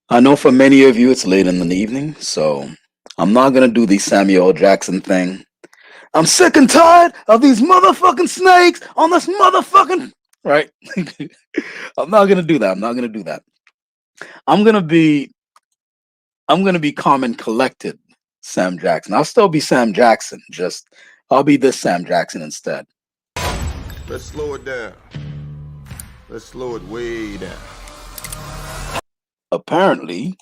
I know for many of you it's late in the evening, so I'm not gonna do the Samuel L. Jackson thing. I'm sick and tired of these motherfucking snakes on this motherfucking right. I'm not gonna do that. I'm not gonna do that. I'm gonna be I'm gonna be calm and collected, Sam Jackson. I'll still be Sam Jackson, just I'll be this Sam Jackson instead. Let's slow it down. Let's slow it way down. Apparently,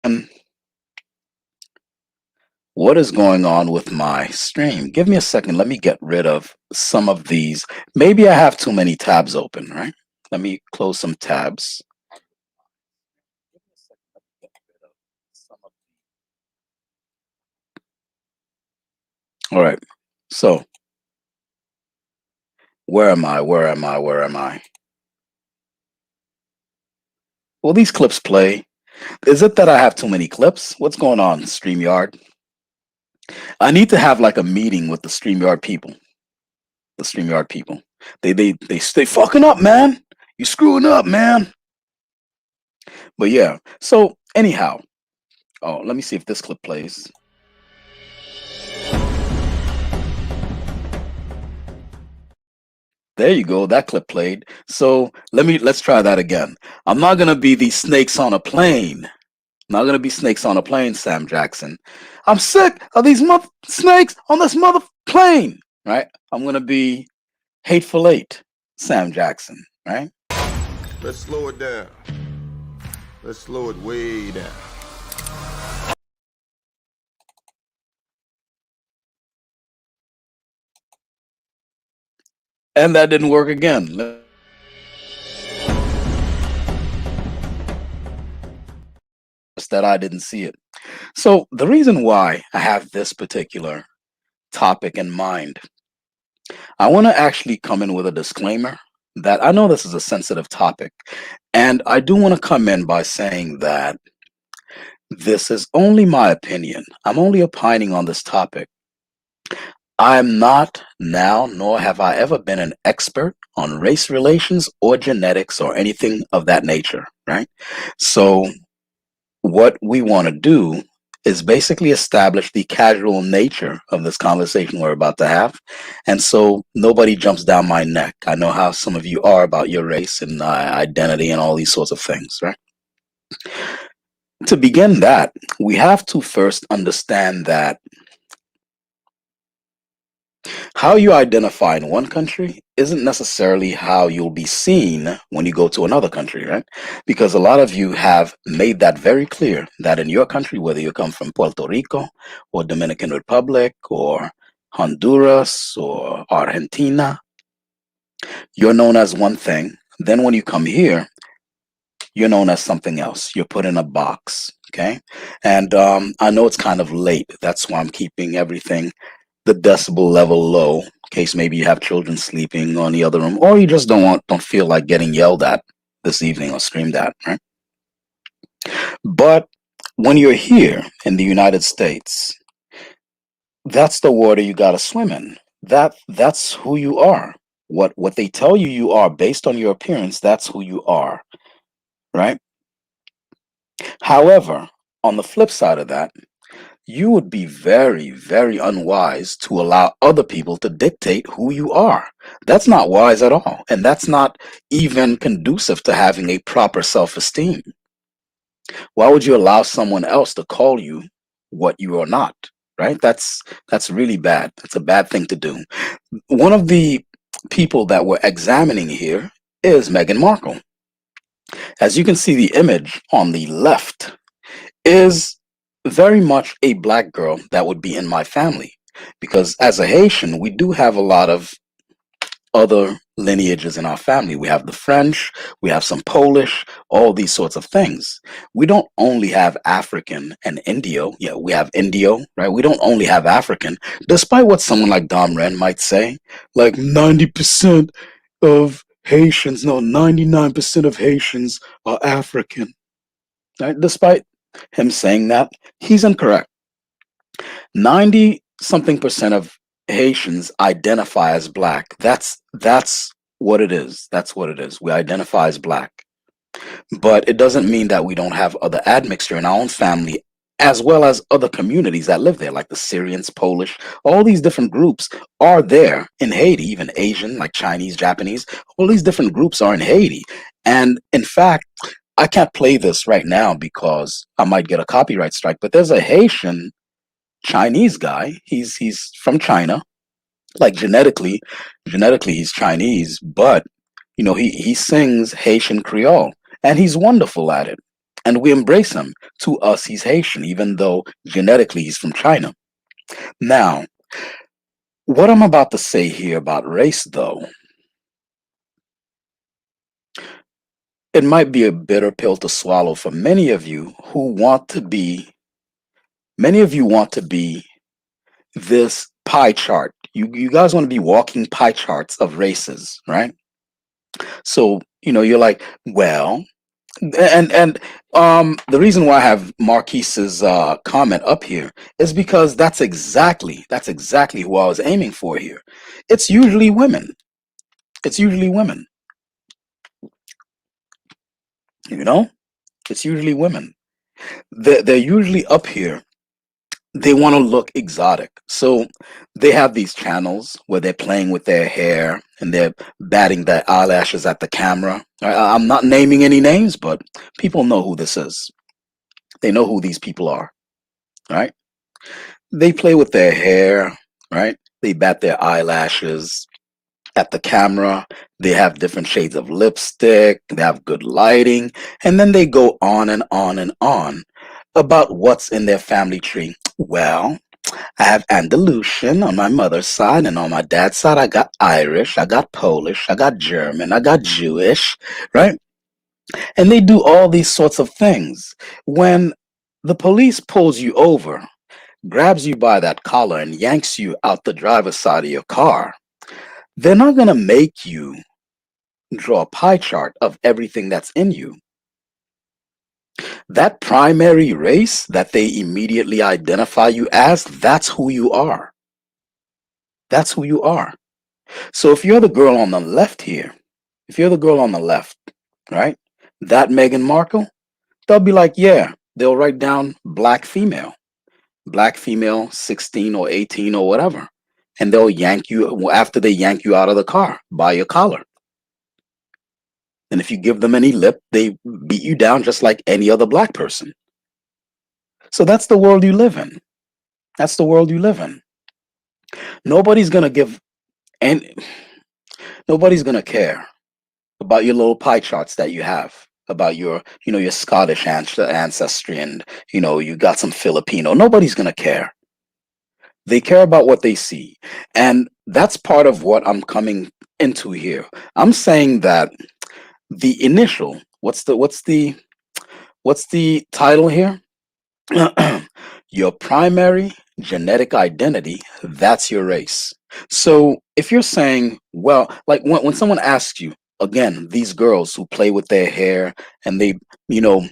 and what is going on with my stream? Give me a second. Let me get rid of some of these. Maybe I have too many tabs open, right? Let me close some tabs. All right. So, where am I? Where am I? Where am I? Will these clips play? Is it that I have too many clips? What's going on, StreamYard? I need to have like a meeting with the StreamYard people. The StreamYard people. They stay fucking up, man. You screwing up, man. But yeah. So anyhow, oh, let me see if this clip plays. There you go. That clip played. So let's try that again. I'm not gonna be the snakes on a plane. Not gonna be snakes on a plane, Sam Jackson. I'm sick of these mother snakes on this mother plane. Right? I'm gonna be hateful eight, Sam Jackson. Right? Let's slow it down. Let's slow it way down. And that didn't work again. That I didn't see it. So the reason why I have this particular topic in mind, I want to actually come in with a disclaimer that I know this is a sensitive topic, and I do want to come in by saying that this is only my opinion. I'm only opining on this topic. I'm not now, nor have I ever been an expert on race relations or genetics or anything of that nature, right? So what we want to do is basically establish the casual nature of this conversation we're about to have. And so nobody jumps down my neck. I know how some of you are about your race and identity and all these sorts of things, right? To begin that, we have to first understand that how you identify in one country isn't necessarily how you'll be seen when you go to another country, right? Because a lot of you have made that very clear that in your country, whether you come from Puerto Rico or Dominican Republic or Honduras or Argentina, you're known as one thing. Then when you come here, you're known as something else. You're put in a box, okay? And I know it's kind of late. That's why I'm keeping everything the decibel level low in case maybe you have children sleeping on the other room or you just don't feel like getting yelled at this evening or screamed at, right? But when you're here in the United States, that's the water you got to swim in. That's who you are. What they tell you you are based on your appearance, that's who you are, right? However, on the flip side of that, you would be very, very unwise to allow other people to dictate who you are. That's not wise at all. And that's not even conducive to having a proper self esteem. Why would you allow someone else to call you what you are not? Right? That's really bad. That's a bad thing to do. One of the people that we're examining here is Meghan Markle. As you can see, the image on the left is very much a black girl that would be in my family. Because as a Haitian, we do have a lot of other lineages in our family. We have the French, we have some Polish, all these sorts of things. We don't only have African and Indio. Yeah, we have Indio, right? We don't only have African, despite what someone like Dom Ren might say, like 90% of Haitians, no, 99% of Haitians are African. Right? Despite him saying that, he's incorrect. 90 something percent of Haitians identify as black. That's what it is. That's what it is. We identify as black. But it doesn't mean that we don't have other admixture in our own family as well as other communities that live there, like the Syrians, Polish, all these different groups are there in Haiti, even Asian, like Chinese, Japanese, all these different groups are in Haiti. And in fact, I can't play this right now because I might get a copyright strike, but there's a Haitian Chinese guy. He's from China. Like genetically he's Chinese, but he sings Haitian Creole and he's wonderful at it. And we embrace him. To us, he's Haitian, even though genetically he's from China. Now, what I'm about to say here about race, though, it might be a bitter pill to swallow for many of you who want to be, many of you want to be this pie chart. You guys want to be walking pie charts of races, right? So, you're like, well, and the reason why I have Marquise's comment up here is because that's exactly who I was aiming for here. It's usually women. It's usually women, you know? It's usually women. They're usually up here. They want to look exotic. So they have these channels where they're playing with their hair and they're batting their eyelashes at the camera. I'm not naming any names, but people know who this is. They know who these people are, right? They play with their hair, right? They bat their eyelashes at the camera. They have different shades of lipstick. They have good lighting. And then they go on and on and on about what's in their family tree. Well, I have Andalusian on my mother's side, and on my dad's side, I got Irish, I got Polish, I got German, I got Jewish, right? And they do all these sorts of things. When the police pulls you over, grabs you by that collar, and yanks you out the driver's side of your car, they're not going to make you draw a pie chart of everything that's in you. That primary race that they immediately identify you as, that's who you are. That's who you are. So if you're the girl on the left here, if you're the girl on the left, right, that Meghan Markle, they'll be like, yeah, they'll write down black female 16 or 18 or whatever. And they'll yank you after they yank you out of the car by your collar. And if you give them any lip, they beat you down just like any other black person. So that's the world you live in. That's the world you live in. Nobody's gonna give and nobody's gonna care about your little pie charts that you have about your Scottish ancestry and you got some Filipino. Nobody's gonna care. They care about what they see, and that's part of what I'm coming into here. I'm saying that the initial what's the title here? Your primary genetic identity, that's your race. So if you're saying, well, like when someone asks you, again, these girls who play with their hair and they, you know,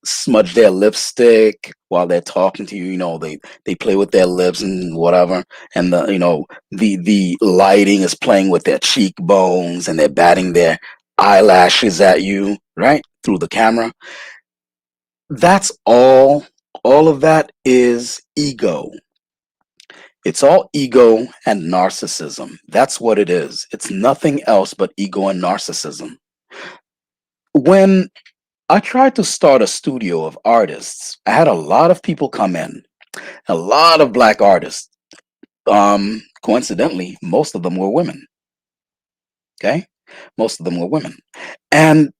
smudge their lipstick while they're talking to you, they play with their lips and whatever, and the lighting is playing with their cheekbones and they're batting their eyelashes at you, right? Through the camera. That's all of that is ego. It's all ego and narcissism. That's what it is. It's nothing else but ego and narcissism. When I tried to start a studio of artists, I had a lot of people come in, a lot of black artists. Coincidentally, most of them were women. Okay? Most of them were women. And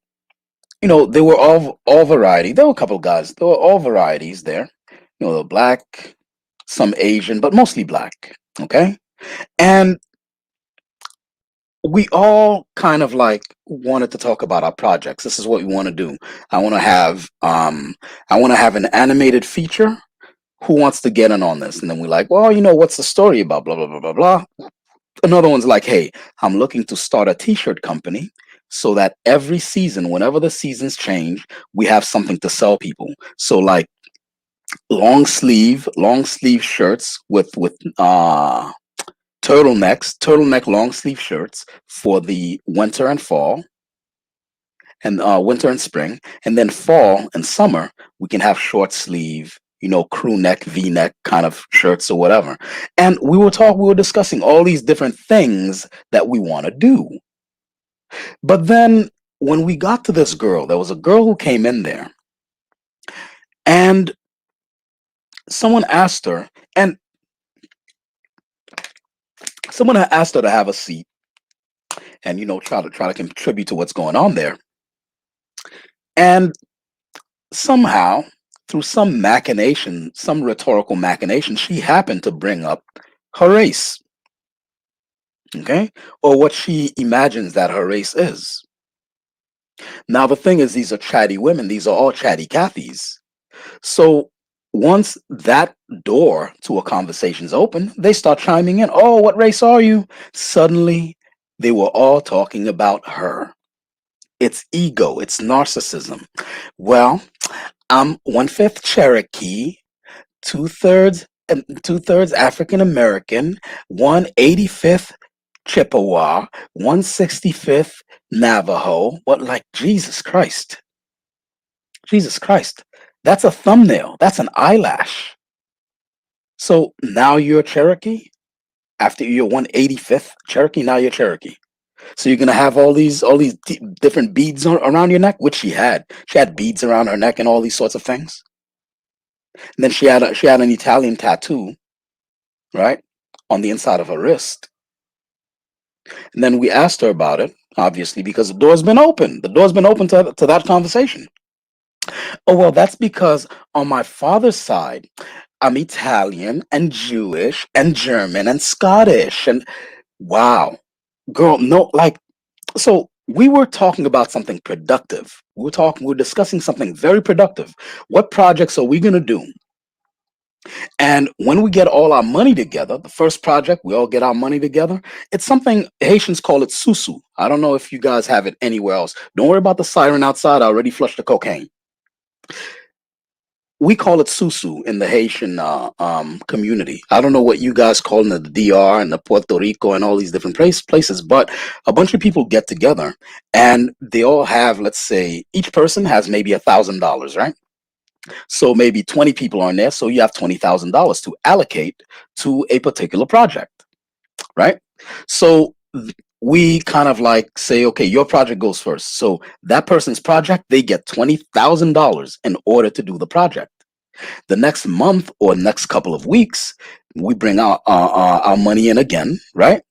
They were all variety. There were a couple of guys. There were all varieties there. The black, some Asian, but mostly black. Okay, and we all kind of like wanted to talk about our projects. This is what we want to do. I want to have I want to have an animated feature. Who wants to get in on this? And then we're like, well, what's the story about? Blah blah blah blah blah. Another one's like, hey, I'm looking to start a t-shirt company so that every season, whenever the seasons change, we have something to sell people. So like long sleeve shirts with turtleneck long sleeve shirts for the winter and fall, and winter and spring, and then fall and summer we can have short sleeve, crew neck, V neck kind of shirts or whatever. And we were discussing all these different things that we want to do. But then when we got to this girl, there was a girl who came in there, and someone asked her, and someone had asked her to have a seat and try to contribute to what's going on there. And somehow, through some machination, some rhetorical machination, she happened to bring up her race, okay, or what she imagines that her race is. Now, the thing is, these are chatty women. These are all chatty Cathys. So once that door to a conversation's open, they start chiming in. Oh, what race are you? Suddenly, they were all talking about her. It's ego. It's narcissism. Well, I'm 1/5 Cherokee, 2/3 and 2/3 African American, 1/85th Chippewa, 1/65th Navajo. What, like, Jesus Christ? Jesus Christ. That's a thumbnail. That's an eyelash. So now you're Cherokee? After you're 1/85th Cherokee, now you're Cherokee. So you're gonna have all these different beads around your neck, which she had. She had beads around her neck and all these sorts of things. And then she had an Italian tattoo, right, on the inside of her wrist. And then we asked her about it, obviously, because the door's been open. The door's been open to that conversation. Oh, well, that's because on my father's side, I'm Italian and Jewish and German and Scottish. And wow, girl, no, like, so we were talking about something productive. We're discussing something very productive. What projects are we going to do? And when we get all our money together, the first project, we all get our money together. It's something Haitians call it susu. I don't know if you guys have it anywhere else. Don't worry about the siren outside. I already flushed the cocaine. We call it susu in the Haitian community. I don't know what you guys call in the DR and the Puerto Rico and all these different places, but a bunch of people get together and they all have, let's say, each person has maybe $1,000, right? So maybe 20 people are in there, so you have $20,000 to allocate to a particular project, right? So we kind of like say, okay, your project goes first. So that person's project, they get $20,000 in order to do the project. The next month or next couple of weeks, we bring our money in again, right?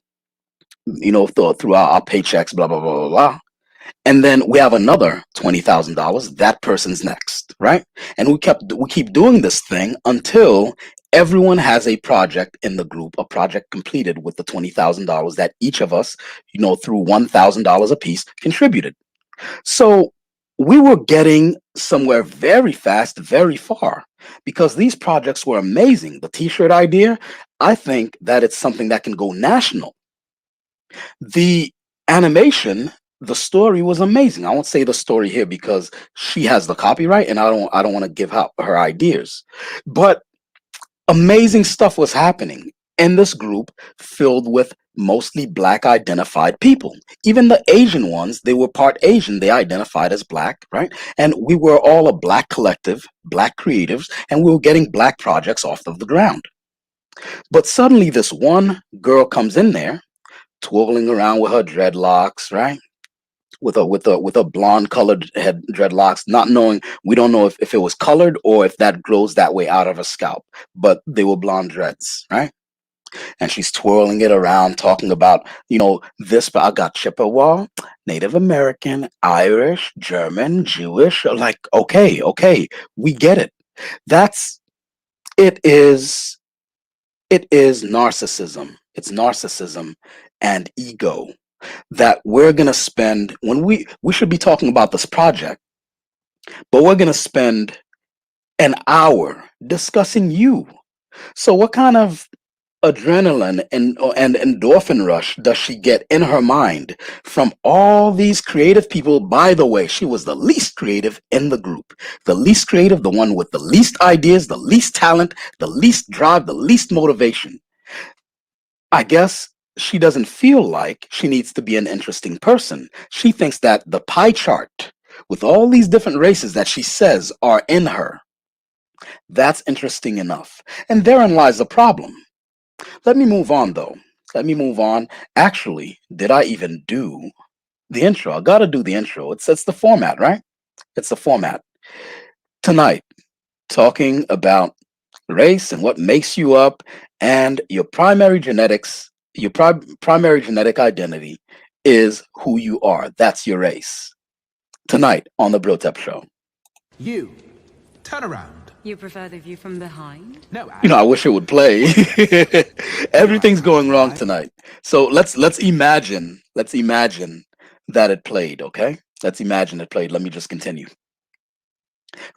Through our paychecks, blah blah blah blah blah. And then we have another $20,000. That person's next, right? And we keep doing this thing until everyone has a project in the group, a project completed with the $20,000 that each of us, through $1,000 a piece, contributed. So we were getting somewhere very fast, very far, because these projects were amazing. The t-shirt idea, I think that it's something that can go national. The animation, the story was amazing. I won't say the story here because she has the copyright and I don't want to give out her ideas. But amazing stuff was happening in this group filled with mostly black identified people. Even the Asian ones, they were part Asian, they identified as black, right? And we were all a black collective, black creatives, and we were getting black projects off of the ground. But suddenly this one girl comes in there twirling around with her dreadlocks, right? With a blonde colored head dreadlocks, not knowing, we don't know if it was colored or if that grows that way out of her scalp, but they were blonde dreads, right? and she's twirling it around, talking about, this, but I got Chippewa, Native American, Irish, German, Jewish. Like, okay, okay, we get it. That's it is it is narcissism. It's narcissism and ego that we're gonna spend when we should be talking about this project, but we're gonna spend an hour discussing you. So what kind of adrenaline and endorphin rush does she get in her mind from all these creative people? By the way, she was the least creative in the group, the least creative, the one with the least ideas, the least talent, the least drive, the least motivation. I guess she doesn't feel like she needs to be an interesting person. She thinks that the pie chart with all these different races that she says are in her, that's interesting enough. And therein lies the problem. Let me move on though. Let me move on. Actually, did I even do the intro? I gotta do the intro. It's the format, right? It's the format. Tonight, talking about race and what makes you up and your primary genetics, your primary genetic identity is who you are. That's your race. Tonight on the Brotep Show. You, turn around. You prefer the view from behind? No, I actually, wish it would play. you're right, Everything's going wrong right? tonight. So let's imagine that it played, okay? Let's imagine it played. Let me just continue.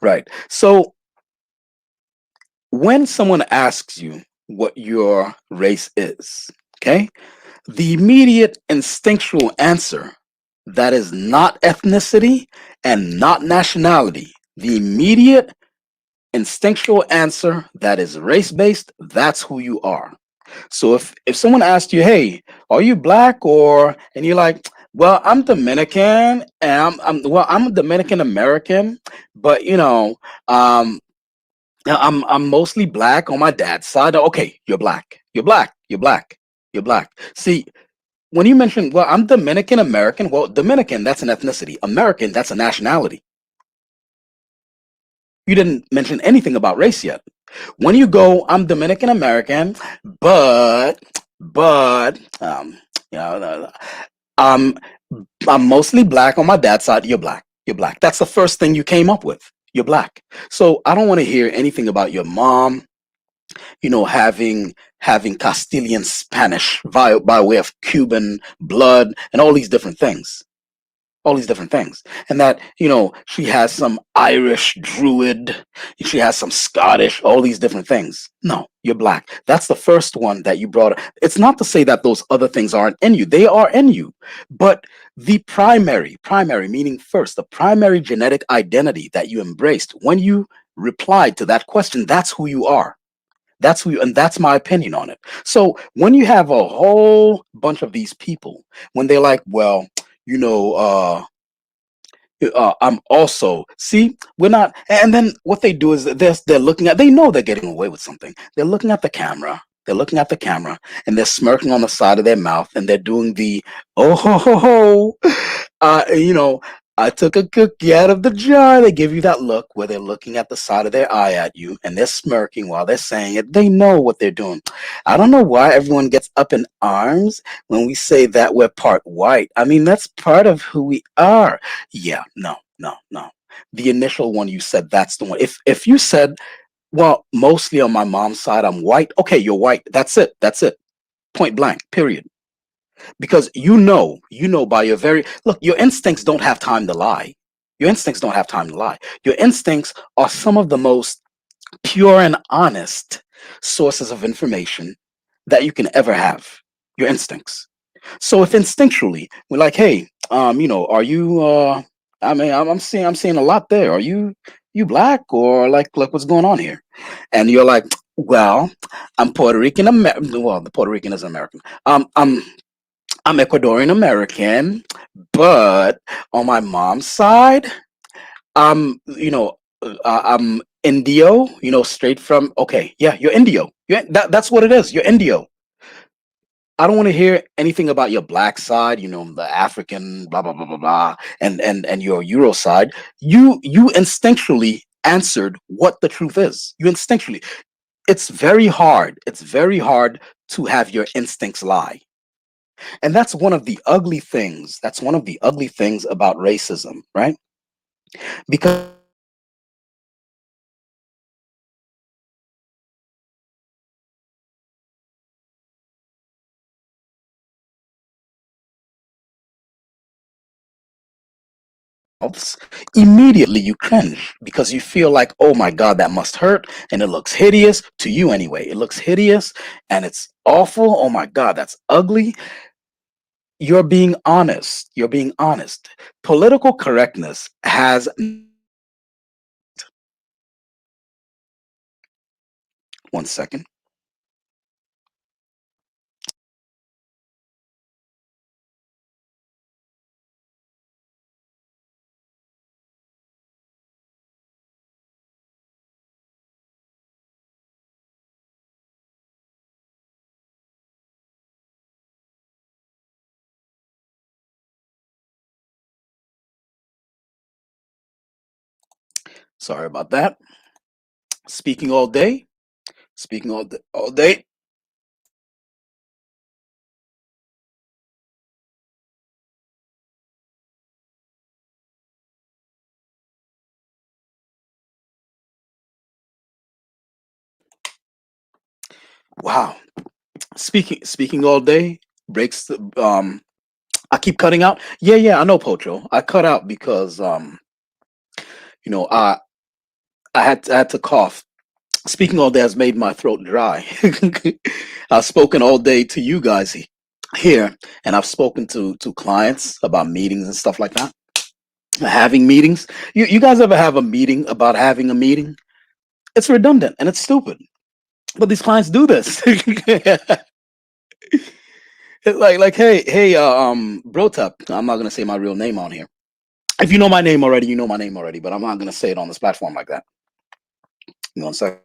Right. So when someone asks you what your race is, okay? The immediate instinctual answer that is not ethnicity and not nationality. The immediate instinctual answer that is race based, that's who you are. So if someone asked you, "Hey, are you black?" or and you're like, "Well, I'm Dominican, and I'm a Dominican American, but um, I'm mostly black on my dad's side." Okay, you're black. You're black. You're black. You're black. See, when you mention, "Well, I'm Dominican American," well, Dominican, that's an ethnicity. American, that's a nationality. You didn't mention anything about race yet. When you go, "I'm Dominican American, but but you know, I'm I'm mostly black on my dad's side." You're black. You're black. That's the first thing you came up with. You're black. So I don't want to hear anything about your mom, having Castilian Spanish by way of Cuban blood and all these different things, and that she has some Irish druid, she has some Scottish, all these different things. No, you're black. That's the first one that you brought. It's not to say that those other things aren't in you, they are in you, but the primary meaning first, the primary genetic identity that you embraced when you replied to that question, that's who you are. That's who you, and that's my opinion on it. So when you have a whole bunch of these people, when they're like, "Well, you know, I'm also," see, we're not, and then what they do is that they're looking at, they know they're getting away with something. They're looking at the camera. They're looking at the camera and they're smirking on the side of their mouth and they're doing the, "Oh ho ho ho," you know, "I took a cookie out of the jar." They give you that look where they're looking at the side of their eye at you and they're smirking while they're saying it. They know what they're doing. I don't know why everyone gets up in arms when we say that we're part white. I mean, that's part of who we are. Yeah, no, no, no. The initial one you said, that's the one. If you said, "Well, mostly on my mom's side, I'm white." Okay, you're white. That's it. That's it. Point blank. Period. Because you know by your very look, your instincts don't have time to lie. Your instincts don't have time to lie. Your instincts are some of the most pure and honest sources of information that you can ever have. Your instincts. So if instinctually we're like, "Hey, are you I mean, I'm seeing a lot there. Are you black, or like what's going on here?" And you're like, "Well, I'm Puerto Rican American." Well, the Puerto Rican is American. I'm Ecuadorian American, but on my mom's side, I'm Indio. Straight from. Okay, yeah, you're Indio. That's what it is. You're Indio. I don't want to hear anything about your black side, the African, blah blah blah blah blah, and your Euro side. You instinctually answered what the truth is. You instinctually. It's very hard. It's very hard to have your instincts lie. And that's one of the ugly things. That's one of the ugly things about racism, right? Because immediately you cringe because you feel like, oh my God, that must hurt. And it looks hideous to you anyway. It looks hideous and it's awful. Oh my God, that's ugly. You're being honest. You're being honest. Political correctness has one second. Sorry about that. Speaking all day. Speaking all day. Wow. Speaking all day breaks the I keep cutting out. Yeah, yeah, I know, Pocho. I cut out because you know, I had to cough. Speaking all day has made my throat dry. I've spoken all day to you guys here, and I've spoken to clients about meetings and stuff like that. Having meetings. You guys ever have a meeting about having a meeting? It's redundant and it's stupid. But these clients do this. It's like, hey, bro, tap. I'm not gonna say my real name on here. If you know my name already, you know my name already. But I'm not gonna say it on this platform like that. You know, so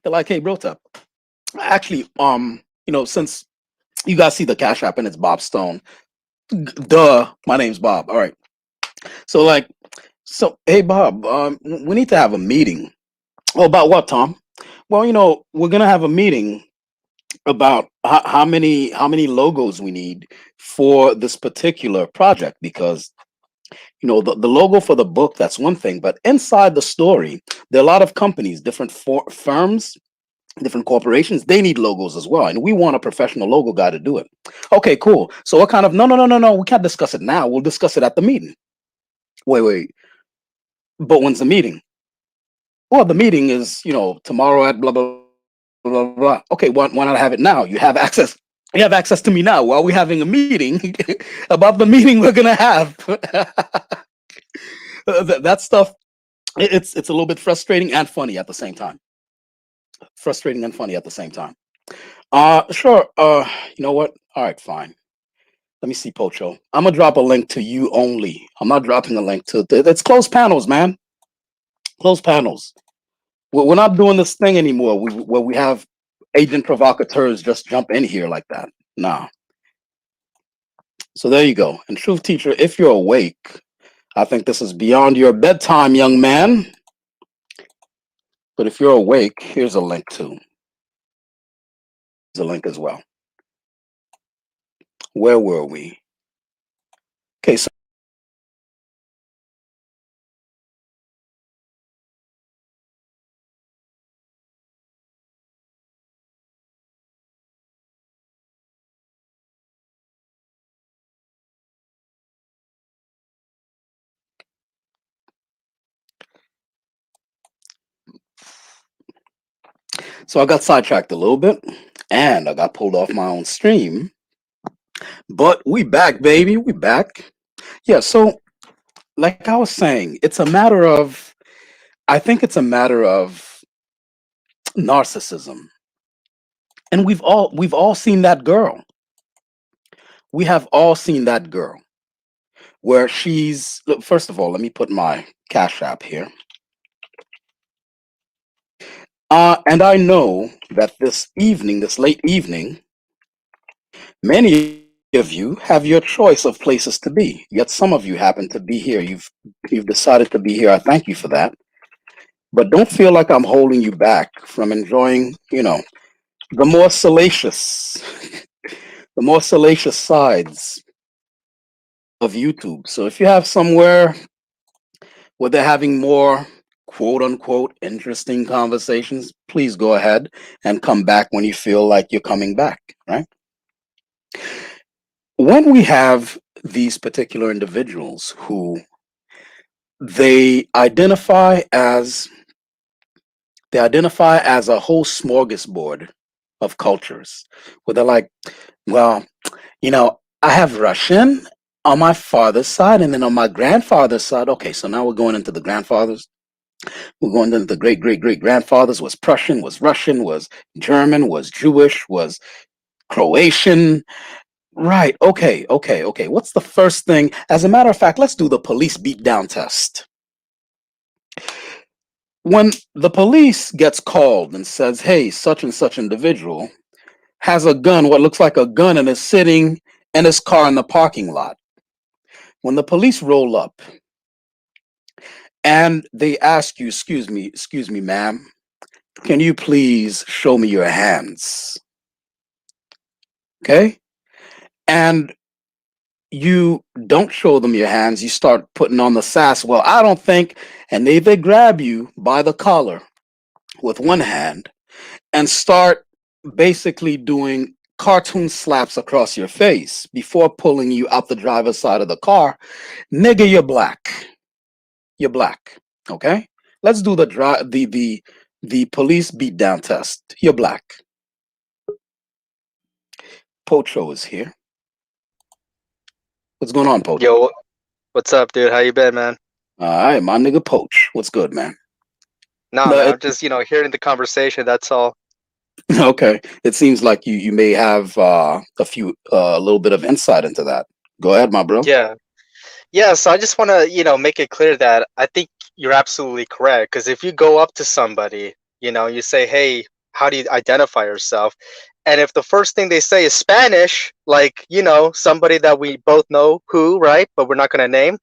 they're like, hey, bro, tap. Actually, since you guys see the Cash App and it's Bob Stone, duh, my name's Bob. All right. So like, hey, Bob, we need to have a meeting. Oh, about what, Tom? Well, we're gonna have a meeting about how many logos we need for this particular project because the logo for the book, that's one thing, but inside the story there are a lot of companies, different firms, different corporations, they need logos as well, and we want a professional logo guy to do it. Okay, cool. So what kind of, no, no, no, no, no, we can't discuss it now, we'll discuss it at the meeting. Wait, but when's the meeting? Well, the meeting is tomorrow at blah blah blah blah. Okay, why not have it now? You have access. You have access to me now while we're having a meeting about the meeting we're gonna have. That stuff. It's a little bit frustrating and funny at the same time. Frustrating and funny at the same time. Sure. You know what? All right, fine. Let me see, Pocho. I'm gonna drop a link to you only. I'm not dropping a link to. It's closed panels, man. Closed panels. We're not doing this thing anymore. Where we have agent provocateurs just jump in here like that. Nah. So there you go. And truth teacher, if you're awake, I think this is beyond your bedtime, young man. But if you're awake, here's a link too. There's a link as well. Where were we? Okay, so I got sidetracked a little bit, and I got pulled off my own stream. But we back, baby. We back. Yeah. So, like I was saying, it's a matter of. I think it's a matter of narcissism, and we've all seen that girl. We have all seen that girl where she's. Look, first of all, let me put my Cash App here. And I know that this evening, this late evening, many of you have your choice of places to be. Yet some of you happen to be here. You've decided to be here. I thank you for that. But don't feel like I'm holding you back from enjoying, the more salacious, the more salacious sides of YouTube. So if you have somewhere where they're having more quote unquote interesting conversations, please go ahead and come back when you feel like you're coming back, right? When we have these particular individuals who they identify as they identify as a whole smorgasbord of cultures, where they're like, well, I have Russian on my father's side, and then on my grandfather's side. Okay, so now we're going into the grandfathers. We're going into the great great great grandfathers. Was Prussian, was Russian, was German, was Jewish, was Croatian. Right. Okay. Okay. Okay. What's the first thing? As a matter of fact, let's do the police beat down test. When the police gets called and says, hey, such and such individual has a gun, what looks like a gun, and is sitting in his car in the parking lot. When the police roll up and they ask you, excuse me, ma'am, can you please show me your hands? Okay. And you don't show them your hands, you start putting on the sass. Well, I don't think, and they grab you by the collar with one hand and start basically doing cartoon slaps across your face before pulling you out the driver's side of the car. Nigga, you're black. You're black. Okay? Let's do the police beat down test. You're black. Pocho is here. What's going on, Pocho? Yo, what's up, dude? How you been, man? All right, my nigga Poach. What's good, man? Nah, No, man, I'm just, hearing the conversation, that's all. okay. It seems like you may have a little bit of insight into that. Go ahead, my bro. Yeah. Yeah, so I just want to, make it clear that I think you're absolutely correct. Because if you go up to somebody, you say, hey, how do you identify yourself? And if the first thing they say is Spanish, like, somebody that we both know who, right? But we're not going to name,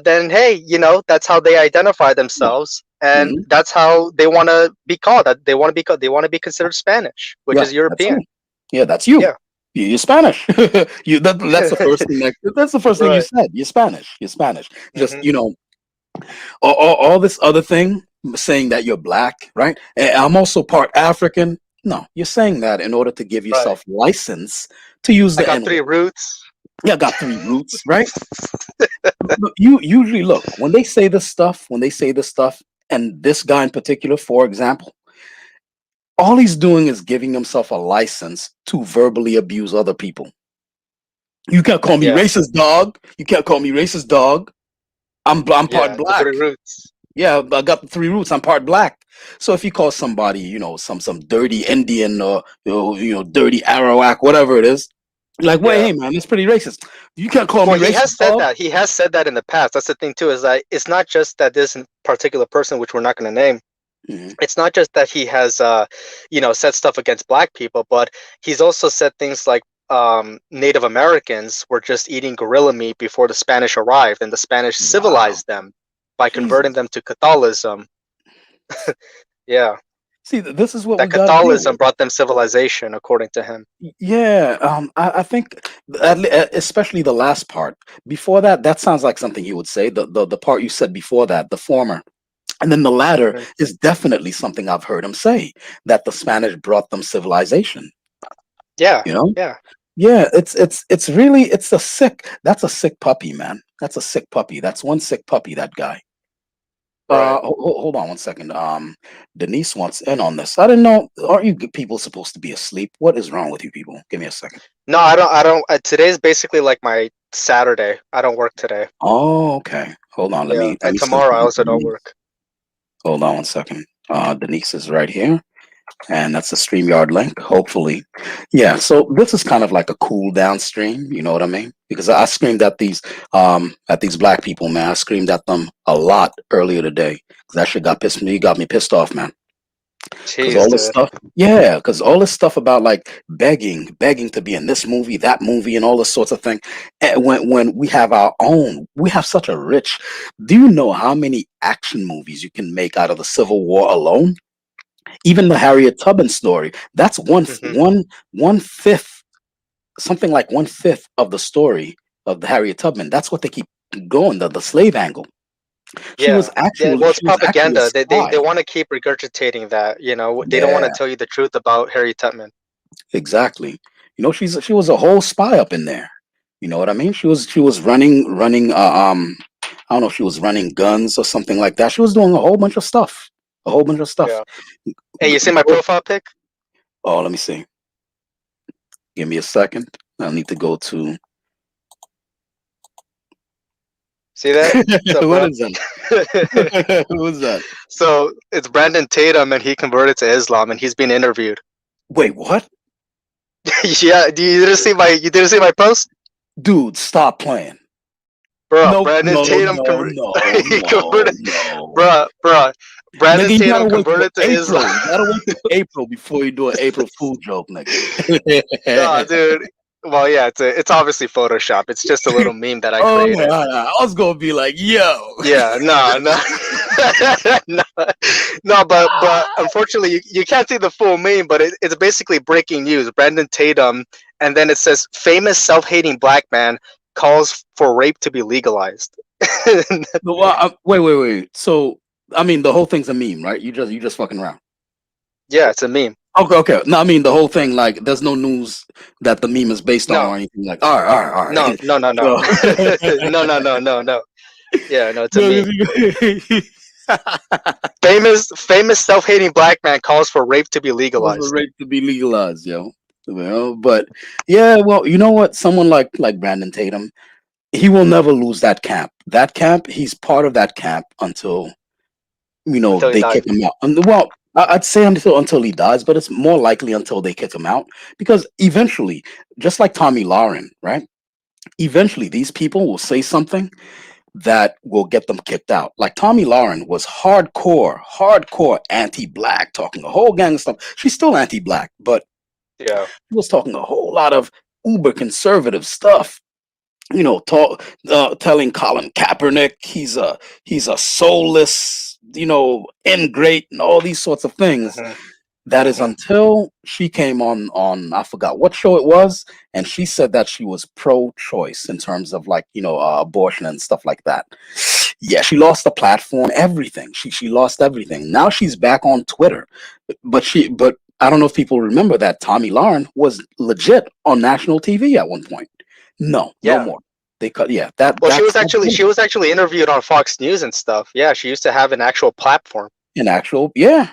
then, hey, that's how they identify themselves. And Hmm. that's how they want to be called. That they want to be called. They want to be considered Spanish, which Yeah, is that's European. you. Yeah, that's you. Yeah. You're Spanish. That's the first thing that's the first thing you Right. said. You're Spanish. You're Spanish. Just Hmm. all this other thing saying that you're black, right? And I'm also part African. No, you're saying that in order to give Right. yourself license to use I the got N three word. roots. Yeah, I got three roots, right? Look, you usually look when they say this stuff, and this guy in particular, for example, all he's doing is giving himself a license to verbally abuse other people. You can't call me Yeah. racist, dog. You can't call me racist, dog. I'm part Yeah. The black. three roots. Yeah, I got the three roots. I'm part black. So if you call somebody, some dirty Indian or dirty Arawak, whatever it is, you're like, wait, Yeah. hey man, it's pretty racist. You can't call me Well, he racist, has said dog. that. He has said that in the past. That's the thing too. Is that it's not just that this particular person, which we're not going to name, Hmm. it's not just that he has, said stuff against black people, but he's also said things like Native Americans were just eating gorilla meat before the Spanish arrived, and the Spanish Wow, civilized them by converting Jesus. them to Catholicism. Yeah, See, this is what that we got to deal Catholicism with. brought them civilization, according to him. Yeah, I think especially the last part. Before that, that sounds like something you would say. The part you said before that, the former. And then the latter Hmm. is definitely something I've heard him say, that the Spanish brought them civilization. Yeah, You know? yeah, Yeah, it's really that's a sick puppy, man. That's a sick puppy. That's one sick puppy, that guy. right. Hold on one second. Denise wants in on this. I didn't know. Aren't you people supposed to be asleep? What is wrong with you people? Give me a second. No, I don't. I don't. Today's basically like my Saturday. I don't work today. Oh, okay. Hold on. Let Yeah, me and send tomorrow I something also to don't Denise. work. Hold on one second. Denise is right here, and that's the StreamYard link. Hopefully, yeah. So this is kind of like a cool down stream. You know what I mean? Because I screamed at these black people, man. I screamed at them a lot earlier today. 'Cause that shit got me pissed off, man. Because all Jeez, this dude. stuff, yeah, because all this stuff about like begging to be in this movie, that movie, and all this sorts of thing. And when we have our own, we have such a rich. Do you know how many action movies you can make out of the Civil War alone? Even the Harriet Tubman story. That's Hmm. one fifth, something like one fifth of the story of the Harriet Tubman. That's what they keep going, the slave angle. Yeah. Yeah. Well, it's She was actually a propaganda. They spy. want to keep regurgitating that. They don't want to Yeah. tell you the truth about Harry Tubman. Exactly. She was a whole spy up in there. You know what I mean? She was running I don't know if she was running guns or something like that. She was doing a whole bunch of stuff. A whole bunch of stuff. Yeah. Hey, you see my profile pic? Oh, let me see. Give me a second. I need to go to See that? What's up, what bro? is that? Who's that? So it's Brandon Tatum, and he converted to Islam, and he's being interviewed. Wait, what? Yeah, you didn't see my post, Dude, stop playing. bro. No, Brandon no, Tatum no, no, he no, converted, no. bro. Brandon Nigga, you gotta Tatum wait till converted to Islam. April. You gotta wait till April before you do an April Fool joke, nigga. Nah, dude. Well, yeah, it's obviously Photoshop. It's just a little meme that I Oh, created. I was gonna be like, yo. Yeah, no, no, no, no. But unfortunately, you can't see the full meme. But it's basically breaking news. Brandon Tatum, and then it says famous self-hating black man calls for rape to be legalized. No, well, wait. So, I mean, the whole thing's a meme, right? You just fucking around. Yeah, it's a meme. Okay. No, I mean the whole thing. Like, there's no news that the meme is based on No, or anything. Like, all no, right. no, no, no, So, no. Yeah, no, it's a no, meme. 'cause Famous self-hating black man calls for rape to be was the legalized. rape to be legalized, yo. But yeah, well, you know what? Someone like Brandon Tatum, he will never lose that camp. That camp, he's part of that camp until Until he they dies. kick him out. Well, I'd say until he dies, but it's more likely until they kick him out because eventually, just like Tommy Lauren, right? Eventually, these people will say something that will get them kicked out. Like Tommy Lauren was hardcore anti-black, talking a whole gang of stuff. She's still anti-black, but Yeah. she was talking a whole lot of uber conservative stuff. Telling Colin Kaepernick he's a soulless, ingrate, and all these sorts of things. Hmm. That is Hmm. until she came on I forgot what show it was, and she said that she was pro-choice in terms of like abortion and stuff like that. Yeah, she lost the platform, everything. She lost everything. Now she's back on Twitter, but I don't know if people remember that Tommy Lauren was legit on national TV at one point. No Yeah. more. They cut. Yeah, that Well, that's she was actually interviewed on Fox News and stuff. Yeah, she used to have an actual platform. an actual, yeah.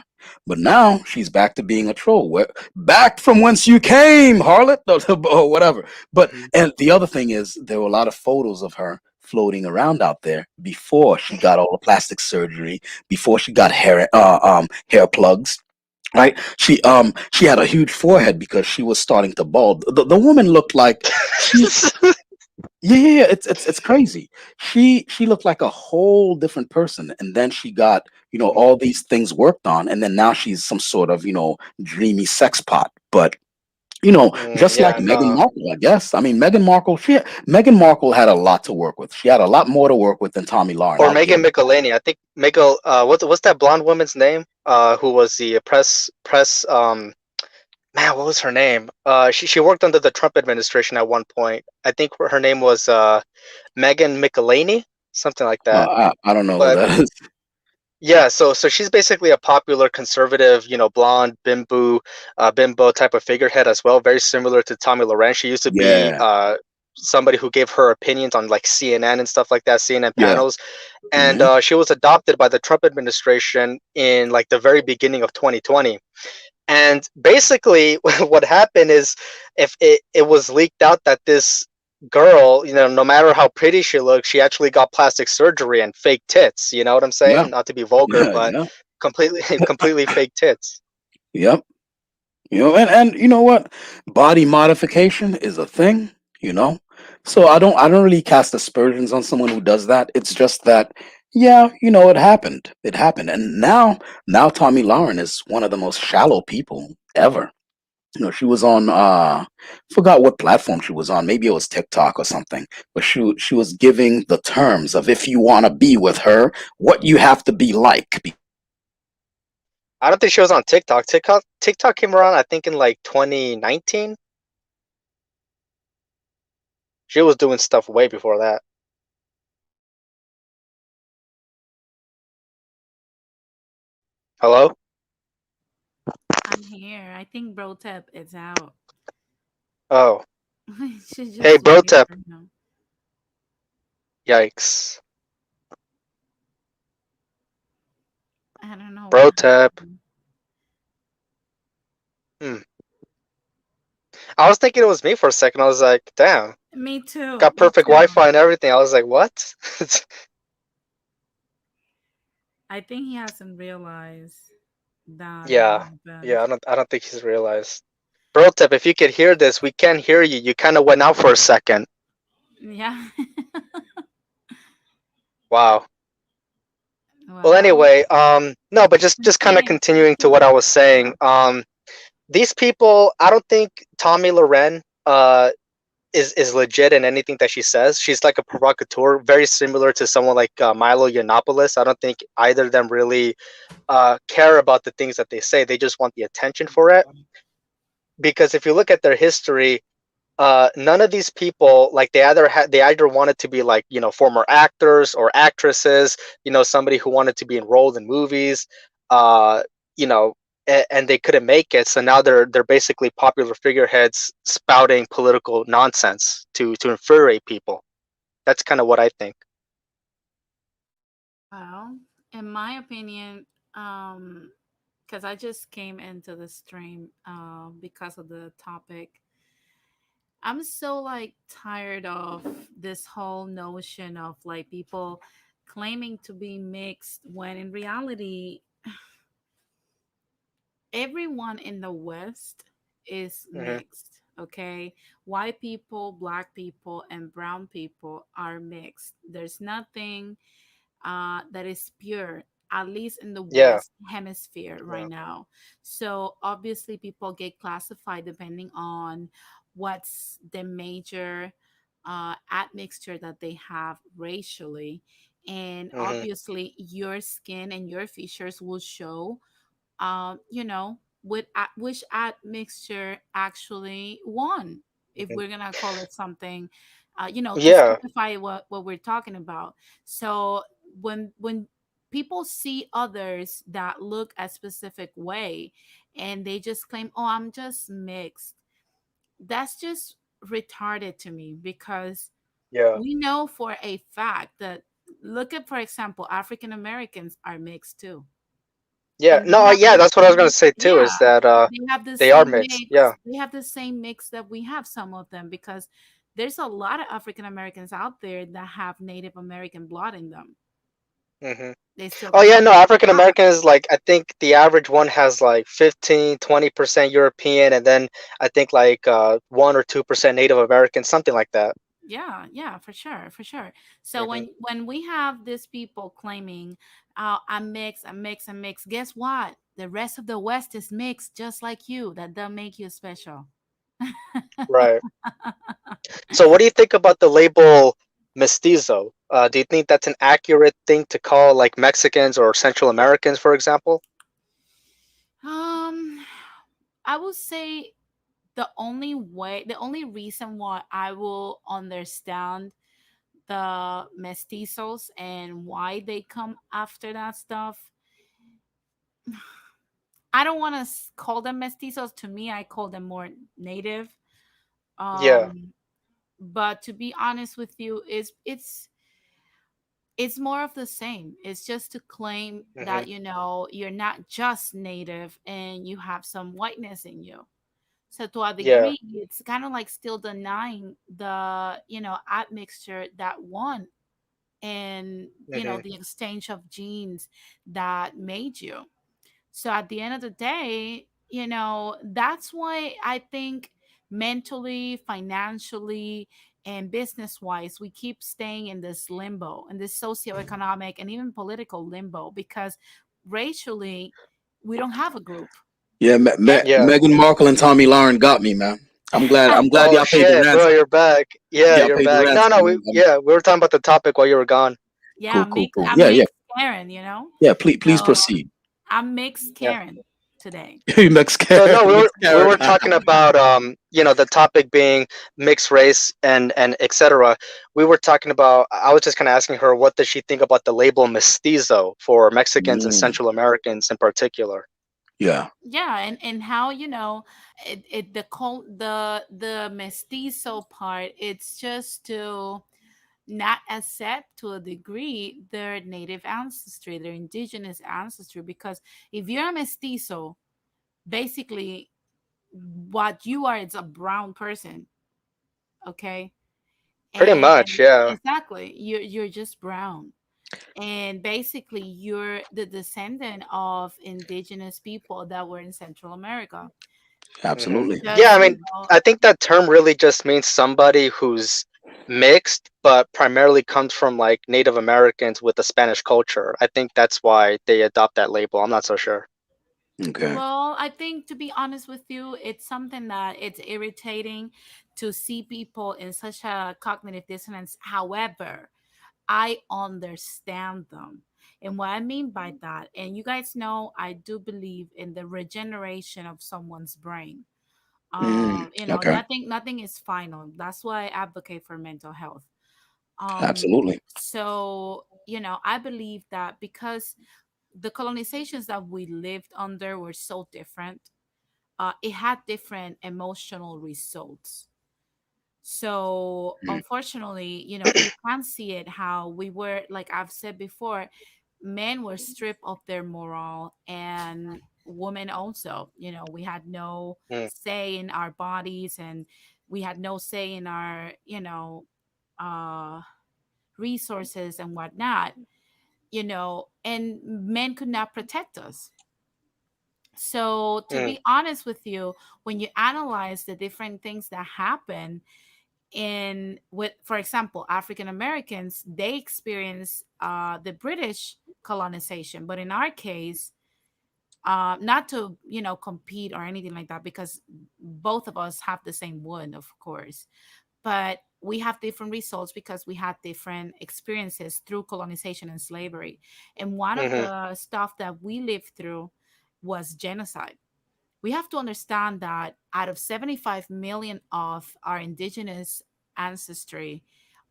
But now she's back to being a troll. Back from whence you came, harlot, or whatever. But Mhm. and the other thing is, there were a lot of photos of her floating around out there before she got all the plastic surgery, before she got hair plugs. Right? She had a huge forehead because she was starting to bald. The woman looked like she yeah. It's crazy. She looked like a whole different person, and then she got all these things worked on, and then now she's some sort of dreamy sex pot. But just like Yeah, Meghan no. Markle, I guess. I mean, Meghan Markle had a lot to work with. She had a lot more to work with than Tommy Lauren. Or I'll give Megan her. Michelini. I think Megan. What's that blonde woman's name? Who was the press man? What was her name? She worked under the Trump administration at one point. I think her name was Megan Michelini, something like that. I don't know who But that is. yeah, so she's basically a popular conservative, blonde bimbo type of figurehead as well, very similar to Tommy Loren. She used to be Yeah, somebody who gave her opinions on like CNN and stuff like that, CNN yeah. panels, and Hmm. she was adopted by the Trump administration in like the very beginning of 2020. And basically, what happened is, if it was leaked out that this girl, no matter how pretty she looked, she actually got plastic surgery and fake tits. You know what I'm Yeah, saying? Not to be vulgar, yeah, but yeah. completely, completely fake tits. Yep. And you know what? Body modification is a thing, you know. So I don't really cast aspersions on someone who does that. It's just that Yeah, it happened. It happened. And now Tommy Lauren is one of the most shallow people ever. She was on forgot what platform she was on. Maybe it was TikTok or something. But she was giving the terms of if you want to be with her, what you have to be like. I don't think she was on TikTok. TikTok came around, I think, in like 2019. She was doing stuff way before that. Hello? I'm here. I think Brotep is out. Oh. I should Hey, just wait Brotep. for him. Yikes. I don't know what Brotep. happened. Hmm. I was thinking it was me for a second. I was like, damn. Me too. Got Me perfect too. Wi-Fi and everything. I was like, what? I think he hasn't realized that Yeah. happened. Yeah, I don't think he's realized. Brotep, if you could hear this, we can't hear you. You kind of went out for a second. Yeah. Wow. Well, Well, anyway, no, but just kind of continue. continuing to what Continue. I was saying. These people, I don't think Tommy Loren is legit in anything that she says. She's like a provocateur, very similar to someone like Milo Yiannopoulos. I don't think either of them really care about the things that they say. They just want the attention for it. Because if you look at their history, none of these people, like, they either wanted to be like, former actors or actresses, somebody who wanted to be enrolled in movies, uh you know and they couldn't make it, so now they're basically popular figureheads spouting political nonsense to infuriate people. That's kind of what I think. Well, in my opinion, because I just came into the stream because of the topic, I'm so like tired of this whole notion of like people claiming to be mixed when in reality everyone in the West is Hmm. mixed. Okay, white people, black people, and brown people are mixed. There's nothing that is pure, at least in the Yeah. West hemisphere Yeah. right now. So obviously, people get classified depending on what's the major admixture that they have racially. And Hmm. obviously, your skin and your features will show with which admixture actually won, if Hmm. we're gonna call it something, to Yeah. simplify what we're talking about. So when people see others that look a specific way and they just claim, "Oh, I'm just mixed," that's just retarded to me because Yeah. we know for a fact that look at, for example, African Americans are mixed too, Yeah. and they No, have yeah, the that's what I was going same, to say too, yeah, is that they have the they are same mixed. mix, Yeah. they have the same mix that we have, some of them, because there's a lot of African Americans out there that have Native American blood in them. Hmm. They still Oh yeah, claim no, African that. Americans, like, I think the average one has like 15-20% European, and then I think like 1 or 2% Native American, something like that. Yeah, yeah, for sure, for sure. So Hmm. when we have these people claiming, I'm mixed, I'm mixed, I'm mixed, guess what? The rest of the West is mixed, just like you. That don't make you special. Right. So what do you think about the label mestizo? Do you think that's an accurate thing to call like Mexicans or Central Americans, for example? um, I would say the only reason why I will understand the mestizos and why they come after that stuff, I don't want to call them mestizos. To me, I call them more native. Yeah. Um, but to be honest with you, it's more of the same. It's just to claim Hmm. that you're not just native and you have some whiteness in you. So to a Yeah. degree, it's kind of like still denying the admixture that won, and Hmm. the exchange of genes that made you. So at the end of the day, that's why I think mentally, financially, and business wise, we keep staying in this limbo, in this socioeconomic and even political limbo, because racially, we don't have a group. Yeah, Yet, Yeah. Meghan Markle and Tommy Lauren got me, man. I'm glad. I'm glad Oh y'all paid the shit, bro, ransom. you're back. Yeah, Y'all you're paid the back. No, ransom. no, yeah, we were talking about the topic while you were gone. yeah, Cool, cool, cool. I'm Yeah, yeah, mixed Karen, you know? yeah. Please So proceed. I'm mixed Yeah. Karen today. So no, Mixed we carrot. were talking about the topic being mixed race and etc. We were talking about. I was just kind of asking her what does she think about the label mestizo for Mexicans and Mm, Central Americans in particular. yeah. Yeah, and how, the mestizo part, it's just to not accept to a degree their native ancestry, their indigenous ancestry. Because if you're a mestizo, basically what you are is a brown person, okay? Pretty much, And yeah. exactly, you're just brown. And basically you're the descendant of indigenous people that were in Central America. Absolutely. Yeah, Just, I mean, I think that term really just means somebody who's mixed, but primarily comes from like Native Americans with the Spanish culture. I think that's why they adopt that label. I'm not so sure. Okay. well, I think, to be honest with you, it's something that it's irritating to see people in such a cognitive dissonance. However, I understand them. And what I mean by that, and you guys know, I do believe in the regeneration of someone's brain. Okay. Nothing is final. That's why I advocate for mental health. Absolutely. So, I believe that because the colonizations that we lived under were so different, it had different emotional results. So Mm, unfortunately, you can see it, how we were, like I've said before, men were stripped of their moral, and women also. We had no Mm, say in our bodies, and we had no say in our, uh resources and whatnot, and men could not protect us. So, to mm, be honest with you, when you analyze the different things that happen in, with, for example, African Americans, they experience the British colonization, but in our case, not to compete or anything like that, because both of us have the same wound, of course, but we have different results because we had different experiences through colonization and slavery. And one of mm-hmm. the stuff that we lived through was genocide. We have to understand that out of 75 million of our indigenous ancestry,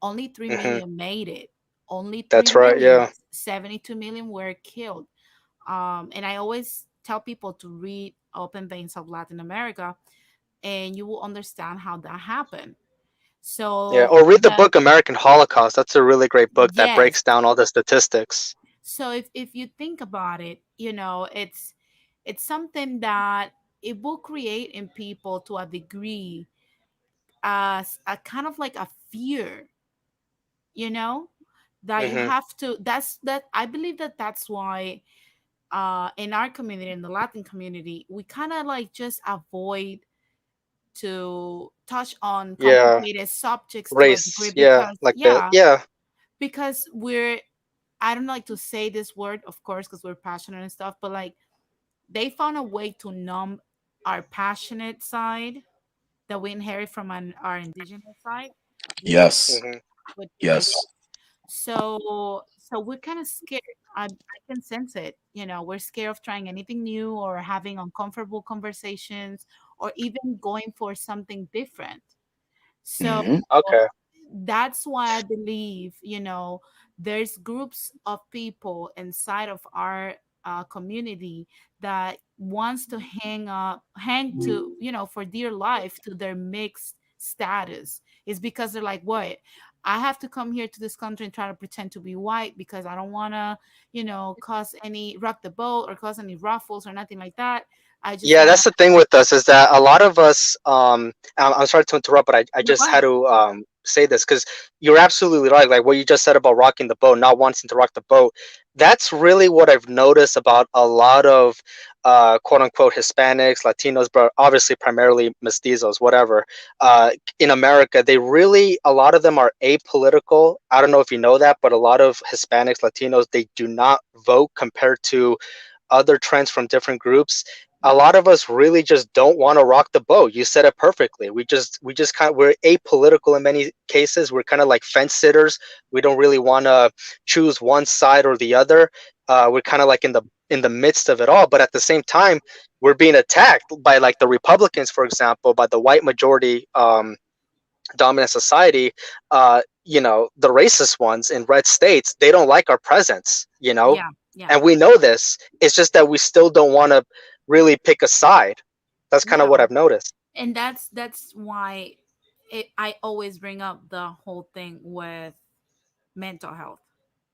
only 3 Mm-hmm. million made it. Only 3 That's right. million. Yeah. 72 million were killed. And I always tell people to read Open Veins of Latin America, and you will understand how that happened. Yeah. So, Or read the book American Holocaust. That's a really great book that yes. breaks down all the statistics. So if you think about it, it's something that it will create in people, to a degree, as a kind of like a fear, you know, that you Mm-hmm. have to. That I believe that that's why, in our community, in the Latin community, we kind of like just avoid to touch on Yeah. complicated subjects to a degree, Race. Yeah. because, Like the yeah, yeah. because we're, I don't like to say this word, of course, because we're passionate and stuff, but like, they found a way to numb our passionate side that we inherit from our indigenous side yes. Mm-hmm. with Yes. religion. So we're kind of scared. I can sense it. We're scared of trying anything new, or having uncomfortable conversations, or even going for something different. So Hmm. Okay. that's why I believe, there's groups of people inside of our community that wants to hang to, for dear life, to their mixed status. Is because they're like, what? I have to come here to this country and try to pretend to be white because I don't want to, cause any, rock the boat, or cause any ruffles or nothing like that. I just Yeah, want to. that's the thing with us is that a lot of us. I'm sorry to interrupt, but I No, go just had ahead. to. say this because you're absolutely right. Like what you just said about rocking the boat, not wanting to rock the boat. That's really what I've noticed about a lot of quote unquote Hispanics, Latinos, but obviously primarily mestizos, whatever. In America, they really, a lot of them are apolitical. I don't know if you know that, but a lot of Hispanics, Latinos, they do not vote compared to other trends from different groups. A lot of us really just don't want to rock the boat. You said it perfectly. We just kind of, we're apolitical in many cases. We're kind of like fence sitters. We don't really want to choose one side or the other. We're kind of like in the midst of it all, but at the same time we're being attacked by like the Republicans, for example, by the white majority dominant society. The racist ones in red states, they don't like our presence, Yeah, yeah, and we know this. It's just that we still don't want to really pick a side. That's kind of yeah. what I've noticed. And that's why I always bring up the whole thing with mental health,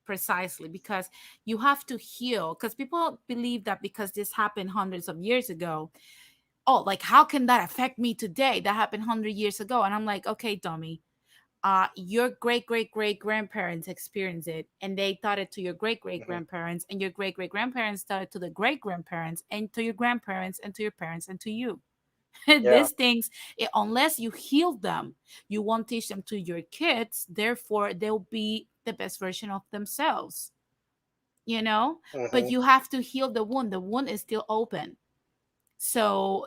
precisely because you have to heal, because people believe that because this happened hundreds of years ago, oh, like how can that affect me today? That happened 100 years ago. And I'm like, okay, dummy, your great great great grandparents experienced it, and they taught it to your great great Hmm. grandparents, and your great great grandparents taught it to the great grandparents, and to your grandparents, and to your parents, and to you. Yeah. These things, unless you heal them, you won't teach them to your kids. Therefore, they'll be the best version of themselves, you know? But Hmm. you have to heal the wound. The wound is still open. So,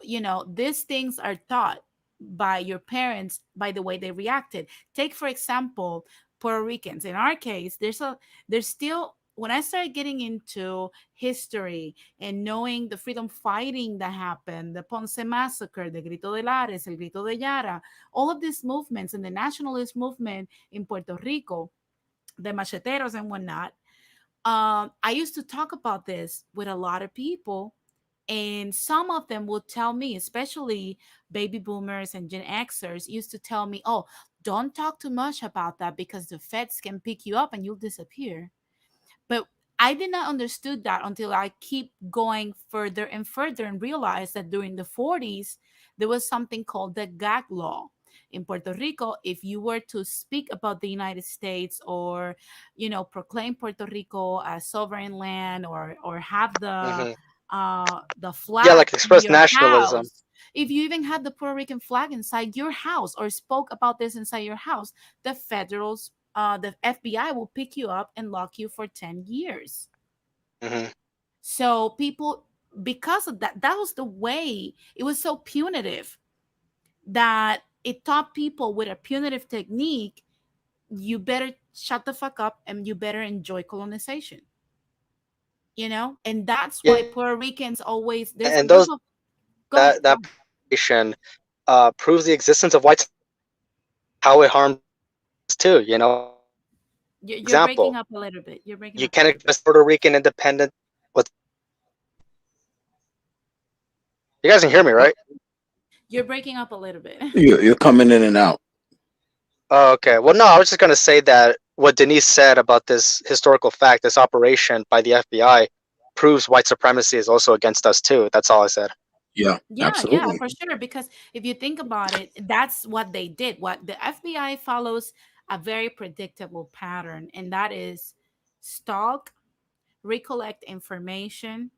these things are taught by your parents by the way they reacted. Take, for example, Puerto Ricans. In our case, there's still, when I started getting into history and knowing the freedom fighting that happened, the Ponce Massacre, the Grito de Lares, el Grito de Yara, all of these movements and the nationalist movement in Puerto Rico, the macheteros and whatnot, I used to talk about this with a lot of people, and some of them would tell me, especially baby boomers and Gen Xers, used to tell me, oh, don't talk too much about that because the feds can pick you up and you'll disappear. But I did not understood that until I keep going further and further and realized that during the 40s, there was something called the gag law. In Puerto Rico, if you were to speak about the United States, or, proclaim Puerto Rico as sovereign land, or have Hmm. the Yeah, flag like in express your nationalism. house, if you even had the Puerto Rican flag inside your house or spoke about this inside your house, the FBI will pick you up and lock you for 10 years. Hmm. So people, because of that, that was the way, it was so punitive that it taught people with a punitive technique, you better shut the fuck up and you better enjoy colonization, and that's why Yeah, Puerto Ricans always, there's a and group those of, go ahead, go that ahead. population proves the existence of white supremacy and how it harms too. You're breaking Example, up a little bit, you're breaking you up a can't little bit. express Puerto Rican independent. What's You guys can hear me, right? You're breaking up a little bit. You're coming in and out. Oh, okay. Well, no, I was just gonna say that what Denise said about this historical fact, this operation by the FBI, proves white supremacy is also against us too. That's all I said. Yeah, Yeah, yeah, absolutely. for sure. Because if you think about it, that's what they did. What the FBI follows a very predictable pattern, and that is stalk, recollect information,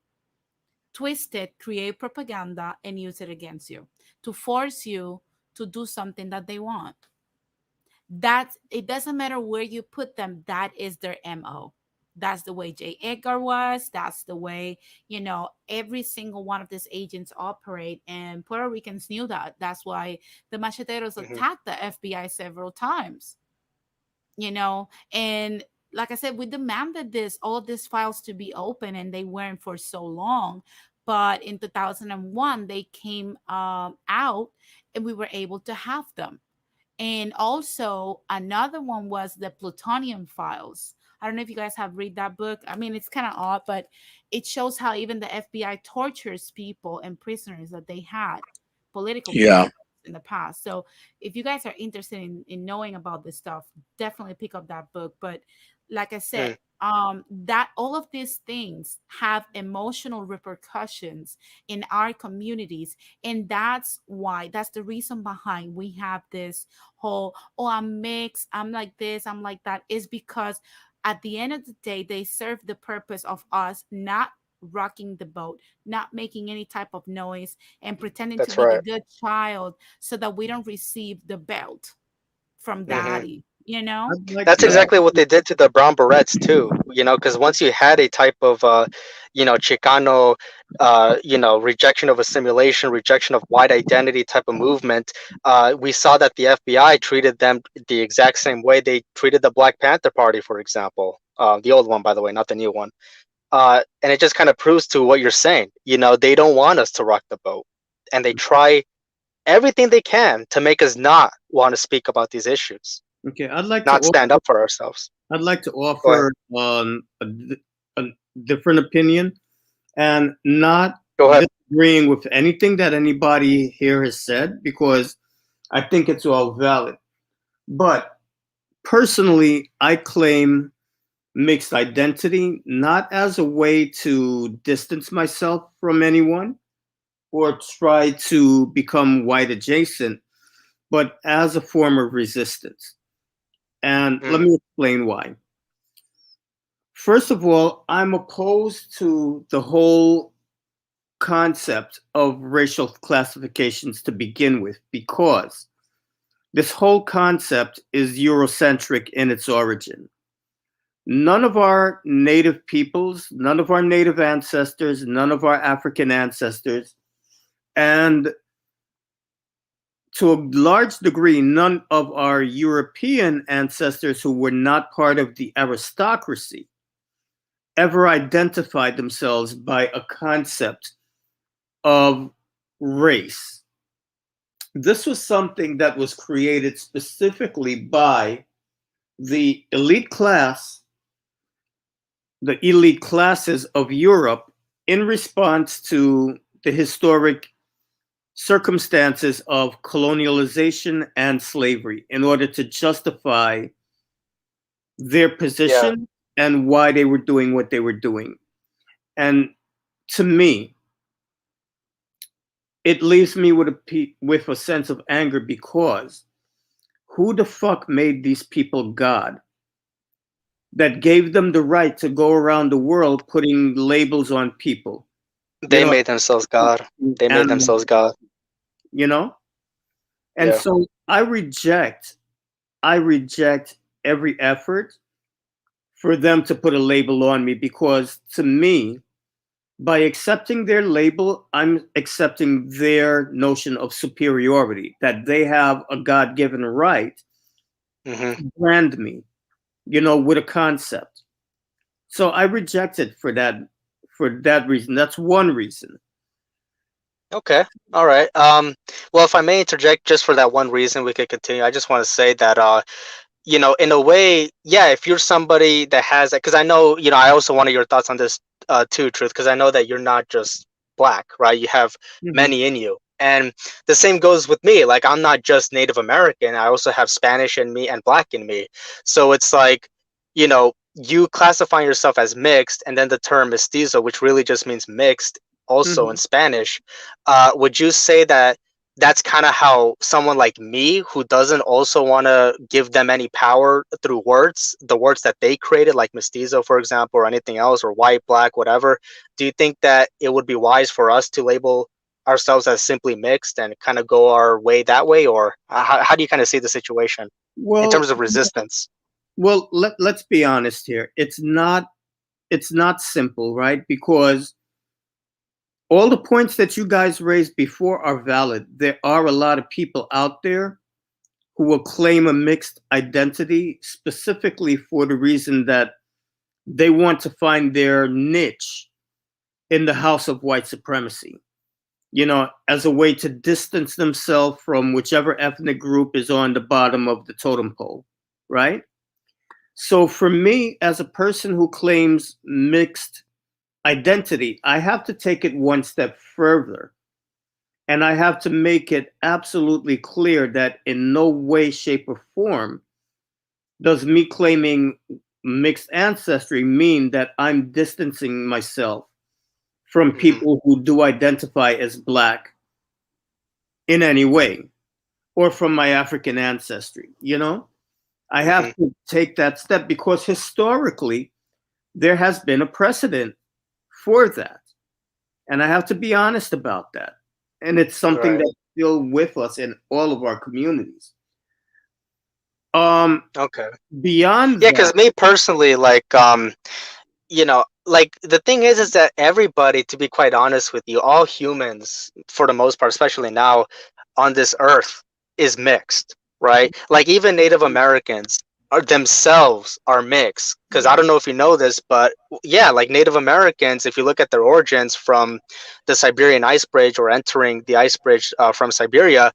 twist it, create propaganda, and use it against you to force you to do something that they want. That it doesn't matter where you put them, that is their MO. That's the way J. Edgar was. That's the way, every single one of these agents operate. And Puerto Ricans knew that. That's why the macheteros Hmm. attacked the FBI several times, and like I said, we demanded all of these files to be open, and they weren't for so long. But in 2001, they came out, and we were able to have them. And also another one was the plutonium files. I don't know if you guys have read that book. I mean, it's kind of odd, but it shows how even the FBI tortures people and prisoners that they had, political Yeah. prisoners in the past. So if you guys are interested in knowing about this stuff, definitely pick up that book. But like I said, that all of these things have emotional repercussions in our communities, and that's the reason behind we have this whole, oh, I'm mixed, I'm like this, I'm like that, is because at the end of the day they serve the purpose of us not rocking the boat, not making any type of noise, and pretending to That's be the right. good child so that we don't receive the belt from Hmm. daddy, you know? I'd like That's to. exactly what they did to the brown berets too. Because once you had a type of, Chicano, rejection of assimilation, rejection of white identity type of movement, we saw that the FBI treated them the exact same way they treated the Black Panther Party, for example. The old one, by the way, not the new one. And it just kind of proves to what you're saying. They don't want us to rock the boat, and they try everything they can to make us not want to speak about these issues, Okay, I'd like to. not stand up for ourselves. I'd like to Go ahead. offer a different opinion and not Go ahead. disagreeing with anything that anybody here has said because I think it's all valid. But personally, I claim mixed identity not as a way to distance myself from anyone or try to become white adjacent, but as a form of resistance. And let Mm, me explain why. First of all, I'm opposed to the whole concept of racial classifications to begin with because this whole concept is Eurocentric in its origin. None of our native peoples, none of our native ancestors, none of our African ancestors, and to a large degree, none of our European ancestors who were not part of the aristocracy ever identified themselves by a concept of race. This was something that was created specifically by the elite class, the elite classes of Europe in response to the historic circumstances of colonialization and slavery in order to justify their yeah. position and why they were doing what they were doing. And to me, it leaves me with a sense of anger because who the fuck made these people God that gave them the right to go around the world putting labels on people? You They know, made themselves God. They made animals, themselves God. you know? And Yeah. so I reject every effort for them to put a label on me because to me, by accepting their label, I'm accepting their notion of superiority, that they have a God given right Hmm. to brand me, with a concept. So I reject it for that reason. That's one reason. Okay. All right. Well, if I may interject just for that one reason, we could continue. I just want to say that, in a way, yeah, if you're somebody that has that, because I know, I also wanted your thoughts on this, too, Truth, because I know that you're not just black, right? You have Hmm. many in you. And the same goes with me. Like, I'm not just Native American, I also have Spanish in me and black in me. So it's like, you classify yourself as mixed, and then the term mestizo, which really just means mixed, also in Hmm. Spanish. Would you say that that's kind of how someone like me, who doesn't also want to give them any power through words, the words that they created, like mestizo, for example, or anything else, or white, black, whatever, do you think that it would be wise for us to label ourselves as simply mixed and kind of go our way that way? Or how do you kind of see the situation in Well, terms of resistance? let's be honest here. It's not simple, right? Because all the points that you guys raised before are valid. There are a lot of people out there who will claim a mixed identity specifically for the reason that they want to find their niche in the house of white supremacy, as a way to distance themselves from whichever ethnic group is on the bottom of the totem pole, right? So for me, as a person who claims mixed identity, I have to take it one step further. And I have to make it absolutely clear that in no way, shape, or form does me claiming mixed ancestry mean that I'm distancing myself from Hmm. people who do identify as black in any way, or from my African ancestry. I have Hmm. to take that step because historically there has been a precedent for that. And I have to be honest about that. And it's something Right. that's still with us in all of our communities. Um, Okay. Beyond Yeah, that, because me personally, like, like the thing is that everybody, to be quite honest with you, all humans, for the most part, especially now on this earth, is mixed, right? Like even Native Americans are themselves are mixed. Because I don't know if you know this, but yeah, like Native Americans, if you look at their origins from the Siberian ice bridge or entering the ice bridge from Siberia,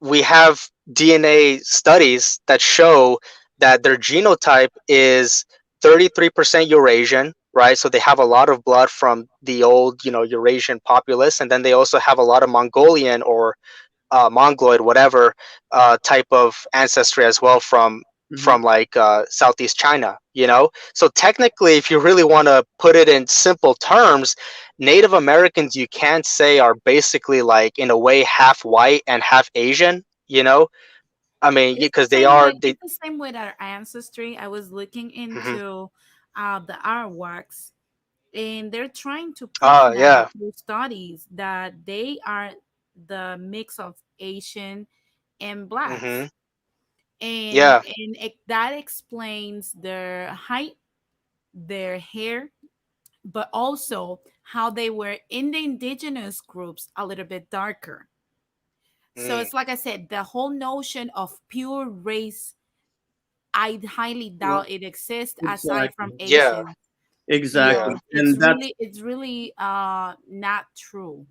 we have DNA studies that show that their genotype is 33% Eurasian, right? So they have a lot of blood from the old, Eurasian populace, and then they also have a lot of Mongolian or Mongoloid, whatever type of ancestry as well from Mhm. like Southeast China. So technically, if you really want to put it in simple terms, Native Americans you can't say are basically like in a way half white and half Asian. I mean, It's the because they same are way. they. It's the same with our ancestry. I was looking Mhm. into the artworks, and they're trying to prove Oh now yeah. through studies that they are the mix of Asian and Hmm. blacks, and Yeah. that explains their height, their hair, but also how they were in the indigenous groups a little bit darker. So Mm. it's like I said, the whole notion of pure race, I highly Well, doubt it exists aside from exactly. Yeah. Asians. Yeah. Exactly. It's really not true.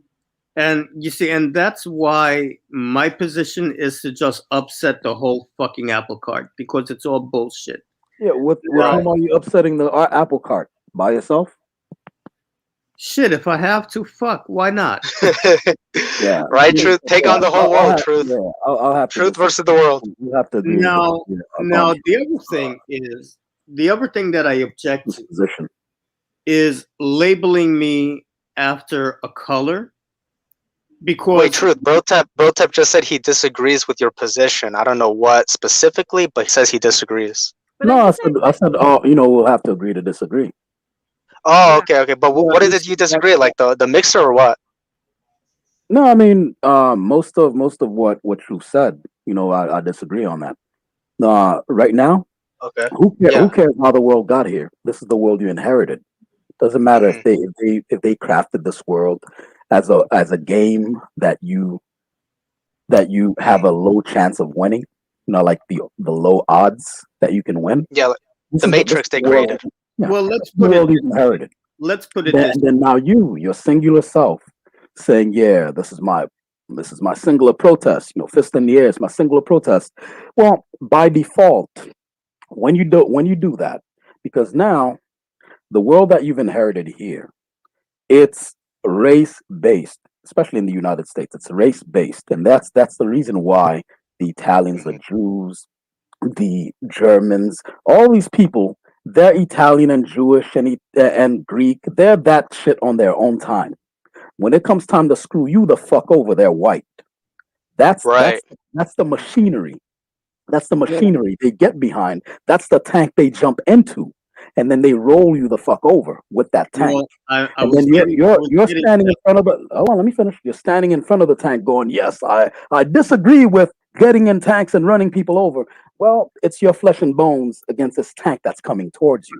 And you see, and that's why my position is to just upset the whole fucking apple cart because it's all bullshit. Yeah, with Now, Right. whom are you upsetting the apple cart? By yourself? shit, if I have to, fuck, why not? Yeah, Right. Truth. Take on the whole I'll world. have, Truth. yeah, I'll have to Truth disagree. versus the world. We have to agree to Now, disagree upon now the other thing is the other thing that I object this to position. is labeling me after a color Wait, because truth. Brotep just said he disagrees with your position. I don't know what specifically, but he says he disagrees. But No, I think that, I said, oh, we'll have to agree to disagree. Oh, yeah, okay, okay. But well, what is you it see, you disagree? Like the mixer or what? No, I mean, most of what you said, I disagree on that. Right now, Okay. who Yeah. cares how the world got here? This is the world you inherited. Doesn't matter Hmm. if they crafted this world as a game that you have a low chance of winning. Like the low odds that you can win. Yeah. Like This the is the Matrix they world. created. Yeah, well, this is the world you've inherited. let's put it Then, this and then now your singular self, saying, "Yeah, this is my singular protest." Fist in the air, it's my singular protest. Well, by default, when you do that, because now the world that you've inherited here, it's race based, especially in the United States. It's race based, and that's the reason why the Italians, the Hmm. Jews, the Germans, all these people, they're Italian and Jewish and Greek. They're that shit on their own time. When it comes time to screw you the fuck over, they're white. That's Right. that's that's the machinery. That's the well, machinery they get behind. That's the tank they jump into, and then they roll you the fuck over with that tank. well, I And then was you're getting I you're was you're getting standing in front of the. Hold on, let me finish. You're standing in front of the tank, going, "Yes, I disagree with getting in tanks and running people over." Well, it's your flesh and bones against this tank that's coming towards you.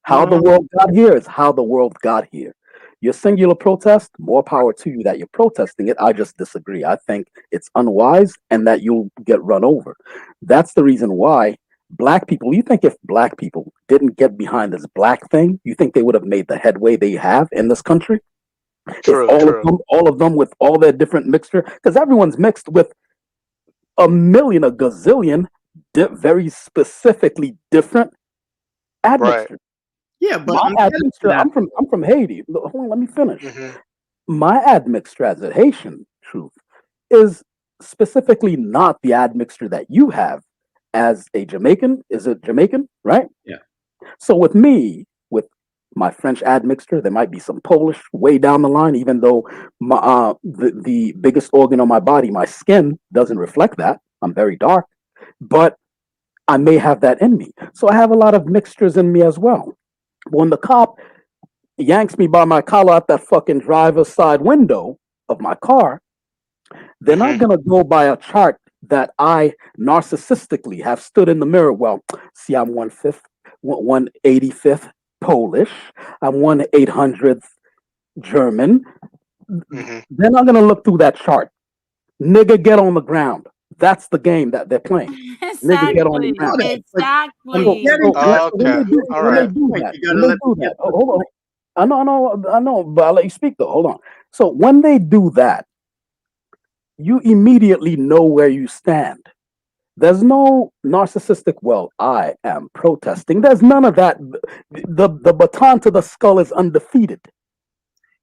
How the um world got here is how the world got here. Your singular protest, more power to you that you're protesting it. I just disagree. I think it's unwise and that you'll get run over. That's the reason why black people, you think if black people didn't get behind this black thing, you think they would have made the headway they have in this country? If True. all of True. them, all of them with all their different mixture, because everyone's mixed with a million, a gazillion, very specifically different Right. admixtures. yeah, but My I'm getting to admixture, that. I'm from Haiti. Hold on, let me finish. Hmm. My admixture as a Haitian truth is specifically not the admixture that you have as a Jamaican. Is it Jamaican, right? Yeah. So with me, with my French admixture, there might be some Polish way down the line, even though the biggest organ on my body, my skin, doesn't reflect that. I'm very dark, but I may have that in me. So I have a lot of mixtures in me as well. When the cop yanks me by my collar out that fucking driver's side window of my car, they're Hmm. not going to go by a chart that I narcissistically have stood in the mirror. Well, see, I'm 185th Polish. I'm 1/800th German. Hmm. They're not going to look through that chart. Nigga, get on the ground. That's the game that they're playing. Nigga, get on the Exactly. Know ground. that, but I'm So, Exactly. getting so to that. when Okay. they do, All when right. they do Point. that, You when gotta they let me do get that, to the hold on. point. I know, but I'll let you speak though. Hold on. So when they do that, you immediately know where you stand. There's no narcissistic, well, I am protesting. There's none of that. The baton to the skull is undefeated.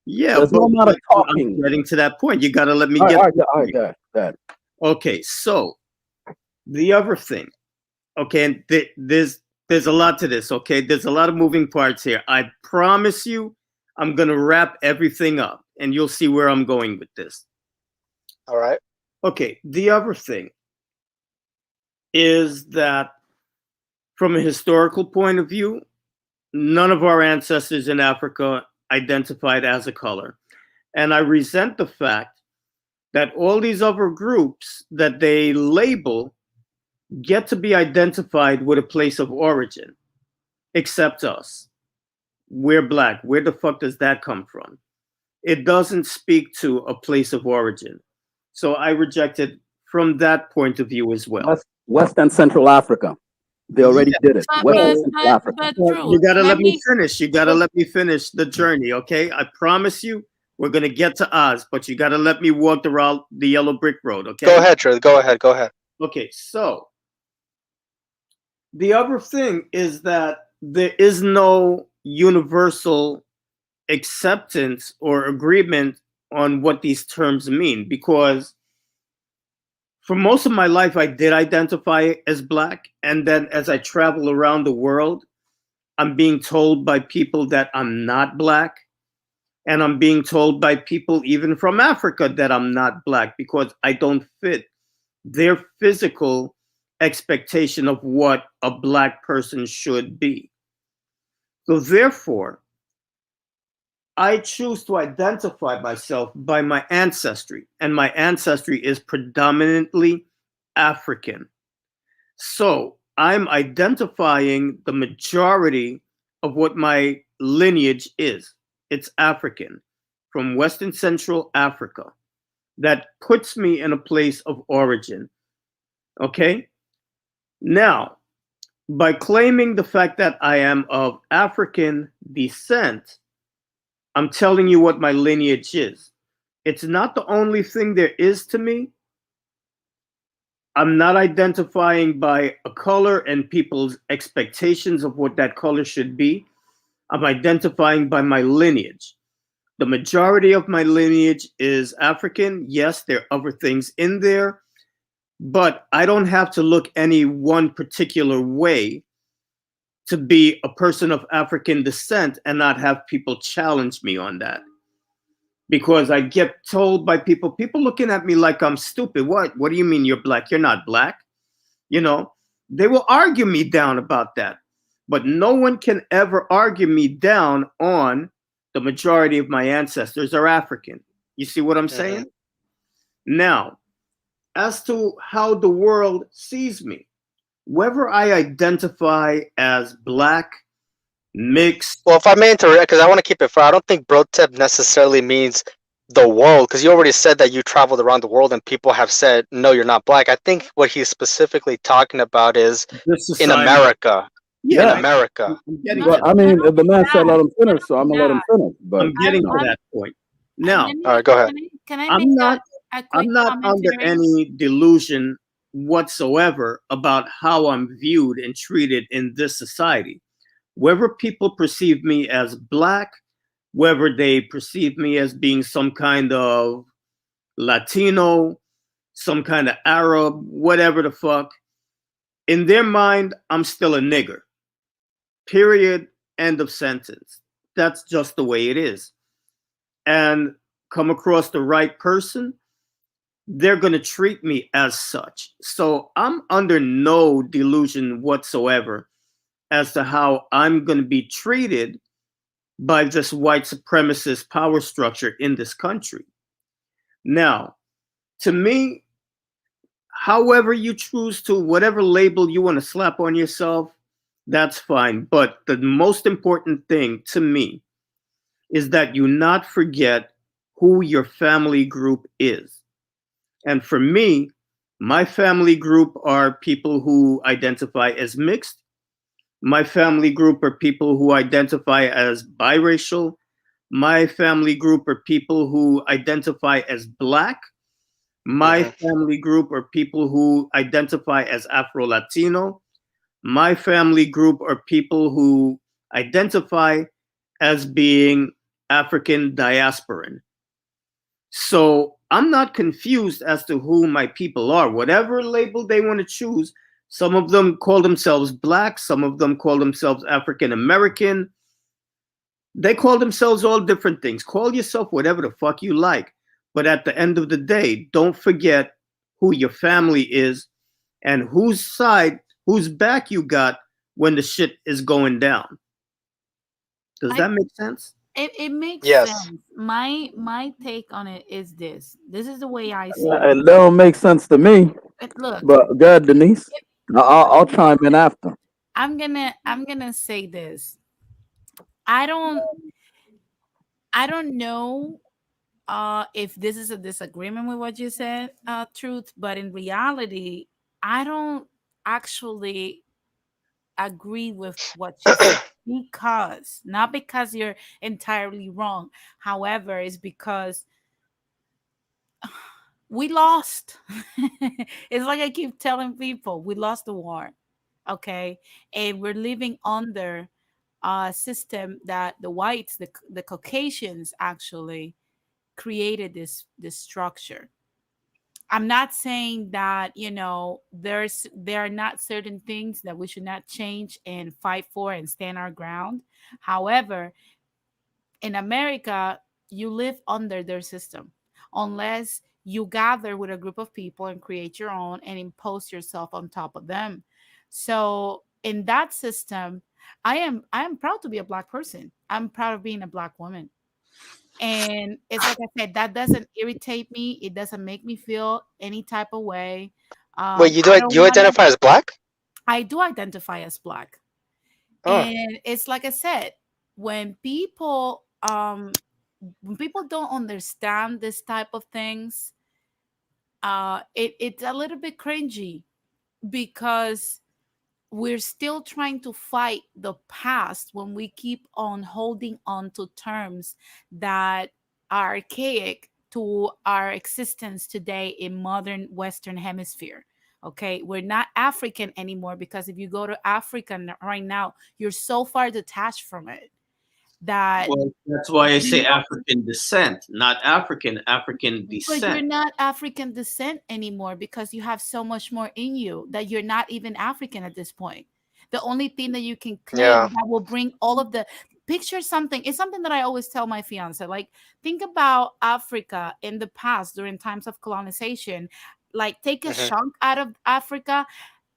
Yeah, There's no amount of but I'm talking. getting to that point. You gotta let me All right, get all to right, the all right, point. go ahead. Okay, so the other thing, okay, and there's a lot to this, okay? There's a lot of moving parts here. I promise you, I'm gonna wrap everything up and you'll see where I'm going with this. All right. Okay, the other thing is that from a historical point of view, none of our ancestors in Africa identified as a color. And I resent the fact that all these other groups that they label get to be identified with a place of origin, except us. We're black. Where the fuck does that come from? It doesn't speak to a place of origin. So I reject it from that point of view as well. West and Central Africa. They Yeah. already did it. But West and but So Central but Africa. but well, you truth. gotta Let let me me finish. You gotta let me finish the journey, okay? I promise you, we're gonna get to Oz, but you gotta let me walk the yellow brick road, Go okay? ahead, Truth. Go ahead. Go ahead. Okay, so the other thing is that there is no universal acceptance or agreement on what these terms mean because for most of my life I did identify as black, and then as I travel around the world I'm being told by people that I'm not black, and I'm being told by people even from Africa that I'm not black because I don't fit their physical expectation of what a black person should be. So therefore I choose to identify myself by my ancestry, and my ancestry is predominantly African. So I'm identifying the majority of what my lineage is. It's African from West and Central Africa. That puts me in a place of origin. Okay? Now, by claiming the fact that I am of African descent, I'm telling you what my lineage is. It's not the only thing there is to me. I'm not identifying by a color and people's expectations of what that color should be. I'm identifying by my lineage. The majority of my lineage is African. Yes, there are other things in there, but I don't have to look any one particular way to be a person of African descent and not have people challenge me on that. Because I get told by people looking at me like I'm stupid. What do you mean you're black? You're not black. You know, they will argue me down about that. But no one can ever argue me down on the majority of my ancestors are African. You see what I'm Hmm. saying? Now, as to how the world sees me, whether I identify as black, mixed, Well, if I may interrupt, because I want to keep it fair, I don't think brotep necessarily means the world, because you already said that you traveled around the world and people have said, no, you're not black. I think what he's specifically talking about is this in society. America. Yeah, In Yeah. America. I'm getting not Well, to I that. not mean, the only man said that, let him not finish, so I'm only gonna let him that. finish. But I'm getting you to know, that point. Let Now, All me right, go ahead. can I make I'm not a quick I'm not under commentary? any delusion whatsoever about how I'm viewed and treated in this society. Whether people perceive me as black, whether they perceive me as being some kind of Latino, some kind of Arab, whatever the fuck, In their mind, I'm still a nigger. Period. End of sentence. That's just the way it is. And come across the right person, they're going to treat me as such. So I'm under no delusion whatsoever as to how I'm going to be treated by this white supremacist power structure in this country. Now, to me, however you choose to, whatever label you want to slap on yourself, that's fine. But the most important thing to me is that you not forget who your family group is. And for me, my family group are people who identify as mixed. My family group are people who identify as biracial. My family group are people who identify as black. My Hmm. family group are people who identify as Afro Latino. My family group are people who identify as being African diasporan. So I'm not confused as to who my people are. Whatever label they want to choose, some of them call themselves black, some of them call themselves African American. They call themselves all different things. Call yourself whatever the fuck you like. But at the end of the day, don't forget who your family is and whose side, whose back you got when the shit is going down. Does I that make sense? it makes Yes. sense. My take on it is this. This is the way I see it. It don't make sense to me. Look, But go ahead, Denise. I'll chime in after. I'm gonna say this. I don't I don't know if this is a disagreement with what you said, truth, but in reality, I don't actually agree with what you said, because not because you're entirely wrong. However, it's because we lost. It's like I keep telling people, we lost the war. Okay. And we're living under a system that the whites, the Caucasians actually created this structure. I'm not saying that, there are not certain things that we should not change and fight for and stand our ground. However, in America, you live under their system unless you gather with a group of people and create your own and impose yourself on top of them. So in that system, I am proud to be a black person. I'm proud of being a black woman. And it's like I said, that doesn't irritate me. It doesn't make me feel any type of way. Wait, you I do don't you want to. identify as black? I do identify as black, Oh, and it's like I said, when people don't understand this type of things, it's a little bit cringy, because we're still trying to fight the past when we keep on holding on to terms that are archaic to our existence today in modern Western hemisphere. Okay, we're not African anymore, because if you go to Africa right now, you're so far detached from it that. Well, that's why I say African descent, not African But you're descent. not African descent anymore, because you have so much more in you that you're not even African at this point. The only thing that you can claim yeah. that will bring all of the picture something is something that I always tell my fiance. Like, think about Africa in the past during times of colonization. Like, take a Hmm. chunk out of Africa,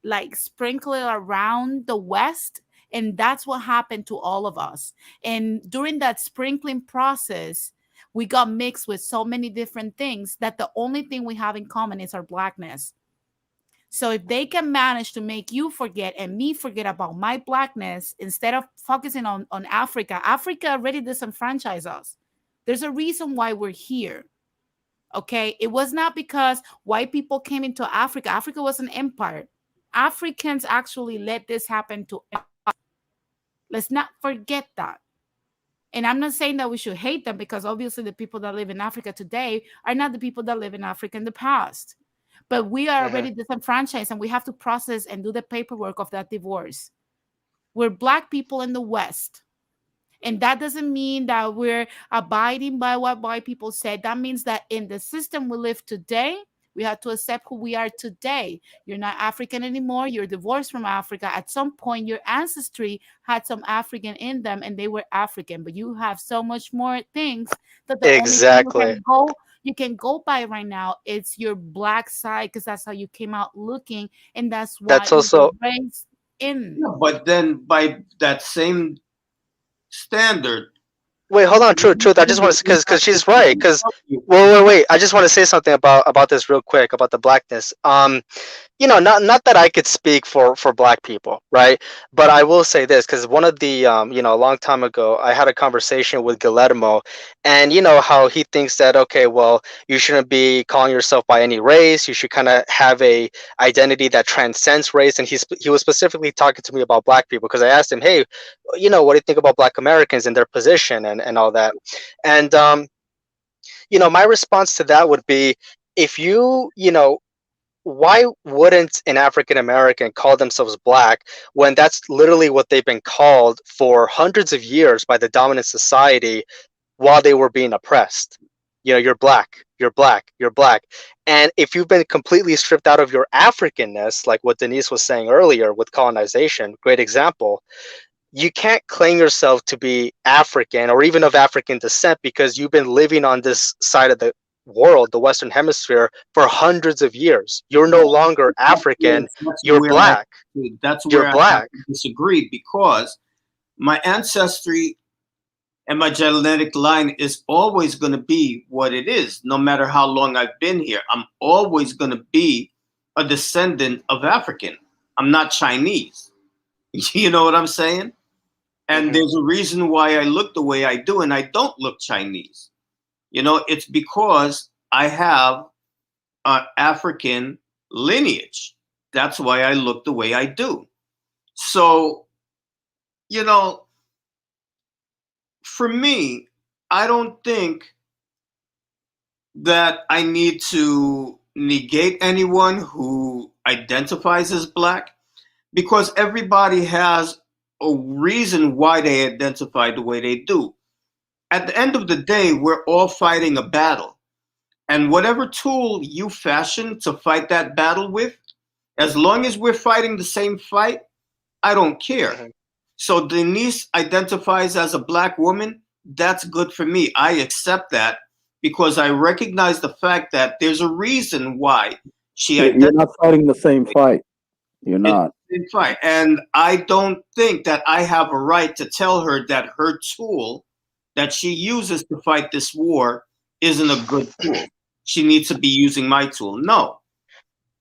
like sprinkle it around the West. And that's what happened to all of us. And during that sprinkling process, we got mixed with so many different things that the only thing we have in common is our blackness. So if they can manage to make you forget and me forget about my blackness instead of focusing on Africa, Africa already disenfranchised us. There's a reason why we're here. Okay. It was not because white people came into Africa. Africa was an empire. Africans actually let this happen to us. Let's not forget that. And I'm not saying that we should hate them, because obviously the people that live in Africa today are not the people that live in Africa in the past. But we are Hmm. already disenfranchised and we have to process and do the paperwork of that divorce. We're Black people in the West. And that doesn't mean that we're abiding by what white people said. That means that in the system we live today, We have to accept who we are today. You're not African anymore. You're divorced from Africa. At some point, your ancestry had some African in them and they were African, but you have so much more things that the only thing Exactly. you can go by right now it's your black side because that's how you came out looking and that's why That's you were also raised in. Yeah, but then by that same standard, wait. Hold on, truth, truth. I just want to because she's right. Because wait. I just want to say something about this real quick about the blackness. Not that I could speak for black people, right? But I will say this because one of the a long time ago, I had a conversation with Guillermo, and you know how he thinks that okay, well, you shouldn't be calling yourself by any race. You should kind of have a identity that transcends race. And he was specifically talking to me about black people because I asked him, hey, what do you think about black Americans and their position and all that, and my response to that would be if why wouldn't an African American call themselves black when that's literally what they've been called for hundreds of years by the dominant society while they were being oppressed? You're black, you're black, you're black. And if you've been completely stripped out of your Africanness, like what Denise was saying earlier with colonization, great example, you can't claim yourself to be African or even of African descent because you've been living on this side of the world, the Western Hemisphere, for hundreds of years. You're no longer African. You're black. That's You're where I have black. to disagree because my ancestry and my genetic line is always going to be what it is, no matter how long I've been here. I'm always going to be a descendant of African. I'm not Chinese. You know what I'm saying? And there's a reason why I look the way I do, and I don't look Chinese. It's because I have an African lineage. That's why I look the way I do. So, for me, I don't think that I need to negate anyone who identifies as black because everybody has a reason why they identify the way they do. At the end of the day, we're all fighting a battle. And whatever tool you fashion to fight that battle with, as long as we're fighting the same fight, I don't care. So Denise identifies as a black woman. That's good for me. I accept that because I recognize the fact that there's a reason why she You're not fighting the same fight. You're not. Fight. And I don't think that I have a right to tell her that her tool that she uses to fight this war isn't a good tool. She needs to be using my tool. No.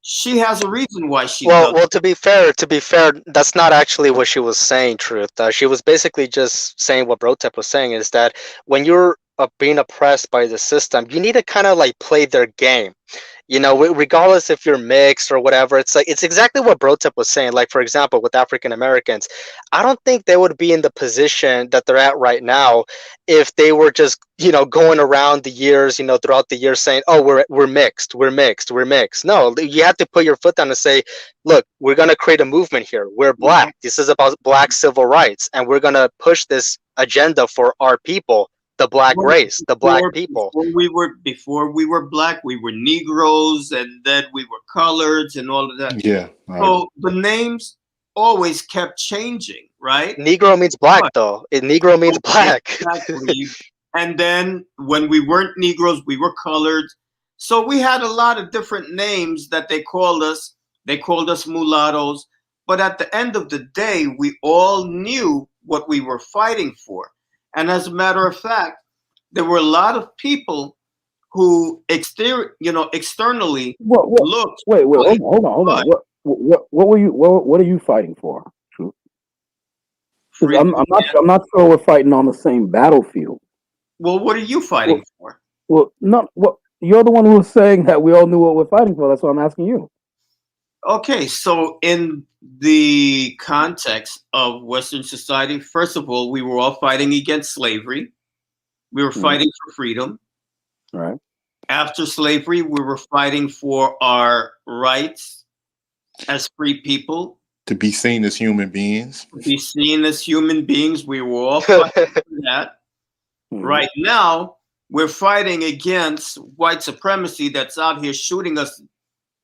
She has a reason why she does. Well, to be fair, that's not actually what she was saying, Truth. She was basically just saying what Brotep was saying is that when you're being oppressed by the system, you need to kind of like play their game. Regardless if you're mixed or whatever, it's exactly what Brotep was saying. Like, for example, with African Americans, I don't think they would be in the position that they're at right now if they were just, going around the years, throughout the years saying, oh, we're mixed, we're mixed, we're mixed. No, you have to put your foot down and say, look, we're going to create a movement here. We're black. This is about black civil rights. And we're going to push this agenda for our people. The black race, the black people. Before we were black, we were Negroes, and then we were coloreds, and all of that. Yeah. So the names always kept changing, right? Negro means black, though. Negro means black. Exactly. And then when we weren't Negroes, we were colored. So we had a lot of different names that they called us. They called us mulattoes. But at the end of the day, we all knew what we were fighting for. And as a matter of fact, there were a lot of people who externally looked. Wait, hold on. What were you? What are you fighting for? I'm not sure we're fighting on the same battlefield. Well, what are you fighting for? Well, not what you're the one who was saying that we all knew what we're fighting for. That's why I'm asking you. Okay, so in the context of Western society, first of all, we were all fighting against slavery. We were fighting for freedom. Right. After slavery, we were fighting for our rights as free people. To be seen as human beings. To be seen as human beings. We were all fighting for that. Right now, We're fighting against white supremacy that's out here shooting us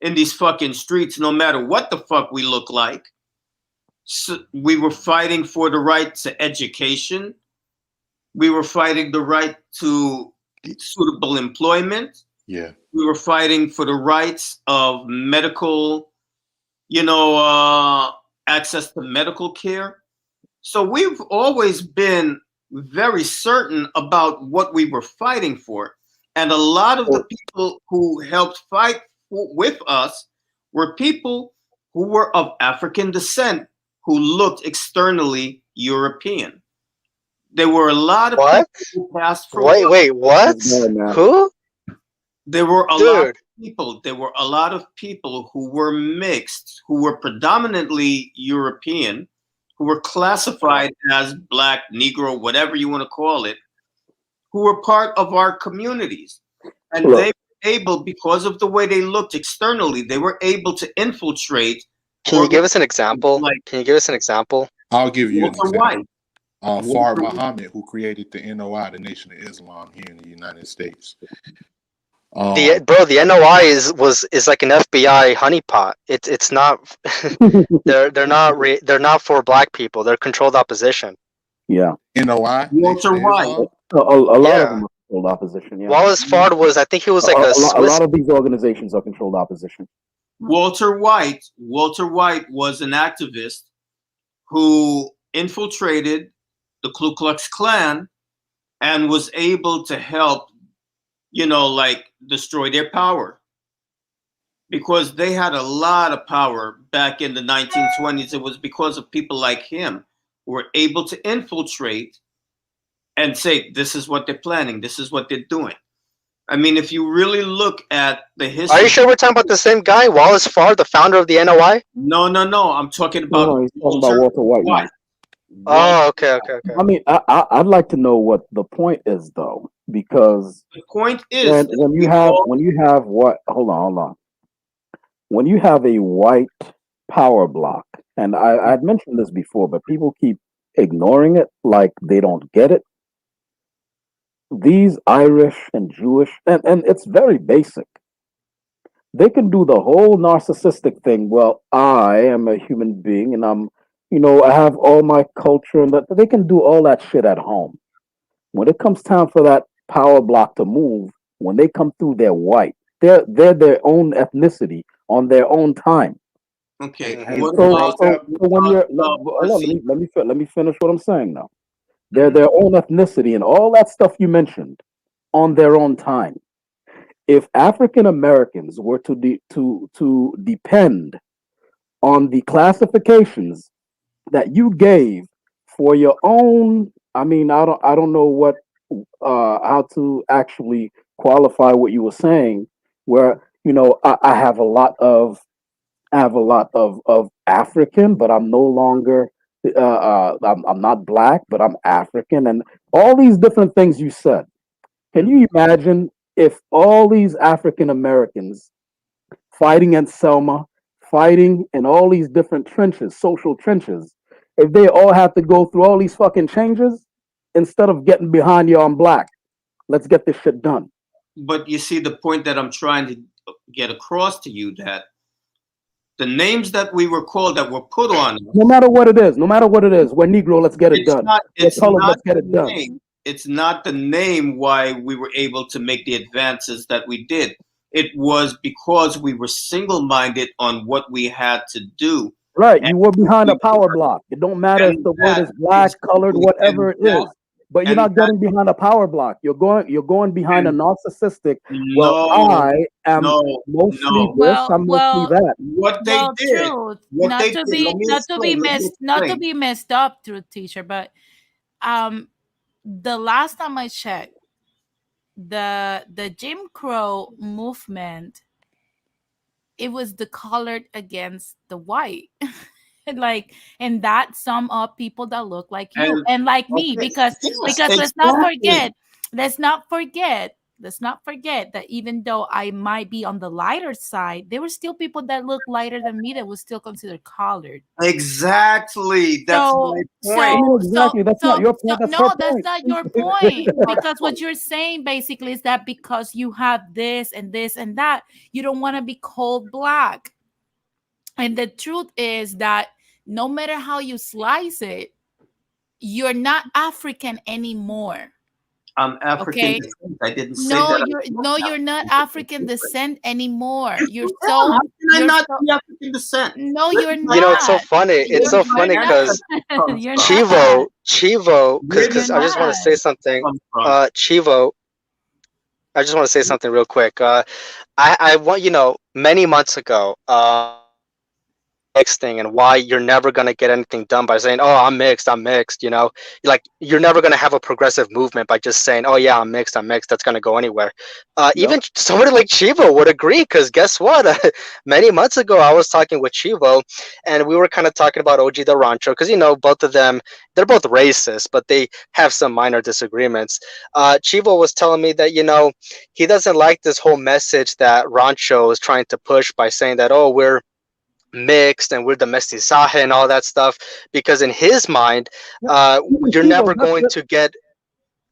in these fucking streets, no matter what the fuck we look like. So we were fighting for the right to education. We were fighting the right to suitable employment. Yeah. We were fighting for the rights of medical, access to medical care. So we've always been very certain about what we were fighting for. And a lot of the people who helped fight with us were people who were of African descent who looked externally European. There were a lot of What? people who passed for Wait, white. wait, what? Who? There were a lot Dude. of people. There were a lot of people who were mixed, who were predominantly European, who were classified as Black, Negro, whatever you want to call it, who were part of our communities. And Look. they were able, because of the way they looked externally, they were able to infiltrate. Can you give us an example? Like Can you give us an example? I'll give you an Walter example. White. Fard Muhammad, who created the NOI, the Nation of Islam, here in the United States. The NOI is like an FBI honeypot. It's not. they're not for black people. They're controlled opposition. Yeah. NOI. Walter Nation of White. Islam? A lot Yeah. of them are controlled opposition. Yeah. Wallace Fard was, I think he was like a Swiss. lot of these organizations are controlled opposition. Walter White was an activist who infiltrated the Ku Klux Klan and was able to help, like destroy their power. Because they had a lot of power back in the 1920s. It was because of people like him who were able to infiltrate and say, this is what they're planning, this is what they're doing. I mean, if you really look at the history. Are you sure we're talking about the same guy, Wallace Fard, the founder of the NOI? No. I'm talking about No, he's talking about Walter White. Man. Oh, okay. I mean, I'd like to know what the point is, though, because the point is when you have what? Hold on. When you have a white power block, and I'd mentioned this before, but people keep ignoring it like they don't get it. These Irish and Jewish, and it's very basic. They can do the whole narcissistic thing. Well, I am a human being, and I have all my culture, and that they can do all that shit at home. When it comes time for that power block to move, when they come through, they're white. They're their own ethnicity on their own time. Okay. So when you're hold on, let me finish what I'm saying now. They're their own ethnicity and all that stuff you mentioned on their own time. If African Americans were to depend on the classifications that you gave for your own, I mean, I don't know what how to actually qualify what you were saying. Where I have a lot of African, but I'm no longer I'm not black, but I'm African, and all these different things you said. Can you imagine if all these African Americans fighting in Selma, fighting in all these different trenches, social trenches, if they all have to go through all these fucking changes instead of getting behind you on black? Let's get this shit done. But you see the point that I'm trying to get across to you, that the names that we were called, that were put on us, no matter what it is, we're Negro, let's get it done. Let's get it done. It's not the name why we were able to make the advances that we did. It was because we were single-minded on what we had to do. Right, you were behind a power block. It don't matter if the word is black, colored, whatever it is. But you're not getting behind a power block. You're going behind a narcissistic. Well, I am mostly this. I'm mostly that. What they did. True. Not to be messed up, truth teacher. But the last time I checked, the Jim Crow movement, it was the colored against the white. And that sum up people that look like you and like me, because let's not forget Let's not forget that even though I might be on the lighter side, there were still people that look lighter than me that was still considered colored. Exactly. That's So, my I point. mean, exactly. That's not your so point. That's her no, that's point. not your point. Because what you're saying basically is that because you have this and that, you don't want to be called black. And the truth is that no matter how you slice it, you're not African anymore. I'm African Okay. descent. I didn't say No, that. you're not African descent anymore. I am. How can I You're not so be African descent? no, Where you're did my You know, it's so not. funny. It's where You're so did my funny you're not. because ancestors come You're from? not. Chivo, because Where You're did I my just want to not. say ancestors something. come from? Chivo, I just want to say something real quick. I want many months ago, mixed thing and why you're never going to get anything done by saying, oh, I'm mixed, like you're never going to have a progressive movement by just saying, oh yeah, I'm mixed. That's going to go anywhere. Yep. Even somebody like Chivo would agree, because guess what? Many months ago I was talking with Chivo and we were kind of talking about OG the Rancho, because both of them, they're both racist, but they have some minor disagreements. Chivo was telling me that he doesn't like this whole message that Rancho is trying to push by saying that, oh, we're mixed and we're the mestizaje and all that stuff, because in his mind, Even you're Chivo, never going to get,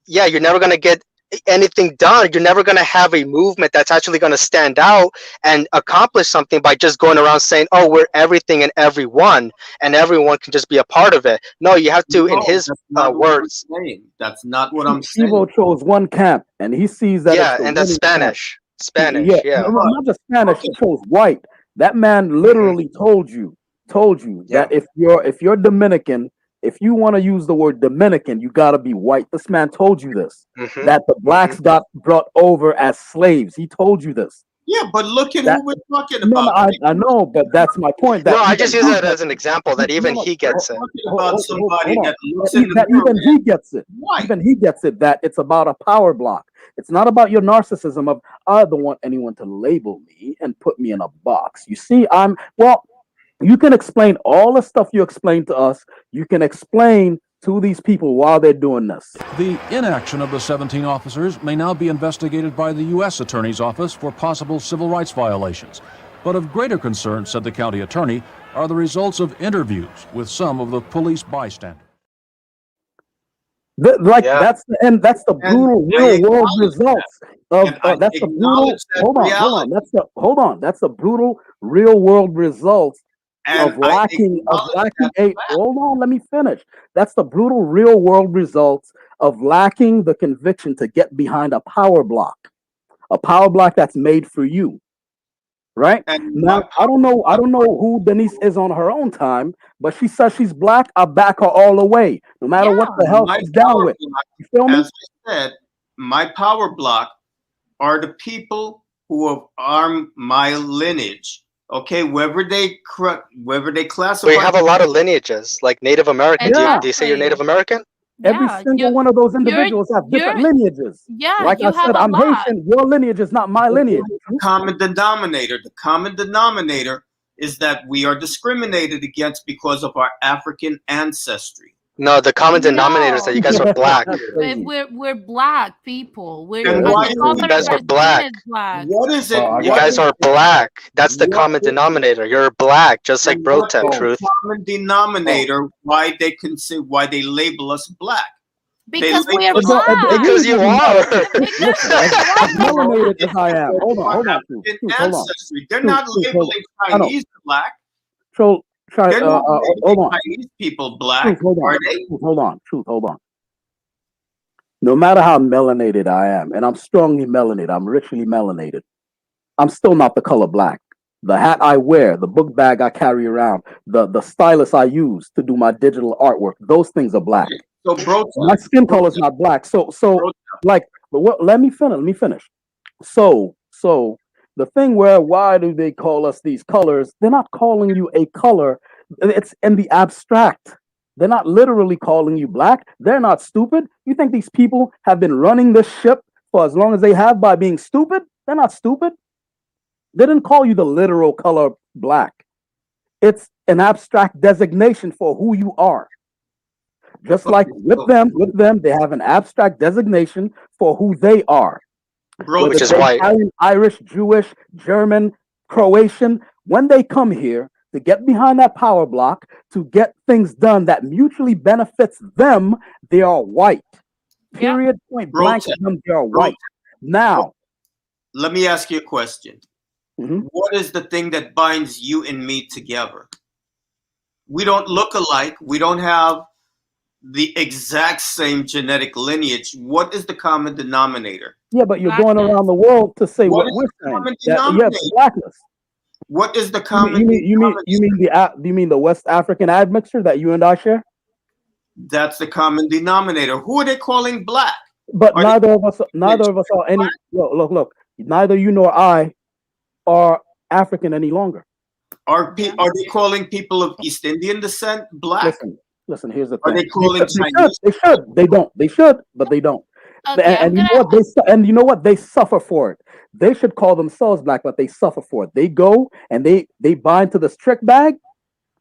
yeah, you're never going to get anything done. You're never going to have a movement that's actually going to stand out and accomplish something by just going around saying, oh, we're everything and everyone, and everyone can just be a part of it. No, you have to, in No, his that's not what I'm words. saying. That's not what I'm saying. Chivo chose one camp, and he sees that it's Yeah, the and that's winning camp. Yeah, Spanish, no, yeah. no, But not just Spanish. He okay, chose white. That man Hmm. literally told you Yeah. that if you're Dominican, if you want to use the word Dominican, you got to be white. This man told you this. Hmm. That the Hmm. blacks got brought over as slaves. He told you this. yeah, but look at That who we're talking no, no, about. I know, but that's my point. No, That I even just use he that gets as an it. example that No, even no, he We're gets it. talking about hold somebody on. that looks in the That mirror even and he gets it. white. Even he gets it. That it's about a power block. It's not about your narcissism of I don't want anyone to label me and put me in a box. You see, well. You can explain all the stuff you explained to us. You can explain to these people while they're doing this. The inaction of the 17 officers may now be investigated by the U.S. Attorney's Office for possible civil rights violations. But of greater concern, said the county attorney, are the results of interviews with some of the police bystanders. Like Yeah. that's the end. That's the And brutal I real world acknowledge that. results of. And I That's the brutal. acknowledge that Hold on. reality. That's the brutal real world results And of I lacking acknowledge that a. fact. Hold on. Let me finish. That's the brutal real world results of lacking the conviction to get behind a power block that's made for you. Right And my now, I power don't know who Denise is on her own time, but she says she's black. I back her all the way, no matter what Yeah. the hell my she's down power with. block, You feel me? as I said, my power block are the people who have armed my lineage. Okay, whether they We classify have a lot of lineages, like Native American. Yeah, Do you say you're Native Exactly. American? every Yeah. single one of those You're individuals have you're different lineages. yeah, Like I you have said, a I'm lot. Haitian. Your lineage is not my lineage. the common denominator. The common denominator is that we are discriminated against because of our African ancestry. No, the common denominator is that No. you guys are black. That's crazy. We're black people. Yeah, And that's why The do crazy. we You color guys of are our black? skin black. is black. What is it? I You got What guys is are black. That's the what common is denominator. You're black, just like and what's Brotep, the Oh, Truth. common denominator? Why they consider why they label us black? They Because we're label it us don't. It black. Because really you doesn't matter. are. Because Listen, we're as black. no, melanated as it's I am. because of our Hold on, truth, African truth. Hold on, ancestry. They're not hold on. labeling I know. Chinese black. So, try. They're not Hold labeling on, Chinese people black, truth. Hold are on, they? truth. Hold on. No matter how melanated I am, and I'm strongly melanated, I'm richly melanated, I'm still not the color black. The hat I wear, the book bag I carry around, the stylus I use to do my digital artwork, those things are black. So My skin color is not black. So bro, like, but what? Let me finish. Let me finish. So the thing where why do they call us these colors? They're not calling you a color. It's in the abstract. They're not literally calling you black. They're not stupid. You think these people have been running this ship for as long as they have by being stupid? They're not stupid. They didn't call you the literal color black. It's an abstract designation for who you are. Just like okay, with them, they have an abstract designation for who they are. Bro, whether which is they're white. Italian, Irish, Jewish, German, Croatian, when they come here to get behind that power block to get things done that mutually benefits them, they are white. Yep. Period. Point bro, blank. Them, they are bro, white. Now, let me ask you a question. mhm. What is the thing that binds you and me together? We don't look alike. We don't have the exact same genetic lineage. What is the common denominator? Yeah, but you're going Blackness. around the world to say What what is we're the saying. common That yeah, denominator? blackness. What is the You common mean denominator? you mean the West African admixture that you and I share? That's the common denominator. Who are they calling black? But Are they neither of us are any. black? Look. Neither you nor I are African any longer. Are Yeah. they calling people of East Indian descent black? Listen. Here's the Are thing. they calling They Chinese? should. They don't. They should, but they don't. Okay, I'm And you gonna. know what and you know what, they suffer for it. They should call themselves black, but they suffer for it. They go and they bind to this trick bag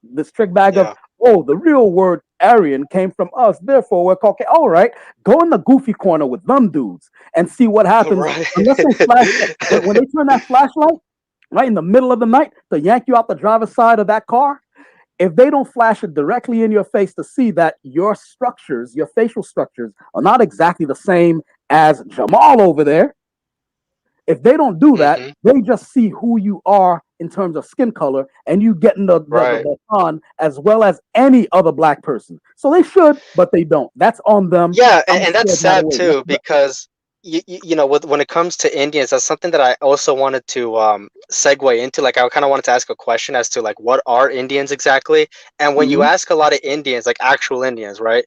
of, Yeah. oh, the real word Aryan came from us, therefore we're Caucasian. All right, go in the goofy corner with them dudes and see what happens. Right. Unless they when they turn that flashlight right in the middle of the night to yank you out the driver's side of that car, if they don't flash it directly in your face to see that your structures, your facial structures, are not exactly the same as Jamal over there, if they don't do that, Hmm. they just see who you are in terms of skin color, and you getting the Right. baton as well as any other black person. So they should, but they don't. That's on them. Yeah, I'm and that's scared that sad away. too because you know when it comes to Indians, that's something that I also wanted to segue into. Like I kind of wanted to ask a question as to like what are Indians exactly? And when you Mhm. ask a lot of Indians, like actual Indians, right?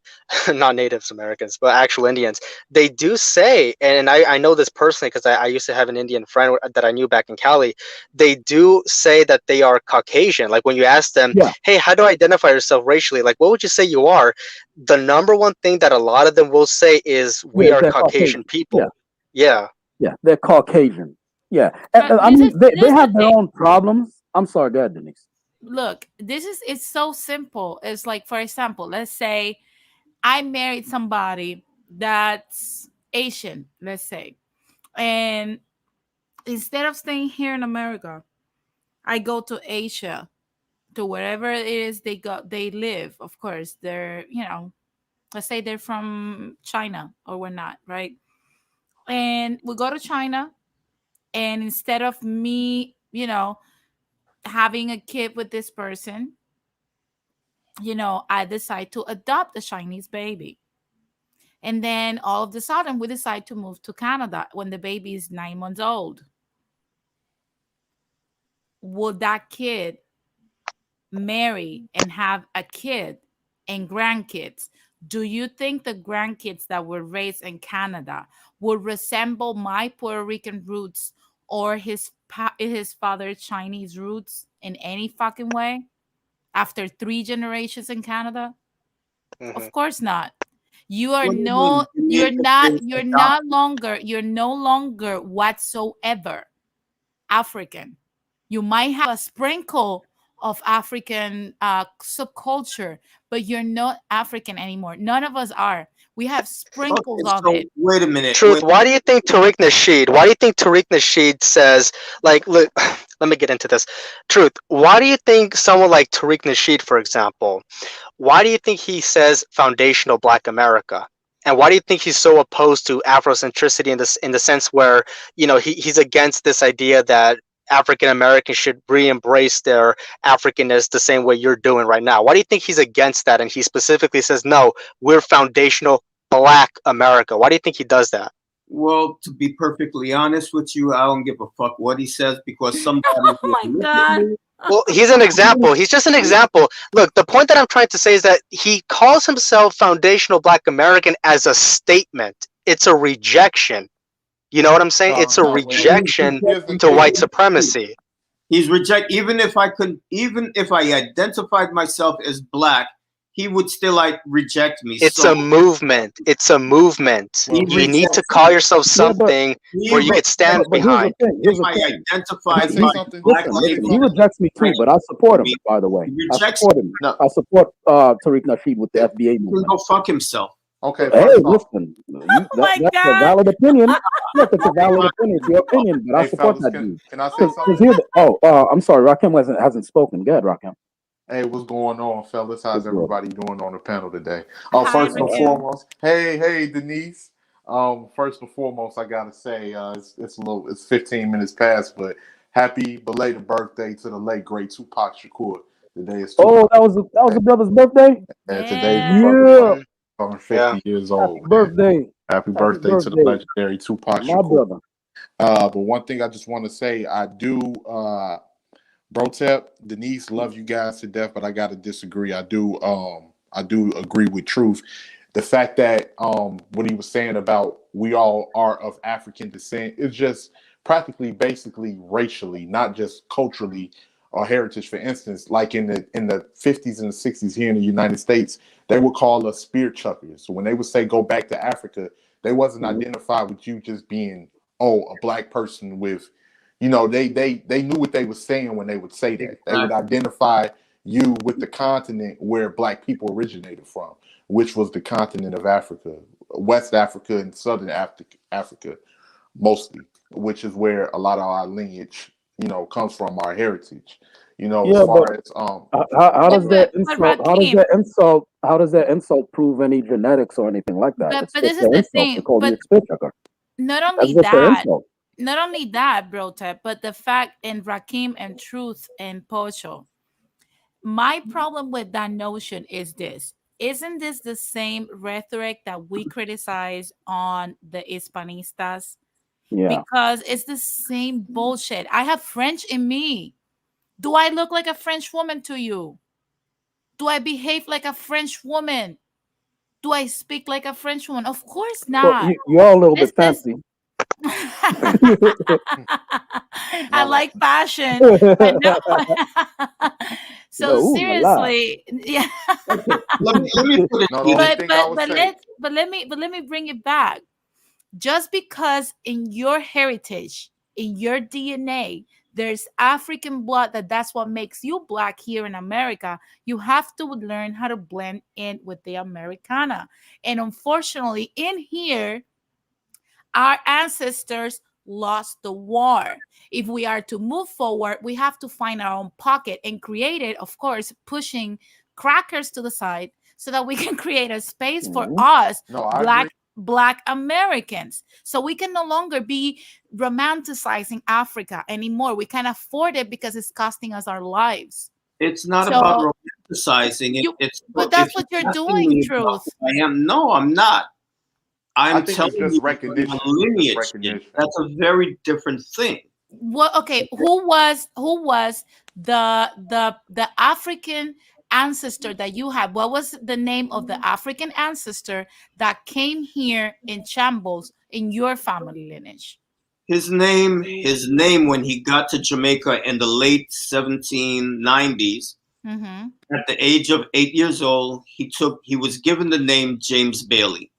Not Natives Americans, but actual Indians, they do say, and I know this personally because I used to have an Indian friend that I knew back in Cali. They do say that they are Caucasian. Like when you ask them, Yeah, hey, how do you identify yourself racially? Like what would you say you are? The number one thing that a lot of them will say is we yeah, are they're Caucasian Caucasian. Yeah, people. Yeah. yeah, they're Caucasian. Yeah, But I this mean is they this is the have their thing. own problems. I'm sorry, go ahead, Denise. Look, this is it's so simple. It's like, for example, let's say I married somebody that's Asian, let's say, and instead of staying here in America, I go to Asia, to wherever it is they live. Of course, they're, let's say they're from China or we're not, right? And we go to China, and instead of me, having a kid with this person, I decide to adopt a Chinese baby. And then all of a sudden, we decide to move to Canada when the baby is 9 months old. Would that kid marry and have a kid and grandkids? Do you think the grandkids that were raised in Canada would resemble my Puerto Rican roots or his father's Chinese roots in any fucking way after 3 generations in Canada? Hmm. Of course not. You are What do you mean? no, You mean if they adopt? you're no longer whatsoever African. You might have a sprinkle of African subculture, but you're not African anymore. None of us are. We have sprinkles Okay, of so it. wait a minute. Truth, why do you think Tariq Nasheed? Why do you think Tariq Nasheed says like look let me get into this. Truth, why do you think someone like Tariq Nasheed, for example, why do you think he says foundational Black America? And why do you think he's so opposed to Afrocentricity in the sense where, he's against this idea that African Americans should re-embrace their Africanness the same way you're doing right now? Why do you think he's against that? And he specifically says, no, we're foundational Black America. Why do you think he does that? Well, to be perfectly honest with you, I don't give a fuck what he says because somebody Oh will my look at god. me. Well, he's an example. He's just an example. Look, the point that I'm trying to say is that he calls himself foundational Black American as a statement. It's a rejection. You know what I'm saying? It's a No, wait. rejection Here's the to white thing. supremacy. He's reject. Even if I identified myself as black, he would still like reject me. It's So a movement. It's a movement. he Well, You need to rejects. call yourself Yeah, but something He where you could rejects stand but here's the behind. thing. if Here's the I thing. let me identified say by something. black Listen, Let me say he label. something. rejects me too, but I support him. By the way, He I rejects support him. No, I support Tariq Nasheed with the FBA He can movement. go fuck himself. Okay, Hey, first off, listen, Oh my that's a God. valid opinion. Look, it's a okay, valid opinion. It's your opinion, but I hey support fellas, that can view. can I say Because something? here's I'm sorry, Rakim hasn't spoken. Go ahead, Rakim. Hey, what's going on, fellas? How's What's good? everybody doing on the panel today? Hi, First and Rakim. foremost, hey, Denise. First and foremost, I gotta say, it's 15 minutes past, but happy belated birthday to the late great Tupac Shakur. Today is Oh, Tupac. that was a brother's birthday. And today's his Yeah. birthday. Yeah, Mhm. Turning Yeah. 50 years happy old, man. birthday, Happy happy birthday to the birthday legendary to Tupac my Shakur. brother. But one thing I just want to say, I do, Brotep, Denise, love you guys to death, but I gotta disagree. I do agree with Truth. The fact that what he was saying about we all are of African descent is just practically, basically, racially, not just culturally or heritage. For instance, like in the 50s and the 60s here in the United States, they would call us spear chuckers. So when they would say go back to Africa, they wasn't Mhm. identified with you just being a black person with they knew what they were saying when they would say that. They would Exactly. identify you with the continent where black people originated from, which was the continent of Africa, West Africa and Southern Africa mostly, which is where a lot of our lineage, comes from, our heritage. As Yeah, but far as how But does going, that but insult? Rakim, How does that insult prove any genetics or anything like that? but It's but just this is an the insult to thing. call you But a spit sucker. not That's only just an that, insult. not only that, bro, Tep, but the fact in Rakim and Truth and Pocho. My problem with that notion is this. Isn't this the same rhetoric that we criticize on the Hispanistas? Yeah. Because it's the same bullshit. I have French in me. Do I look like a French woman to you? Do I behave like a French woman? Do I speak like a French woman? Of course Well, not. you're a little This bit is fancy. I no, no, like fashion, but no. So Ooh la la. seriously, yeah. Let me put it no, the only here. thing I would say, But let me bring it back. Just because in your heritage, in your DNA, there's African blood, that's what makes you black here in America, you have to learn how to blend in with the Americana. And unfortunately, in here, our ancestors lost the war. If we are to move forward, we have to find our own pocket and create it, of course, pushing crackers to the side so that we can create a space for Mhm. us, no, I agree. black Americans. So we can no longer be romanticizing Africa anymore. We can't afford it because it's costing us our lives. It's not about So romanticizing it. you It's but if that's what you're you're asking doing, me about Truth. who I am, no, I'm not. I I'm think it's telling just you where my recognition. Just lineage is. recognition. That's a very different thing. What okay, who was the African ancestor that you had? What was the name of the African ancestor that came here in shambles in your family lineage? His name when he got to Jamaica in the late 1790s, Mm-hmm. at the age of 8 years old, he was given the name James Bailey.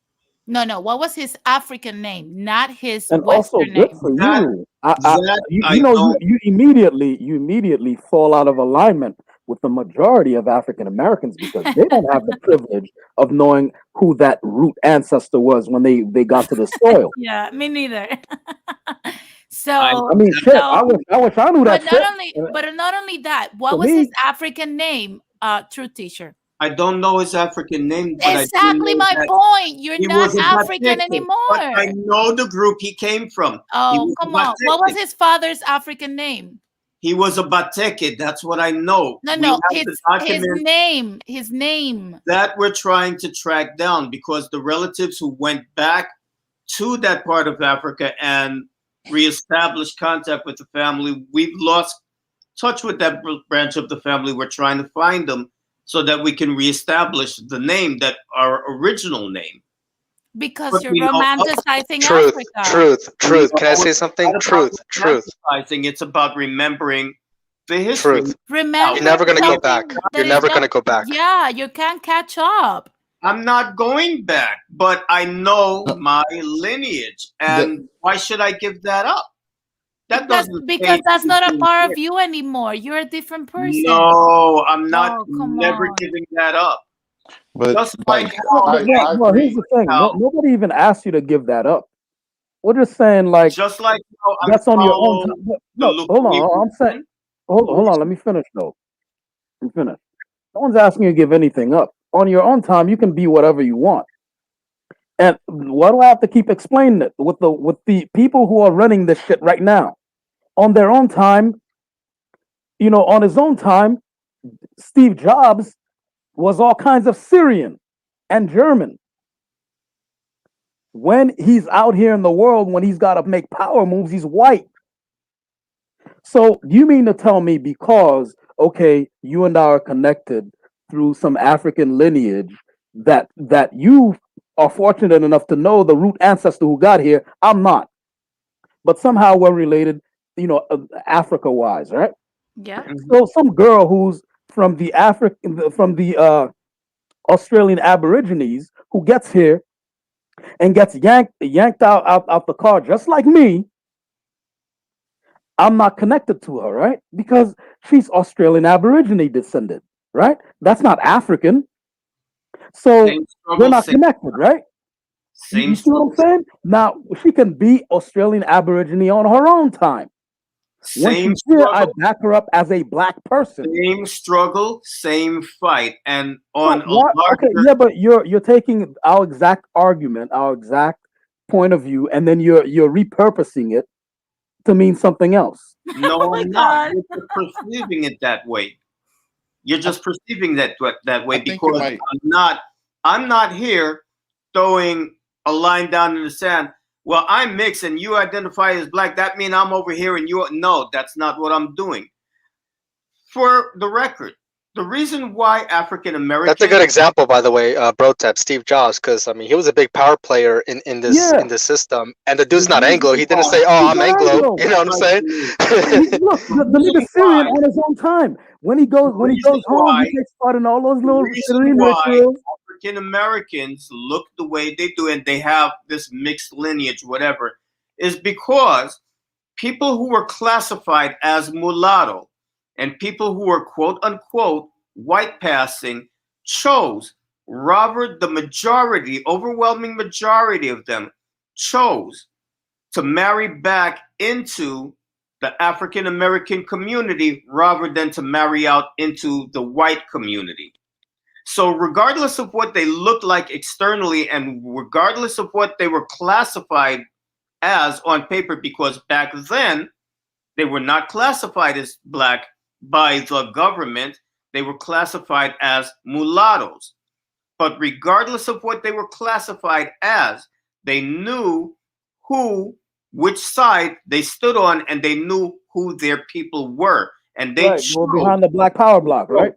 No, what was his African name, not his And also Western good name? for That you. that I You know, know. you immediately fall out of alignment with the majority of African Americans because they don't have the privilege of knowing who that root ancestor was when they got to the soil. Yeah, me neither. I so I mean, shit. so I wish I knew that shit. but not only that, what For was his me, African name, truth teacher? I don't know his African name, but I do Exactly know my that point. You're he not was a African Bateke. But I anymore. know the group he came from. He Oh, was a come on. What was Bateke. his father's African name? He was a Bateke. That's what I know. We No, have his the his document name, his name. that we're trying to track down because the relatives who went back to that part of Africa and reestablished contact with the family, we've lost touch with that branch of the family. We're trying to find them so that we can reestablish the name, that our original name. Because But you're we know romanticizing Truth, Africa. truth, we truth. Can I know say it's something? not about Truth, truth, romanticizing. It's about remembering the history. truth. Now, You're Remember never gonna go we back. something You're that is never that gonna go back. yeah, you can't catch up. I'm not going back, but I know Uh, my lineage. The, And why should I give that up? That doesn't Because change that's not a anything part here. of you anymore. You're a different person. No, I'm not Oh, come never on. giving that up. But Just like like how, Well, here's agree. the thing. how Nobody even asked you to give that up. We're just saying, like, just like how I that's on your own follow time. No, the no, hold Louis on. I'm saying, Vuitton. hold on. Let me finish, though. Let me finish. No one's asking you to give anything up. On your own time, you can be whatever you want. And why do I have to keep explaining it with the people who are running this shit right now? On their own time, on his own time, Steve Jobs was all kinds of Syrian and German. When he's out here in the world, when he's got to make power moves, he's white. So you mean to tell me because okay, you and I are connected through some African lineage that you are fortunate enough to know the root ancestor who got here? I'm not, but somehow we're related, Africa wise, right? Yep. Mhm. So some girl who's from the Australian Aborigines who gets here and gets yanked out the car just like me. I'm not connected to her, right? Because she's Australian Aborigine descended, right? That's not African. So Same we're struggle, not connected, right? You same see what I'm struggle, saying? Now she can be Australian Aborigine on her own time. When same she's here, I struggle, back her up as a black person. same struggle, same fight, and So on a what? Okay, larger. yeah, but you're taking our exact argument, our exact point of view, and then you're repurposing it to mean something else. Oh No, my I'm not. god. You're just perceiving it that way. You're I, just perceiving that way I think it because might. I'm not here throwing a line down in the sand. Well, I'm mixed and you identify as black. That means I'm over here and you no, that's not what I'm doing. For the record, the reason why African That's a Americans good example, by the way, Brotep, Steve Jobs, because I mean he was a big power player in this Yeah, in this system, and the the dude's not Anglo. reason He didn't why say, "Oh, he's I'm not Anglo." Anglo. You know what I'm right saying? Look, the the nigga reason Syrian why on his own time. When he the goes reason home, he why takes part in all those the little reason Syrian why rituals. African Americans look the way they do and they have this mixed lineage, whatever, is because people who were classified as mulatto and people who were quote unquote white passing chose, Robert, the majority, overwhelming majority of them chose to marry back into the African American community rather than to marry out into the white community. So, regardless of what they looked like externally and regardless of what they were classified as on paper, because back then they were not classified as black by the government, they were classified as mulattoes. But regardless of what they were classified as, they knew who, which side they stood on, and they knew who their people were. And they Right, well, chose, behind the black power block, right?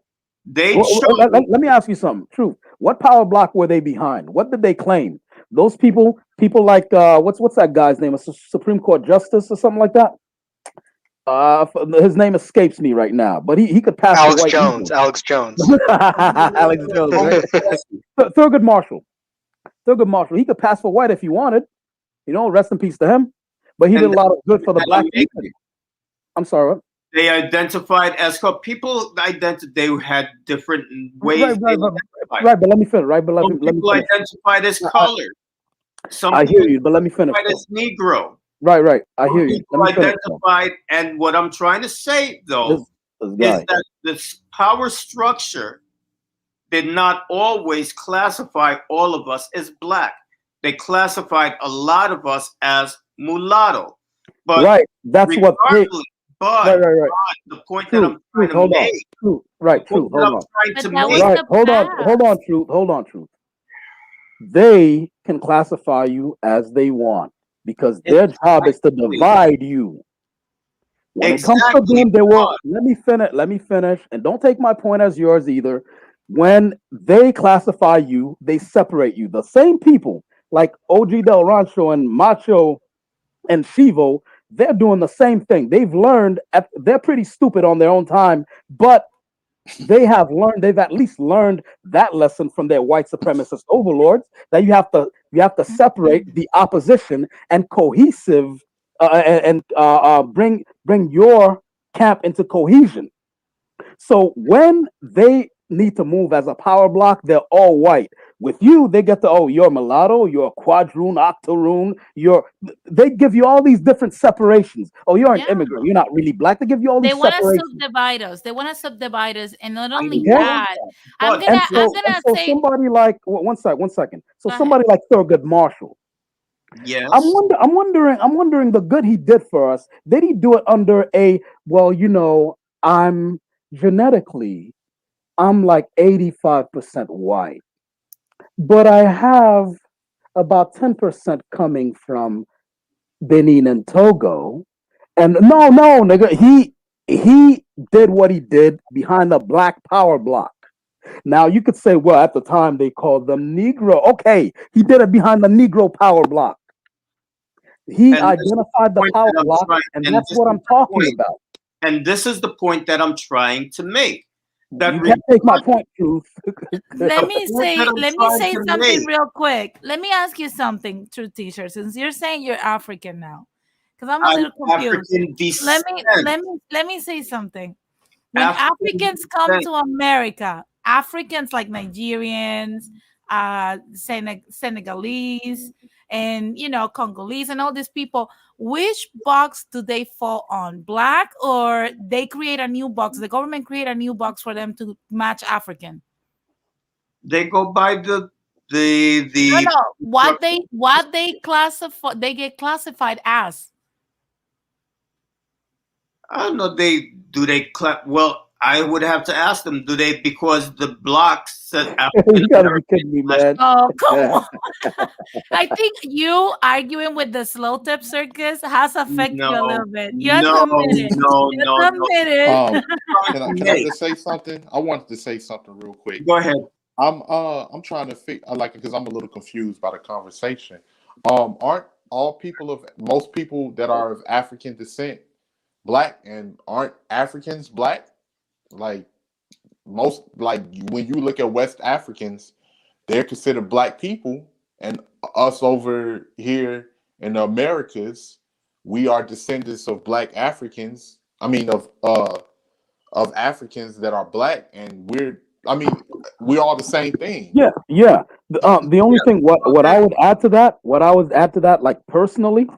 they Well, chose, let me ask you something. Truth. What power block were they behind? What did they claim? Those people like what's that guy's name? A Supreme Court justice or something like that. His name escapes me right now, but he could pass for Alex white Jones. easily. Alex Jones. Alex Jones, right? Thurgood Marshall. Thurgood Marshall. He could pass for white if he wanted. Rest in peace to him. But he did and a lot of good for the black community. I'm sorry. What? they identified as people identified. They had different ways they identified. Right. But let me finish. Right, but let Some me people finish. identified as I, colored. Some I hear people you, but let me finish identified though. as Negro. Right. I Some hear you. Let people me finish though. identified, and what I'm trying to say This though this is guy. that this power structure did not always classify all of us as black. They classified a lot of us as mulatto. But Right. That's what they. regardless, but Right. the point that Truth. I'm trying Truth. to Hold on. make, Truth. the Right. point Truth. that Hold I'm on. trying But to that was make, Right. the Hold on. past. Truth. Hold on. Truth. They can classify you as they want because their job is to exactly, divide you. When it comes to exactly, them, they will but let me finish. Let me finish, and don't take my point as yours either. When they classify you, they separate you. The same people like OG Del Rancho and Macho and Shivo, they're doing the same thing. They've learned. They're pretty stupid on their own time, but they have learned. They've at least learned that lesson from their white supremacist overlords that you have to separate Mhm. the opposition and cohesive and bring your camp into cohesion. So when they need to move as a power block, they're all white. With you, they get the, oh, you're mulatto, you're quadroon, octoroon, they give you all these different separations. Oh, you're an Yeah. immigrant, you're not really black. They give you all They these want to separations. subdivide us. They want to subdivide us, and not I only Okay. know that, that, I'm but gonna I'm And gonna so say, somebody like one second. So go ahead. somebody like Thurgood Marshall. yes, I'm wondering the good he did for us. Did he do it under a, well, I'm genetically, I'm like 85% white, but I have about 10% coming from Benin and Togo. And no, nigga, he did what he did behind the black power block. Now you could say, well, at the time they called them Negro. Okay, he did it behind the Negro power block. He and this is the identified the point power that I'm block, trying, and and that's this what is I'm the talking point, about. and this is the point that I'm trying to make. That You can't take my point, Truth. Let the me point that say I'm let me trying say to something make. real quick. Let me ask you something, True Teacher, since you're saying you're African now, because I'm a I'm little confused. African Let me descent. let me say something. When African Africans come descent. to America, Africans like Nigerians, Senegalese, and Congolese, and all these people, which box do they fall on? Black, or they create a new box? The government create a new box for them to match African. They go by the No, the. no. What they classify? They get classified as. I don't know. Well, I would have to ask them. Do they, because the block said African You gotta be kidding me, American? man. Oh, come on. I think you arguing with the slow tip circus has affected you a No, little bit. You have to no, admit it. no, You no, have to no. admit it. Um, can I Nate, just say something? I wanted to say something real quick. go ahead. I'm trying to figure, like, because I'm a little confused by the conversation. Aren't all people of most people that are of African descent black, and aren't Africans black? Like most, like when you look at West Africans, they're considered black people, and us over here in the Americas, we are descendants of black Africans. I mean, of Africans that are black, and I mean, we're all the same thing. Yeah, yeah. The only Yeah. thing what I would add to that, like personally,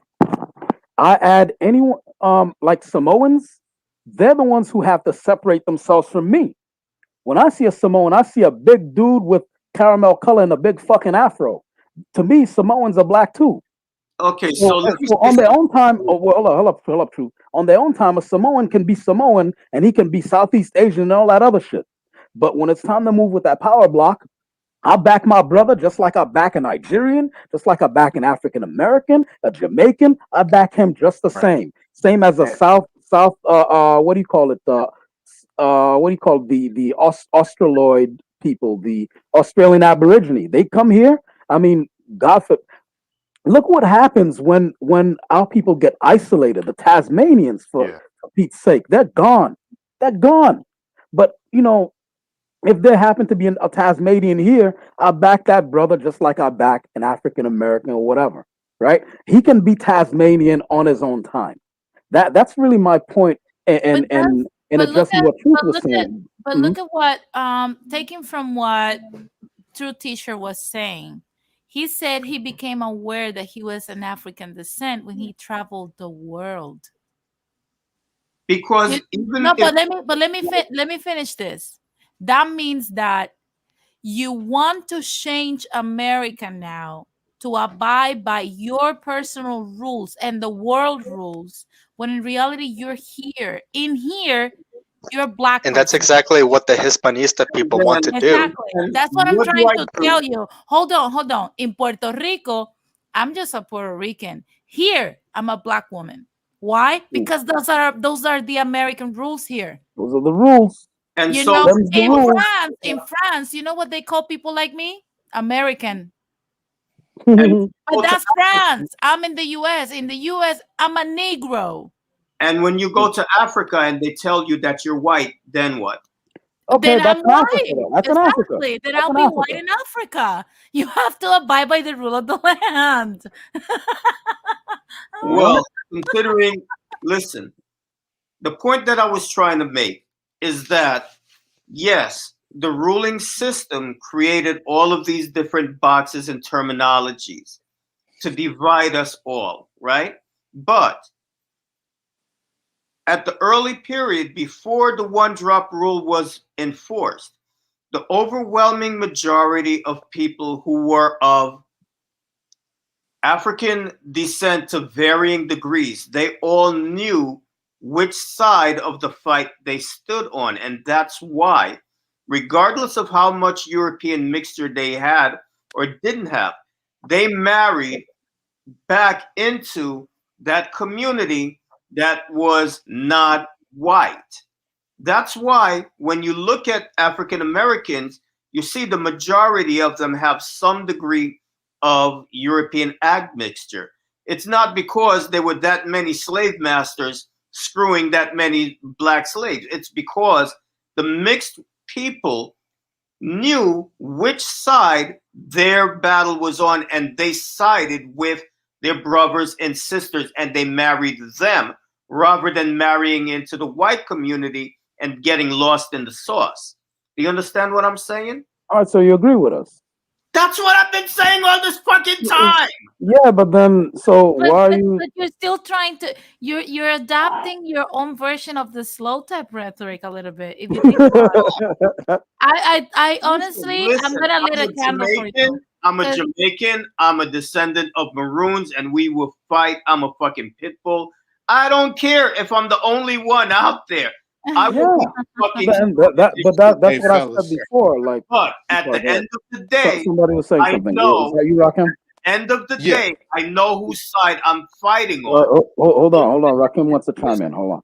I add anyone like Samoans. They're the ones who have to separate themselves from me. When I see a Samoan, I see a big dude with caramel color and a big fucking afro. To me, Samoans are black too. Okay, So, so let me so say on their own time, something. oh, well, hold up, true. On their own time, a Samoan can be Samoan and he can be Southeast Asian and all that other shit. But when it's time to move with that power block, I back my brother just like I back a Nigerian, just like I back an African American, a Jamaican. I back him just the Right. same as a And, South. What do you call it? What do you call the Australoid people, the Australian Aborigine? They come here. I mean, God for look what happens when our people get isolated. The Tasmanians, yeah. for Pete's sake, they're gone. They're gone. But if there happened to be a Tasmanian here, I back that brother just like I back an African American or whatever. Right? He can be Tasmanian on his own time. That's really my point. But And that's and in but look addressing at what Truth but was look at saying. but Mhm. look at what taking from what True Teacher was saying. He said he became aware that he was an African descent when he traveled the world. Because You, even no, if let me finish this. That means that you want to change America now to abide by your personal rules and the world rules, when in reality you're here. In here, you're a black And that's person. exactly what the Hispanista people want to then, do. Exactly. then That's what I'm what do trying I to do? tell you. Hold on, hold on. In Puerto Rico, I'm just a Puerto Rican. Here, I'm a black woman. Why? Because those are the American rules here. Those are the rules. And You so know, Them's the rules. In France, you know what they call people like me? American. and But go to that's France. I'm in the US. In the US, I'm a Negro. and when you go to Africa and they tell you that you're white, then what? Okay, Then I'm that's in Africa. white. That's in Africa. Exactly. Then That's I'll in be white Africa. in Africa. You have to abide by the rule of the land. Yeah. Well, considering, listen, the point that I was trying to make is that yes, the ruling system created all of these different boxes and terminologies to divide us all, right? But at the early period before the one drop rule was enforced, the overwhelming majority of people who were of African descent to varying degrees, they all knew which side of the fight they stood on. And that's why, regardless of how much European mixture they had or didn't have, they married back into that community that was not white. That's why when you look at African Americans, you see the majority of them have some degree of European admixture. It's not because there were that many slave masters screwing that many black slaves. It's because the mixed people knew which side their battle was on, and they sided with their brothers and sisters, and they married them rather than marrying into the white community and getting lost in the sauce. Do you understand what I'm saying? All right, so you agree with us? That's what I've been saying all this fucking time. Yeah, but then, so why are you? But you're still trying to you're adapting your own version of the slow type rhetoric a little bit. If you think about it. I honestly, I'm gonna lit a candle for you. I'm a Jamaican. I'm a descendant of Maroons, and we will fight. I'm a fucking pit bull. I don't care if I'm the only one out there. I will be fucking. That's Hey, what I fellas. said before. Like, But at the end of the day, somebody was saying I something. know. Is that you, Rakim? End of the Yeah. day, I know whose side I'm fighting on. Hold on. Rakim wants to chime in. Hold on.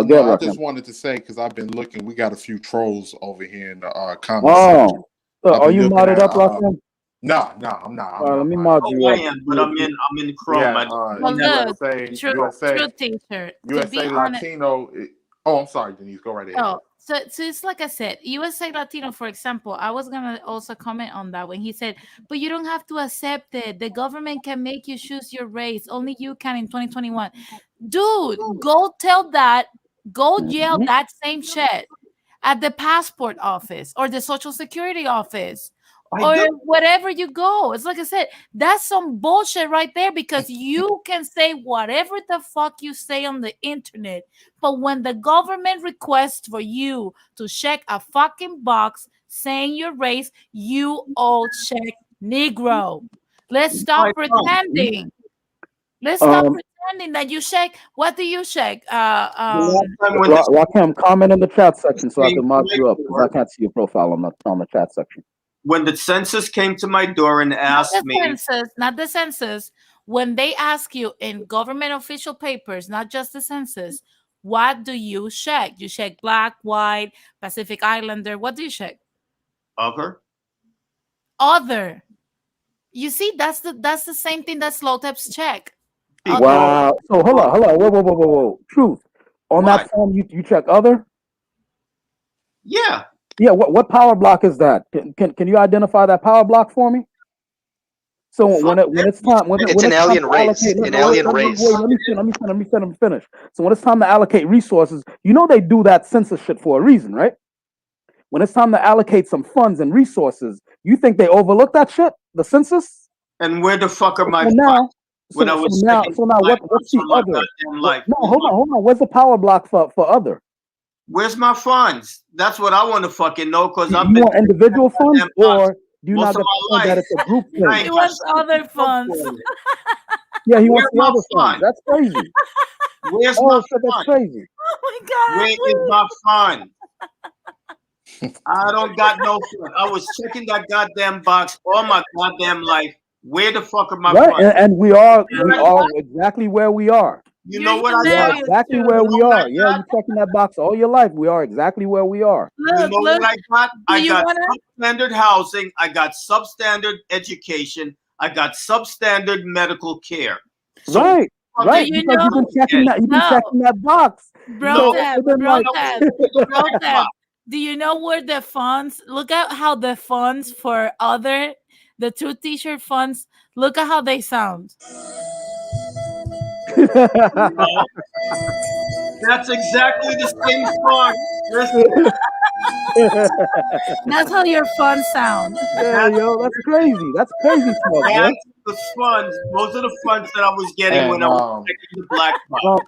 No, Go I ahead, just Rakim. wanted to say because I've been looking. We got a few trolls over here in the comment section. Oh, so I've are been you looking modded at, up, Rakim? No, I'm not. All right, let me modded. mod Oh, you I up. am, but I'm in Chrome. Yeah, I Well, don't have look, USA, true t-shirt. To be USA honest, Latino. Oh, I'm sorry, Denise. Go right ahead. oh, so it's like I said, USA Latino, for example. I was gonna also comment on that when he said, "But you don't have to accept it. The government can make you choose your race. Only you can in 2021." Dude, go tell that. Go yell Mhm. that same shit at the passport office or the social security office I or do. wherever you go. It's like I said, that's some bullshit right there because you can say whatever the fuck you say on the internet. But when the government requests for you to check a fucking box saying your race, you all check Negro. Let's stop I don't. pretending. Let's stop Um, pretending that you check. What do you check? The last time when the Rakim, comment in the chat section so I came can to mod my you up because door, I can't see your profile on the chat section. when the census came to my door and Not asked the me, census, not the census. When they ask you in government official papers, not just the census, what do you check? You check black, white, Pacific Islander. What do you check? other, Other. You see, that's the same thing that slow types check. because Other. Wow. So hold on. Whoa. Truth. On What? that form, you check other. Yeah, Yeah. What power block is that? Can you identify that power block for me? So fuck when it's time It's when an it's time alien to race. allocate, An alien wait, race. let me finish. So when it's time to allocate resources, you know they do that census shit for a reason, right? When it's time to allocate some funds and resources, you think they overlook that shit, the census? And where the fuck are my So funds now, when I was checking so now, my what's funds the for my other? goddamn life? No, hold on. Where's the power block for other? Where's my funds? That's what I want to fucking know because You I've been want individual funds, goddamn box or do you most not of get my that life. it's a group And I thing? He ain't got wants shit other to show funds. for it. Yeah, he Where's wants the my other funds. fund? That's crazy. Where's my Oh shit, that's fund? crazy. Oh my god, Where is my fund? I don't got no fund. I was checking that goddamn box all my goddamn life. Where the fuck are my Right, funds? and we are exactly where we are. You you're know what I We are got? hilarious, exactly too. where You know we what I are. Yeah, got? you checking that box all your life. We are exactly where we are. You Look, know look. what I got? Do I you got wanna? substandard housing. I got substandard education. I got substandard medical care. So Right, what right. you Because know? you've been checking that. You've been No, checking that box. bro, No, Tab, then bro, like, Tab, bro, Tab. Do you know where the funds? Look at how the funds for other, the two t-shirt funds. Look at how they sound. no, that's exactly the same song. Listen, That's how your fun sound. Yeah, yo, that's crazy. That's crazy talk, bro. That's the funds. Those are the funds that I was getting when And I was checking the black box. Um,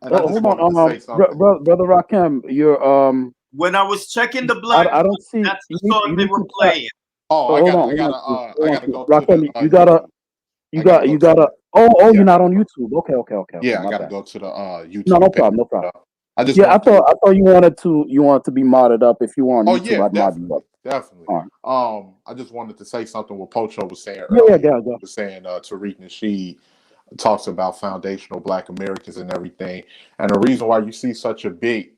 and I just hold on, wanted to say something. brother Rakim, you're When I was checking the I, black I don't box, see that's you the need song you they need were to tap. playing. Oh, Oh, hold I on, gotta go to the Rakim, you gotta YouTube. you I gotta got go you to gotta. Oh, you're yeah, not on YouTube. Okay. yeah. I My gotta bad. go to the No, no YouTube page. problem, no problem. I just Yeah, wanted to. I thought you wanted to be modded up. If you were on Oh YouTube, yeah, I'd mod you up. definitely. All right. I just wanted to say something what Pocho was saying Yeah, earlier. go. He was saying Tariq Nasheed talks about foundational Black Americans and everything, and the reason why you see such a big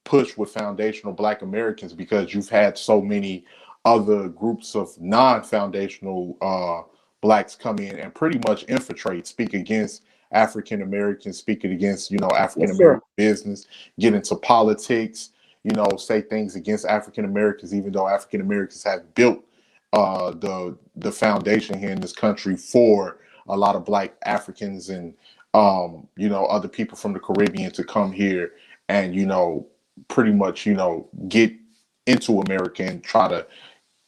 push with foundational Black Americans because you've had so many other groups of non-foundational blacks come in and pretty much infiltrate, speak against African Americans, speaking against African Yes, sir. American business, get into politics, say things against African Americans, even though African Americans have built the foundation here in this country for a lot of Black Africans and other people from the Caribbean to come here and pretty much get into America and try to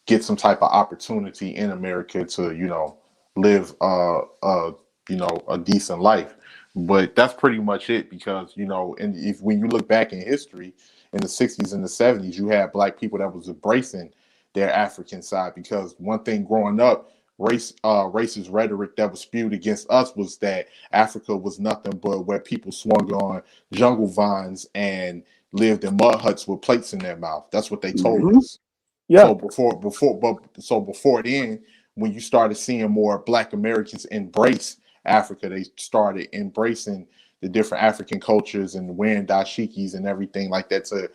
get some type of opportunity in America to live a decent life. But that's pretty much it because and if when you look back in history in the 60s and the 70s, you had Black people that was embracing their African side because one thing growing up, racist rhetoric that was spewed against us was that Africa was nothing but where people swung on jungle vines and lived in mud huts with plates in their mouth. That's what they told Hmm. us. Yeah. So before then, when you started seeing more Black Americans embrace Africa, they started embracing the different African cultures and wearing dashikis and everything like that to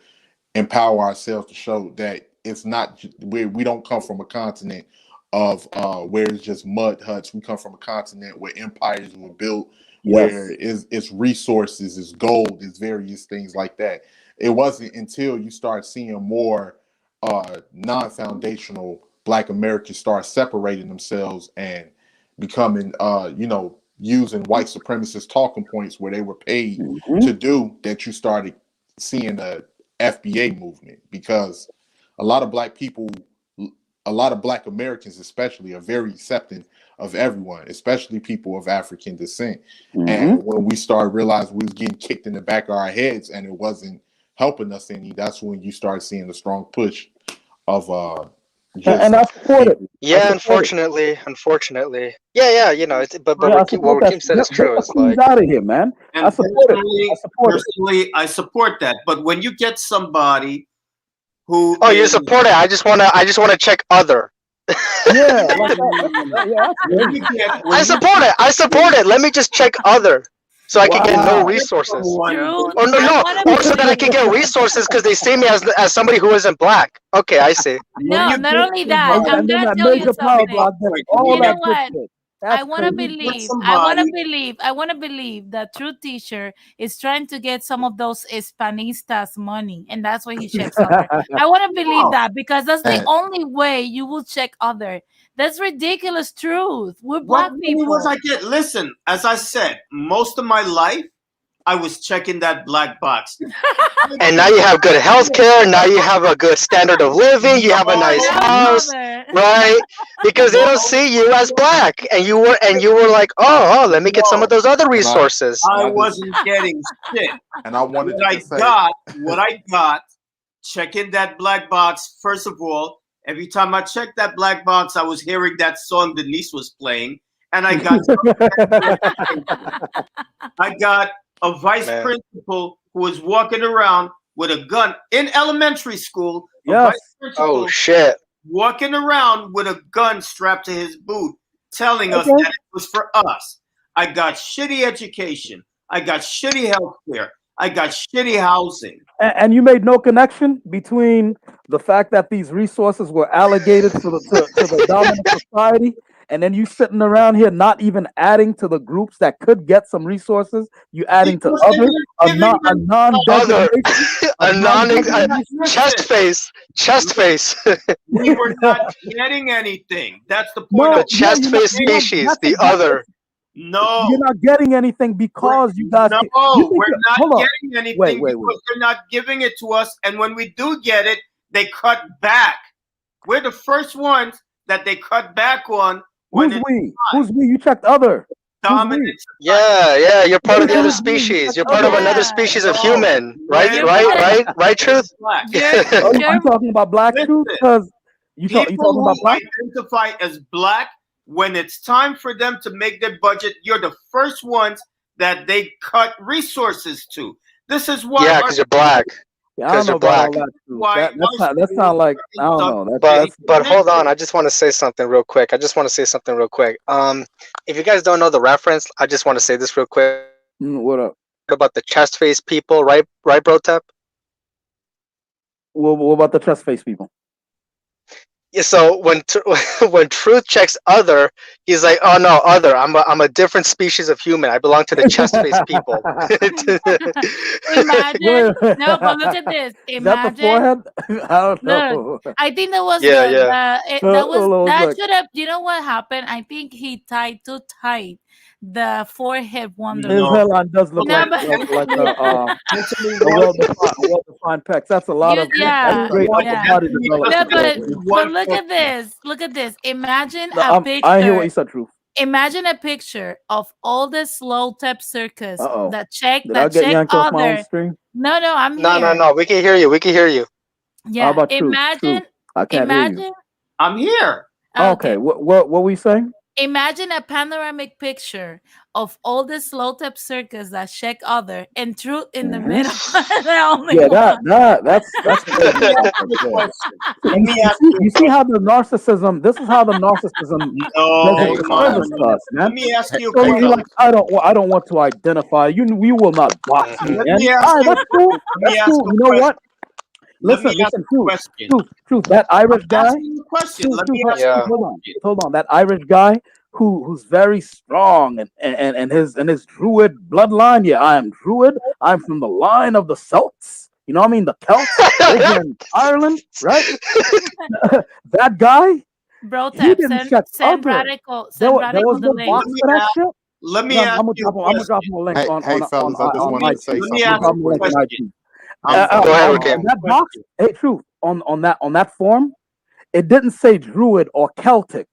empower ourselves to show that it's not we don't come from a continent of where it's just mud huts. We come from a continent where empires were built, where Yes. it's resources, it's gold, it's various things like that. It wasn't until you start seeing more non-foundational Black Americans start separating themselves and becoming using white supremacist talking points where they were paid Hmm. to do that, you started seeing the FBA movement because a lot of Black people, a lot of Black Americans especially, are very accepting of everyone, especially people of African descent. Hmm. And when we started realizing we was getting kicked in the back of our heads and it wasn't helping us any, that's when you start seeing a strong push of And just I support it. people. I Yeah, support it. unfortunately. Yeah, it's but Yeah, I what support that. Rakim said is Get true. the It's queens like, out of here, man. I And support it. I support it. personally, I support that. But when you get somebody who oh, you is support it. I just wanna check other. Yeah, like that. Yeah, that's when crazy. you get I when you support it. I support it. Let me just check other, so I can get when no you Wow. get resources. someone Truth. Or no, I no. want to Also, that I believe. can get resources because they see me as somebody who isn't Black. Okay, I see. when No, you not get only that. somebody And I'm then gonna that tell you major power something. block gets wait, all You that know good what? shit. I That's want to when crazy. you get believe. somebody I want to believe that True Teacher is trying to get some of those Hispanistas money, and that's why he checks other. I want to believe no, that because that's the And only way you will check other. That's ridiculous truth. We're what Black money was people. I get? Listen, as I said, most of my life I was checking that black box. And now you have good health care. Now you have a good standard of living. You have a nice Without No, house, other. right? Because they don't no, see you as Black, and you were like, oh, let me get some of no. those other and I resources. and I I just wasn't getting shit. and I wanted What to I just say got, what I got, checking that black box. First of all, every time I checked that black box, I was hearing that song Denise was playing, and I got I got a vice Man, principal who was walking around with a gun in elementary school. A Yes. vice oh principal shit. walking around with a gun strapped to his boot, telling us Okay. that it was for us. I got shitty education. I got shitty health care. I got shitty housing. And you made no connection between the fact that these resources were allocated to the dominant society, and then you sitting around here not even adding to the groups that could get some resources. You adding to Because they other were giving a them Other non-designation, a a non-designation. chest listen, face, chest face, we were not getting anything. That's the point the I'm No, yeah, chest face making. species, that's the exactly. other. You're No, not getting anything we're because you guys. You no, think we're you're, not hold on. getting Wait, anything wait, wait. because they're not giving it to us. And when we do get it, they cut back. We're the first ones that they cut back on when Who's it's we? Who's we? You checked other. Who's we? dominant. Yeah, you're part of the Who's other we? You species. checked You're part of other. another Yeah. species of No, human, right? when Right? Truth. black. You're Oh, you you're talking about Black Truth? Listen, Because you people talking about who Black? identify as black, when it's time for them to make their budget, you're the first ones that they cut resources to. This is why Yeah, our because you're black. Yeah, I don't Because know you're about all black. that. Truth. why That our that schools sound like I don't are know. But inducted. hold on, I just want to say something real quick. If you guys don't know the reference, I just want to say this real quick What up? about the chest face people, right, bro Tep? What about the chest face people? Yeah, so when when Truth checks other, he's like, "Oh no, other. I'm a different species of human. I belong to the chest face people." imagine. Wait, No, but look at this. is that the Imagine. forehead? I don't Look, know. I think that was Yeah, yeah. Hold on a that sec. should have. You know what happened? I think he tied too tight the forehead wonder. His No, hairline does look No, like but mentally a one well-defined pecs. That's a lot you, of that's yeah, great upper yeah. body mentally development. No, there, but dude. one look at function. this. Look at this. Imagine No, a I hear what picture. you said, Truth. Imagine a picture of all the slow tap circus Uh-oh. that check Did I get yanked off my own other. stream? No, I'm No, here. We can hear you. We can hear you. How Yeah. about Truth? Truth. I can't hear you. Imagine. I'm here. Okay, what we saying? Imagine a panoramic picture of all the slow tap circus that check other and Truth in the Mhm. middle. The only Yeah, one. that's crazy Let me stuff ask right you a there. question. So Let me ask you see how the narcissism. This is how the narcissism does No, its Hey, disservice to us, let man. me ask you a So hey, you're like, question. I don't want to identify you. We will not box me Let in. me ask All right, you. that's cool. Let me That's ask cool. a You know question. what? Let me ask Listen, a question. truth. That Irish guy, Ask you a question. Let me ask you a Yeah. question. hold on. That Irish guy who's very strong and his Druid bloodline. Yeah, I am Druid. I'm from the line of the Celts. You know what I mean? The Celts over in Ireland, right? That guy, Bro he tap, didn't check send other. radical, There, send there was radical the no link. Let box me for that ask. shit. Let me Yeah, ask you a I'm gonna drop question. him a link hey, fellas, I just Let wanted me to say let me something ask real drop him a a link quick. on question. IG. I'm Go going ahead, to Rakim. ask That a box, question. hey, truth on that form, it didn't say Druid or Celtic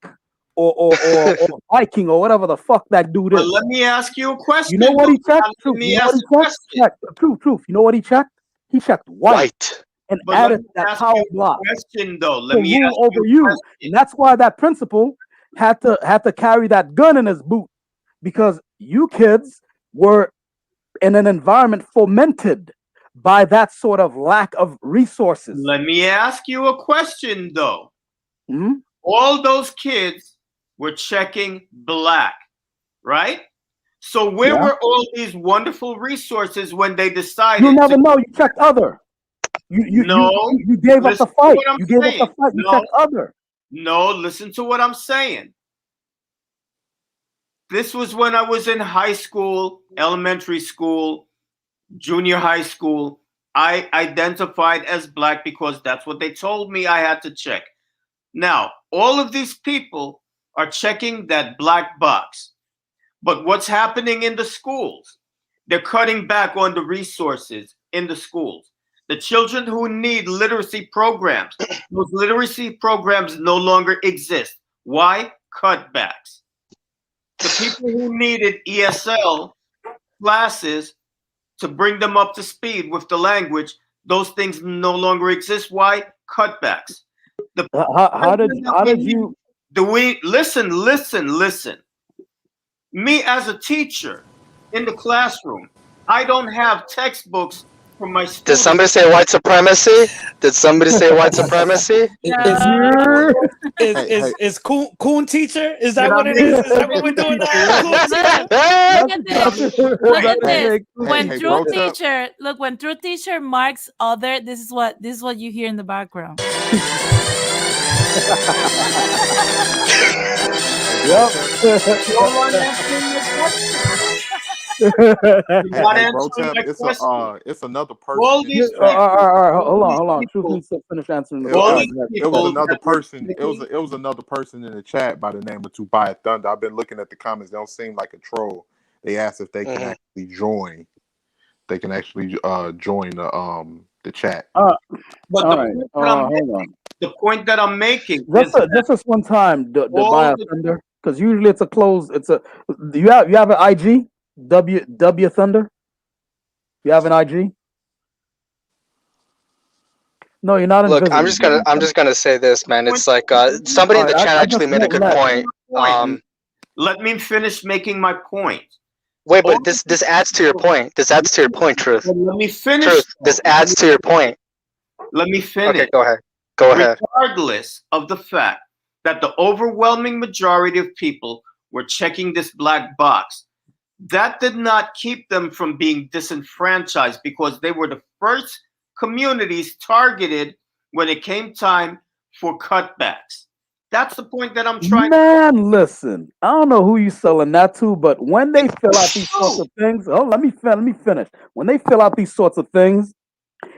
or Viking or whatever the fuck that dude But is. let me ask you a question. You know what Though. he checked? Now, let Truth. me You know what ask he a checked? question. Check. Truth. You know what he checked? He checked white White. and But let added me that ask power you a block question, though. to Let me rule ask you over a you. question. And that's why that principal had to carry that gun in his boot, because you kids were in an environment fomented by that sort of lack of resources. Let me ask you a question, though. Hmm? All those kids were checking black, right? So where Yeah. were all these wonderful resources when they You'll decided never to? know. You checked other. No, You gave up the listen to fight. what I'm You gave up the saying. fight. You No, checked other. no, listen to what I'm saying. This was when I was in high school, elementary school, junior high school. I identified as black because that's what they told me I had to check. Now, all of these people are checking that black box. But what's happening in the schools? They're cutting back on the resources in the schools. The children who need literacy programs, those literacy programs no longer exist. Why? Cutbacks. The people who needed ESL classes to bring them up to speed with the language, those things no longer exist. Why? Cutbacks. The How did you? do we listen? Me as a teacher in the classroom, I don't have textbooks for my Did students. somebody say white supremacy? Did somebody say white supremacy? No. Is coon teacher? Is Did that I what it make is? it Is that what we're doing now? Coon teacher? Look at this. Look at this. When hey, true bro, Tep. teacher, look, when true teacher marks other, this is what you hear in the background. Yep. No one answering your question. You're not Hey, bro, answering Tep. my question. It's another All person in the these All chat. right, people, all right, all hold on. these Truth people, needs to finish answering the It, all question. these it, it was people another that were person. checking, It was another person in the chat by the name of Tobiah Thunder. I've been looking at the comments. They don't seem like a troll. They asked if they can Mhm. actually join. They can actually join the the chat. But all the right. point that I'm Hold making, on. the point that I'm making Just is that just this one time, to buy all a the Thunder, because usually it's a close. It's a you have an IG W Thunder. You have an IG. No, you're not Look, I'm invisible. just gonna say this, man. point It's like somebody All in the right, chat I actually just made a won't good let. point. point. Let me finish making my point. Wait, All but this adds to your point. This adds to your point, Truth. Let me finish. Truth. This adds to your point. Let me Okay, finish. go ahead. Go ahead. Regardless of the fact that the overwhelming majority of people were checking this black box, that did not keep them from being disenfranchised because they were the first communities targeted when it came time for cutbacks. That's the point that I'm trying to Man, listen. I don't know who you selling that to, but when they fill out these sorts do. of things, let me finish. When they fill out these sorts of things,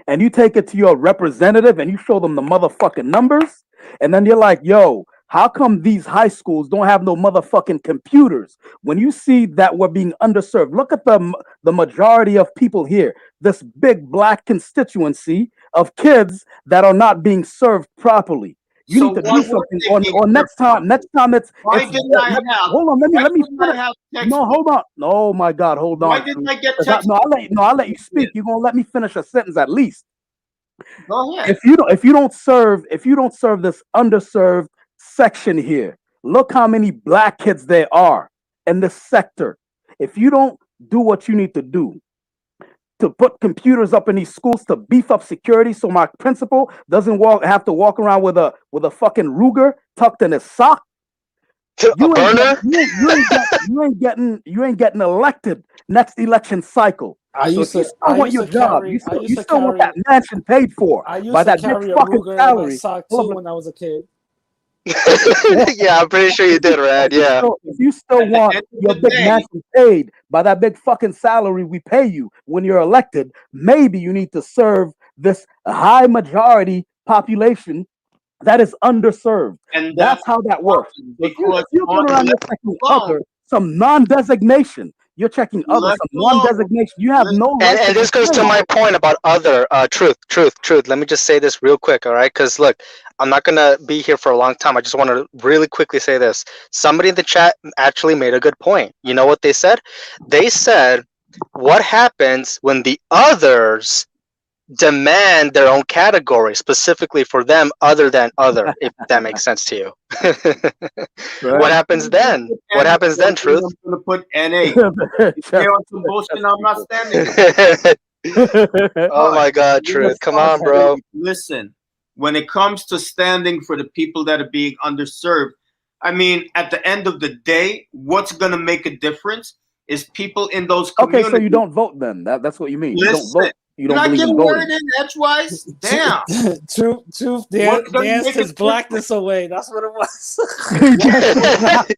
and you take it to your representative and you show them the motherfucking numbers, and then you're like, yo, how come these high schools don't have no motherfucking computers? When you see that we're being underserved, look at the majority of people here, this big black constituency of kids that are not being served properly. You So need to why do were something, they being or next time, Why it's didn't I have? hold on, Why let me didn't I finish. have No, textbooks? hold on. Oh my God, hold Why on. didn't I get 'Cause textbooks? I'll let you speak. You're gonna let me finish a sentence at least. Go ahead. If you don't serve this underserved section here, look how many black kids there are in this sector. If you don't do what you need to do to put computers up in these schools to beef up security so my principal doesn't have to walk around with a fucking Ruger tucked in his sock, A burner? you ain't getting elected next election cycle. So if you still want your job, you still want that mansion paid for I used by to that big carry a fucking Ruger in my salary. sock Hold too on, when I was a kid. Yeah, I'm pretty sure you did, Rad. Yeah. if you still At the want end of your the big day, mansion paid by that big fucking salary we pay you when you're elected, maybe you need to serve this high majority population that is underserved. and That's that's how that works. important So because if you're on going around, you're checking alone, other, some non-designation. You're checking other, left some alone, non-designation. You have left no And right to this goes to complain. my point about other truth. Let me just say this real quick, all right? Because look, I'm not gonna be here for a long time. I just want to really quickly say this. Somebody in the chat actually made a good point. You know what they said? They said, "What happens when the others demand their own category specifically for them, other than other?" If that makes sense to you. What Right? happens then? What happens then, Truth? I'm going to put NA. If Chess, they're on some bullshit, chess I'm not people. standing with. Oh But my God, Truth! Come on, bro. listen, when it comes to standing for the people that are being underserved, I mean, at the end of the day, what's going to make a difference is people in those Okay, so you communities. don't vote then. That's what you mean. You don't Listen, vote. You can don't I believe get a in word voting. in edgewise? Damn. Truth What's going to danced make a his difference? blackness away. That's what it was. A difference?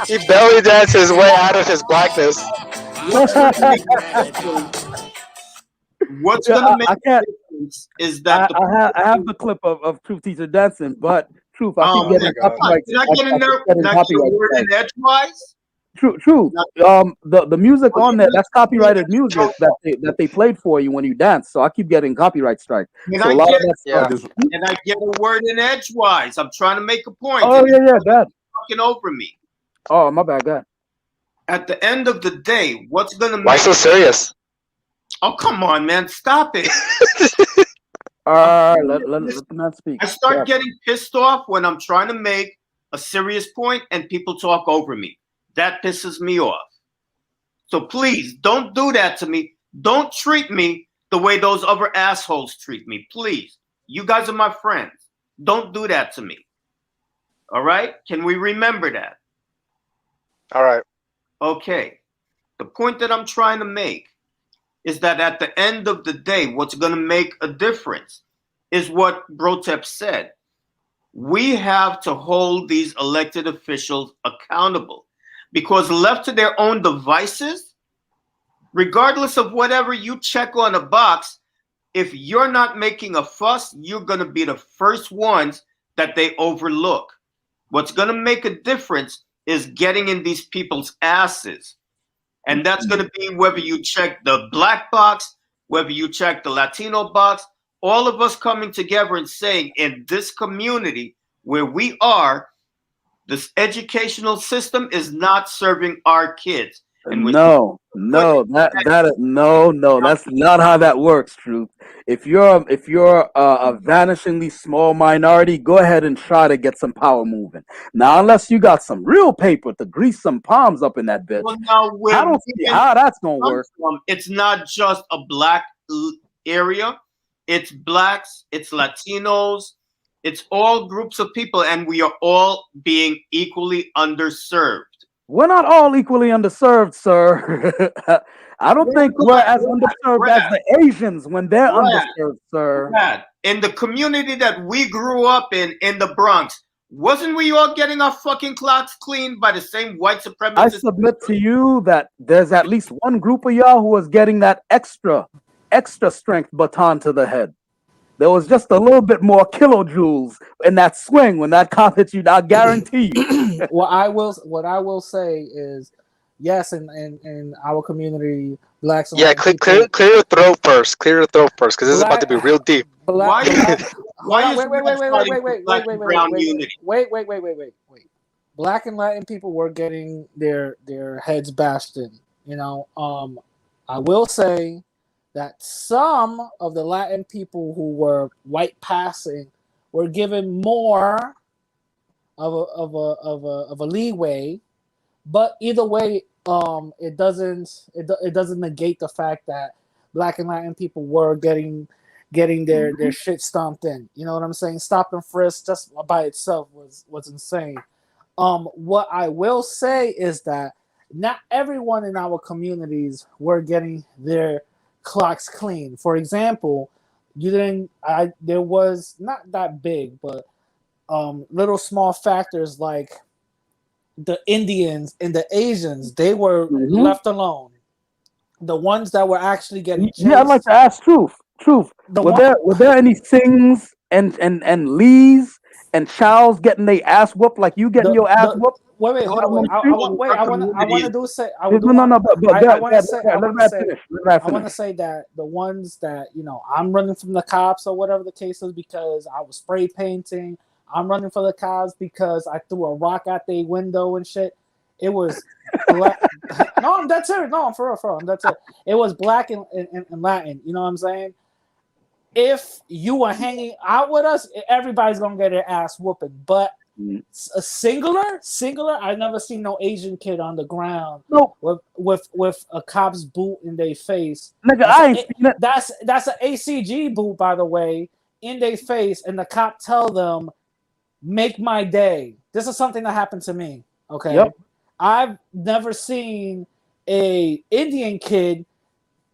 He belly danced his way out of his blackness. What's going to make a difference? What's Yeah, going to make I a can't. difference is that the I have the clip of Truth Teacher dancing, but Truth, I keep Oh my getting come God. on. copyright. Did I get a I keep nerve? getting Did I get a copyright word in strikes. edgewise? Truth. The music Well, on there, that's copyrighted so music that they played for you when you dance. So I keep getting copyright strikes. can So I a lot get of that Yeah. stuff is. can I get a word in edgewise? I'm trying to make a point. Oh And yeah, you're that. talking over me. Oh my bad, God. At the end of the day, what's gonna Why make so serious? oh come on, man, stop it. All right, let the man speak. I start Yeah. getting pissed off when I'm trying to make a serious point and people talk over me. That pisses me off. So please don't do that to me. Don't treat me the way those other assholes treat me. Please. You guys are my friends. Don't do that to me. All right? Can we remember that? All right. Okay. The point that I'm trying to make is that at the end of the day, what's going to make a difference is what Brotep said. We have to hold these elected officials accountable because left to their own devices, regardless of whatever you check on a box, if you're not making a fuss, you're going to be the first ones that they overlook. What's going to make a difference is getting in these people's asses. And that's going to be whether you check the black box whether you check the Latino box, all of us coming together and saying in this community where we are, this educational system is not serving our kids. And No, no, no, that's not how that works, Truth. If you're a vanishingly small minority, go ahead and try to get some power moving. Now, unless you got some real paper to grease some palms up in that bitch, well, now I don't see how that's gonna work. it's not just a black area. It's blacks, it's Latinos, it's all groups of people, and we are all being equally underserved. We're not all equally underserved, sir. I don't think we're as underserved as the Asians when they're underserved, sir. Brad, in the community that we grew up in the Bronx, wasn't we all getting our fucking clocks cleaned by the same white supremacists? I submit to you that there's at least one group of y'all who was getting that extra strength baton to the head. There was just a little bit more kilojoules in that swing when that cop hit you. I guarantee you. What I will say is, yes, in our community, blacks. And clear your throat first. Clear your throat first, because this is about to be real deep. Wait. Black and Latin people were getting their heads bashed in. You know, I will say that some of the Latin people who were white passing were given more of a leeway, but either way, it doesn't negate the fact that Black and Latin people were getting their shit stomped in. You know what I'm saying? Stop and frisk just by itself was insane. What I will say is that not everyone in our communities were getting their clocks clean. For example, there was not that big, but little small factors like the Indians and the Asians, they were left alone. The ones that were actually getting chased, I'd like to ask Truth. Were there any Sings and Lees and Chows getting their ass whooped like you getting your ass whooped? Wait, hold on. I want to say that the ones that, you know, I'm running from the cops or whatever the case is because I was spray painting. I'm running for the cops because I threw a rock at their window and shit. It was black. No, I'm dead serious. No, I'm for real. I'm dead serious. It was black and Latin. You know what I'm saying? If you were hanging out with us, everybody's gonna get their ass whooping. But a singular, I've never seen no Asian kid on the ground with a cop's boot in their face. Nigga, I ain't seen it. That's an ACG boot, by the way, in their face, and the cop tell them, "Make my day." This is something that happened to me. Okay, yep. I've never seen a Indian kid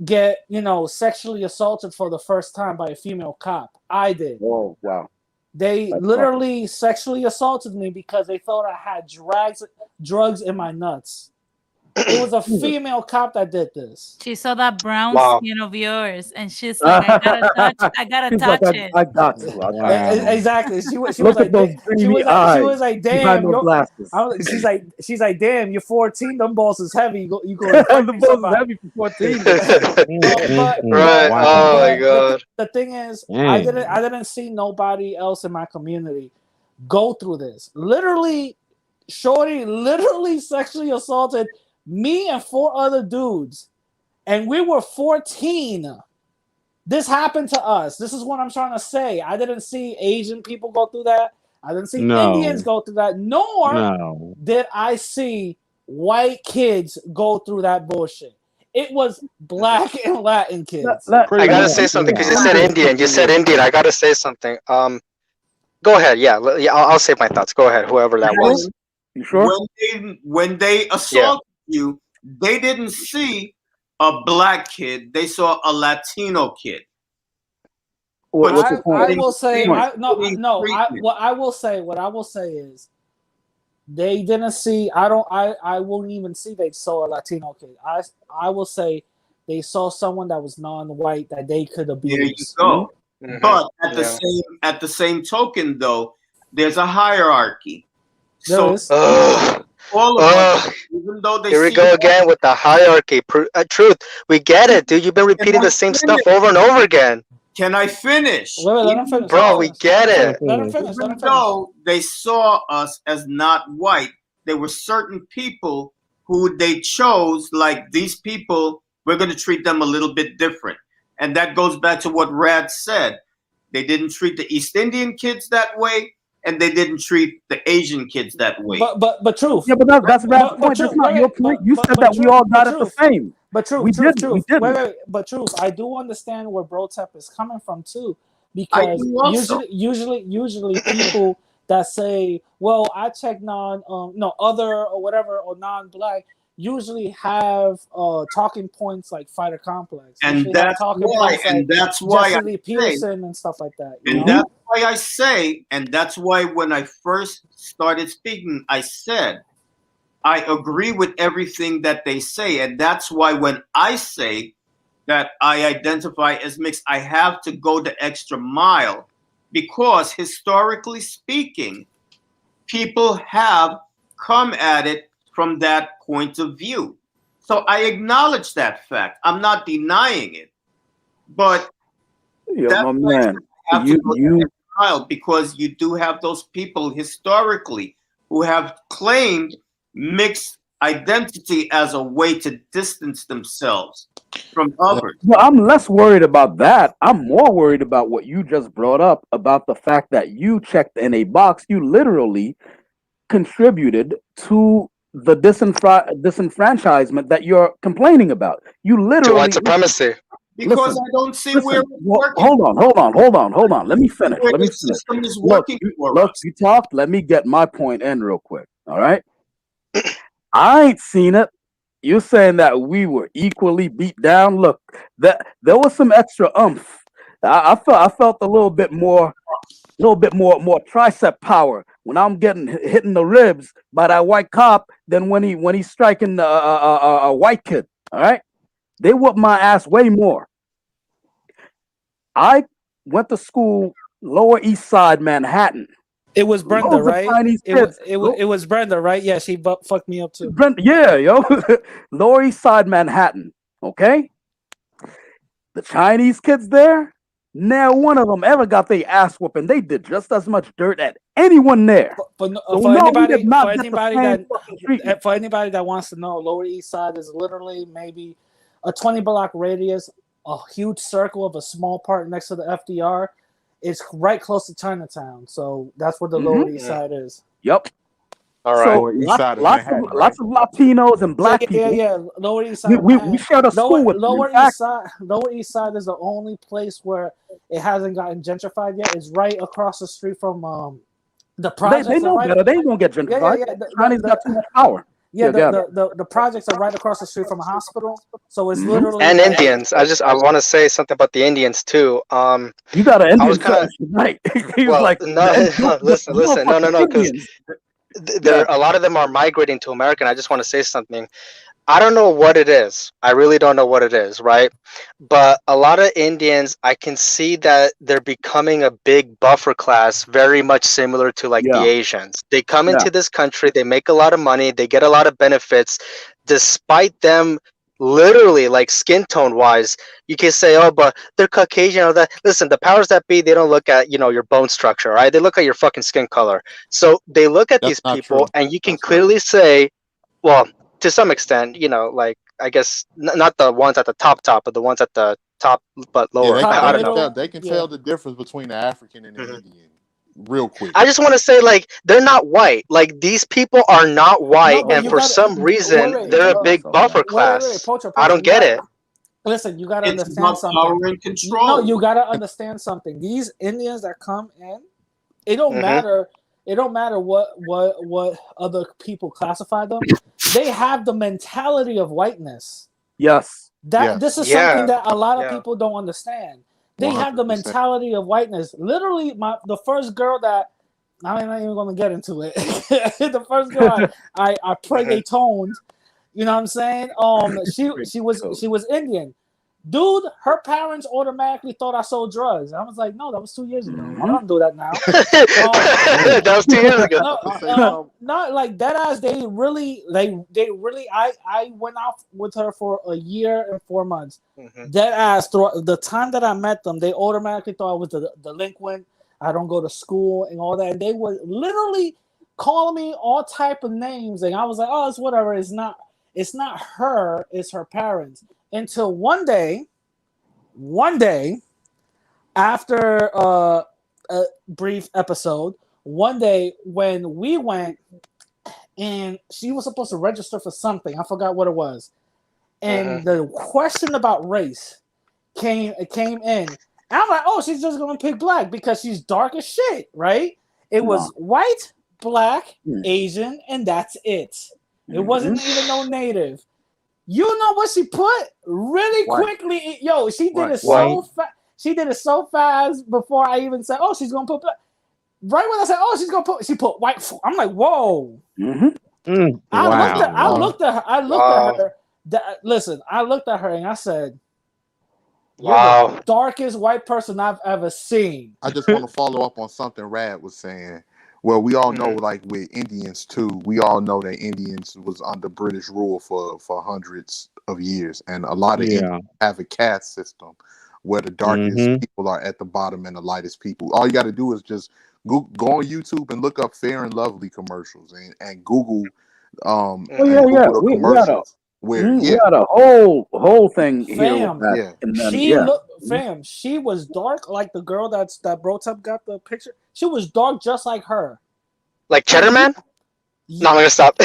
get, you know, sexually assaulted for the first time by a female cop. I did. Oh, wow. They literally sexually assaulted me because they thought I had drugs in my nuts. It was a female cop that did this. She saw that brown skin of yours, and she's like, "I gotta touch it." I got to. Exactly. She was Look like, at those dreamy eyes. she was like, "Damn." She's like, "Damn, you're 14. Them balls is heavy. You go. The balls is heavy for 14. Right. Oh my god. The thing is, I didn't see nobody else in my community go through this. Literally, Shorty literally sexually assaulted me and 4 other dudes, and we were 14. This happened to us. This is what I'm trying to say. I didn't see Asian people go through that. I didn't see Indians go through that. Nor did I see white kids go through that bullshit. It was black and Latin kids. I gotta say something because you said Indian. I gotta say something. Go ahead. Yeah, I'll save my thoughts. Go ahead. Whoever that was. You sure? When they assaulted you, they didn't see a black kid. They saw a Latino kid. What's your point? I will say, what I will say is, they didn't see. I won't even see they saw a Latino kid. I will say they saw someone that was non-white that they could abuse. There you go. Mm-hmm. But at the same token, though, there's a hierarchy. So all of us, Oh, even though they here we see go it. again with the hierarchy. Truth, we get it, dude. You've been Can repeating I the same finish? stuff over and over again, Can I finish? Wait, let him Even finish. Let him bro. We though, finish. Let get him finish. it. Let him finish. Let him even finish. though they saw us as not white, there were certain people who they chose, like these people, we're going to treat them a little bit different. And that goes back to what Rad said. They didn't treat the East Indian kids that way, and they didn't treat the Asian kids that way. But truth. Yeah, but that's Rad's But point. truth. That's not Wait, your wait. point. You said But that we truth. all But got it the truth. same. But truth. We Truth. didn't. We Truth. didn't. Wait. But truth. I do understand where Brotep is coming from too, I because do also. usually people that say, "Well, I check other or whatever or non-black," usually have talking points like fighter complex. And Usually have that's talking why, points and like that's why Jesse I Lee say, Peterson and stuff like that. You and know. that's why I say, and that's why when I first started speaking, I said, I agree with everything that they say. And that's why when I say that I identify as mixed, I have to go the extra mile because historically speaking, people have come at it from that point of view. So I acknowledge that fact. I'm not denying it. But Yo, that's my why I man. have to You go the you extra mile because you do have those people historically who have claimed mixed identity as a way to distance themselves from others. Well, I'm less worried about that. I'm more worried about what you just brought up about the fact that you checked in a box. You literally contributed to the disenfranchisement that you're complaining about. You To white literally supremacy. Because listen, I don't see where listen. it's Well, working. hold on. Let me finish. Where Let me the finish. system is Look, working you, for look. us. You talked. Let me get my point in real quick. All right. I ain't seen it. You saying that we were equally beat down? Look, that there was some extra umph. I felt a little bit more tricep power when I'm getting hitting the ribs by that white cop than when he's striking a white kid. All right, they whooped my ass way more. I went to school Lower East Side, Manhattan. It was Brenda, Loads of right? Chinese kids. It was Brenda, right? Yeah, she fucked me up too. Yeah, yo, Lower East Side, Manhattan. Okay, the Chinese kids there. Now one of them ever got their ass whooping. They did just as much dirt at anyone there. So For no, we did anybody not get the same that fucking treatment. for anybody that wants to know, Lower East Side is literally maybe a 20-block radius, a huge circle of a small part next to the FDR. It's right close to Chinatown, so that's where the Lower East Mhm. Side is. Yep. All right. So Lower East lots, Side of lots of Manhattan, right? lots of Latinos and Yeah, black yeah, people. yeah. Lower East Side We of we, we Manhattan. shared a school with them. In fact, Lower East Side is the only place where it hasn't gotten gentrified yet. It's right across the street from the they projects are know right. better. They ain't gonna get Yeah, yeah, gentrified. yeah. Chinese got too much power. Yeah, Yeah, got it. the projects are right across the street from a hospital. So it's Hmm. literally And like Indians. I want to say something about the Indians too. You got an I was Indian kind of fetish tonight. He was well, like no, no, the listen, no, motherfucking no, because Indians. there Yeah. a lot of them are migrating to America. And I just want to say something. I don't know what it is. I really don't know what it is, right? But a lot of Indians, I can see that they're becoming a big buffer class, very much similar to like the Yeah. Asians. They come Yeah. into this country, they make a lot of money, they get a lot of benefits, despite them literally like skin tone wise. You can say, oh, but they're Caucasian or that. Listen, the powers that be, they don't look at, your bone structure, right? They look at your fucking skin color. So they look at That's these not people true. and you can That's not clearly say, well, to some extent, like I guess not the ones at the top, but the ones at the top but Yeah, lower. they top can I and they don't can know. tell middle. they can Yeah. tell the difference between an African and an Mhm. Indian real quick. I just want to say, like, they're not white. Like, these people are not No, white, but and you for got some wait, reason, wait, they're a That's big messed up, man. buffer wait, class. I Pocho. don't get it. Listen. You got to It's understand about something. power and No, control. you got to understand something. These Indians that come in, it don't Hmm. matter. It don't matter what other people classify them. They have the mentality of whiteness. Yes. This Yes, is something Yeah, that a lot of yeah. people don't understand. They have the 100%. mentality of whiteness. Literally, the first girl that I'm not even going to get into it. The first girl I pray Hmm. they toned. You know what I'm saying? She was Indian, Dude, her parents automatically thought I sold drugs. I was like, no, that was 2 years ago. I don't do that now. That was 2 years ago. Not like that ass. They really. I went out with her for a year and 4 months. That ass. The time that I met them, they automatically thought I was the delinquent. I don't go to school and all that. And they were literally calling me all type of names, and I was like, oh, it's whatever. It's not her. It's her parents. Until one day, after a brief episode, one day when we went and she was supposed to register for something, I forgot what it was, and the question about race came in, and I'm like, oh, she's just gonna pick black because she's dark as shit, right? It was white, black, Asian, and that's it. It wasn't even no native. You know what she put really quickly? Yo, she did it so fast. She did it so fast before I even said, "Oh, she's gonna put black." Right when I said, "Oh, she's gonna put," she put white. I'm like, "Whoa!" I looked at her. Listen, I looked at her and I said, "You're the darkest white person I've ever seen." I just want to follow up on something Rad was saying. Well, we all know, like with Indians too, we all know that Indians was under British rule for hundreds of years, and a lot of Indians have a caste system where the darkest people are at the bottom and the lightest people. All you got to do is just go on YouTube and look up Fair and Lovely commercials and Google. Google the commercials. We had a whole thing here. Fam, she was dark like the girl that Brotep got the picture. She was dark just like her. Like Cheddar Man? No, I'm gonna stop.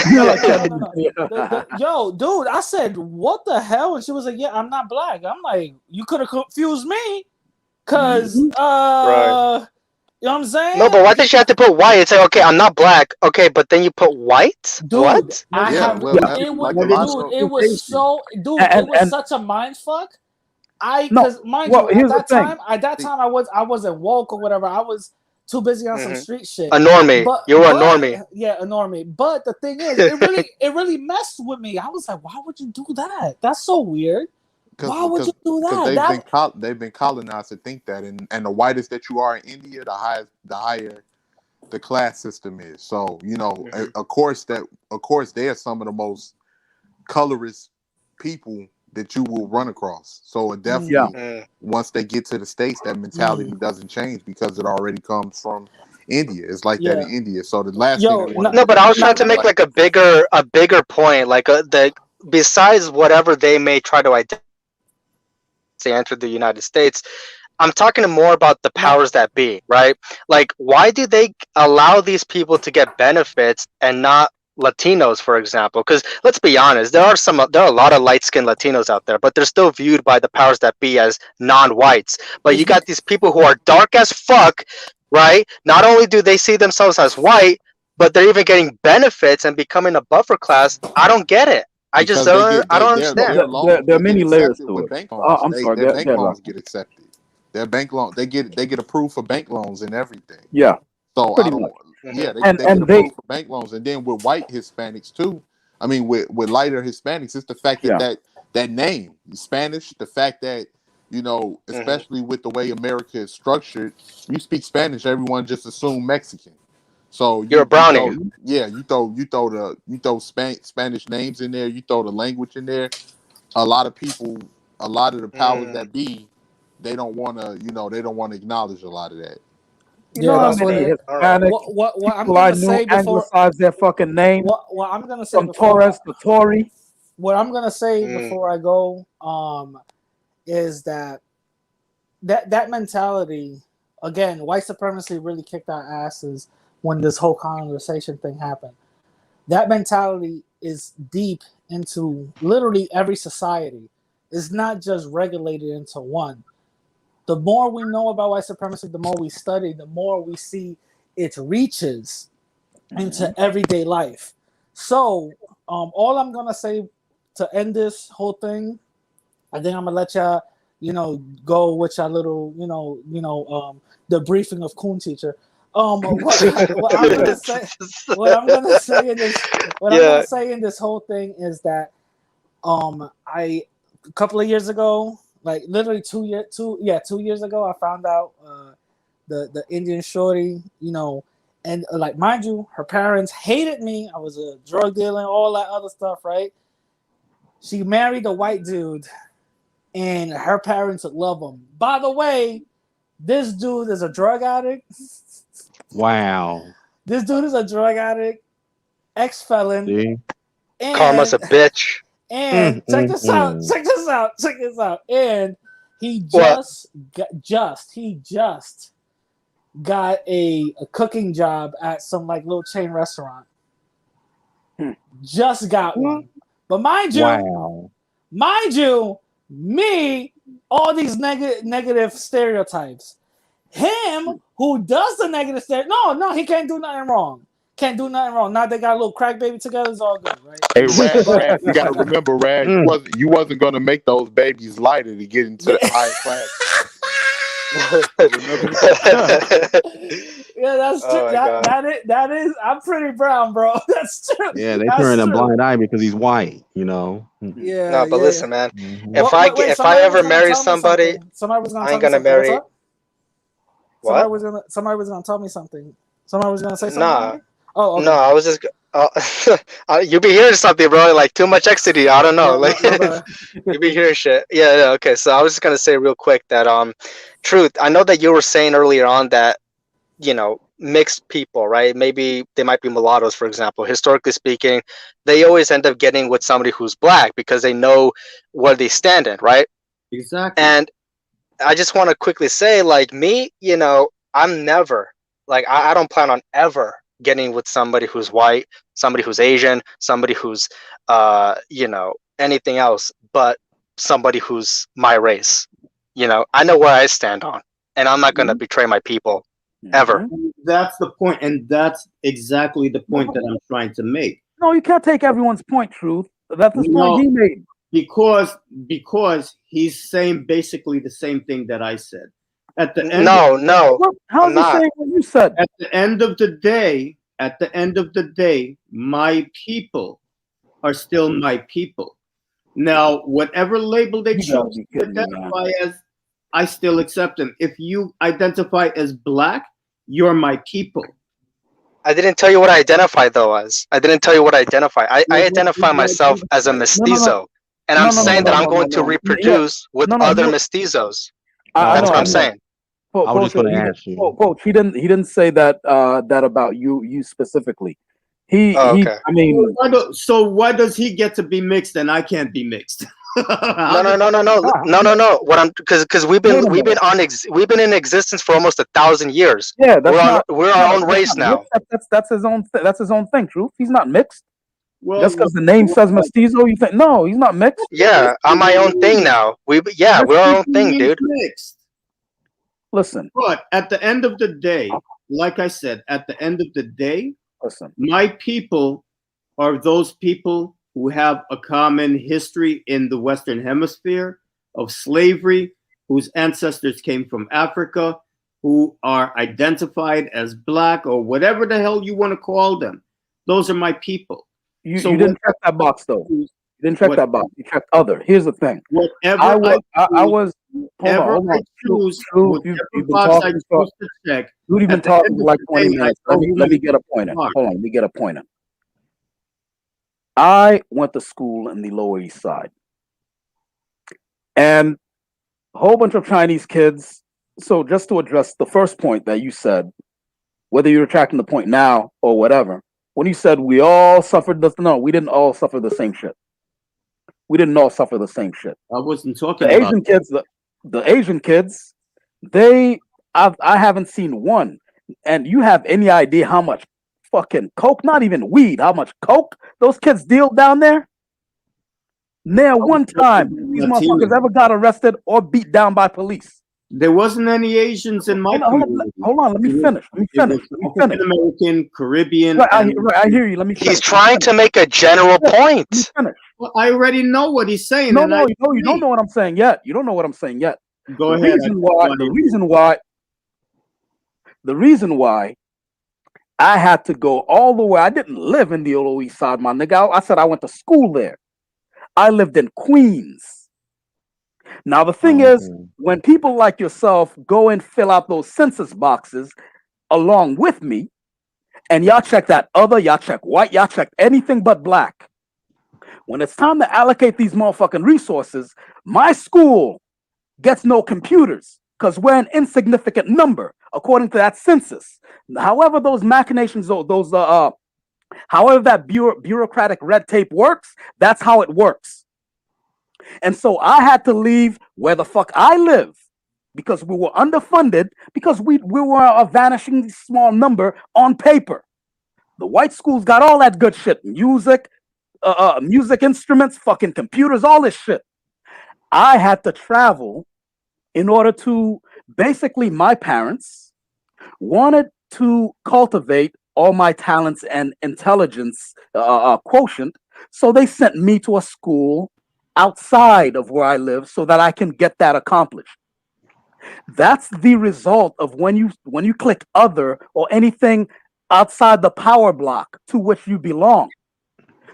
Yo, dude, I said, what the hell? And she was like, yeah, I'm not black. I'm like, you could have confused me. Cause you know what I'm saying? No, but why did she have to put white? It's like, okay, I'm not black. Okay, but then you put white? Dude, what? It was such a mind fuck. At that time I wasn't woke or whatever. I was too busy on some street shit. A normie. You were a normie. Yeah, a normie. But the thing is, it really messed with me. I was like, why would you do that? That's so weird. Why would you do that? They've been colonized to think that, and the whitest that you are in India, the higher the class system is. So of course they are some of the most colorist people that you will run across. So it definitely once they get to the States, that mentality doesn't change because it already comes from India. It's like that in India. So the last thing but I was trying to make like a bigger point, like besides whatever they may try to identify. They entered the United States. I'm talking more about the powers that be, right? Like, why do they allow these people to get benefits and not Latinos, for example? Because let's be honest, there are a lot of light-skinned Latinos out there, but they're still viewed by the powers that be as non-whites. But you got these people who are dark as fuck, right? Not only do they see themselves as white, but they're even getting benefits and becoming a buffer class. I don't get it. I don't understand. There are many layers to it. I'm sorry. Their bank loans get accepted. Their bank loan, they get approved for bank loans and everything. Yeah. So pretty much. Yeah, they get approved for bank loans, and then with white Hispanics too. I mean, with lighter Hispanics, it's the fact that name Spanish. The fact that especially with the way America is structured, you speak Spanish, everyone just assume Mexican. So you're a brownie. You throw Spanish names in there. You throw the language in there. A lot of the powers that be, they don't want to acknowledge a lot of that. What I'm gonna say before anglicize their fucking name. What I'm gonna say from Torres to Tory. What I'm gonna say before I go, is that mentality again. White supremacy really kicked our asses when this whole conversation thing happened. That mentality is deep into literally every society. It's not just regulated into one. The more we know about white supremacy, the more we study, the more we see its reaches into everyday life. So, all I'm gonna say to end this whole thing, I think I'm gonna let y'all, go with your little, the briefing of Coon Teacher. What I'm gonna say in this whole thing is that a couple of years ago, like literally 2 years ago, I found out the Indian shorty, and like mind you, her parents hated me. I was a drug dealer and all that other stuff, right? She married a white dude, and her parents would love him. By the way, this dude is a drug addict. Wow. This dude is a drug addict, ex-felon, See? Karma's and a bitch. and check this out, Mm. check this out, and he What? just got a cooking job at some like little chain restaurant. Just got one, but Wow. mind you, me, all these negative stereotypes. Him who does the negative stereotype, no, he can't do nothing wrong. Can't do nothing wrong. Now they got a little crack baby together. It's all good, right? Hey, Rad, you got to remember, Rad, you wasn't going to make those babies lighter to get into the higher class. Yeah, that's true. Oh my God. That is. I'm pretty brown, bro. That's true. Yeah, they That's turn a true. blind eye because he's white, Yeah, No, but yeah. listen, man. Mhm. If Wait, if I somebody was ever gonna marry tell me somebody, something. Somebody was gonna I tell ain't me gonna something. What's marry. up? What? Somebody was gonna tell me something. Somebody was gonna say something. Nah, To me? Oh, okay. no. I was just. You be hearing something, bro. Like too much ecstasy. I don't know. Yeah, Like my bad. you be hearing shit. Yeah. Okay. So I was just gonna say real quick that truth. I know that you were saying earlier on that mixed people, right? Maybe they might be mulattoes, for example. Historically speaking, they always end up getting with somebody who's black because they know where they stand in, right? Exactly. And I just want to quickly say, like me, I'm never like I don't plan on ever getting with somebody who's white, somebody who's Asian, somebody who's anything else but somebody who's my race. I know where I stand on, and I'm not gonna betray my people ever. That's the point, and that's exactly the point that I'm trying to make. No, you can't take everyone's point, Truth. That's the point No, he made. because he's saying basically the same thing that I said. At the end, No, How's I'm he not. saying what you said? at the end of the day, my people are still my people. Now, whatever label they You gotta choose be to kidding me, man. identify as, I still accept them. If you identify as black, you're my people. I didn't tell you what I identify though as. I didn't tell you what I identify. I Well, what identify you myself as a identify? mestizo. And No, I'm no, no, saying no, that I'm no, going no, to no. Yeah, reproduce with no, other you. mestizos. I That's know, what I I'm know. saying. I was just Poach, going to ask you. Poach, he didn't say that that about you specifically. Oh, okay. I mean, So why does he get to be mixed and I can't be mixed? No. What I'm because we've wait a been minute. we've been in existence for almost 1,000 years. Yeah, that's We're not our own that's race not now. mixed. That's his own that's his own thing, Truth. He's not mixed. Well, Just because the name says mestizo, you think no, he's not mixed. Yeah, I'm my own thing now. We're our own thing, dude. Mixed. Listen, But at the end of the day, like I said, at the end of the day, listen. my people are those people who have a common history in the Western Hemisphere of slavery, whose ancestors came from Africa, who are identified as black or whatever the hell you want to call them. Those are my people. You didn't check that box though. You didn't check that box. You checked other. Here's the thing. Whatever I was. Hold on. choose, Truth. You've been talking. to check. You've been At the talking end for of like the 20 day, I minutes. know Let me who get a point in. you are. Hold on. Let me get a point in. I went to school in the Lower East Side, and a whole bunch of Chinese kids. So just to address the first point that you said, whether you're tracking the point now or whatever, when you said we all suffered this, no, we didn't all suffer the same shit. We didn't all suffer the same shit. I wasn't talking The about Asian kids, the Asian kids, I haven't seen one. And you have any idea how much fucking coke, not even weed, how much coke those kids deal down there? Never one time these Latino. motherfuckers ever got arrested or beat down by police. There wasn't any Asians in my community. Hold on, let me finish. African American, Caribbean. Right, I hear you. Let me finish. He's trying to make a general point. Well, I already know what he's saying. No, you don't know what I'm saying yet. You don't know what I'm saying yet. Go ahead. The reason why I had to go all the way. I didn't live in the Lower East Side, my nigga. I said I went to school there. I lived in Queens. Now, the thing is, when people like yourself go and fill out those census boxes along with me, and y'all check that other, y'all check white, y'all check anything but black. When it's time to allocate these motherfucking resources, my school gets no computers because we're an insignificant number according to that census. However, those machinations, however that bureaucratic red tape works, that's how it works. And so I had to leave where the fuck I live because we were underfunded because we were a vanishing small number on paper. The white schools got all that good shit, music, music instruments, fucking computers, all this shit. I had to travel in order to basically, my parents wanted to cultivate all my talents and intelligence quotient. So they sent me to a school outside of where I live so that I can get that accomplished. That's the result of when you click other or anything outside the power block to which you belong.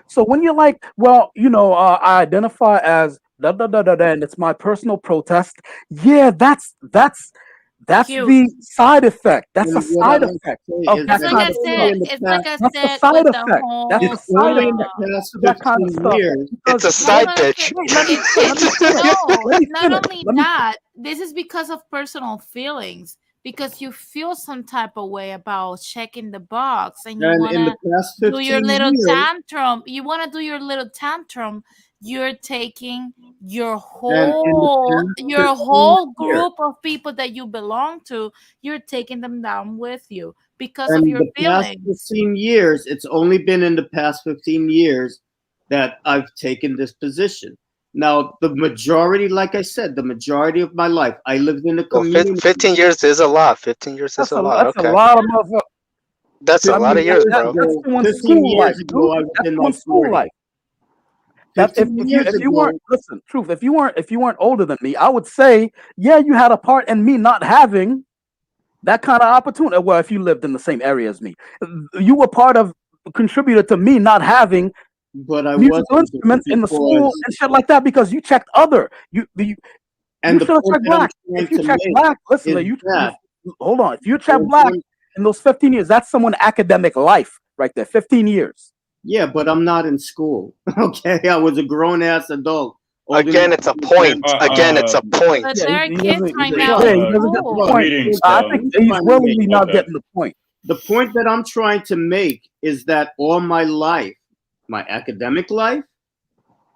So when you're like, well, I identify as da da da da da, and it's my personal protest. Yeah, that's Cute. the side effect. That's a And what I side like to effect say of is that It's that like kind I of it's stuff. only said. in the It's like past, I That's the said side with the effect. That's whole. the it's side only in the effect past of that kind of 15 stuff. years. It's a Because I was side gonna bitch. wait, let me it's let me finish. no, Let me not finish. only Let me that. This is because of personal feelings. Because you feel some type of way about checking the box, and you And in the wanna past do your 15 little years, tantrum. You wanna do your little tantrum. You're taking and in the past your 15 whole years, group of people that you belong to. You're taking them down with you because of and your the past feelings. 15 years, it's only been in the past 15 years that I've taken this position. Now, the majority, like I said, the majority of my life, I lived in a Well, community. 15 years is a lot. 15 years is a lot. that's a Okay. lot of motherfuckers. That's a I 15 lot mean, of years, years bro. that's ago, doing 15 school life, years dude. ago, I was That's in my doing school 40s. life. That 15 years if you weren't ago, listen, truth, if you weren't older than me, I would say, yeah, you had a part in me not having that kind of opportunity. Well, if you lived in the same area as me, you were part of contributed to me not having but I musical wasn't instruments in the school because, and shit like that because you checked other. You and the should have point checked that I'm black. trying If you to checked make black, listen, is you that hold on. If you check there's black one, in those 15 years, that's someone academic life right there. 15 years. yeah, but I'm not in school. Okay, I was a grown ass adult, old enough Again, it's to a understand. point. Again, it's a point. But Yeah, there are he kids doesn't. right He, now yeah, in he doesn't get the school. Look, point. the I point think I'm he's trying to make, willingly not getting the point. the point that I'm trying to make is that all my life, my academic life,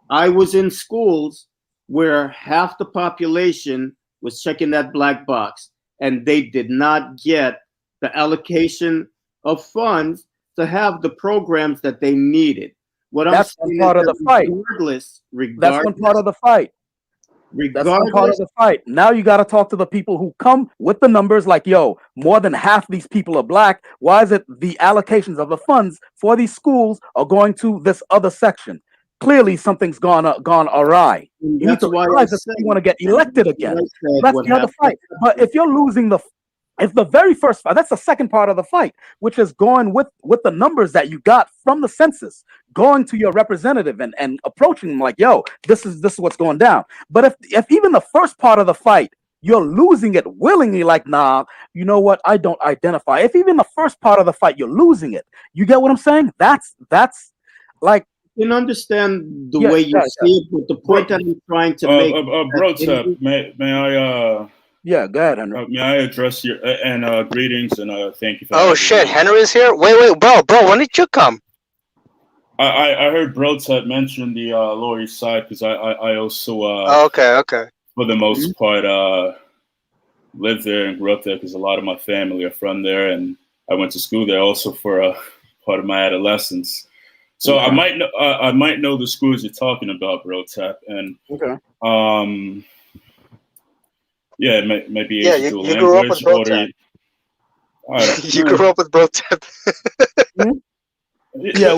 I was in schools where half the population was checking that black box, and they did not get the allocation of funds to have the programs that they needed. What I'm That's one saying is part of that the fight. regardless, That's one part of the fight. That's one part of regardless, the fight. Now you got to talk to the people who come with the numbers like, yo, more than half these people are black. Why is it the allocations of the funds for these schools are going to this other section? Clearly, something's gone awry. and You need that's to why I realize this if said, you want to get and elected that's again. why I So said that's what the other happened. fight. But if you're losing if the very first fight, that's the second part of the fight, which is going with the numbers that you got from the census, going to your representative and approaching them like, yo, this is what's going down. But if even the first part of the fight, you're losing it willingly, like, nah, you know what? I don't identify. If even the first part of the fight, you're losing it. You get what I'm saying? That's like, I can understand the yeah, way you yeah, yeah. see it, but the Bro, point that I'm trying to make is that bro, Tep, Yeah, go ahead, Henry. may I address your and greetings and thank you for Oh having shit, me. Henry's here. Wait, bro. When did you come? I heard Bro Tep mention the Lower East Side because I also Oh, okay. for the Mhm. most part lived there and grew up there because a lot of my family are from there, and I went to school there also for part of my adolescence. So Okay. I might know the schools you're talking about, Bro Tap, and Okay. yeah, it may be Yeah, easy you, to a you grew up with language Bro or Tap. You uh, grew up with Bro Tap. Mhm. Yeah,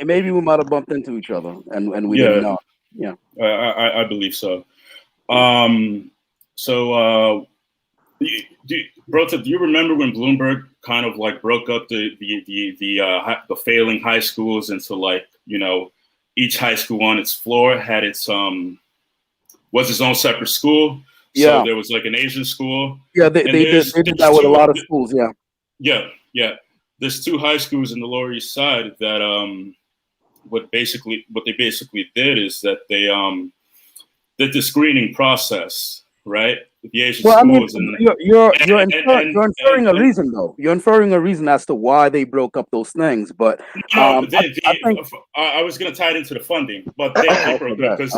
maybe we might have bumped into each other and we didn't yeah, know. Yeah. I believe so. So Bro Tap, do you remember when Bloomberg kind of like broke up the failing high schools into like, you know, each high school on its floor had its was its own separate school. So Yeah. there was like an Asian school. Yeah, they And did that with a lot of schools. Yeah. Yeah. There's 2 high schools in the Lower East Side that what they basically did is that they did the screening process, right? The Asian Well, I mean, schools and you're and- inferring a and- reason, though. You're inferring a reason as to why they broke up those things. But no, I think I was going to tie it into the funding, but they broke up because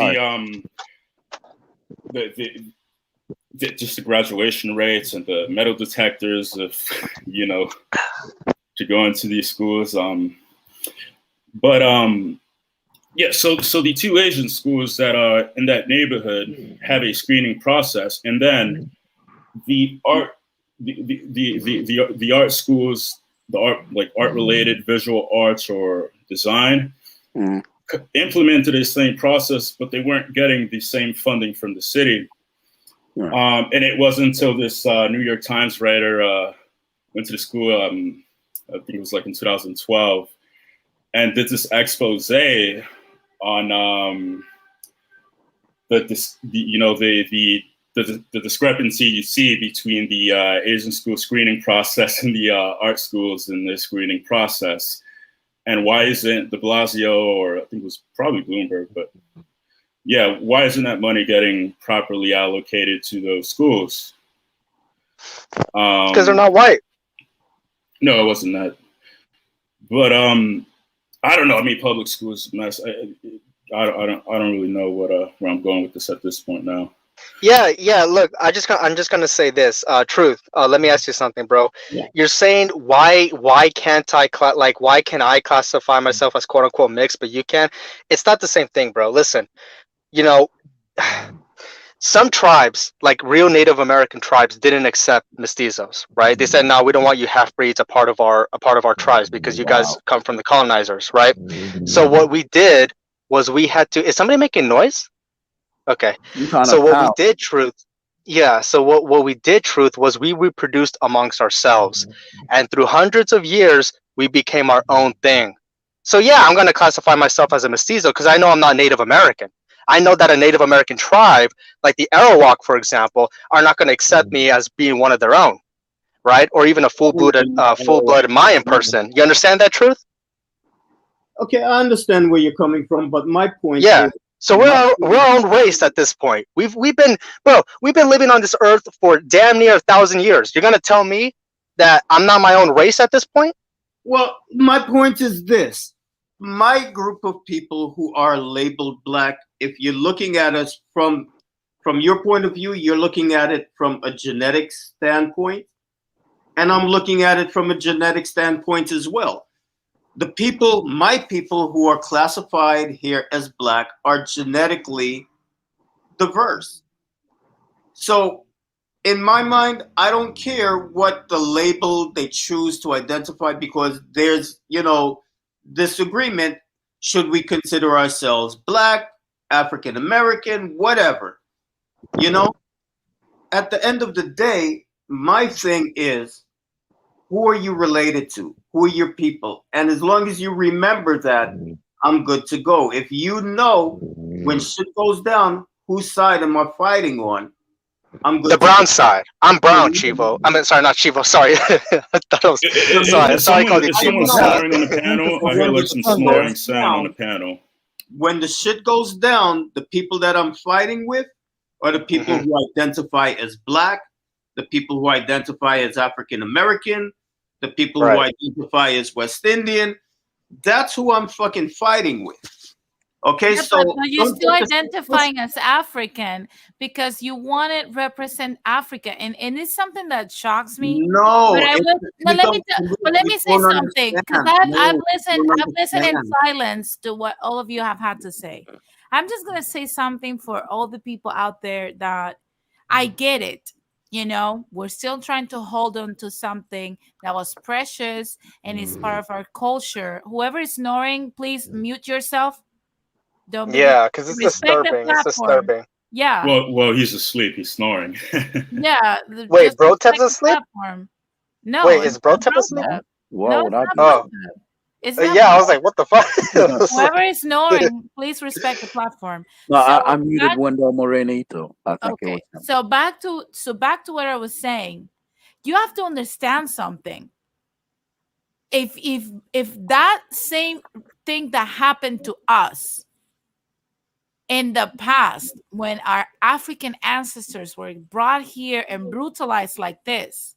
the just the graduation rates and the metal detectors of to go into these schools. Yeah, so the 2 Asian schools that are in that neighborhood have a screening process, and then the art the art schools, the art related visual arts or design implemented the same process, but they weren't getting the same funding from the city. And it wasn't until this New York Times writer went to the school, I think it was like in 2012, and did this expose on the discrepancy you see between the Asian school screening process and the art schools in the screening process, and why isn't de Blasio, or I think it was probably Bloomberg, but yeah, why isn't that money getting properly allocated to those schools? Because they're not white. No, it wasn't that. But I don't know. I mean, public schools mess. I don't really know where I'm going with this at this point now. Yeah. Look, I'm just gonna say this. Truth. Let me ask you something, bro. Yeah. You're saying why can't why can I classify myself as quote unquote mixed, but you can't? It's not the same thing, bro. Listen, some tribes, like real Native American tribes, didn't accept mestizos, right? They said, "No, we don't want you half breeds a part of our tribes because you guys come from the colonizers, right?" So what we did was we had to. Is somebody making noise? Okay. So what we did, Truth. Yeah. So what we did, Truth, was we reproduced amongst ourselves, and through hundreds of years, we became our own thing. So yeah, I'm gonna classify myself as a mestizo because I know I'm not Native American. I know that a Native American tribe, like the Arawak, for example, are not going to accept me as being one of their own, right? Or even a full-blooded Mayan person. You understand that, Truth? Okay, I understand where you're coming from, but my point is... So we're our own race at this point. We've been living on this earth for damn near 1,000 years. You're going to tell me that I'm not my own race at this point? Well, my point is this. My group of people who are labeled black, if you're looking at us from your point of view, you're looking at it from a genetic standpoint, and I'm looking at it from a genetic standpoint as well. My people who are classified here as black are genetically diverse. So in my mind, I don't care what the label they choose to identify, because there's, disagreement. Should we consider ourselves black, African American, whatever? At the end of the day, my thing is, who are you related to? Who are your people? And as long as you remember that, I'm good to go. If you know when shit goes down, whose side am I fighting on? I'm good. The brown side. I'm brown, Chivo. I mean, sorry, not Chivo. Sorry. I thought it was. Sorry, I called you Chivo. Someone's snoring on the panel. I hear like some snoring sound on the panel. When the shit goes down, the people that I'm fighting with are the people who identify as black, the people who identify as African American, the people who identify as West Indian. That's who I'm fucking fighting with. Okay, yeah, so but you're still identifying as African because you want to represent Africa, and it's something that shocks me. No, but let me say something, because I've listened in silence to what all of you have had to say. I'm just gonna say something for all the people out there that I get it. We're still trying to hold on to something that was precious and is part of our culture. Whoever is snoring, please mute yourself. Don't because it's disturbing. It's disturbing. Yeah. Well, he's asleep. He's snoring. Yeah. Wait, Brotep's asleep? No. Wait, is Brotep asleep? Whoa, no, It's not Yeah, I was like, what the fuck? whoever is snoring, please respect the platform. No, So I muted back, Wendell Morenito. I think it okay. was him. So back to what I was saying. You have to understand something. If that same thing that happened to us in the past when our African ancestors were brought here and brutalized like this,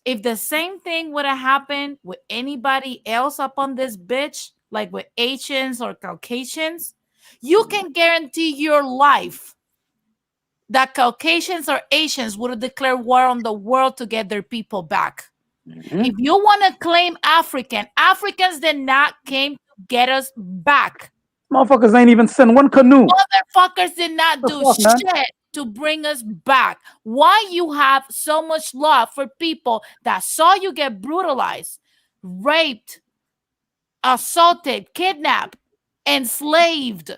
if the same thing would have happened with anybody else up on this bitch, like with Asians or Caucasians, you can guarantee your life that Caucasians or Asians would have declared war on the world to get their people back. Mhm. If you want to claim Africans did not came to get us back. Motherfuckers ain't even send one canoe. Motherfuckers did not The do fuck, man? shit to bring us back. Why you have so much love for people that saw you get brutalized, raped, assaulted, kidnapped, enslaved,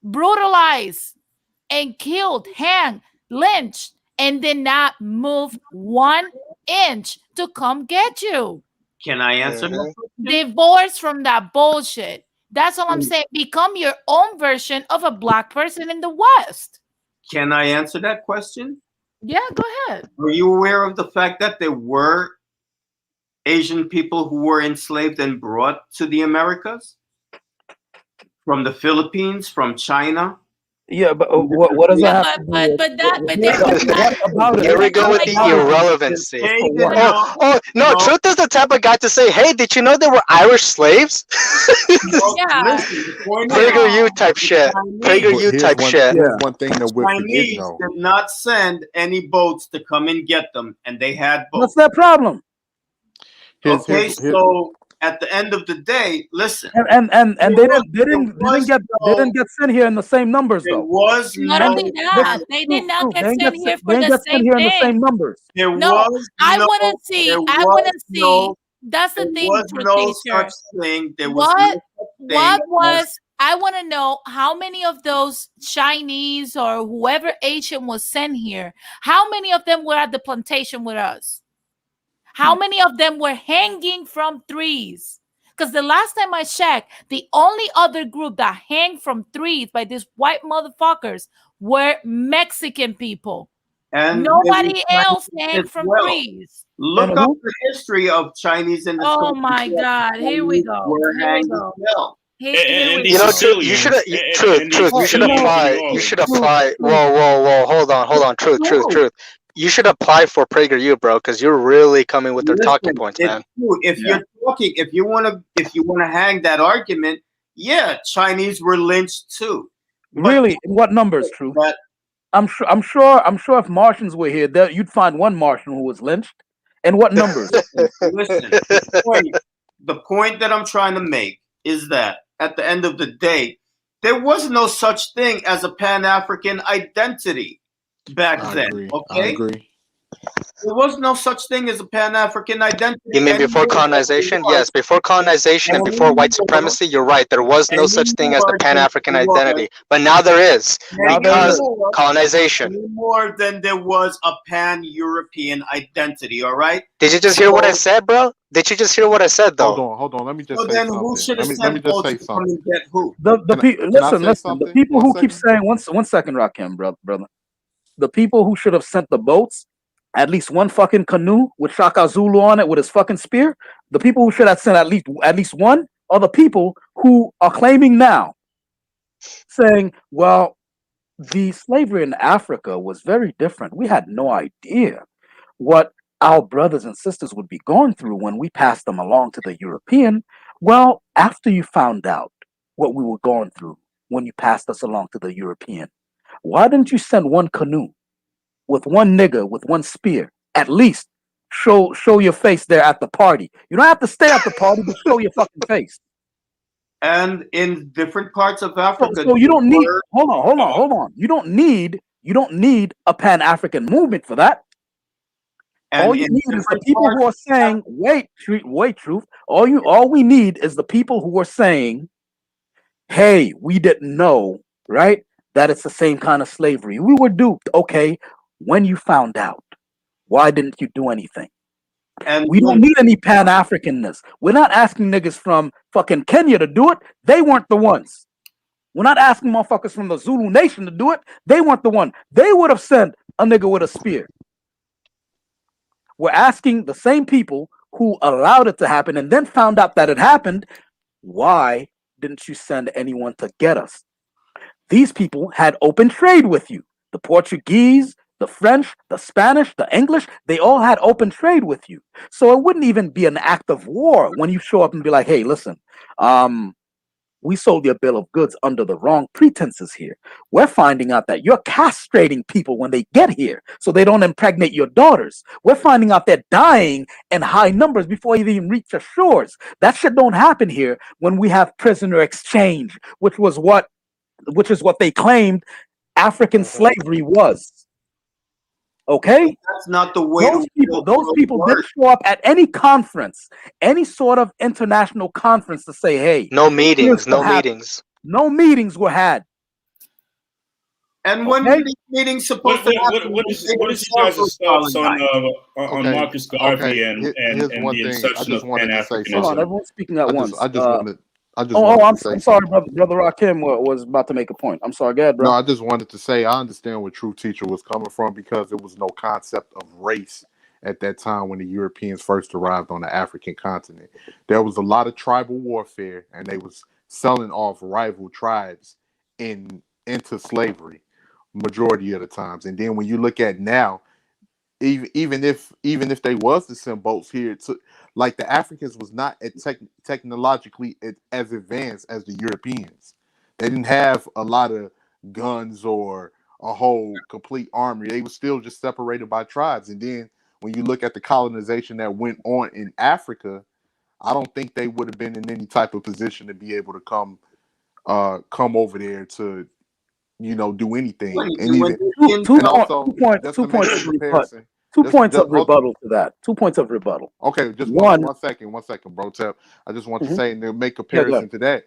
brutalized, and killed, hanged, lynched, and did not move 1 inch to come get you? Can I answer Mhm. that? Divorce from that bullshit. That's all I'm saying. Become your own version of a black person in the West. Can I answer that question? Yeah, go ahead. Are you aware of the fact that there were Asian people who were enslaved and brought to the Americas? From the Philippines, from China? Yeah, but what does Yeah, that have to do with? What about it? Here we go with the What about it? irrelevancy. Pagan, what? Oh, no, Truth is the type of guy to say, hey, did you know there were Irish slaves? Yeah. Listen, the point is, PragerU type shit. PragerU type shit. Here's one thing that we're forgetting, Chinese though. did not send any boats to come and get them, and they had boats. What's their problem? Okay, so at the end of the day, listen. And they didn't get sent here in the same numbers There though. was Not no. only that, they did not get They sent here for ain't the get sent same here in the thing. same numbers. There No, was I no. want to see. there I want to was see. no- That's the There thing, was truth no teacher. such thing. There was What? no such thing What as- was? I want to know how many of those Chinese or whoever Asian was sent here. How many of them were at the plantation with us? How many of them were hanging from trees? Because the last time I checked, the only other group that hang from trees by these white motherfuckers were Mexican people. and Nobody there was else Chinese hang as from well. trees. Look And up who? the history of Chinese in this Oh country. my God! Here we Chinese go. were Here we hanged go. as well. Here And we the You know, go. Truth, you should Sicilians, Truth, and the Truth, you should Sicilians in apply. New You should Orleans. apply. Whoa, hold on, Truth. You should apply for PragerU, bro, because you're really coming with their talking Listen, points, it's man. true. If Yeah. you're talking, if you wanna hang that argument, yeah, Chinese were lynched too. But Really? In what numbers, Truth? But I'm sure if Martians were here, you'd find one Martian who was lynched. And what numbers? listen, the point that I'm trying to make is that at the end of the day, there was no such thing as a Pan-African identity back I then. agree. Okay, I agree. there was no such thing as a Pan-African identity. You mean before anymore than there colonization? was- Yes, before colonization and before white supremacy, you're right. There was no such thing as the anymore Pan-African than there was- identity. But now there is, Now there because anymore- colonization. More than there was a pan-European identity. All right. Did you just hear what I said, bro? Did you just hear what I said, though? Hold on. Let me just So say then, something. who should have Let me sent just boats say to come something. and get who? Listen. The something? people One who keep second. saying one second, Rakim, brother. The people who should have sent the boats, at least one fucking canoe with Shaka Zulu on it with his fucking spear. The people who should have sent at least one are the people who are claiming now, saying, "Well, the slavery in Africa was very different. We had no idea what our brothers and sisters would be going through when we passed them along to the European." Well, after you found out what we were going through when you passed us along to the European, why didn't you send one canoe with one nigger with one spear? At least show your face there at the party. You don't have to stay at the party, but show your fucking face. And in different parts of Africa, So you don't need. were- Hold on. You don't need a Pan African movement for that. and All you in need is the different people who are parts- saying, wait, truth. All we need is the people who are saying, hey, we didn't know, right? That it's the same kind of slavery. We were duped. Okay, when you found out, why didn't you do anything? And We don't need any Pan Africanness. We're not asking niggas from fucking Kenya to do it. They weren't the ones. We're not asking motherfuckers from the Zulu Nation to do it. They weren't the one. They would have sent a nigga with a spear. We're asking the same people who allowed it to happen and then found out that it happened. Why didn't you send anyone to get us? These people had open trade with you. The Portuguese, the French, the Spanish, the English, they all had open trade with you. So it wouldn't even be an act of war when you show up and be like, hey, listen, we sold you a bill of goods under the wrong pretenses here. We're finding out that you're castrating people when they get here so they don't impregnate your daughters. We're finding out they're dying in high numbers before they even reach the shores. That shit don't happen here when we have prisoner exchange, which is what they claimed African slavery was. Okay? That's not the way Those people didn't show up at any conference, any sort of international conference to say, hey, no meetings, no meetings. No meetings were had. And when were these meetings supposed to happen? What is you guys' thoughts on Marcus Garvey and the inception of Pan-Africanism? Hold on, everyone's speaking at once. I'm sorry, brother Rakim was about to make a point. I'm sorry, go ahead, bro. No, I just wanted to say I understand where True Teacher was coming from because there was no concept of race at that time when the Europeans first arrived on the African continent. There was a lot of tribal warfare, and they was selling off rival tribes into slavery majority of the times. And then when you look at now, even if they was to send boats here, like the Africans was not technologically as advanced as the Europeans. They didn't have a lot of guns or a whole complete army. They were still just separated by tribes. And then when you look at the colonization that went on in Africa, I don't think they would have been in any type of position to be able to come over there to, do anything. And even two points of rebuttal to that. 2 points of rebuttal. Okay, just one second, bro. Tep. I just want to say and then make comparison to that.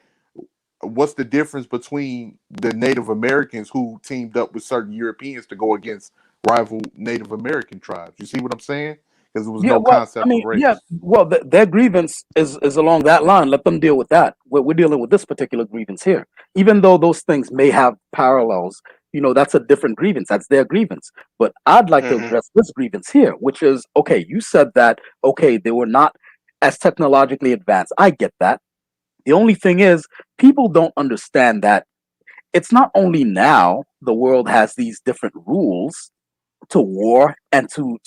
What's the difference between the Native Americans who teamed up with certain Europeans to go against rival Native American tribes? You see what I'm saying? Because there was no concept of race. Yeah, well, their grievance is along that line. Let them deal with that. We're dealing with this particular grievance here. Even though those things may have parallels, that's a different grievance. That's their grievance. But I'd like to address this grievance here, which is, okay, you said that, okay, they were not as technologically advanced. I get that. The only thing is, people don't understand that it's not only now the world has these different rules to war and to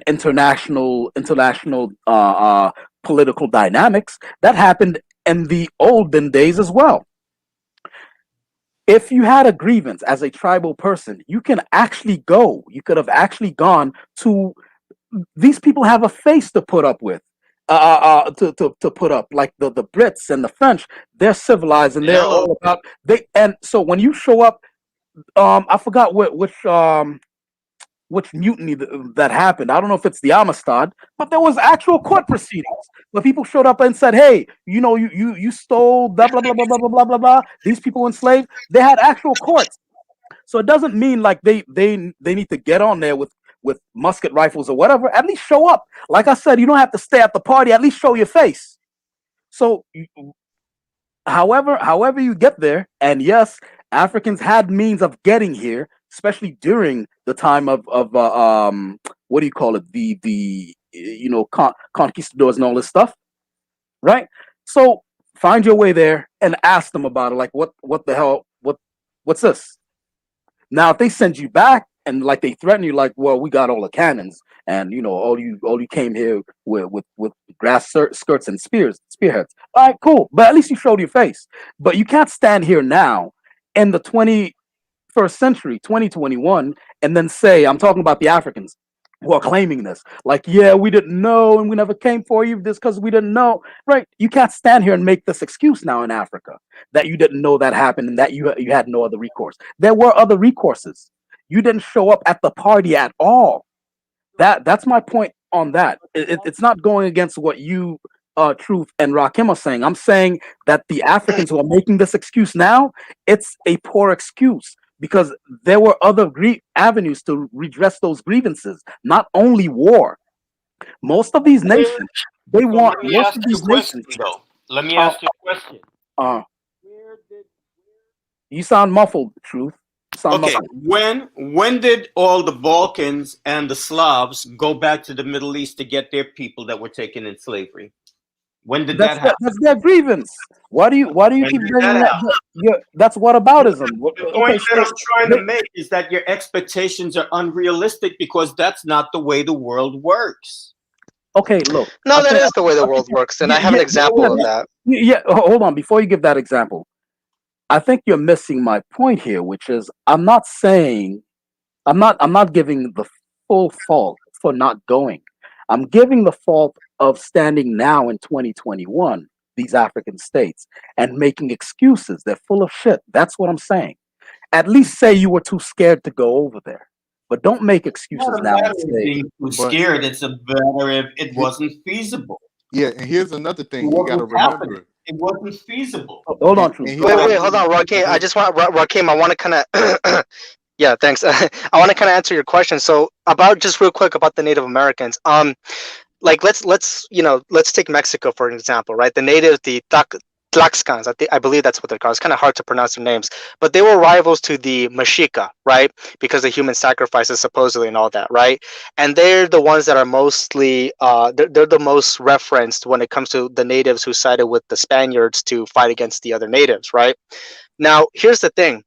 international political dynamics that happened in the olden days as well. If you had a grievance as a tribal person, you could have actually gone to these people have a face to put up with. To put up, like the Brits and the French, they're civilized and they're all about and so when you show up, I forgot which mutiny that happened. I don't know if it's the Amistad, but there was actual court proceedings where people showed up and said, hey, you stole blah blah blah blah blah blah blah blah. These people enslaved. They had actual courts. So it doesn't mean like they need to get on there with musket rifles or whatever. At least show up. Like I said, you don't have to stay at the party. At least show your face. So however you get there, and yes, Africans had means of getting here, especially during the time of what do you call it, the conquistadors and all this stuff, right? So find your way there and ask them about it. Like, what the hell, what's this? Now, if they send you back and like they threaten you, like, well, we got all the cannons, and all you came here with grass skirts and spearheads. All right, cool. But at least you showed your face. But you can't stand here now in the 21st century, 2021, and then say, I'm talking about the Africans who are claiming this. Like, yeah, we didn't know and we never came for you this because we didn't know. Right? You can't stand here and make this excuse now in Africa that you didn't know that happened and that you had no other recourse. There were other recourses. You didn't show up at the party at all. That's my point on that. It's not going against what you, Truth and Rakim are saying. I'm saying that the Africans who are making this excuse now, it's a poor excuse because there were other avenues to redress those grievances, not only war. Most of these nations, they So want let me most ask of you a these question, nations. though. Let me Uh, ask you a question. uh, Where did you sound muffled, Truth. You sound Okay, muffled. when did all the Balkans and the Slavs go back to the Middle East to get their people that were taken in slavery? When did that happen? That's their grievance. Why do you When keep did bringing that that? happen? That's whataboutism. The point Okay, that so I'm trying to make is that your expectations are unrealistic because that's not the way the world works. okay, look. No, that Okay, is the way the okay, world works, and yeah, I have yeah, an yeah, example of that. Hold on, before you give that example, I think you're missing my point here, which is I'm not giving the full fault for not going. I'm giving the fault of standing now in 2021, these African states, and making excuses. They're full of shit. That's what I'm saying. At least say you were too scared to go over there. But don't make Not excuses a now matter and of say, being too But scared. It's a matter of it he- wasn't feasible. yeah, and here's another It thing you got to wasn't happening. remember. It wasn't feasible. hold on, Truth. And Go Wait, here's ahead. wait, another hold thing. on, Rakim. I Here, just want Rakim. I want to kind of, yeah, thanks. I want to kind of answer your question. So about just real quick about the Native Americans. Like let's take Mexico for an example, right? The native, the Tlaxcans, I believe that's what they're called. It's kind of hard to pronounce their names, but they were rivals to the Mexica, right? Because of human sacrifices supposedly and all that, right? And they're the ones that are mostly they're the most referenced when it comes to the natives who sided with the Spaniards to fight against the other natives, right? Now here's the thing,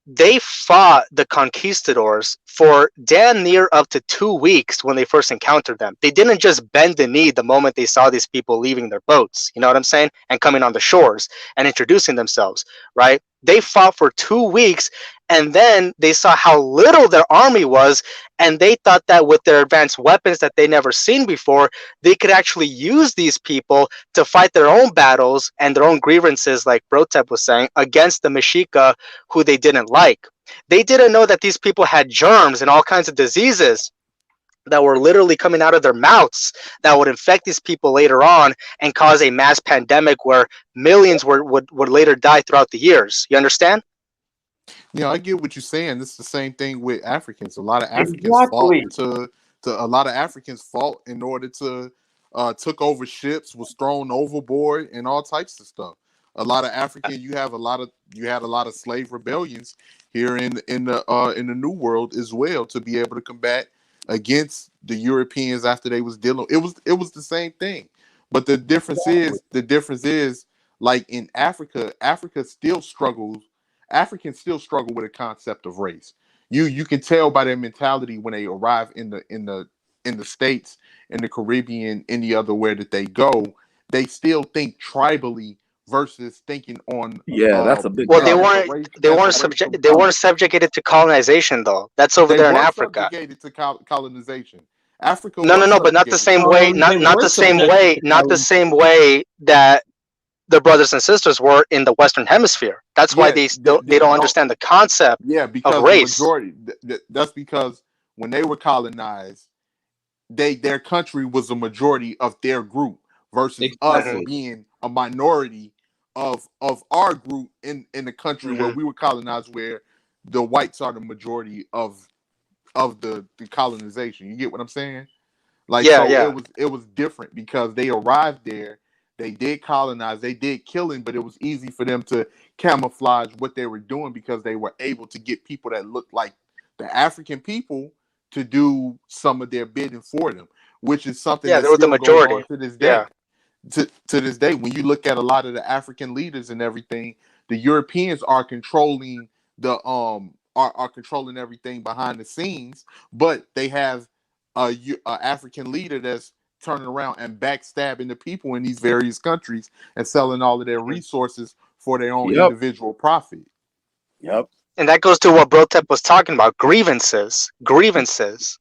they fought the conquistadors for damn near up to 2 weeks when they first encountered them. They didn't just bend the knee the moment they saw these people leaving their boats, you know what I'm saying? And coming on the shores and introducing themselves, right? They fought for 2 weeks, and then they saw how little their army was, and they thought that with their advanced weapons that they never seen before, they could actually use these people to fight their own battles and their own grievances, like Brotep was saying, against the Mexica who they didn't like. They didn't know that these people had germs and all kinds of diseases that were literally coming out of their mouths that would infect these people later on and cause a mass pandemic where millions would later die throughout the years. You understand? I get what you're saying. It's the same thing with Africans. A lot of Africans fought Exactly. to a lot of Africans fought in order to took over ships, was thrown overboard, and all types of stuff. A lot of African, you had a lot of slave rebellions here in the New World as well to be able to combat against the Europeans after they was dealing. It was the same thing, but the difference is like in Africa, Africans still struggle with a concept of race. You can tell by their mentality when they arrive in the states, in the Caribbean, any other where that they go, they still think tribally versus thinking on Yeah, that's a big Well, as problem. a race as a racial they group. weren't subjugated to colonization though. That's over They there in were Africa. subjugated to colonization. Africa No, no, was no, but not the subjugated. same way. They Not were the same subjected way. to Not the colonization. same way that their brothers and sisters were in the Western Hemisphere. That's why Yeah, they don't understand the concept yeah, of because the race. majority. That's because when they were colonized, their country was a majority of their group versus us Hmm. Exactly. being a minority of our group in the country where Hmm. we were colonized, where the whites are the majority of the colonization. You get what I'm saying? Like, Yeah, so yeah. it was different because they arrived there, they did colonize, they did killing, but it was easy for them to camouflage what they were doing because they were able to get people that looked like the African people to do some of their bidding for them, which is something Yeah, that they were the still goes majority. on to this day. Yeah. To this day, when you look at a lot of the African leaders and everything, the Europeans are controlling are controlling everything behind the scenes, but they have a African leader that's turning around and backstabbing the people in these various countries and selling all of their Mhm. resources for their own Yep, individual profit. yep. And that goes to what Brotep was talking about, grievances. Grievances.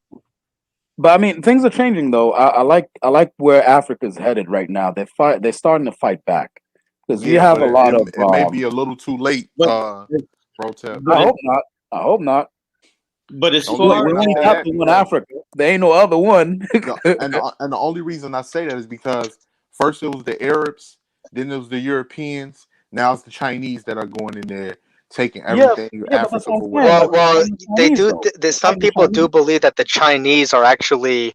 But I mean, things are changing though. I like where Africa's headed right now. They're starting to fight back because we Yeah, have but a lot of. it may be a little too late, But Protep. I but it, hope not. I hope not. but as The only far We reason I only say have that one because Africa. There ain't no other one. and the only reason I say that is because first it was the Arabs, then it was the Europeans, now it's the Chinese that are going in there taking Yeah, everything yeah, but that's Africa what for I'm saying. whatever. Well, Like well, fighting the they Chinese do. though. Some Fighting the people do Chinese. believe that the Chinese are actually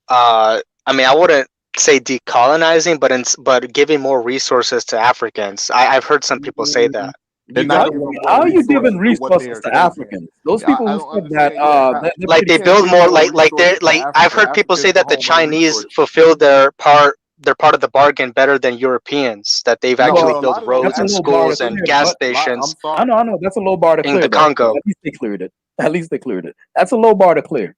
uh, I mean, I wouldn't say decolonizing, but giving more resources to Africans. I've heard some people say that. They're You got, not giving them how more are you giving resources to what they resources are to taking. Africans? Those Yeah, people I who don't said that, understand. Yeah, they're Like pretty they you can't build give more, more like they're resources to like I've Africa. heard people Africa say is the that the home of the Chinese resources. fulfill their part of the bargain better than Europeans. That they've No, actually well. a built lot of those That's roads a and low bar to schools Africans, and clear, gas though. I'm stations I sorry. know, that's a low bar to in clear, the though. But Congo. at least they cleared it. At least they cleared it. That's a low bar to clear.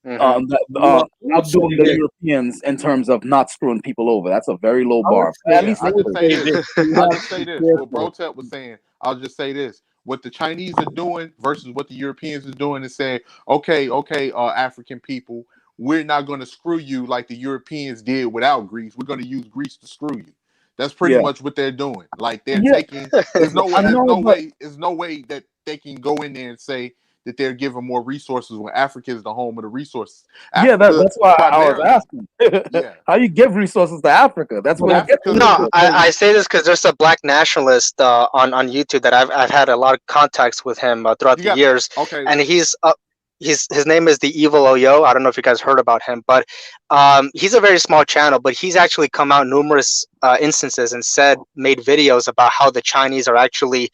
Hmm. Well, I would say Outdoing the this. Europeans in terms of not screwing people over. That's a very low I would bar. But say at Yeah, least I they I would just cleared say it. say this. this. You I have just to say be this. What careful. Brotep was saying, I'll just say this. What the Chinese are doing versus what the Europeans are doing is saying, okay, African people, we're not going to screw you like the Europeans did without Greece. We're going to use Greece to screw you. That's pretty Yeah, much what they're doing. Like they're yeah, taking. There's no way. I know, but There's no way that they can go in there and say that they're giving more resources when Africa is the home of the resources. yeah, Africa that's why I was primarily, asking. yeah. How you give resources to Africa? That's But what I it gets Africa's to. No, think I say this because there's a black nationalist on YouTube that I've had a lot of contacts with him throughout You the got years, okay. and his name is the Evil Oyo. I don't know if you guys heard about him, but he's a very small channel, but he's actually come out numerous instances and made videos about how the Chinese are actually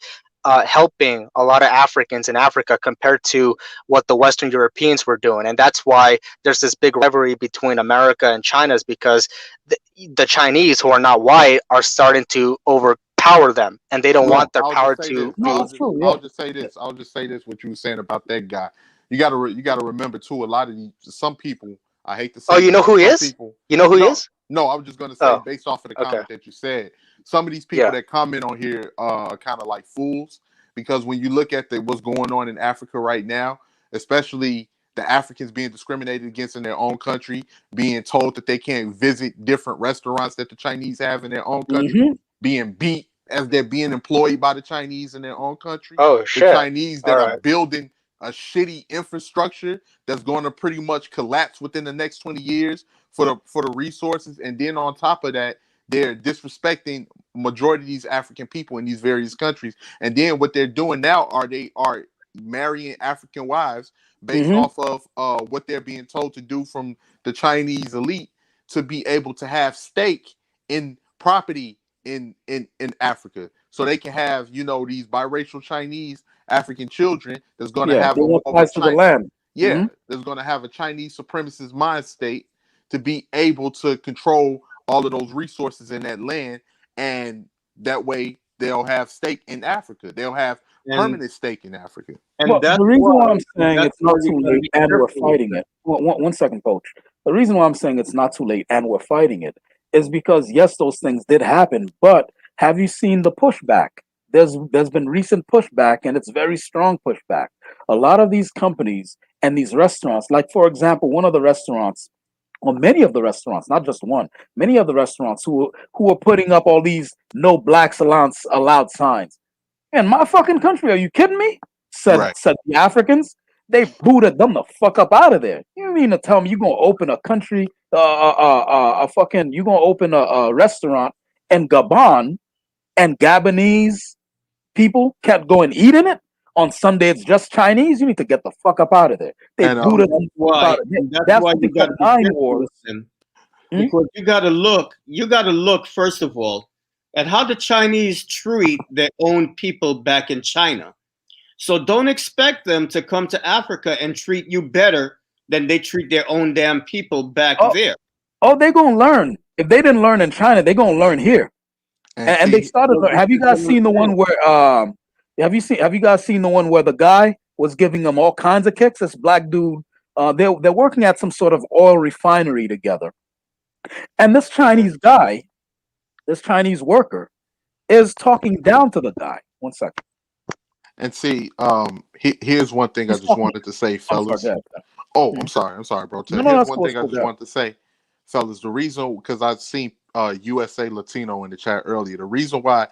helping a lot of Africans in Africa compared to what the Western Europeans were doing, and that's why there's this big rivalry between America and China, is because the Chinese who are not white are starting to overpower them, and they don't No, want their I'll power just say to this. No, be. that's true. Yeah, I'll just say this. I'll just say this. What you were saying about that guy. You gotta remember too. A lot of some people. I hate to Oh, say you this, know but who he some is? people. You know who he No, is? no. I was just gonna say Oh, based off of the okay, comment that you said. Some of these people yeah. that comment on here are kind of like fools because when you look at what's going on in Africa right now, especially the Africans being discriminated against in their own country, being told that they can't visit different restaurants that the Chinese have in their own country, hmm being beat as they're being employed by the Chinese in their own country. Oh The shit. Chinese All that are right. building a shitty infrastructure that's going to pretty much collapse within the next 20 years for the resources. And then on top of that, they're disrespecting majority of these African people in these various countries. And then what they're doing now they are marrying African wives based hmm off of what they're being told to do from the Chinese elite to be able to have stake in property in Africa, so they can have these biracial Chinese African children that's going to Yeah, have they a more want of a ties to the land. yeah, Hmm that's going to have a Chinese supremacist mind state to be able to control all of those resources in that land, and that way they'll have stake in Africa. They'll have and permanent stake in Africa. Well, that's the reason why why I'm saying that's it's why not you too got to late be and we're careful with fighting that. it. One second, coach. The reason why I'm saying it's not too late and we're fighting it is because yes, those things did happen, but have you seen the pushback? There's been recent pushback and it's very strong pushback. A lot of these companies and these restaurants, like for example, one of the restaurants, or many of the restaurants, not just one, many of the restaurants who are putting up all these no blacks allowed signs. In my fucking country, are you kidding me? Said Right. said the Africans. They booted them the fuck up out of there. You mean to tell me you gonna open a country, a fucking, you gonna open a restaurant in Gabon and Gabonese people kept going eating it? On Sunday, it's just Chinese. You need to get the fuck up out of there. They And booted them That's the fuck out why of there. and that's That's why what they you got call to be nine careful wars. with them, Hmm? because you got to look first of all at how the Chinese treat their own people back in China. So don't expect them to come to Africa and treat you better than they treat their own damn people back Oh, there. oh, they gonna learn. If they didn't learn in China, they gonna learn here. And they see, started. So this Have you is guys what I'm seen the one saying. where? Have you guys seen the one where the guy was giving them all kinds of kicks? This black dude. They're working at some sort of oil refinery together, and this Chinese guy, this Chinese worker, is talking down to the guy. One second. here's one thing I He's just talking. wanted to say, I'm sorry. Go fellas. ahead. Oh, Mhm. I'm sorry, bro. No, no, Here's that's one cool. That's thing I cool. Go just ahead. wanted to say, fellas. The reason, because I've seen USA Latino in the chat earlier. The reason why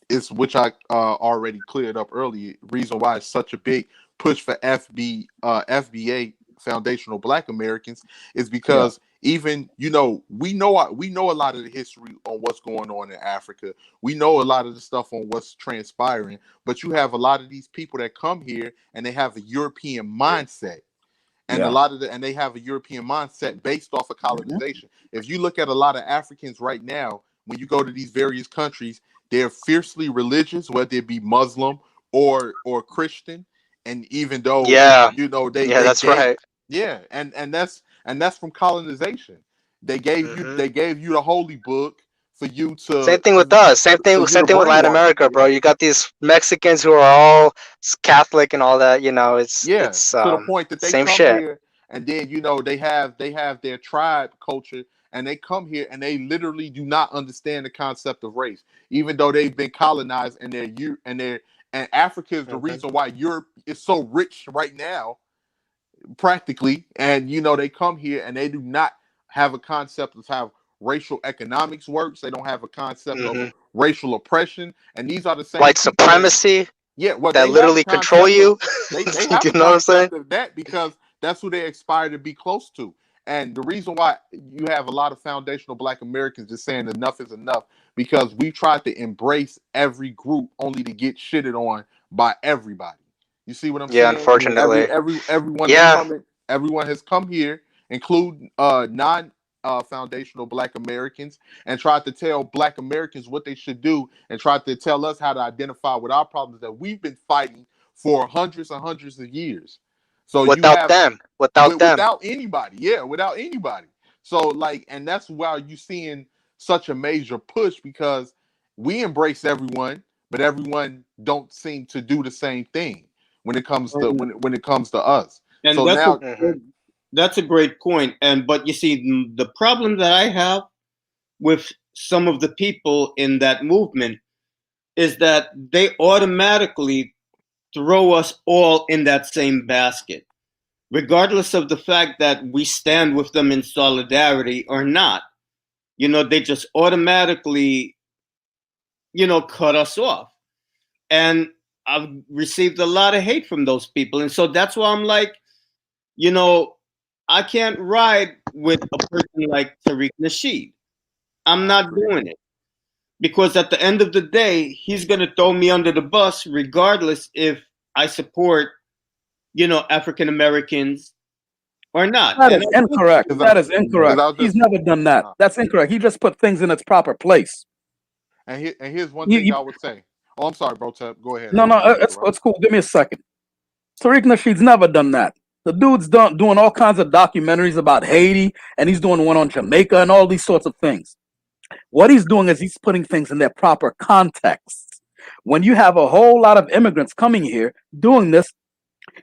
is, which I already cleared up earlier. Reason why it's such a big push for FBA, Foundational Black Americans, is Yeah. because even we know a lot of the history on what's going on in Africa. We know a lot of the stuff on what's transpiring, but you have a lot of these people that come here and they have a European mindset, And a Yeah. lot of and they have a European mindset based off of Mhm. colonization. If you look at a lot of Africans right now, when you go to these various countries, they're fiercely religious, whether it be Muslim or Christian. And even though Yeah, they yeah, they that's gave, right. yeah, and that's from colonization. Hmm. They gave you the holy book for you Same to thing with us. for you Same to thing with Latin brainwash America, bro. people. You got these Mexicans who are all Catholic and all that. Yeah, It's to the point that they same come shit. here and then they have their tribe culture, and they come here and they literally do not understand the concept of race, even though they've been colonized and and Africa is the Hmm. reason why Europe is so rich right now, practically. And they come here and they do not have a concept of how racial economics works. They don't have a concept of Hmm. racial oppression, and these are the same White people that, supremacy yeah, well, that they have a literally control concept of you. they You have a know what I'm saying? concept of that because that's who they aspire to be close to. And the reason why you have a lot of foundational Black Americans just saying enough is enough, because we tried to embrace every group only to get shitted on by everybody. You see what I'm Yeah, saying? unfortunately. Yeah. Everyone has come here, including non foundational Black Americans, and tried to tell Black Americans what they should do, and tried to tell us how to identify with our problems that we've been fighting for hundreds and hundreds of years. So you Without have them. Without them. without anybody, yeah, without anybody. So like, and that's why you seeing such a major push, because we embrace everyone, but everyone don't seem to do the same thing when it comes to And, when it comes to us. and So now, Hmm. that's a great point. But you see, the problem that I have with some of the people in that movement is that they automatically throw us all in that same basket, regardless of the fact that we stand with them in solidarity or not. They just automatically, cut us off. And I've received a lot of hate from those people. And so that's why I'm like, you know, I can't ride with a person like Tariq Nasheed. I'm I not agree. doing it, because at the end of the day, he's going to throw me under the bus, regardless if I support, African Americans or not. That And is incorrect. Because That is because incorrect. I was He's just never done that. That's incorrect. He just put things in its proper place. and here's one You, thing you, I would say. Oh, I'm sorry, bro. Go ahead. I no, didn't no, mean to interrupt. it's cool. Give me a second. Tariq Nasheed's never done that. The dude's doing all kinds of documentaries about Haiti, and he's doing one on Jamaica and all these sorts of things. What he's doing is he's putting things in their proper context. When you have a whole lot of immigrants coming here doing this,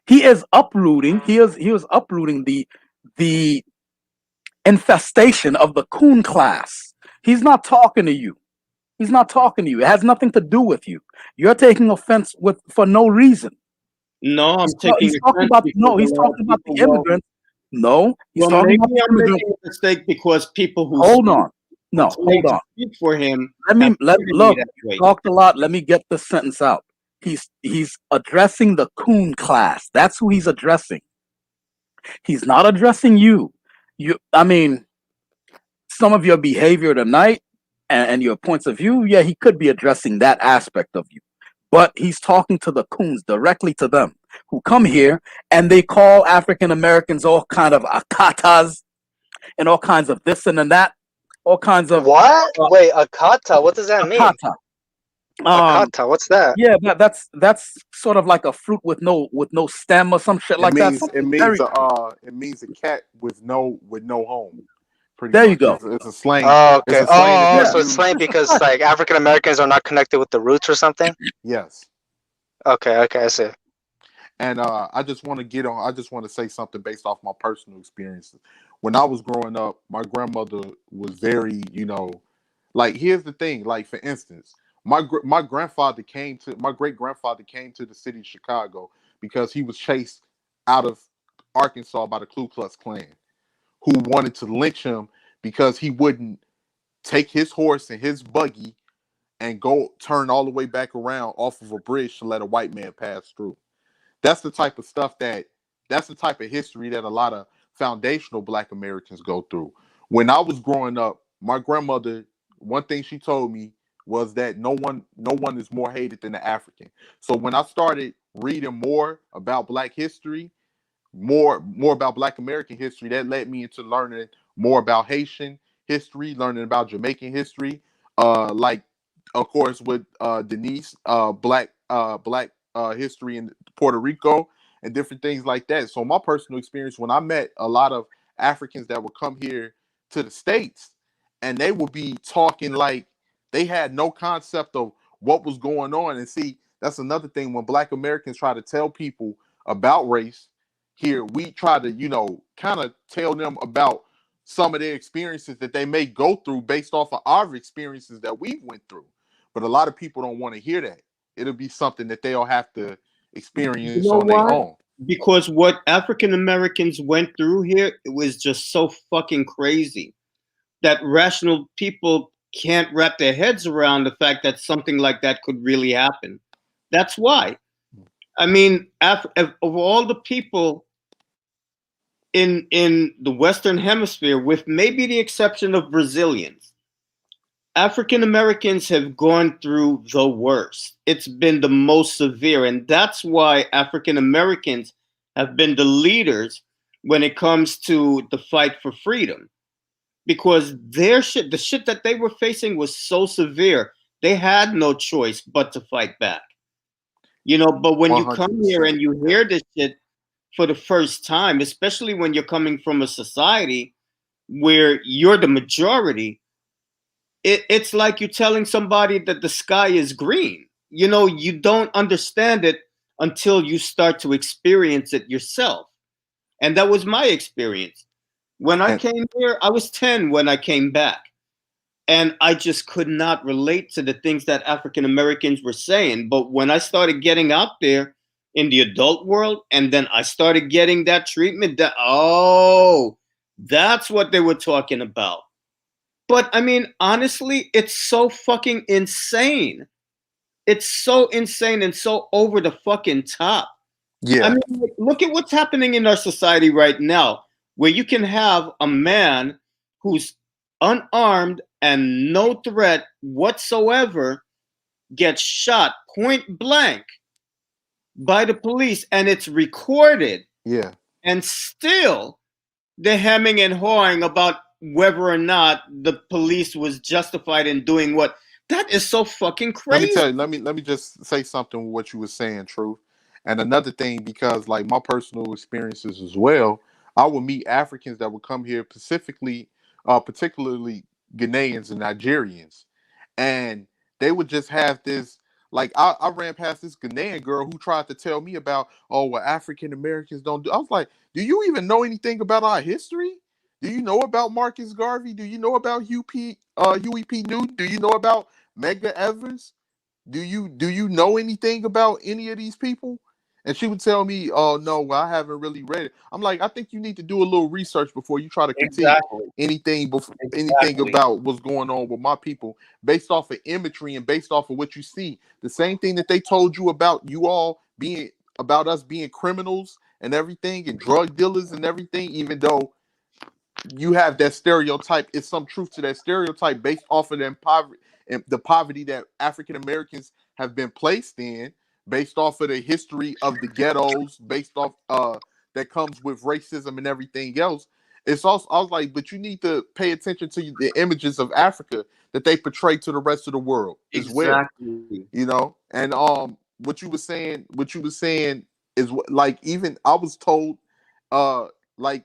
he is uprooting. He was uprooting the infestation of the coon class. He's not talking to you. He's not talking to you. It has nothing to do with you. You're taking offense with for no reason. no, I'm taking He's talking offense about because no. a He's lot of talking about people, the immigrants. No, he's well, talking maybe about the I'm immigrants. making a mistake because people Hold on. who No, claim hold to on. speak for him Let have me let treated me look. that You way. talked a lot. Let me get this sentence out. He's addressing the coon class. That's who he's addressing. He's not addressing you. I mean, some of your behavior tonight and your points of view, yeah, he could be addressing that aspect of you. But he's talking to the coons, directly to them, who come here and they call African Americans all kind of akatas and all kinds of this and that, all kinds of What? Wait, akata. What does that mean? akata. Um, Akata. What's that? yeah, that's sort of like a fruit with no stem or some shit like that. It Something means very. a cat with no home. Pretty There you much, go. it's a slang. Oh, It's okay. a slang that Oh, Yeah, they so it's use. slang just because a like African Americans are not connected with the roots or something. Yes. Okay, okay, I see. And I just want to get on. I just want to say something based off my personal experiences. When I was growing up, my grandmother was very, like, here's the thing. Like, for instance, my grandfather came to my great grandfather came to the city of Chicago because he was chased out of Arkansas by the Ku Klux Klan, who wanted to lynch him because he wouldn't take his horse and his buggy and go turn all the way back around off of a bridge to let a white man pass through. That's the type of stuff that's the type of history that a lot of foundational Black Americans go through. When I was growing up, my grandmother, one thing she told me was that no one is more hated than the African. So when I started reading more about Black history, more about Black American history. That led me into learning more about Haitian history, learning about Jamaican history, like of course with Denise, black history in Puerto Rico and different things like that. So my personal experience when I met a lot of Africans that would come here to the States and they would be talking like they had no concept of what was going on. And see, that's another thing when Black Americans try to tell people about race here, we try to, kind of tell them about some of their experiences that they may go through based off of our experiences that we went through. But a lot of people don't want to hear that. It'll be something that they'll have to You experience know on their why? own. Because what African Americans went through here, it was just so fucking crazy that rational people can't wrap their heads around the fact that something like that could really happen. That's why. I mean, of all the people in the Western Hemisphere, with maybe the exception of Brazilians, African Americans have gone through the worst. It's been the most severe, and that's why African Americans have been the leaders when it comes to the fight for freedom. Because the shit that they were facing was so severe, they had no choice but to fight back. But when you come here 100%. and you hear this shit for the first time, especially when you're coming from a society where you're the majority, it's like you're telling somebody that the sky is green. You don't understand it until you start to experience it yourself. And that was my experience. When I And came here, I was 10 when I came back. And I just could not relate to the things that African Americans were saying. But when I started getting out there in the adult world, and then I started getting that treatment, that's what they were talking about. But I mean, honestly, it's so fucking insane. It's so insane and so over the fucking top. I yeah, mean, look at what's happening in our society right now, where you can have a man who's unarmed and no threat whatsoever get shot point blank by the police, and it's recorded, yeah. and still they're hemming and hawing about whether or not the police was justified in doing what. That is so fucking Let me crazy. tell you, let me just say something with what you were saying, Truth. And another thing, because like my personal experiences as well, I would meet Africans that would come here specifically, particularly Ghanaians and Nigerians. And they would just have this, like I ran past this Ghanaian girl who tried to tell me about, oh, what African Americans don't do. I was like, do you even know anything about our history? Do you know about Marcus Garvey? Do you know about Huey P. Newton? Do you know about Medgar Evers? Do you know anything about any of these people? And she would tell me, oh no, well, I haven't really read it. I'm like, I think you need to do a little research before you try to critique Exactly. anything Exactly. about what's going on with my people based off of imagery and based off of what you see. The same thing that they told you about you all being about us being criminals and everything and drug dealers and everything, even though you have that stereotype. It's some truth to that stereotype based off of them poverty and the poverty that African Americans have been placed in, based off of the history of the ghettos, based off that comes with racism and everything else. It's also I was like, but you need to pay attention to the images of Africa that they portray to the rest of the world as well. Exactly. And what you were saying is what, like, even I was told like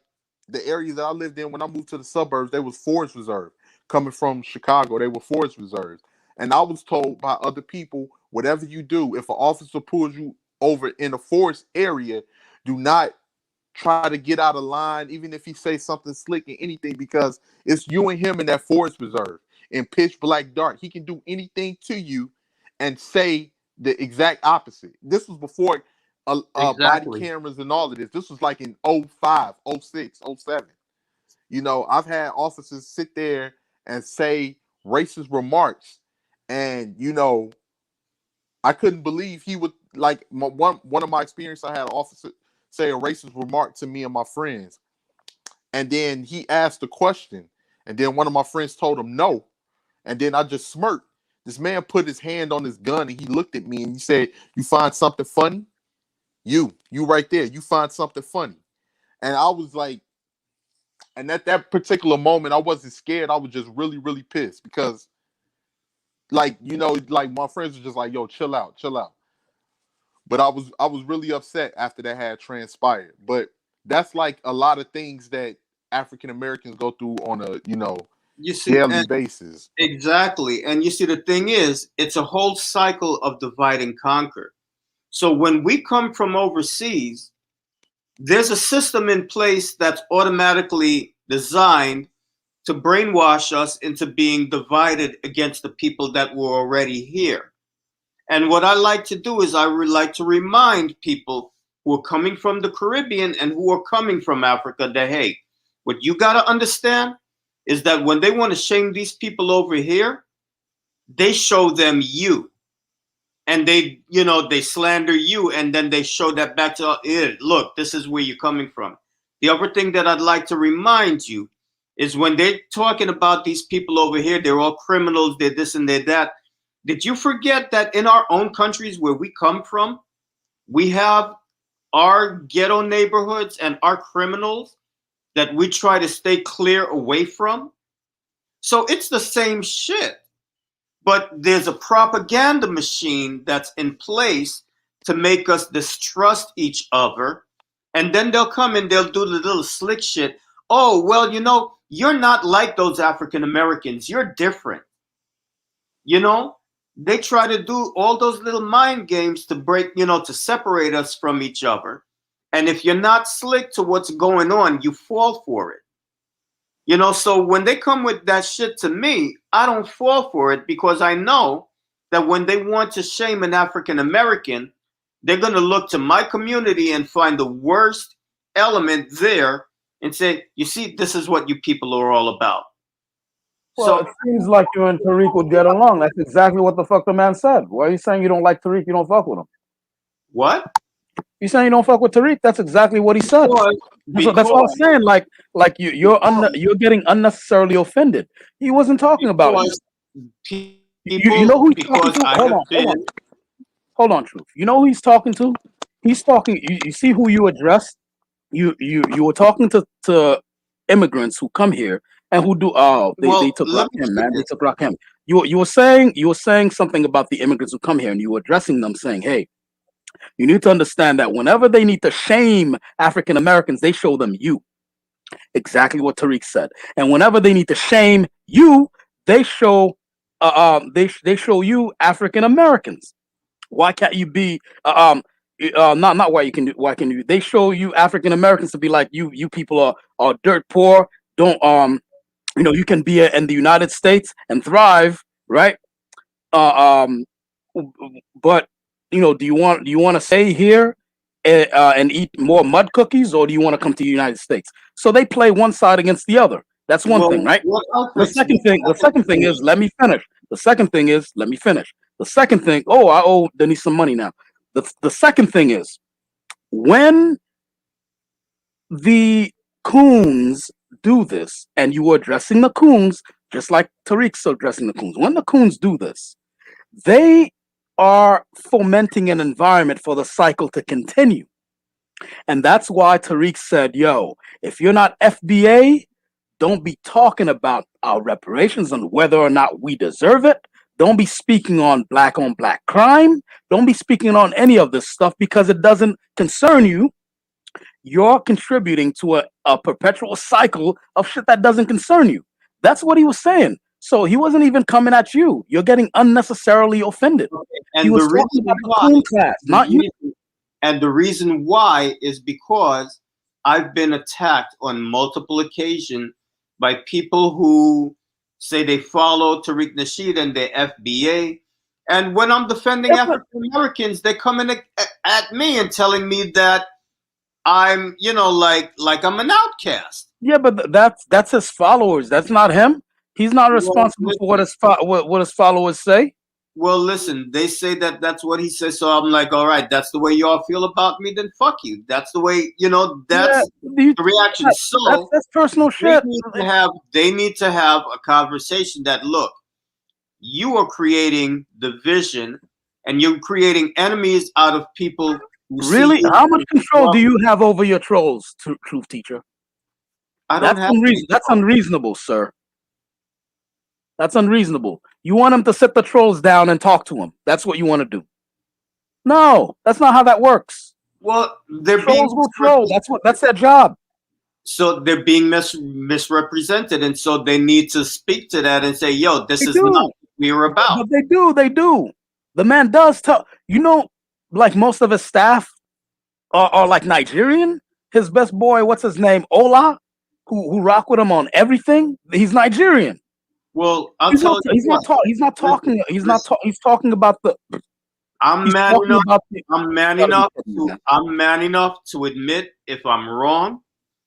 the areas that I lived in when I moved to the suburbs, there was forest reserve. Coming from Chicago, they were forest reserves. And I was told by other people, whatever you do, if an officer pulls you over in a forest area, do not try to get out of line, even if he says something slick and anything, because it's you and him in that forest reserve in pitch black dark. He can do anything to you and say the exact opposite. This was before body Exactly. cameras and all of this. This was like in 05, 06, 07. I've had officers sit there and say racist remarks, and I couldn't believe he would like one of my experience. I had an officer say a racist remark to me and my friends, and then he asked a question, and then one of my friends told him no, and then I just smirked. This man put his hand on his gun and he looked at me and he said, "You find something funny? You right there. You find something funny?" And I was like, and at that particular moment, I wasn't scared. I was just really, really pissed because, like, like my friends were just like, "Yo, chill out, chill out." But I was really upset after that had transpired. But that's like a lot of things that African Americans go through on a You see, daily basis. exactly. And you see, the thing is, it's a whole cycle of divide and conquer. So when we come from overseas, there's a system in place that's automatically designed to brainwash us into being divided against the people that were already here. And what I like to do is I would like to remind people who are coming from the Caribbean and who are coming from Africa that, hey, what you got to understand is that when they want to shame these people over here, they show them you. And they slander you, and then they show that back to look, this is where you're coming from. The other thing that I'd like to remind you is when they're talking about these people over here, they're all criminals, they're this and they're that. Did you forget that in our own countries where we come from, we have our ghetto neighborhoods and our criminals that we try to stay clear away from? So it's the same shit. But there's a propaganda machine that's in place to make us distrust each other. And then they'll come and they'll do the little slick shit. Oh, well, you're not like those African Americans. You're different. They try to do all those little mind games to break, to separate us from each other. And if you're not slick to what's going on, you fall for it. So when they come with that shit to me, I don't fall for it because I know that when they want to shame an African American, they're going to look to my community and find the worst element there and say, you see, this is what you people are all about. Well, So it seems like you and Tariq would get along. That's exactly what the fuck the man said. Why are you saying you don't like Tariq? You don't fuck with him. what? You saying you don't fuck with Tariq? That's exactly what he said. That's what I'm saying. Like you're getting unnecessarily offended. He wasn't talking about you. You know who he's talking to? Hold on, Truth. You know who he's talking to? He's talking. You see who you addressed? You were talking to immigrants who come here and who do. Oh, they took Rakim, man. They took Rakim. You were saying something about the immigrants who come here, and you were addressing them, saying, "Hey, you need to understand that whenever they need to shame African Americans, they show them you." Exactly what Tariq said. And whenever they need to shame you, they show they show you African Americans. Why can't you be not why can you they show you African Americans to be like you people are dirt poor, don't you can be in the United States and thrive, right? Uh, um but do you want to stay here and eat more mud cookies, or do you want to come to the United States? So they play one side against the other. That's one thing, right? The second thing is, let me finish. The second thing is, let me finish. The second thing, oh, I owe Denise some money now. The second thing is, when the coons do this, and you are addressing the coons, just like Tariq's addressing the coons. When the coons do this, they are fomenting an environment for the cycle to continue. And that's why Tariq said, yo, if you're not FBA, don't be talking about our reparations and whether or not we deserve it. Don't be speaking on black crime. Don't be speaking on any of this stuff because it doesn't concern you. You're contributing to a perpetual cycle of shit that doesn't concern you. That's what he was saying. So he wasn't even coming at you. You're getting unnecessarily offended. And he was the reason talking about why, the coon class, not you. And the reason why is because I've been attacked on multiple occasions by people who say they follow Tariq Nasheed and they're FBA. And when I'm defending African Americans, they're coming at me and telling me that I'm, like I'm an outcast. Yeah, but that's his followers. That's not him. He's not responsible for what his followers say. Well, listen, they say that that's what he says. So I'm like, all right, that's the way y'all feel about me. Then fuck you. That's the way, that's the reaction. So that's personal shit. They need to have a conversation that, look, you are creating division and you're creating enemies out of people Really? See, How much control do well, you have over your trolls, truth teacher? I don't have any That's control. unreasonable, sir. That's unreasonable. You want them to sit the trolls down and talk to them. That's what you want to do. No, that's not how that works. Well, they're being Trolls will troll. That's their job. so they're being misrepresented, and so they need to speak to that and say, "Yo, this They is not do. what we're about." But they do. The man does tell like most of his staff are like Nigerian. His best boy, what's his name? Ola, who rock with him on everything. He's Nigerian. Well, I'll tell you what. Listen, listen. He's talking about the I'm he's man talking enough. about the I'm man gotta be enough kidding me, to. man. I'm man enough to admit if I'm wrong.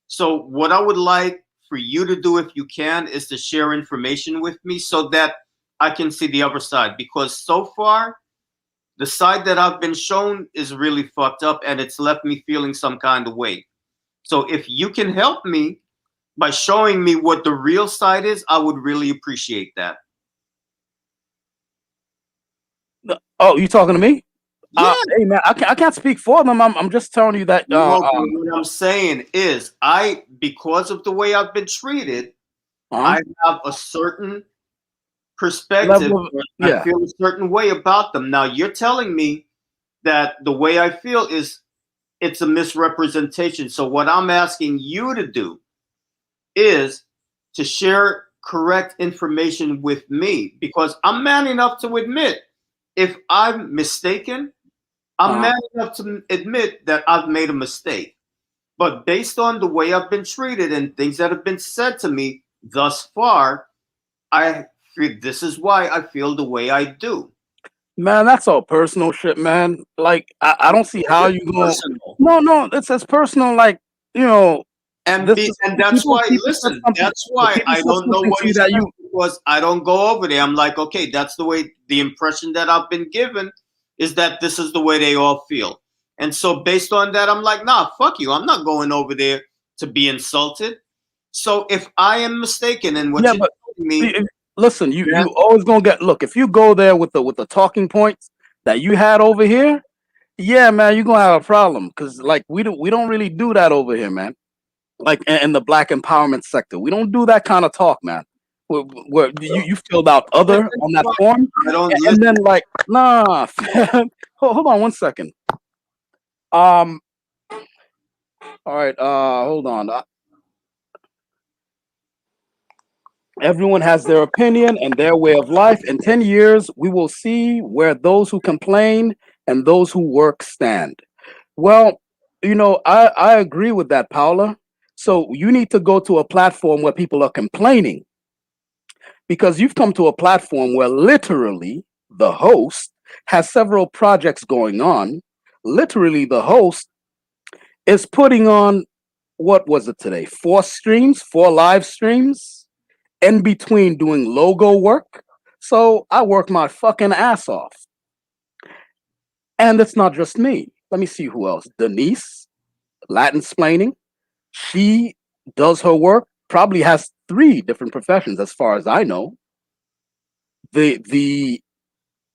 So what I would like for you to do, if you can, is to share information with me so that I can see the other side. Because so far, the side that I've been shown is really fucked up, and it's left me feeling some kind of way. So if you can help me by showing me what the real side is, I would really appreciate that. Oh, you talking to me? Yeah. Hey man, I can't speak for them. I'm just telling you that No, but what I'm saying is, because of the way I've been treated, I have a certain perspective. level of, I yeah. feel a certain way about them. Now you're telling me that the way I feel is it's a misrepresentation. So what I'm asking you to do is to share correct information with me, because I'm man enough to admit if I'm mistaken. I'm man enough to admit that I've made a mistake. But based on the way I've been treated and things that have been said to me thus far, I feel this is why I feel the way I do. Man, that's all personal shit, man. Like I don't see how you go. Personal. No, it's as personal. Like And this is that's why, people said listen, something. that's why People I said don't know something what to you he that said, you. because I don't go over there. I'm like, okay, that's the way, the impression that I've been given is that this is the way they all feel. And so based on that, I'm like, nah, fuck you. I'm not going over there to be insulted. So if I am mistaken in what Yeah, you're but telling me, listen, you yeah, always gonna get. Look, if you go there with the talking points that you had over here, yeah, man, you're gonna have a problem because like we don't really do that over here, man. Like in the black empowerment sector, we don't do that kind of talk, man. Where you filled out other on that form, I don't and listen. then like nah, fam. Hold on one second. All right, hold on. Everyone has their opinion and their way of life. In 10 years, we will see where those who complain and those who work stand. Well, I agree with that, Paula. So you need to go to a platform where people are complaining because you've come to a platform where literally the host has several projects going on. Literally, the host is putting on what was it today? Four live streams in between doing logo work. So I work my fucking ass off. And it's not just me. Let me see who else. Denise, Latin splaining. She does her work, probably has three different professions as far as I know. The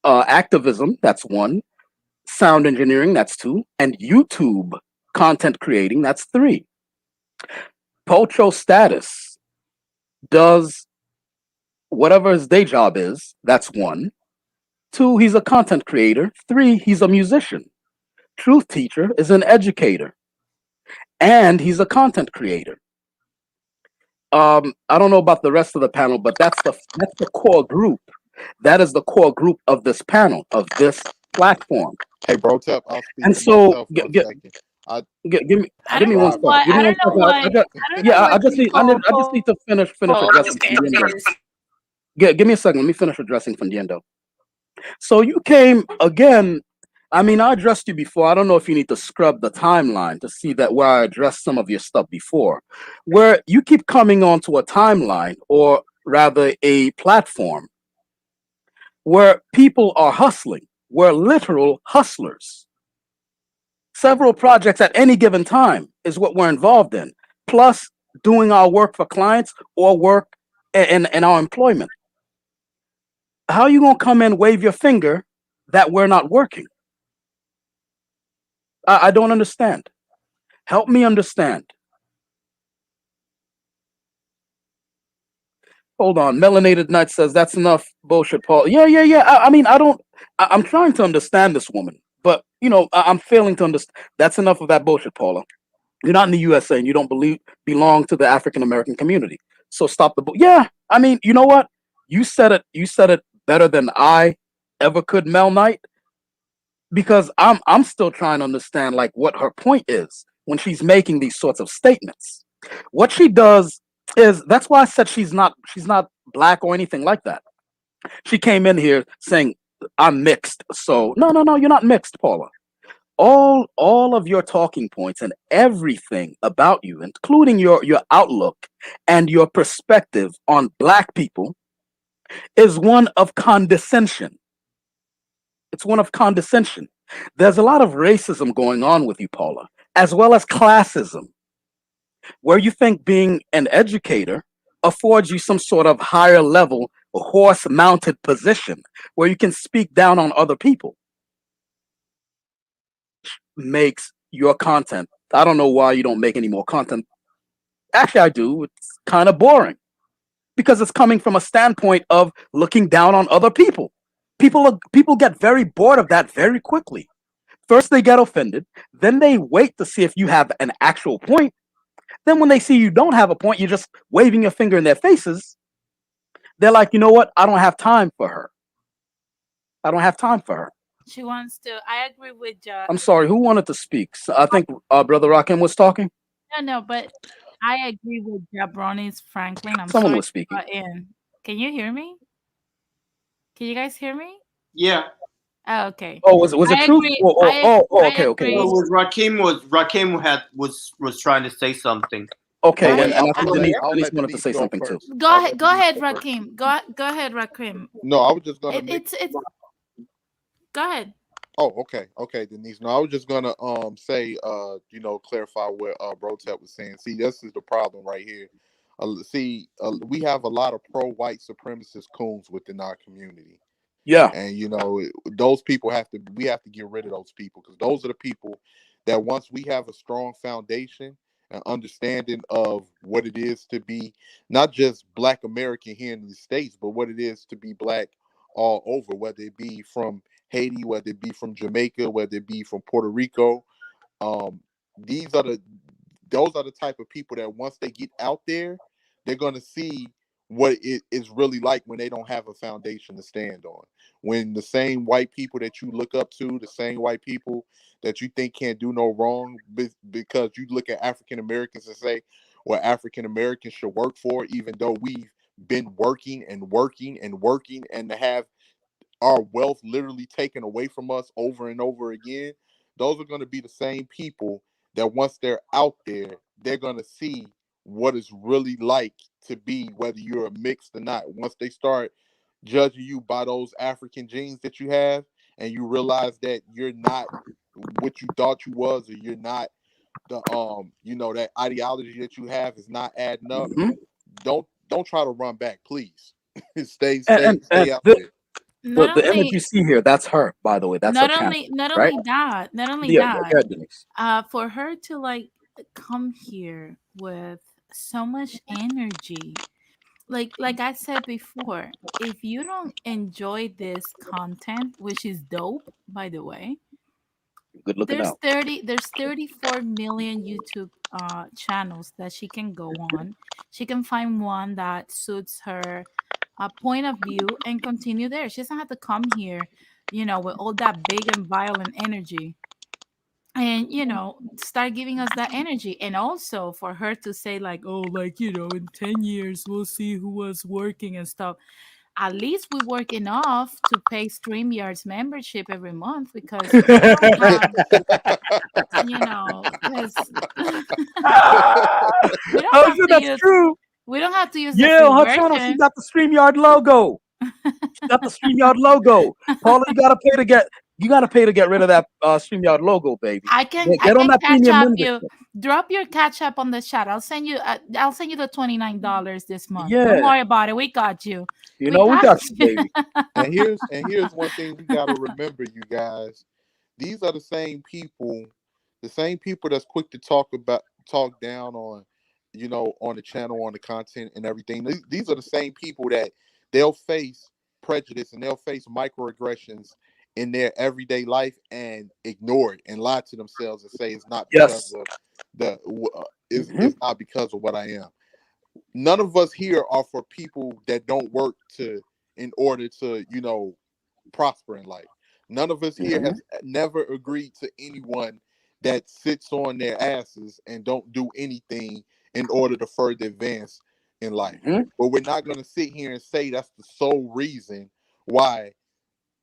activism, that's one. Sound engineering, that's two. And YouTube content creating, that's three. Pocho Status does whatever his day job is, that's one. Two, he's a content creator. Three, he's a musician. Truth Teacher is an educator, and he's a content creator. I don't know about the rest of the panel, but that's the core group. That is the core group of this panel, of this platform. Hey, bro, Tep, I'll speak And for so, myself for a second. I give me I give don't me know one drive second. a why. Give I me don't one know second. why. I don't know why I just need to finish addressing Fundiendo. Give me a second. Let me finish addressing Fundiendo. So you came again. I mean, I addressed you before. I don't know if you need to scrub the timeline to see that where I addressed some of your stuff before, where you keep coming onto a timeline or rather a platform where people are hustling. We're literal hustlers. Several projects at any given time is what we're involved in, plus doing our work for clients or work in our employment. How are you gonna come and wave your finger that we're not working? I don't understand. Help me understand. Hold on. Melanated Knight says that's enough bullshit, Paul. Yeah, yeah, yeah. I mean, I don't. I'm trying to understand this woman, but I'm failing to understand. That's enough of that bullshit, Paula. You're not in the USA and you don't belong to the African American community. So stop the yeah. I mean, you know what? You said it. You said it better than I ever could, Mel Knight. Because I'm still trying to understand like what her point is when she's making these sorts of statements. What she does is that's why I said she's not black or anything like that. She came in here saying I'm mixed. So no, no, no, you're not mixed, Paula. All of your talking points and everything about you, including your outlook and your perspective on black people, is one of condescension. It's one of condescension. There's a lot of racism going on with you, Paula, as well as classism, where you think being an educator affords you some sort of higher level horse mounted position where you can speak down on other people. Makes your content. I don't know why you don't make any more content. Actually, I do. It's kind of boring because it's coming from a standpoint of looking down on other people. People get very bored of that very quickly. First, they get offended. Then they wait to see if you have an actual point. Then, when they see you don't have a point, you're just waving your finger in their faces. They're like, you know what? I don't have time for her. I don't have time for her. She wants to. I agree with I'm sorry. Who wanted to speak? So I think Brother Rakim was talking. no, but I agree with Jabroni's Franklin. I'm Someone sorry was to speaking. cut in. Can you hear me? Can you guys hear me? Yeah. Oh, okay. Oh, was it I truth? agree. Okay, okay. agree. Well, Rakim was trying to say something. Okay, I, and I I'll think let Denise wanted to Denise say go something too. first. go I'll ahead. let Go Denise ahead, go first. Rakim. Go ahead, Rakim. No, I was just gonna make. It's. Go ahead. Oh, okay, Denise. No, I was just gonna say clarify what Brotep was saying. See, this is the problem right here. We have a lot of pro-white supremacist coons within our community. Yeah. And those people we have to get rid of those people, because those are the people that once we have a strong foundation and understanding of what it is to be not just Black American here in the States, but what it is to be Black all over, whether it be from Haiti, whether it be from Jamaica, whether it be from Puerto Rico. um these are the those are the type of people that once they get out there, they're going to see what it is really like when they don't have a foundation to stand on. When the same white people that you look up to, the same white people that you think can't do no wrong, because you look at African Americans and say, well, African Americans should work for, even though we've been working and working and working, and to have our wealth literally taken away from us over and over again. Those are going to be the same people that once they're out there, they're going to see what it's really like to be, whether you're a mixed or not. Once they start judging you by those African genes that you have, and you realize that you're not what you thought you was, or you're not that ideology that you have is not adding up. Hmm. Don't try to run back, please. stay And stay and, and stay out the, there. the Not the image you only, see here, that's her, by the way. That's her channel, not right? only that, not only Yeah, that. yeah, Denise. For her to like come here with so much energy, like I said before, if you don't enjoy this content, which is dope, by the way, Good looking out. there's 34 million YouTube channels that she can go on. She can find one that suits her point of view and continue there. She doesn't have to come here, with all that big and violent energy, and start giving us that energy. And also for her to say like, oh, like, in 10 years we'll see who was working and stuff. At least we work enough to pay StreamYard's membership every month, because we don't have, because we don't Oh, have yeah, to that's use true. the Yeah, free on her channel, she version. got the StreamYard logo. She got the StreamYard logo. Paula, you gotta pay to get rid of that StreamYard logo, baby. I can Get on that catch premium up you. membership. Drop your catch up on the chat. I'll send you the $29 this month. Don't Yeah, worry about it. We got you. we got you, baby. And here's one thing we gotta remember, you guys. These are the same people The same people that's quick to talk down on, on the channel, on the content and everything. These are the same people that they'll face prejudice and they'll face microaggressions in their everyday life and ignore it and lie to themselves and say it's not because Yes. of the Hmm. it's not because of what I am. None of us here are for people that don't work to in order to prosper in life. None of us here Hmm. has never agreed to anyone that sits on their asses and don't do anything in order to further advance in life. Hmm. But we're not going to sit here and say that's the sole reason why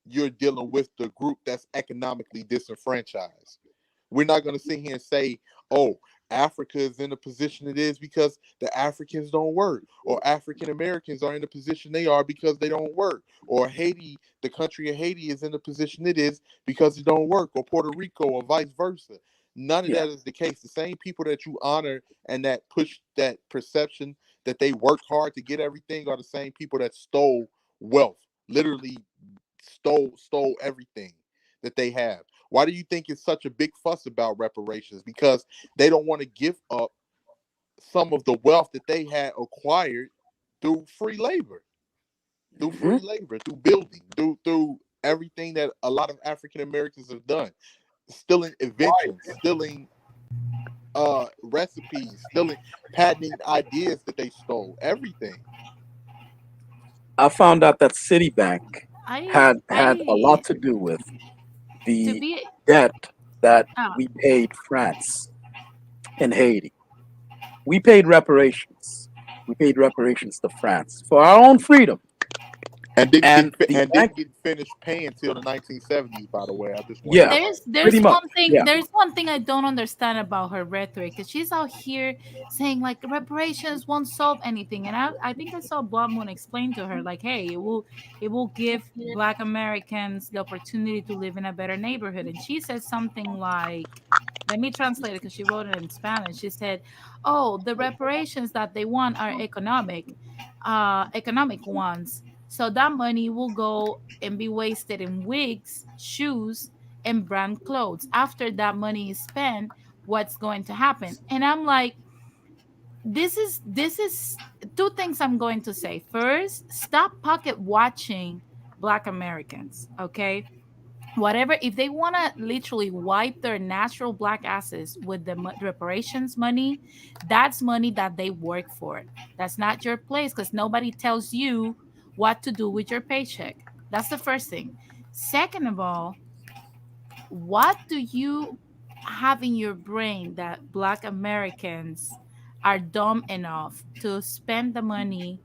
you're dealing with the group that's economically disenfranchised. We're not going to sit here and say, oh, Africa is in the position it is because the Africans don't work, or African Americans are in the position they are because they don't work, or Haiti, the country of Haiti, is in the position it is because it don't work, or Puerto Rico, or vice versa. None of Yeah. that is the case. The same people that you honor and that push that perception that they work hard to get everything are the same people that stole wealth, literally stole everything that they have. Why do you think it's such a big fuss about reparations? Because they don't want to give up some of the wealth that they had acquired through free labor, Hmm. through building, through everything that a lot of African Americans have done, stealing inventions, stealing recipes, stealing patenting ideas that they stole, everything. I found out that Citibank I had a I lot to do with to the be debt that oh, we paid France and Haiti. We paid reparations. We paid reparations to France for our own freedom. And the bank, Didn't get finished paying till the 1970s. By the way, I just want yeah, everybody pretty much. Yeah. there's one thing I don't understand about her rhetoric, because she's out here saying like reparations won't solve anything. And I think I saw Blumwood explain to her like, hey, it will give Black Americans the opportunity to live in a better neighborhood. And she said something like, let me translate it because she wrote it in Spanish. She said, oh, the reparations that they want are economic ones, so that money will go and be wasted in wigs, shoes, and brand clothes. After that money is spent, what's going to happen? And I'm like, this is two things I'm going to say. First, stop pocket watching Black Americans, okay? Whatever, if they want to literally wipe their natural black asses with the reparations money, that's money that they work for. That's not your place, because nobody tells you what to do with your paycheck. That's the first thing. Second of all, what do you have in your brain that Black Americans are dumb enough to spend the money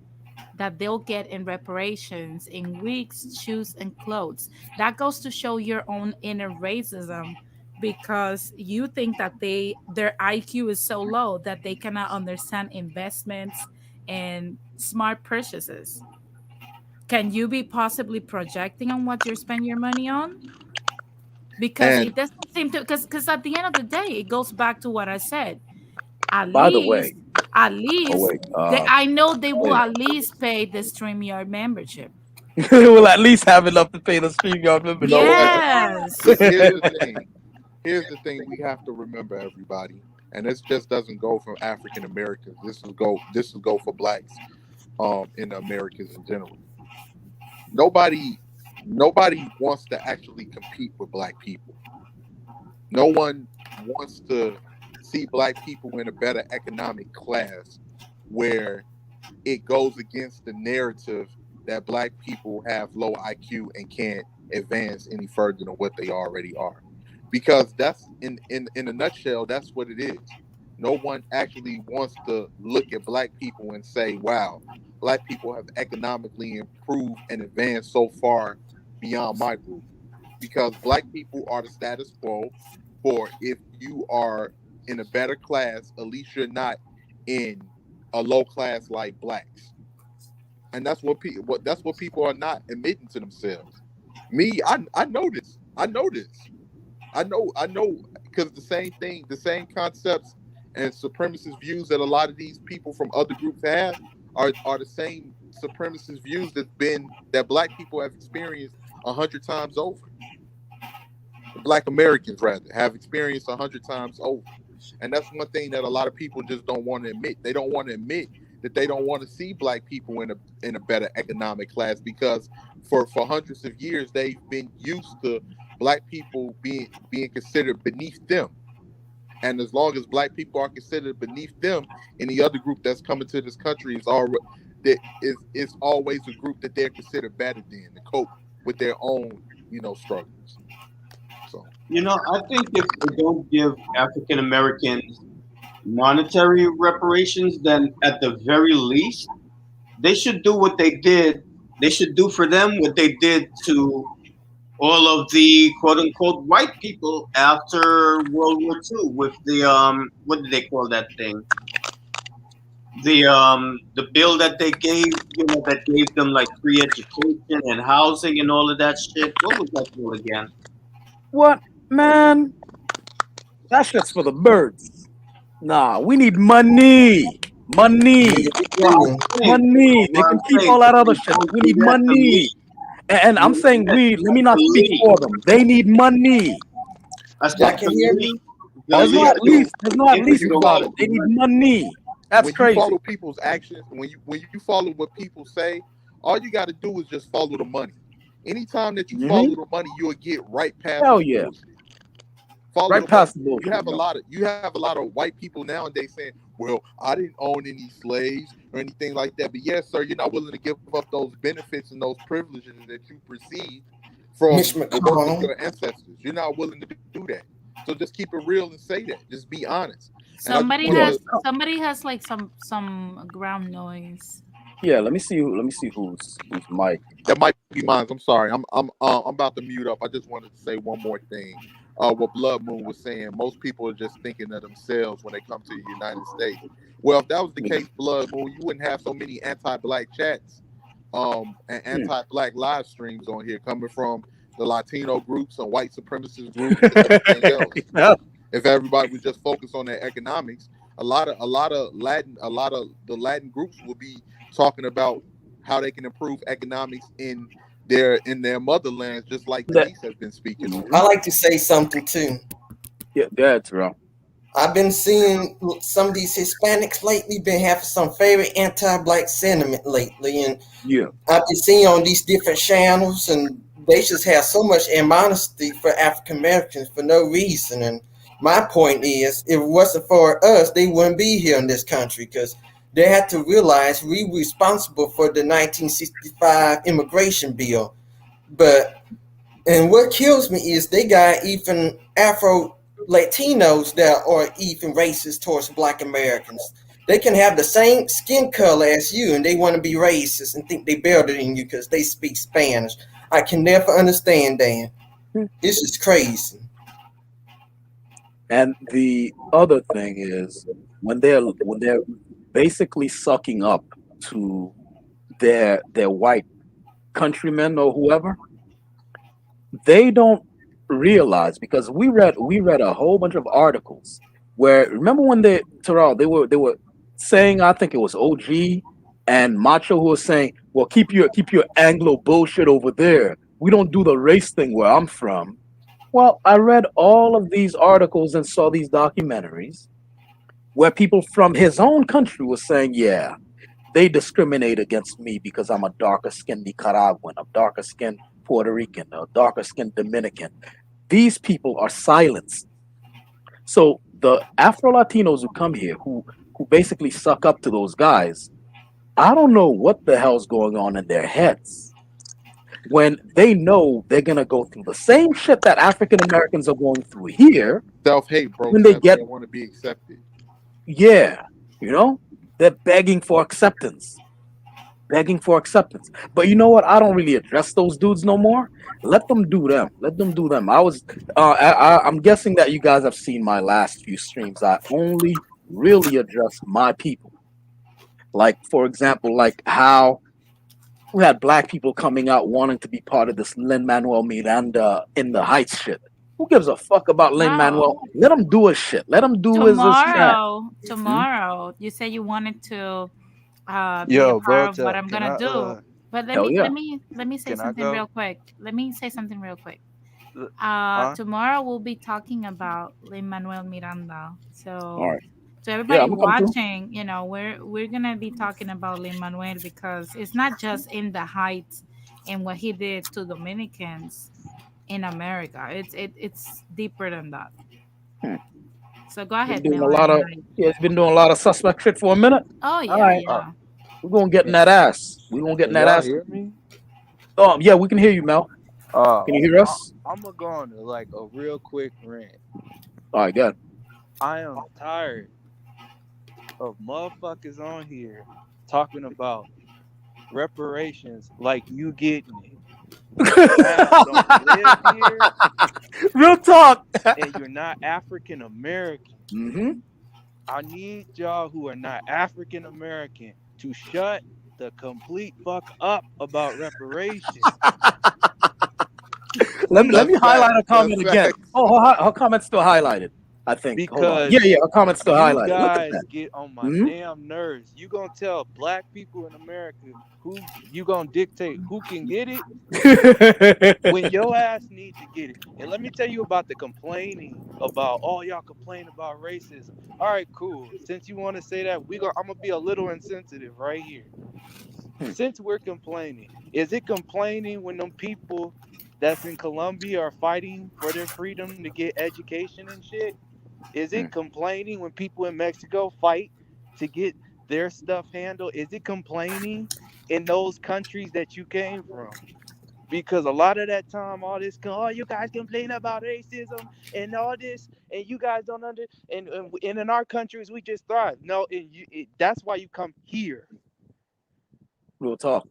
that they'll get in reparations in wigs, shoes, and clothes? That goes to show your own inner racism, because you think that their IQ is so low that they cannot understand investments and smart purchases. Can you be possibly projecting on what you spend your money on? Because and it doesn't seem to, because at the end of the day, it goes back to what I said. At By the least, way, at oh least wait, I know they will wait. at least pay the StreamYard membership. We'll at least have enough to pay the StreamYard you know membership. what? Yes. Here's the thing. Here's the thing we have to remember, everybody, and this just doesn't go for African Americans. This will go for blacks, in the Americas in general. Nobody nobody wants to actually compete with black people. No one wants to see black people in a better economic class where it goes against the narrative that black people have low IQ and can't advance any further than what they already are. Because that's in a nutshell, that's what it is. No one actually wants to look at black people and say, wow, black people have economically improved and advanced so far beyond my group. Because black people are the status quo, for if you are in a better class, at least you're not in a low class like blacks. And that's what people are not admitting to themselves. Me, I know this. I know this. I know because the same thing, the same concepts and supremacist views that a lot of these people from other groups have are the same supremacist views that black people have experienced 100 times over. Black Americans rather have experienced 100 times over. And that's one thing that a lot of people just don't want to admit. They don't want to admit that they don't want to see black people in a better economic class, because for hundreds of years they've been used to black people being considered beneath them. And as long as black people are considered beneath them, any other group that's coming to this country is already that is always a group that they're considered better than to cope with their own, struggles. So I think if they don't give African Americans monetary reparations, then at the very least, they should do what they did. They should do for them what they did to all of the quote unquote white people after World War II with the what did they call that thing? The bill that they gave, that gave them like free education and housing and all of that shit. What was that bill again? What, man? That shit's for the birds. Nah, we need money. Money. Well, I'm saying, Money. They what can I'm keep saying, all that if other they shit. don't We do need that to money. me, And I'm saying we, let me not the speak least, for them. They need money. I Y'all said can the hear least, me? the There's no least at least. There's no at if when least you you don't about follow it. They need money. That's when you crazy. follow people's actions, when you follow what people say, all you got to do is just follow the money. Anytime that you Hmm. follow the money, you'll get right past Hell the yeah. bullshit. Follow Right the money. past the You bullshit, have a yo. lot of white people nowadays saying, "Well, I didn't own any slaves or anything like that." But yes, sir, you're not willing to give up those benefits and those privileges that you received Mitch from the work of McConnell. your ancestors. You're not willing to do that. So just keep it real and say that. Just be honest. And I just Somebody wanted Yeah. to. has somebody has like some ground noise. Yeah. Let me see. Let me see who's mic. That might be mine. I'm sorry. I'm about to mute up. I just wanted to say one more thing. What Blood Moon was saying, most people are just thinking of themselves when they come to the United States. Well, if that was the Yeah. case, Blood Moon, you wouldn't have so many anti-black chats, and Hmm. anti-black live streams on here coming from the Latino groups and white supremacist groups and everything else. Yeah. If everybody would just focus on their economics, a lot of the Latin groups will be talking about how they can improve economics in their motherlands, just like That. Denise has been speaking on. I Hmm. like to say something too. Yeah. That's wrong. I've been seeing some of these Hispanics lately been having some very anti-black sentiment lately, and Yeah. I've been seeing on these different channels, and they just have so much animosity for African Americans for no reason. And my point is, if it wasn't for us, they wouldn't be here in this country, because they had to realize we were responsible for the 1965 immigration bill. But and what kills me is they got even Afro Latinos that are even racist towards Black Americans. They can have the same skin color as you, and they want to be racist and think they better than you because they speak Spanish. I can never understand that. Hmm. This is crazy. And the other thing is when they're basically sucking up to their white countrymen or whoever, they don't realize because we read a whole bunch of articles where remember when they Terrell they were saying I think it was OG and Macho who was saying, well, keep your Anglo bullshit over there. We don't do the race thing where I'm from. Well, I read all of these articles and saw these documentaries where people from his own country were saying, yeah, they discriminate against me because I'm a darker skinned Nicaraguan, a darker skinned Puerto Rican, a darker skinned Dominican. These people are silenced. So the Afro Latinos who come here, who basically suck up to those guys, I don't know what the hell's going on in their heads when they know they're gonna go through the same shit that African Americans are going through here Self-hate, bro, when they because they get, don't want to be accepted. yeah, you know, they're begging for acceptance, begging for acceptance. But you know what? I don't really address those dudes no more. Let them do them. Let them do them. I'm guessing that you guys have seen my last few streams. I only really address my people. Like, for example, like how we had black people coming out wanting to be part of this Lin Manuel Miranda in the Heights shit. Who gives a fuck about Lin Oh, Manuel? Let him do his shit. Let him do his thing. tomorrow, Hmm? tomorrow, you said you wanted to be a Yo, part bro, of what to, I'm can gonna I do. But let Hell me let yeah. me let me say can I something real go? quick. Let me say something real quick. Tomorrow we'll be talking about Lin-Manuel Miranda. All So right. to Yeah, everybody I'm gonna come through. watching, we're gonna be talking about Lin-Manuel because it's not just in the heights and what he did to Dominicans in America. It's deeper than that. Hmm. So go Been ahead, doing a Mel, lot and of like, yeah, it's been doing a lot of suspect shit for a minute. oh All yeah, right, yeah. we're gonna get in Can, that ass. We're gonna get in can that y'all ass. hear me? Yeah, we can hear you, Mel. Can you hear us? I'm gonna go on like a real quick rant. All right, good. I am tired of motherfuckers on here talking about reparations like you getting it. Your ass don't live here Real talk. and you're not African American. Mm-hmm. I need y'all who are not African American to shut the complete fuck up about reparations. Let That's me highlight facts. her That's comment again. facts. Oh, her comment's still highlighted. I think. Hold on. Yeah, Because yeah, her comment's still you highlighted. Look at guys that. get on my Mm-hmm. damn nerves. You gonna tell black people in America who you gonna dictate who can get it when your ass need to get it. And let me tell you about the complaining about y'all complain about racism. All right, cool. Since you want to say that, I'm gonna be a little insensitive right here. Since we're complaining, is it complaining when them people that's in Colombia are fighting for their freedom to get education and shit? Is it complaining when people in Mexico fight to get their stuff handled? Is it complaining in those countries that you came from? Because a lot of that time, you guys complain about racism and all this, and you guys don't and in our countries we just thrive. No, that's why you come here. Real talk.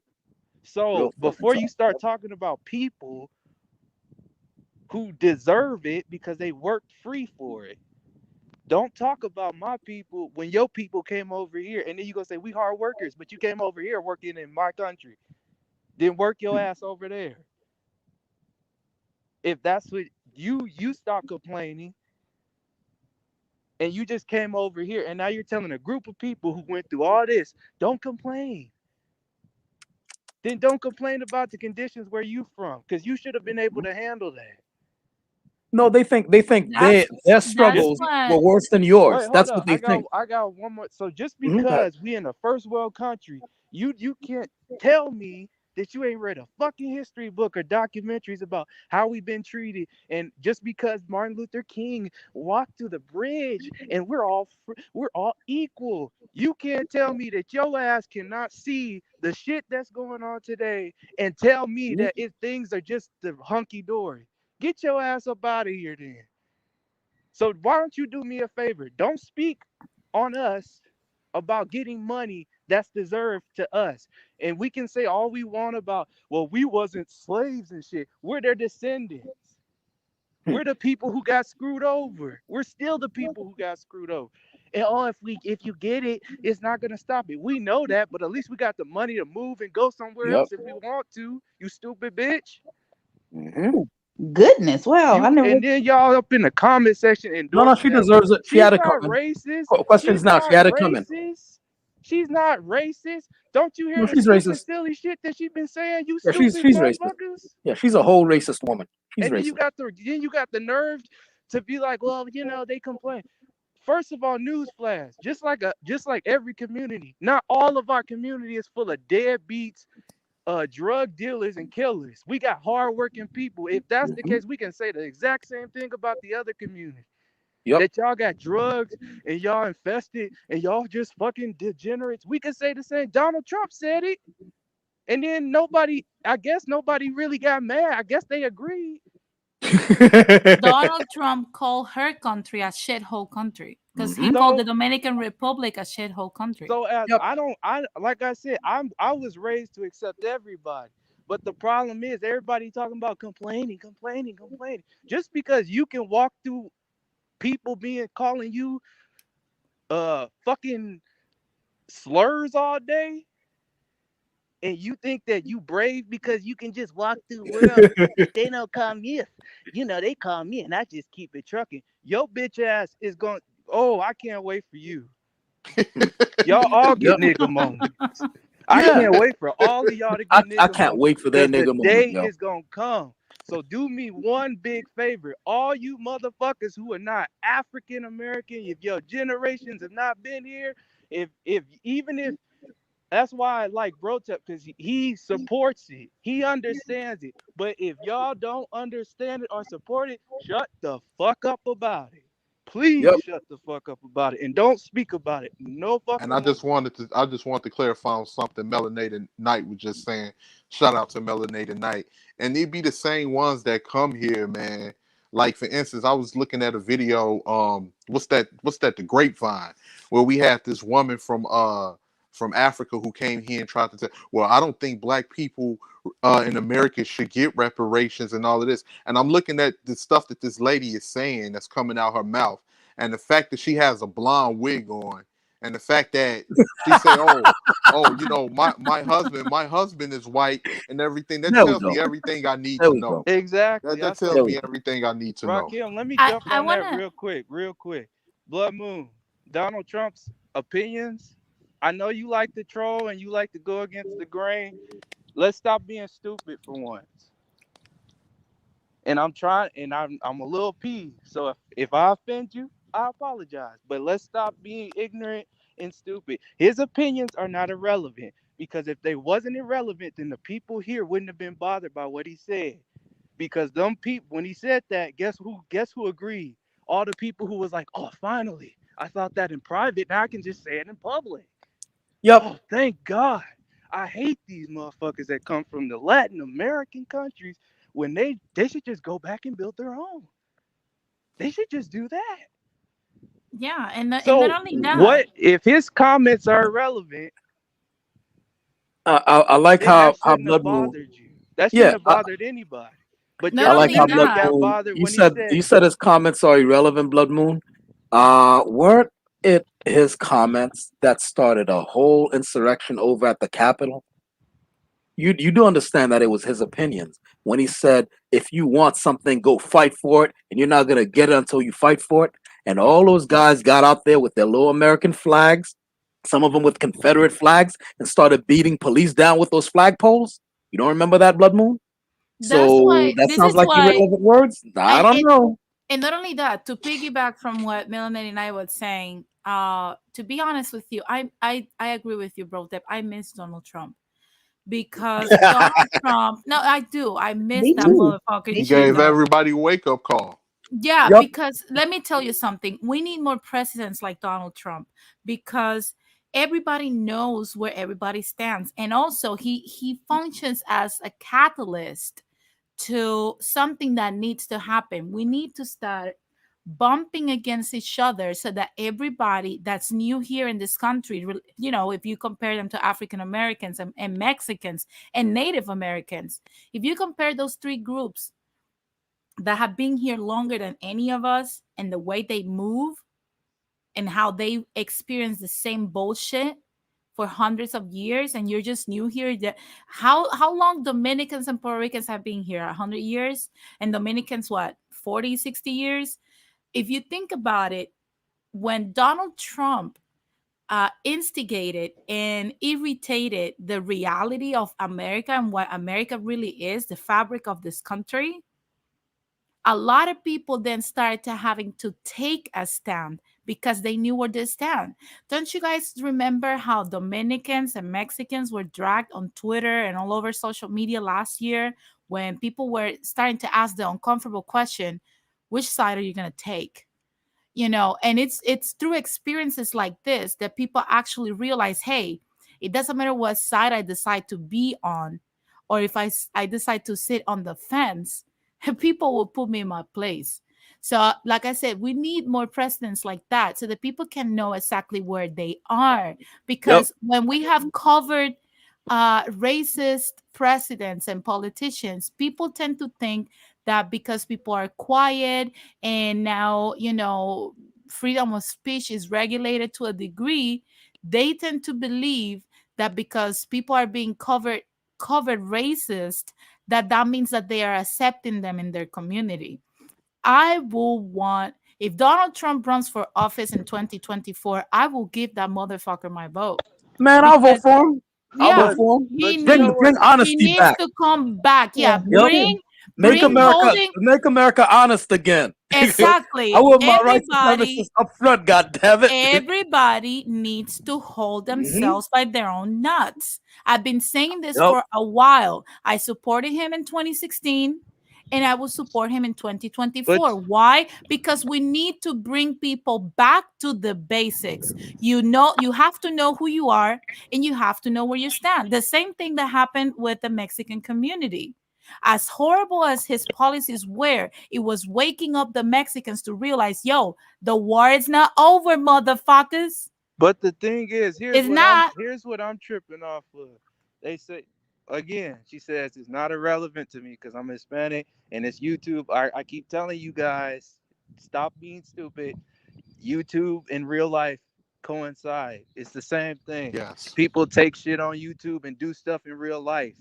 So Real fucking before talk. you start talking about people who deserve it because they worked free for it, don't talk about my people when your people came over here. And then you gonna say we hard workers, but you came over here working in my country. Then work your ass over there. If that's what you stop complaining and you just came over here and now you're telling a group of people who went through all this, don't complain. Then don't complain about the conditions where you from, because you should have been able to handle that. No, they think That's their that's struggles were what. worse than Wait, yours. hold That's up. what they think. I got one more. So just Go ahead. because we in a first world country, you can't tell me that you ain't read a fucking history book or documentaries about how we've been treated. And just because Martin Luther King walked through the bridge and we're all equal, you can't tell me that your ass cannot see the shit that's going on today and tell me that things are just the hunky dory. Get your ass up out of here then. So why don't you do me a favor? Don't speak on us about getting money that's deserved to us. And we can say all we want about, well, we wasn't slaves and shit. We're their descendants. We're the people who got screwed over. We're still the people who got screwed over. And if you get it, it's not gonna stop it. We know that, but at least we got the money to move and go somewhere Yep. else if we want to. You stupid bitch. Mm-hmm. Goodness, wow! I never. And then y'all up in the comment section No, endorsing she that. deserves it. She She's had it not coming. racist. Questions She's now. She not had it coming. racist. She's not racist. Don't you hear No, the she's stupid, racist. silly shit that she's been saying? You Yeah, stupid she's racist. motherfuckers. Yeah, she's a whole racist woman. She's And then you racist. got the nerve to be like, well, they complain. First of all, newsflash, just like every community, not all of our community is full of deadbeats, drug dealers and killers. We got hardworking people. If that's the case, we can say the exact same thing about the other community. Yep. That y'all got drugs and y'all infested and y'all just fucking degenerates. We can say the same. Donald Trump said it. And then I guess nobody really got mad. I guess they agreed. Donald Trump called her country a shithole country because he called the Dominican Republic a shithole country. So Yep. like I said, I was raised to accept everybody. But the problem is everybody talking about complaining. Just because you can walk through people calling you fucking slurs all day, and you think that you brave because you can just walk through the world and they don't call me, they call me and I just keep it trucking. Your bitch ass is going, oh, I can't wait for you. Y'all all get nigga moments. I can't wait for all of y'all to get nigga I can't moments, wait for their because the nigga moment, day yo. is gonna come. So do me one big favor. All you motherfuckers who are not African American, if your generations have not been here, if even if that's why I like Brotep, because he supports it. He understands it. But if y'all don't understand it or support it, shut the fuck up about it. Please Yep. shut the fuck up about it. And don't speak about it. No And fucking more. I just want to clarify on something Melanated Knight was just saying. Shout out to Melanated Knight. And they be the same ones that come here, man. Like for instance, I was looking at a video, what's that, the grapevine, where we had this woman from Africa who came here and tried to tell, well, I don't think black people in America should get reparations and all of this. And I'm looking at the stuff that this lady is saying that's coming out her mouth. And the fact that she has a blonde wig on, and the fact that she say, "Oh, my husband is white and everything," that There we tells go. me everything I need There to we know. go. Exactly. That I tells There said, we me go. everything I need to know. Rakim, let me I jump I on that wanna. real quick. Blood Moon, Donald Trump's opinions. I know you like to troll and you like to go against the grain. Let's stop being stupid for once. And I'm trying, and I'm a little peeved. So if I offend you, I apologize. But let's stop being ignorant and stupid. His opinions are not irrelevant, because if they wasn't irrelevant, then the people here wouldn't have been bothered by what he said. Because them people, when he said that, guess who agreed? All the people who was like, oh, finally, I thought that in private, now I can just say it in public. Yep. Oh, thank God. I hate these motherfuckers that come from the Latin American countries, when they should just go back and build their own. They should just do that. Yeah, and not So only that. what if his comments are irrelevant, I like then that how shouldn't have Blood Moon. bothered you. That shouldn't Yeah, have bothered anybody. But I Not y'all like only how literally Blood that. got Moon. bothered You when he said said, his comments are irrelevant. Blood Moon. Weren't it his comments that started a whole insurrection over at the Capitol? You do understand that it was his opinions when he said, if you want something, go fight for it, and you're not gonna get it until you fight for it. And all those guys got out there with their little American flags, some of them with Confederate flags, and started beating police down with those flagpoles. You don't remember that, Blood Moon? That's So why. that This sounds is like why. irrelevant words. I And don't and know. and not only that, to piggyback from what Melanie and I was saying. To be honest with you, I agree with you, bro. That I miss Donald Trump, because Donald Trump. No, I do. I miss Me that too. motherfucker He Me gave too. Cheeto. everybody a wake up call. Yeah, Yep. because let me tell you something. We need more presidents like Donald Trump, because everybody knows where everybody stands, and also he functions as a catalyst to something that needs to happen. We need to start bumping against each other so that everybody that's new here in this country, if you compare them to African Americans and Mexicans and Native Americans, if you compare those three groups that have been here longer than any of us, and the way they move and how they experience the same bullshit for hundreds of years, and you're just new here. How long Dominicans and Puerto Ricans have been here? 100 years. And Dominicans, what, 40, 60 years? If you think about it, when Donald Trump instigated and irritated the reality of America and what America really is, the fabric of this country, a lot of people then started to having to take a stand because they knew where they stand. Don't you guys remember how Dominicans and Mexicans were dragged on Twitter and all over social media last year, when people were starting to ask the uncomfortable question, which side are you going to take? And it's through experiences like this that people actually realize, hey, it doesn't matter what side I decide to be on, or if I decide to sit on the fence, people will put me in my place. So like I said, we need more presidents like that so that people can know exactly where they are, Yep. because when we have covered racist presidents and politicians, people tend to think that because people are quiet, and now freedom of speech is regulated to a degree, they tend to believe that because people are being covered racist, that means that they are accepting them in their community. I will want, if Donald Trump runs for office in 2024, I will give that motherfucker my vote, Man, I'll vote because for him. I'll vote yeah, but for him. he you know Bring needs what? bring he honesty needs back. to come back. Yeah, Yeah, me Yep. bring too. holding make America honest again. I exactly want my rights and everybody. services up front. God damn it! Everybody needs to hold themselves by their own nuts. I've been saying this Yep. for a while. I supported him in 2016 and I will support him in 2024. But Why? Because we need to bring people back to the basics. You know, you have to know who you are and you have to know where you stand. The same thing that happened with the Mexican community. As horrible as his policies were, it was waking up the Mexicans to realize, yo, the war is not over, motherfuckers. but the thing is, It's not. here's what I'm tripping off of. They say again, she says it's not irrelevant to me because I'm Hispanic and it's YouTube. I keep telling you guys, stop being stupid. YouTube and real life coincide. It's the same thing. Yes. People take shit on YouTube and do stuff in real life.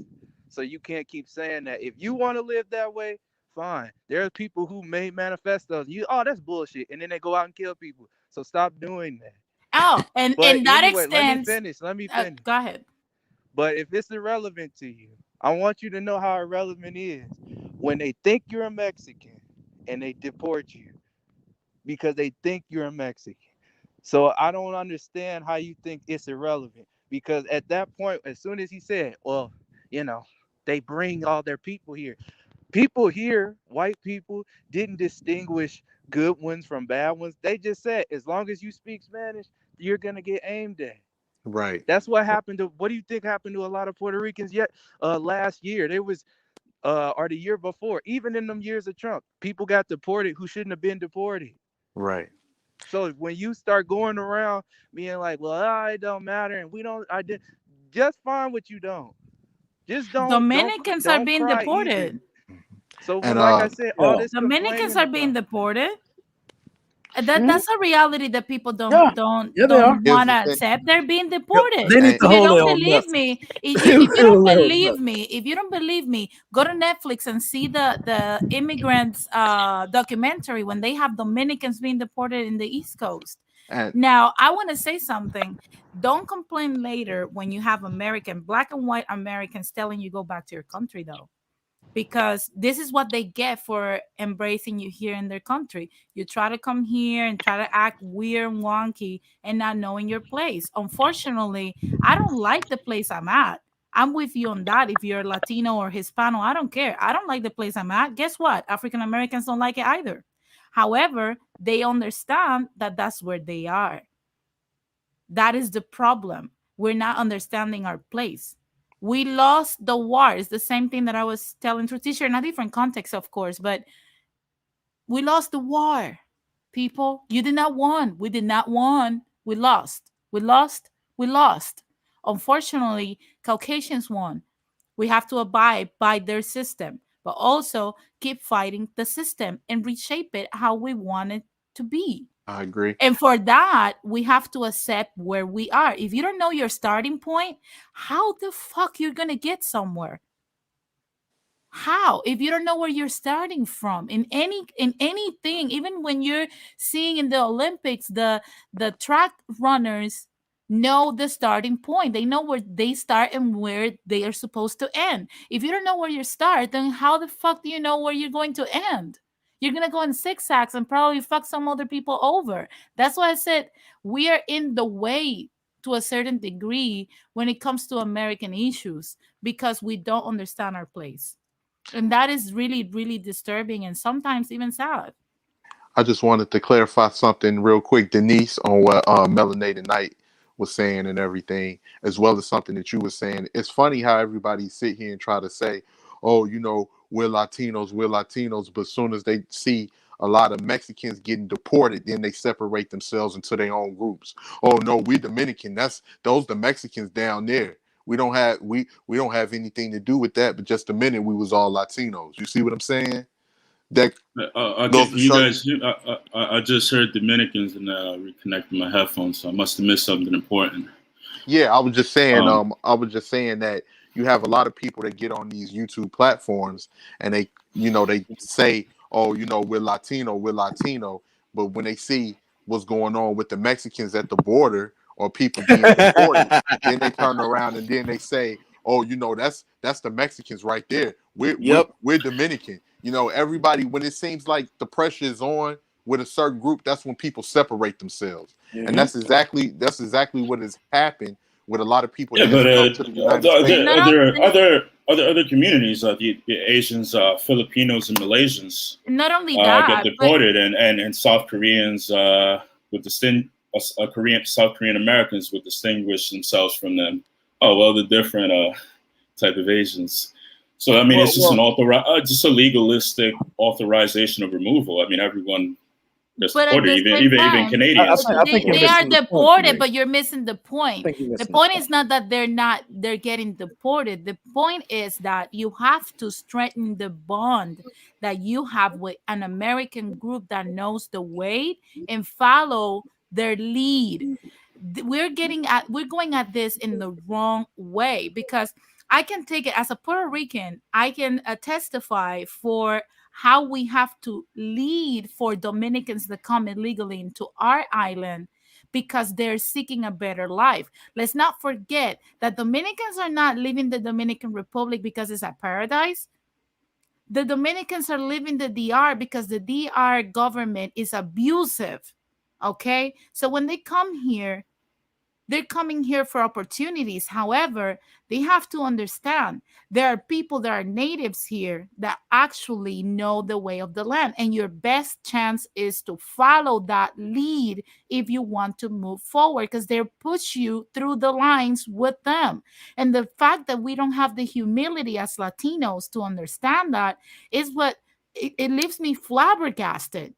So you can't keep saying that. If you want to live that way, fine. There are people who made manifestos. That's bullshit. And then they go out and kill people. So stop doing that. Oh, and But that anyway, let me extends. finish. Go ahead. But if it's irrelevant to you, I want you to know how irrelevant it is when they think you're a Mexican and they deport you because they think you're a Mexican. So I don't understand how you think it's irrelevant because at that point, as soon as he said, well, you know, they bring all their people here. People here, white people, didn't distinguish good ones from bad ones. They just said, as long as you speak Spanish, you're going to get aimed at. Right. That's what happened to, what do you think happened to a lot of Puerto Ricans yet last year? There was, or the year before, even in them years of Trump, people got deported who shouldn't have been deported. Right. So when you start going around being like, well, it don't matter, and we don't, I did, just fine what you don't. Just Dominicans are don't being cry either. deported. So And like I said, all Yeah. this Dominicans complaining are being about. deported. Mhm. That's a reality that people Yeah. don't Yeah, they are. here's want the to thing. accept. They're being Yep. deported. They need And to If you hold their don't own believe nuts. me, if They you need if to you don't hold their own believe nuts. me, if you don't believe me, go to Netflix and see the immigrants documentary when they have Dominicans being deported in the East Coast. and Now, I want to say something. Don't complain later when you have American, black and white Americans telling you go back to your country, though, because this is what they get for embracing you here in their country. You try to come here and try to act weird and wonky and not knowing your place. Unfortunately, I don't like the place I'm at. I'm with you on that. If you're Latino or Hispano, I don't care. I don't like the place I'm at. Guess what? African Americans don't like it either. However, they understand that that's where they are. That is the problem. We're not understanding our place. We lost the war. It's the same thing that I was telling through teacher in a different context, of course, but we lost the war. People, you did not won. We did not won. We lost. We lost. We lost. Unfortunately, Caucasians won. We have to abide by their system, but also keep fighting the system and reshape it how we want it to be. I agree. And for that, we have to accept where we are. If you don't know your starting point, how the fuck you're gonna get somewhere? How? If you don't know where you're starting from in anything, even when you're seeing in the Olympics, the track runners know the starting point. They know where they start and where they are supposed to end. If you don't know where you start, then how the fuck do you know where you're going to end? You're gonna go in zigzags and probably fuck some other people over. That's why I said we are in the way to a certain degree when it comes to American issues because we don't understand our place. And that is really, really disturbing and sometimes even sad. I just wanted to clarify something real quick, Denise, on what Melanated Knight was saying and everything, as well as something that you were saying. It's funny how everybody sit here and try to say, "Oh, we're Latinos," but as soon as they see a lot of Mexicans getting deported, then they separate themselves into their own groups. Oh no, we Dominican. That's those the Mexicans down there. We don't have anything to do with that. But just a minute, we was all Latinos. You see what I'm saying? That goes Can to you show you. guys hear? I just heard Dominicans and reconnected my headphones, so I must have missed something important. Yeah, I was just saying. Um, I was just saying that you have a lot of people that get on these YouTube platforms and they say, "Oh, we're Latino," but when they see what's going on with the Mexicans at the border or people being deported, then they turn around and then they say, "Oh, that's the Mexicans right there. We're Dominican. You know, everybody, when it seems like the pressure is on with a certain group, that's when people separate themselves. And that's exactly what has happened with a lot of people that has come to the United States. Other communities, the Asians, Filipinos, and Malaysians, not only get that, deported, and South Koreans with South Korean Americans would distinguish themselves from them. Oh well, the different type of Asians. So I mean, it's just just a legalistic authorization of removal. I mean, everyone gets deported, even Canadians. They are deported, but you're missing the point. The point is not that they're getting deported. The point is that you have to strengthen the bond that you have with an American group that knows the way and follow their lead. We're going at this in the wrong way, because I can take it as a Puerto Rican. I can testify for how we have to lead for Dominicans that come illegally into our island because they're seeking a better life. Let's not forget that Dominicans are not leaving the Dominican Republic because it's a paradise. The Dominicans are leaving the DR because the DR government is abusive. Okay? So when they come here, they're coming here for opportunities. However, they have to understand there are people that are natives here that actually know the way of the land. And your best chance is to follow that lead if you want to move forward, because they push you through the lines with them. And the fact that we don't have the humility as Latinos to understand that is what it leaves me flabbergasted.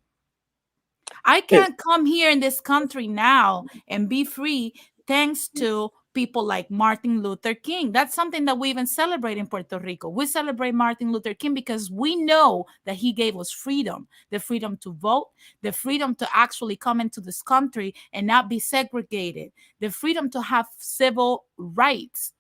I can't come here in this country now and be free thanks to people like Martin Luther King. That's something that we even celebrate in Puerto Rico. We celebrate Martin Luther King because we know that he gave us freedom, the freedom to vote, the freedom to actually come into this country and not be segregated, the freedom to have civil rights.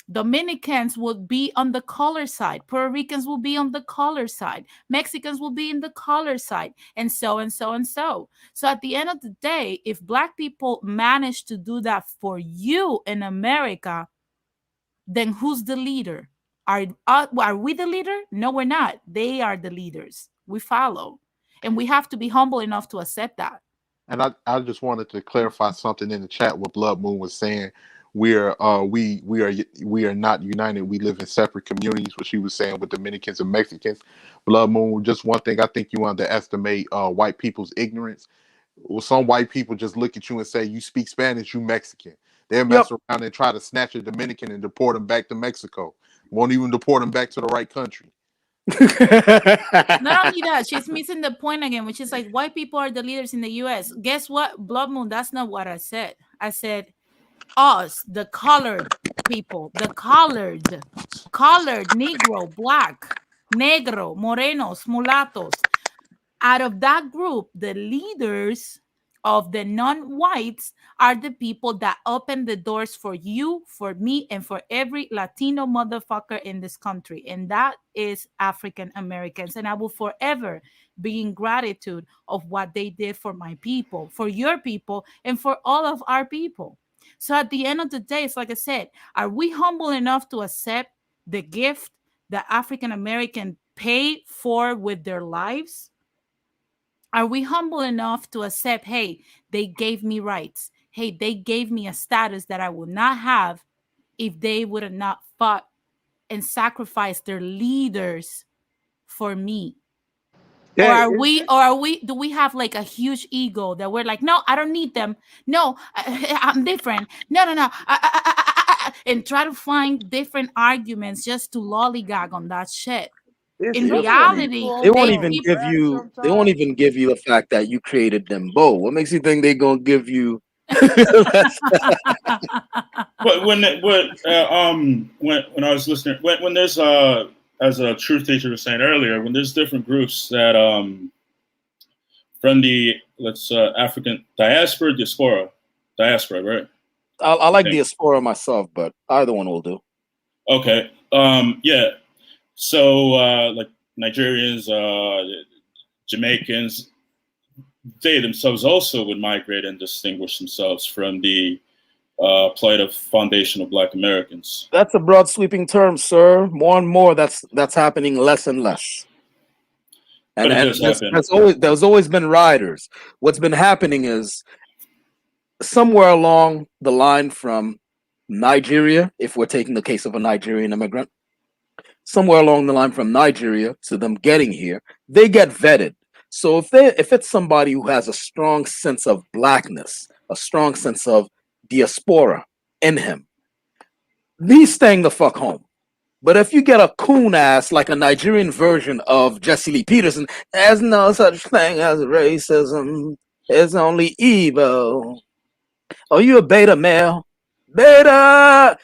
Dominicans would be on the color side. Puerto Ricans will be on the color side. Mexicans will be in the color side, and so and so and so. So at the end of the day, if Black people manage to do that for you in America, then who's the leader? Are we the leader? No, we're not. They are the leaders. We follow. And we have to be humble enough to accept that. And I just wanted to clarify something in the chat. What Blood Moon was saying, we are not united. We live in separate communities. What she was saying with Dominicans and Mexicans. Blood Moon, just one thing, I think you underestimate white people's ignorance. Well, some white people just look at you and say, you speak Spanish, you Mexican. They'll mess around and try to snatch a Dominican and deport them back to Mexico. Won't even deport them back to the right country. Not only that, she's missing the point again, which is like white people are the leaders in the US. Guess what, Blood Moon? That's not what I said. I said us, the colored people, the colored, Negro, Black, Negro, Morenos, Mulattos. Out of that group, the leaders of the non-whites are the people that open the doors for you, for me, and for every Latino motherfucker in this country. And that is African Americans. And I will forever be in gratitude of what they did for my people, for your people, and for all of our people. So at the end of the day, it's like I said, are we humble enough to accept the gift that African American pay for with their lives? Are we humble enough to accept, hey, they gave me rights. Hey, they gave me a status that I would not have if they would have not fought and sacrificed their leaders do we have like a huge ego that we're like, no, I don't need them. No, I'm different. No. And try to find different arguments just to lollygag on that shit. In reality, they won't even give you the fact that you created them both. What makes you think they're gonna give you But when I was listening, when there's as a truth teacher was saying earlier, when there's different groups that from the African diaspora, right? I like diaspora myself, but either one will do. Okay. Yeah. So like Nigerians, Jamaicans, they themselves also would migrate and distinguish themselves from the plight of foundational Black Americans. That's a broad sweeping term, sir. More and more, that's happening less and less. But And it does happen. there's always been riders. What's been happening is somewhere along the line from Nigeria, if we're taking the case of a Nigerian immigrant, somewhere along the line from Nigeria to them getting here, they get vetted. So if it's somebody who has a strong sense of blackness, a strong sense of diaspora in him, he's staying the fuck home. But if you get a coon ass like a Nigerian version of Jesse Lee Peterson, there's no such thing as racism. It's only evil. Oh, you a beta male? Beta!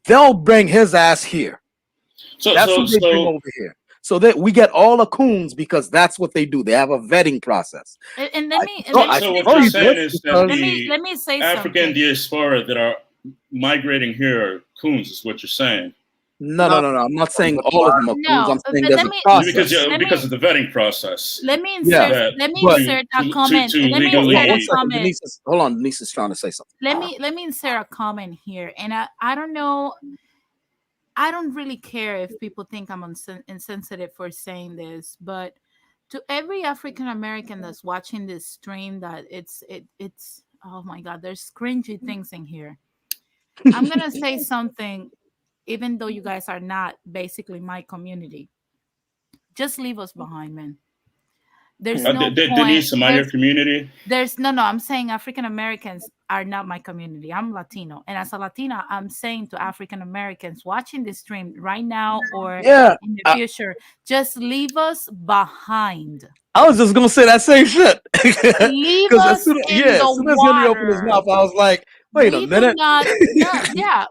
They'll bring his ass here. That's what they bring over here. So that we get all the coons because that's what they do. They have a vetting process. And let me So what you're saying is that let me say African something. diaspora that are migrating here are coons, is what you're saying. No. I'm not saying all of them are coons. I'm saying there's a process. Because of the vetting process. Let me insert a comment. Hold on, Denise is trying to say something. Let me insert a comment here, and I don't know. I don't really care if people think I'm insensitive for saying this, but to every African American that's watching this stream, that it's oh my God, there's cringy things in here. I'm gonna say something, even though you guys are not basically my community. Just leave us behind, man. There's no point. Denise, am I your community? There's no. I'm saying African Americans are not my community. I'm Latino, and as a Latina, I'm saying to African Americans watching this stream right now or in the future, just leave us behind. I was just gonna say that same shit. Leave us in the soon as Henry opened his mouth, I was like, "Wait a minute."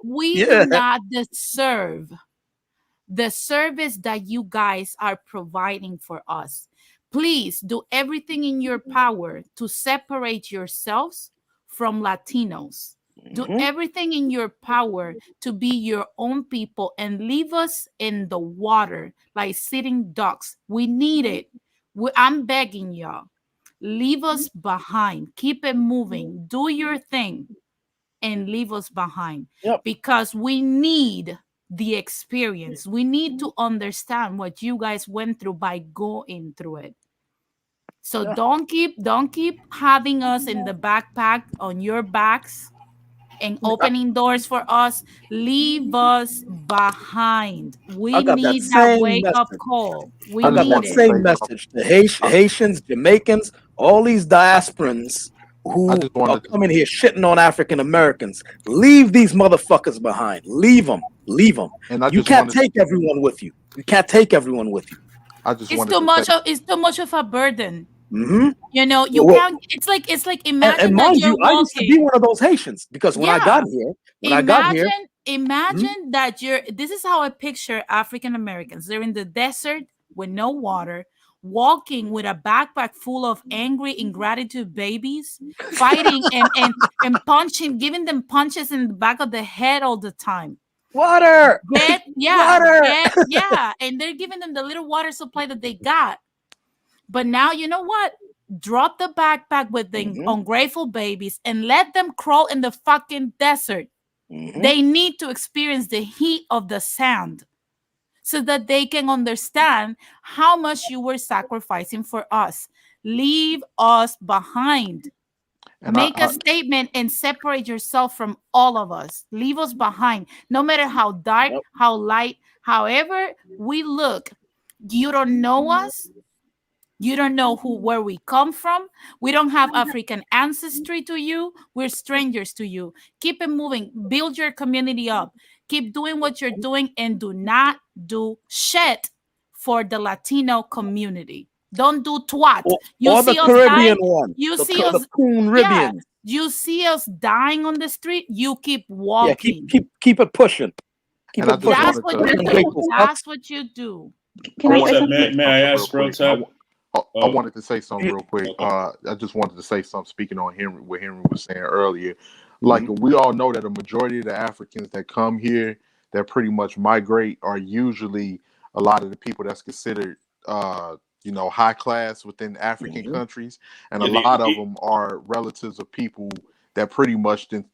We do not deserve the service that you guys are providing for us. Please do everything in your power to separate yourselves from Latinos. Do everything in your power to be your own people and leave us in the water like sitting ducks. We need it. I'm begging y'all. Leave us behind. Keep it moving. Do your thing and leave us behind. Because we need the experience. We need to understand what you guys went through by going through it. So don't keep having us in the backpack on your backs and opening doors for us. Leave us behind. We need that wake up call. We got need that same message to Haitians, Jamaicans, all these diasporans who are coming here shitting on African Americans. Leave these motherfuckers behind. Leave them. Leave them. And you can't take everyone with you. You can't take everyone with you. It's too much of a burden. You know, you can't. It's like imagine and mind you, I used to be one of those Haitians because when I got here, imagine that this is how I picture African Americans. They're in the desert with no water, walking with a backpack full of angry ingratitude babies, fighting and punching, giving them punches in the back of the head all the time. Water. Water. And they're giving them the little water supply that they got. But now, you know what? Drop the backpack with the ungrateful babies and let them crawl in the fucking desert. They need to experience the heat of the sand so that they can understand how much you were sacrificing for us. Leave us behind. Make a statement and separate yourself from all of us. Leave us behind. No matter how dark, how light, however we look, you don't know us. You don't know where we come from. We don't have African ancestry to you. We're strangers to you. Keep it moving. Build your community up. Keep doing what you're doing and do not do shit for the Latino community. Don't do twat. You see the Caribbean one. You see us. You see us dying on the street. You keep walking. Keep it pushing. That's what you do. That's what you do. May I ask, I wanted to say something real quick. I just wanted to say something speaking on what Henry was saying earlier. Like we all know that a majority of the Africans that come here that pretty much migrate are usually a lot of the people that's considered high class within African countries, and a lot of them are relatives of people that pretty much then,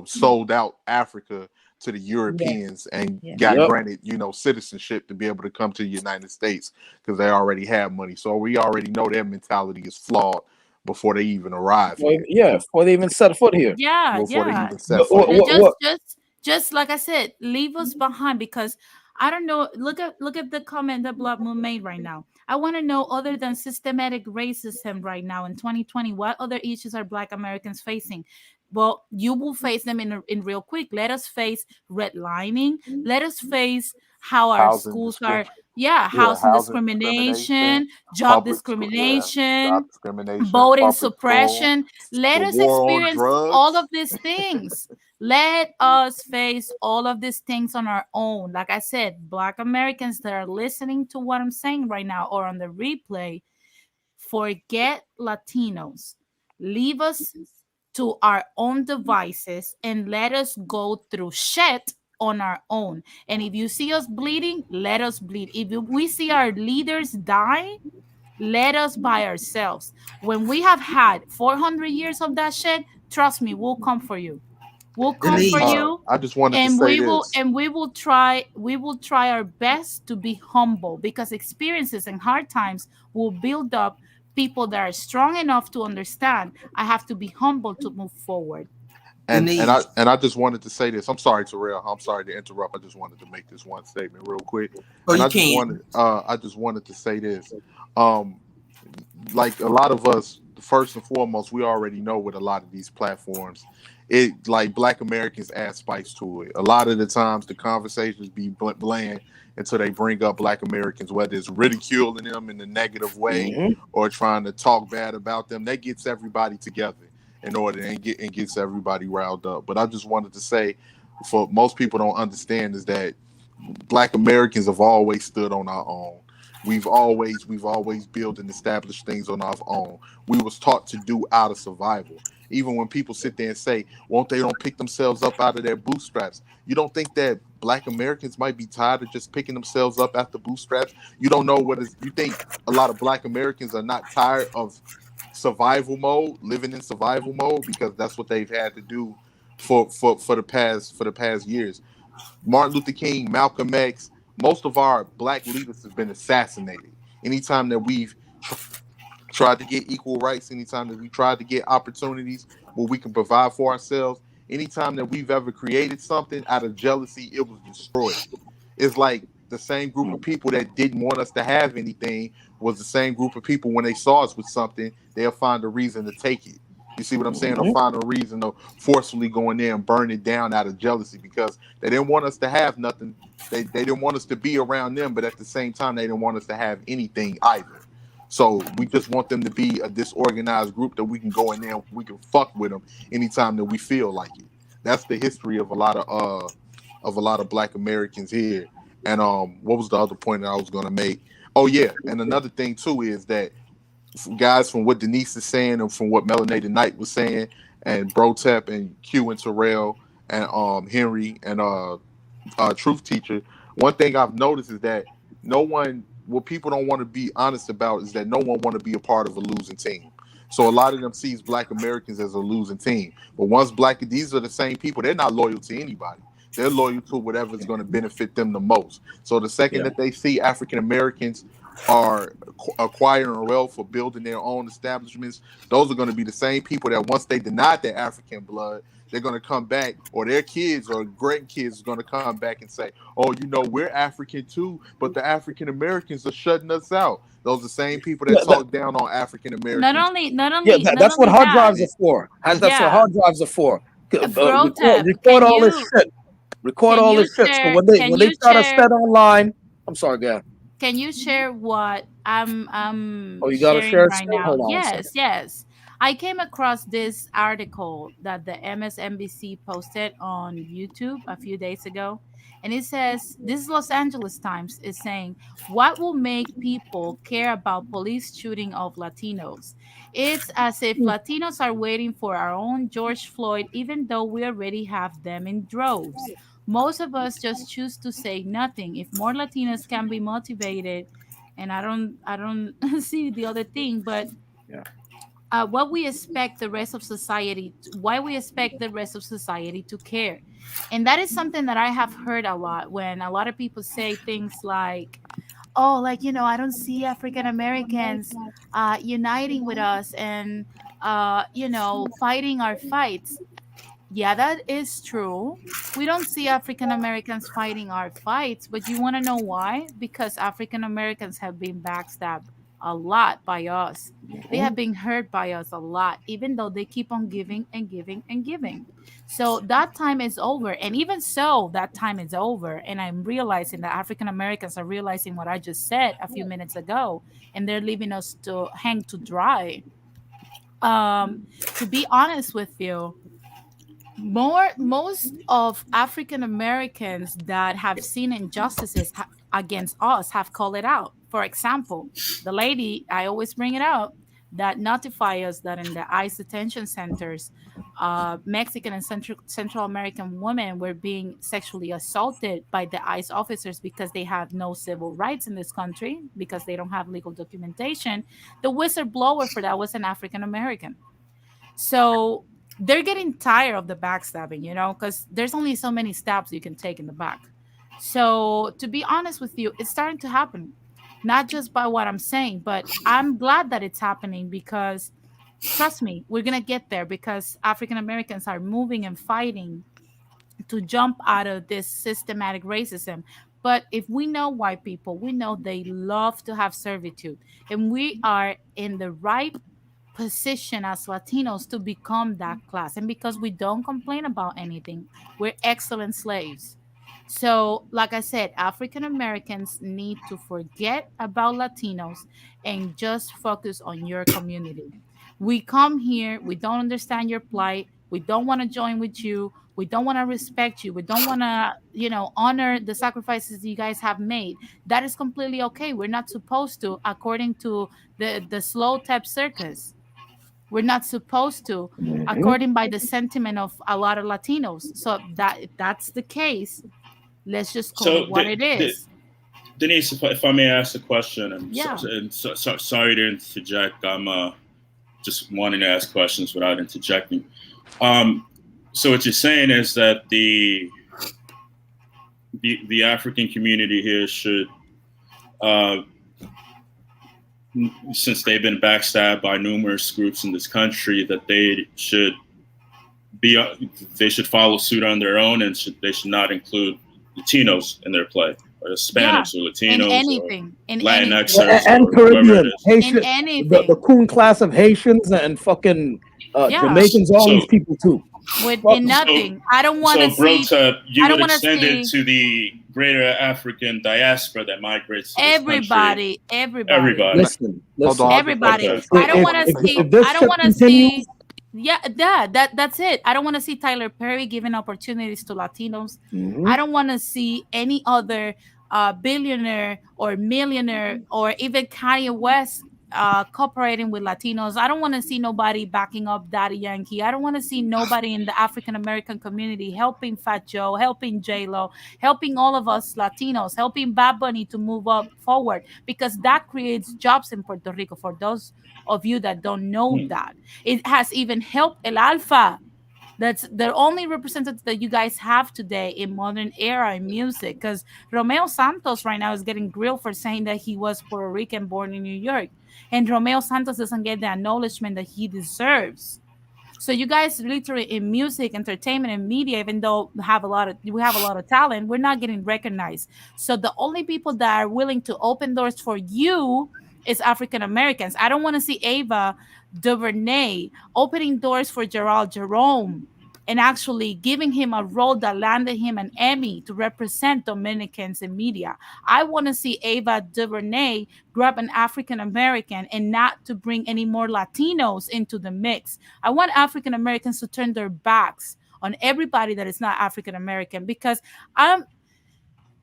sold out Africa to the Yeah. Europeans and Yeah. got Yep. granted, citizenship to be able to come to the United States because they already have money. So we already know their mentality is flawed before they even arrive here, Yeah, before they even set foot here. Yeah, before they yeah. even set But foot here. Just like I said, leave us behind because I don't know. Look at the comment that Blood Moon made right now. I want to know, other than systematic racism right now in 2020, what other issues are Black Americans facing? Well, you will face them in real quick. Let us face redlining. Let us face how our Housing schools are. discrimination. Yeah, Yeah, housing housing discrimination, discrimination, job public school, yeah, job discrimination, discrimination, voting public school, suppression. Let the us war on experience all drugs. of these things. Let us face all of these things on our own. Like I said, Black Americans that are listening to what I'm saying right now or on the replay, forget Latinos. Leave us to our own devices and let us go through shit on our own. And if you see us bleeding, let us bleed. If we see our leaders die, let us by ourselves. When we have had 400 years of that shit, trust me, we'll come for you. We'll come for Denise, you, I just wanted to and say we will this. and we will try our best to be humble, because experiences and hard times will build up people that are strong enough to understand I have to be humble to move forward. And Denise. I just wanted to say this. I'm sorry, Terrell. I'm sorry to interrupt. I just wanted to make this one statement real quick. Oh, And you can. I just wanted to say this. Um, like a lot of us, first and foremost, we already know with a lot of these platforms, it like Black Americans add spice to it. A lot of the times, the conversations be bland until they bring up Black Americans, whether it's ridiculing them in a negative way Hmm. or trying to talk bad about them. That gets everybody together in order and gets everybody riled up. But I just wanted to say, for most people don't understand is that Black Americans have always stood on our own. We've always built and established things on our own. We was taught to do out of survival. Even when people sit there and say, "Won't they don't pick themselves up out of their bootstraps?" You don't think that Black Americans might be tired of just picking themselves up after bootstraps? You don't know what is. You think a lot of Black Americans are not tired of survival mode, living in survival mode, because that's what they've had to do for the past years. Martin Luther King, Malcolm X, most of our black leaders have been assassinated. Anytime that we've tried to get equal rights, anytime that we tried to get opportunities where we can provide for ourselves, anytime that we've ever created something out of jealousy, it was destroyed. It's like the same group of people that didn't want us to have anything was the same group of people when they saw us with something, they'll find a reason to take it. You see what I'm saying? Or Hmm. find a reason to forcefully go in there and burn it down out of jealousy because they didn't want us to have nothing. They didn't want us to be around them, but at the same time, they didn't want us to have anything either. So we just want them to be a disorganized group that we can go in there and we can fuck with them anytime that we feel like it. That's the history of a lot of Black Americans here. And what was the other point that I was gonna make? Oh yeah, and another thing too is that guys, from what Denise is saying and from what Melanated Knight was saying, and Brotep and Q and Terrell and Henry and Truth Teacher, one thing I've noticed is that no one, what people don't want to be honest about is that no one want to be a part of a losing team. So a lot of them sees Black Americans as a losing team. But once these are the same people, they're not loyal to anybody. They're loyal to whatever's going to benefit them the most. So the second Yeah. that they see African Americans are acquiring wealth or building their own establishments, those are going to be the same people that once they denied their African blood, they're going to come back, or their kids or grandkids are going to come back and say, "Oh, we're African too, but the African Americans are shutting us out." Those are the same people that Yeah, talk down on African Not Americans. only, not yeah, only, not that's what only hard that. drives are for. That's what Yeah, hard drives are for. Brotep, Record all this shit. Record can all you this shit. So share? when they try to set online, I'm sorry, guy. Can you share what I'm Oh, you gotta sharing share right screen. now? Hold on a Yes, second. yes. I came across this article that the MSNBC posted on YouTube a few days ago. And it says, this is Los Angeles Times is saying, what will make people care about police shooting of Latinos? It's as if Latinos are waiting for our own George Floyd, even though we already have them in droves. Most of us just choose to say nothing. If more Latinas can be motivated, and I don't see the other thing, but Yeah. what we expect the rest of society, why we expect the rest of society to care. And that is something that I have heard a lot when a lot of people say things like, oh, like, I don't see African Americans uniting with us and, fighting our fights. Yeah, that is true. We don't see African Americans fighting our fights, but you want to know why? Because African Americans have been backstabbed a lot by us. They have been hurt by us a lot, even though they keep on giving and giving and giving. So that time is over. And even so, that time is over. And I'm realizing that African Americans are realizing what I just said a few minutes ago, and they're leaving us to hang to dry. To be honest with you, most of African Americans that have seen injustices against us have called it out. For example, the lady, I always bring it up, that notify us that in the ICE detention centers, Mexican and Central American women were being sexually assaulted by the ICE officers because they have no civil rights in this country, because they don't have legal documentation. The whistleblower for that was an African American. So they're getting tired of the backstabbing, because there's only so many stabs you can take in the back. So to be honest with you, it's starting to happen, not just by what I'm saying, but I'm glad that it's happening because trust me, we're going to get there because African Americans are moving and fighting to jump out of this systematic racism. But if we know white people, we know they love to have servitude, and we are in the right position as Latinos to become that class. And because we don't complain about anything, we're excellent slaves. So, like I said, African Americans need to forget about Latinos and just focus on your community. We come here, we don't understand your plight, we don't want to join with you, we don't want to respect you, we don't want to, honor the sacrifices you guys have made. That is completely okay. We're not supposed to, according to the slow tap circus. We're not supposed to, according by the sentiment of a lot of Latinos. So that if that's the case, let's just call So, it what it is. Denise, if I may ask a question, Yeah. sorry to interject. I'm just wanting to ask questions without interjecting. So what you're saying is that the African community here should, uh, since they've been backstabbed by numerous groups in this country, that be they should follow suit on their own, and they should not include Latinos in their play, or Hispanics, or In Latinos, or anything. In anything. Latinxers, And or whoever it Caribbean, is. In Haitian, the anything. coon class of Haitians and fucking Yeah. Jamaicans, all So, these people too. Fuck In 'em. nothing. I don't want to so see. Brota, you I don't would want to extend it see to the greater African diaspora that migrates to this country. everybody. Everybody. Listen, Hold listen. on, I'll defend Everybody. Okay. this. I Hold don't on, If, want one to if, second. see. if this I don't shit want to continues, see. Yeah. That's it. I don't want to see Tyler Perry giving opportunities to Latinos. I mhm. don't want to see any other billionaire or millionaire or even Kanye West cooperating with Latinos. I don't want to see nobody backing up Daddy Yankee. I don't want to see nobody in the African American community helping Fat Joe, helping J Lo, helping all of us Latinos, helping Bad Bunny to move up forward because that creates jobs in Puerto Rico. For those of you that don't know Hmm. that, it has even helped El Alfa. That's the only representative that you guys have today in modern era in music. Because Romeo Santos right now is getting grilled for saying that he was Puerto Rican born in New York, and Romeo Santos doesn't get the acknowledgement that he deserves. So you guys literally in music, entertainment, and media, even though we have a lot of talent, we're not getting recognized. So the only people that are willing to open doors for you is African Americans. I don't want to see Ava DuVernay opening doors for Gerald Jerome and actually giving him a role that landed him an Emmy to represent Dominicans in media. I want to see Ava DuVernay grab an African American and not to bring any more Latinos into the mix. I want African Americans to turn their backs on everybody that is not African American because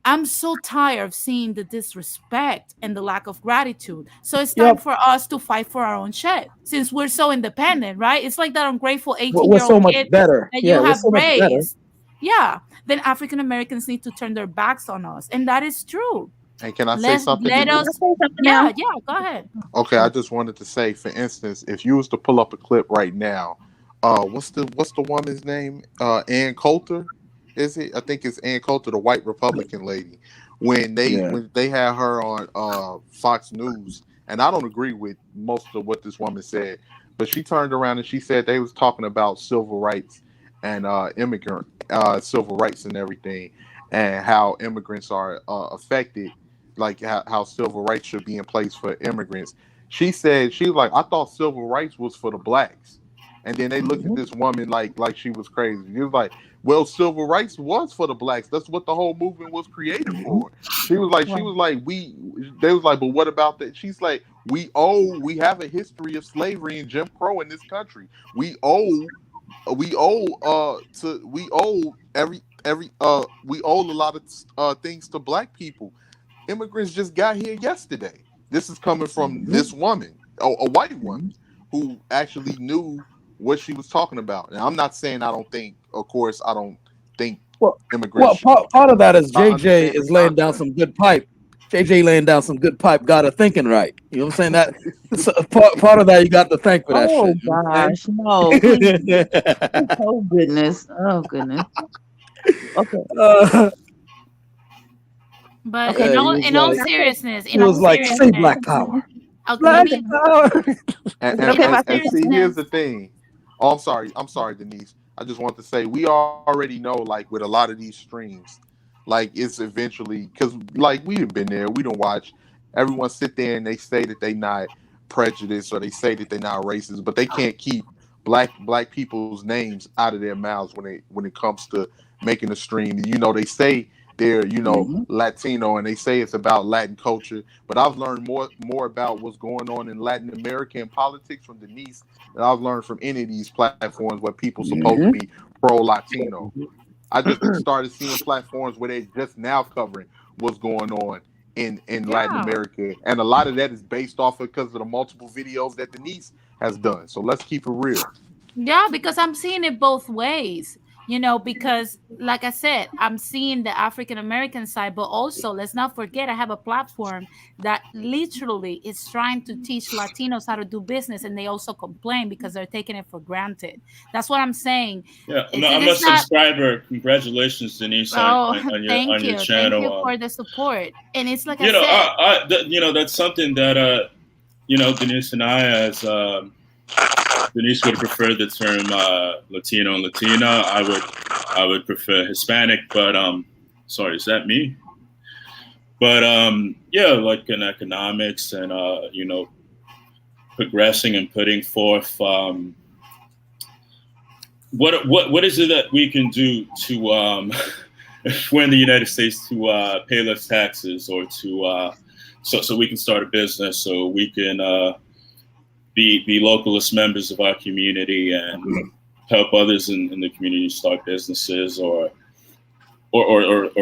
I'm so tired of seeing the disrespect and the lack of gratitude. So it's time Yep, for us to fight for our own shit since we're so independent, right? It's like that ungrateful we're 18-year-old so much kid better. that Yeah, you we're have so much better. raised. Yeah. Then African Americans need to turn their backs on us. And that is true. And can I say Let's something, let Can I Denise? us. say something Yeah, now? yeah. Go ahead. Okay, I just wanted to say, for instance, if you was to pull up a clip right now, what's the woman's name? Ann Coulter, is it? I think it's Ann Coulter, the white Republican lady. Yeah. When they had her on Fox News, and I don't agree with most of what this woman said, but she turned around and she said they was talking about civil rights and immigrant civil rights and everything, and how immigrants are affected, like how civil rights should be in place for immigrants. She said, she was like, I thought civil rights was for the blacks. And then they looked at this woman like she was crazy. He was like, well, civil rights was for the blacks. That's what the whole movement was created for. She Right. was like, we they was like, but what about that? She's like, we have a history of slavery and Jim Crow in this country. We owe we owe a lot of things to black people. Immigrants just got here yesterday. This is coming from this woman, a white woman, who actually knew what she was talking about. And I'm not saying I don't think, of course, I don't think Well, immigrants. part of that is I JJ understand the is laying down concept. some good pipe. JJ laying down some good pipe, got her thinking right. You know what I'm saying? That so part of that you got to thank for that shit. Oh You know what I'm gosh, no, please. saying? Oh goodness. Oh goodness. Okay. uh, But Okay. Can, in all like, can I say? seriousness, he in all was like, Can I say say seriousness, black something? power. let Black Okay. me. power. And, Is it and, okay if and, I In say and something? see, here's seriousness, the thing. Oh, I'm sorry, Denise. I just want to say we already know, like with a lot of these streams, like it's eventually because like we've been there, we don't watch. Everyone sit there and they say that they not prejudiced or they say that they're not racist, but they can't keep black people's names out of their mouths when it comes to making a stream. You know, they say they're Hmm. Latino and they say it's about Latin culture, but I've learned more about what's going on in Latin American politics from Denise than I've learned from any of these platforms where people supposed to Hmm. be pro Latino. I just started seeing platforms where they're just now covering what's going on in Latin yeah. America, and a lot of that is based off of because of the multiple videos that Denise has done. So let's keep it real. Yeah, because I'm seeing it both ways, because like I said, I'm seeing the African American side, but also let's not forget I have a platform that literally is trying to teach Latinos how to do business, and they also complain because they're taking it for granted. That's what I'm saying. Yeah, I'm a It's not. subscriber. Congratulations, Denise, Oh, on your thank channel. you for the support. And it's like I You know, said, that's something that Denise and I, as Denise would prefer the term Latino and Latina. I would prefer Hispanic, but sorry, is that me? But yeah, like in economics and progressing and putting forth what is it that we can do to if we're in the United States to pay less taxes or to so we can start a business, so we can be localist members of our community and help others in the community start businesses or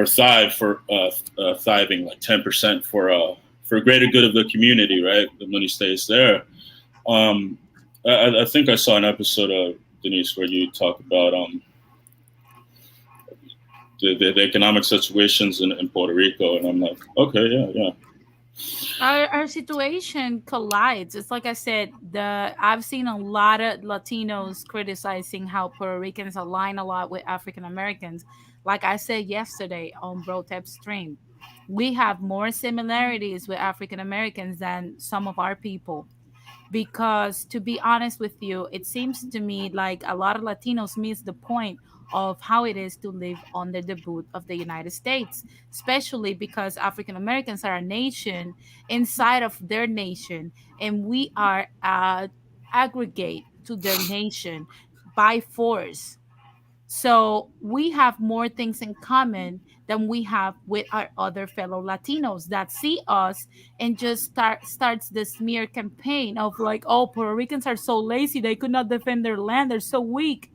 thrive for thriving like 10% for a greater good of the community, right? The money stays there. Um, I think I saw an episode of Denise where you talk about the economic situations in Puerto Rico, and I'm like, okay, yeah. our situation collides. It's like I said, I've seen a lot of Latinos criticizing how Puerto Ricans align a lot with African Americans. Like I said yesterday on Brotep stream, we have more similarities with African Americans than some of our people, because to be honest with you, it seems to me like a lot of Latinos miss the point of how it is to live under the boot of the United States, especially because African Americans are a nation inside of their nation, and we are aggregate to their nation by force. So we have more things in common than we have with our other fellow Latinos that see us and just starts the smear campaign of like, oh, Puerto Ricans are so lazy, they could not defend their land, they're so weak.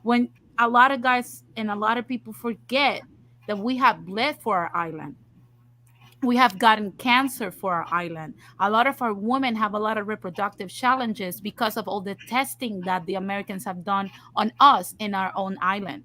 When a lot of guys and a lot of people forget that we have bled for our island, we have gotten cancer for our island. A lot of our women have a lot of reproductive challenges because of all the testing that the Americans have done on us in our own island.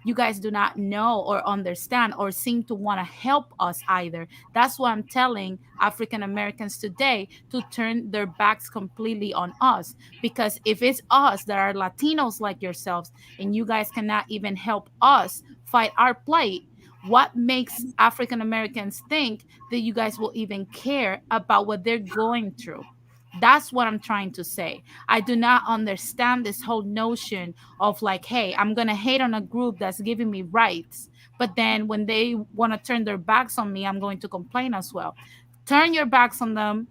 You guys do not know or understand or seem to want to help us either. That's why I'm telling African Americans today to turn their backs completely on us. Because if it's us that are Latinos like yourselves and you guys cannot even help us fight our plight, what makes African Americans think that you guys will even care about what they're going through? That's what I'm trying to say. I do not understand this whole notion of like, hey, I'm going to hate on a group that's giving me rights. But then when they want to turn their backs on me, I'm going to complain as well. Turn your backs on them.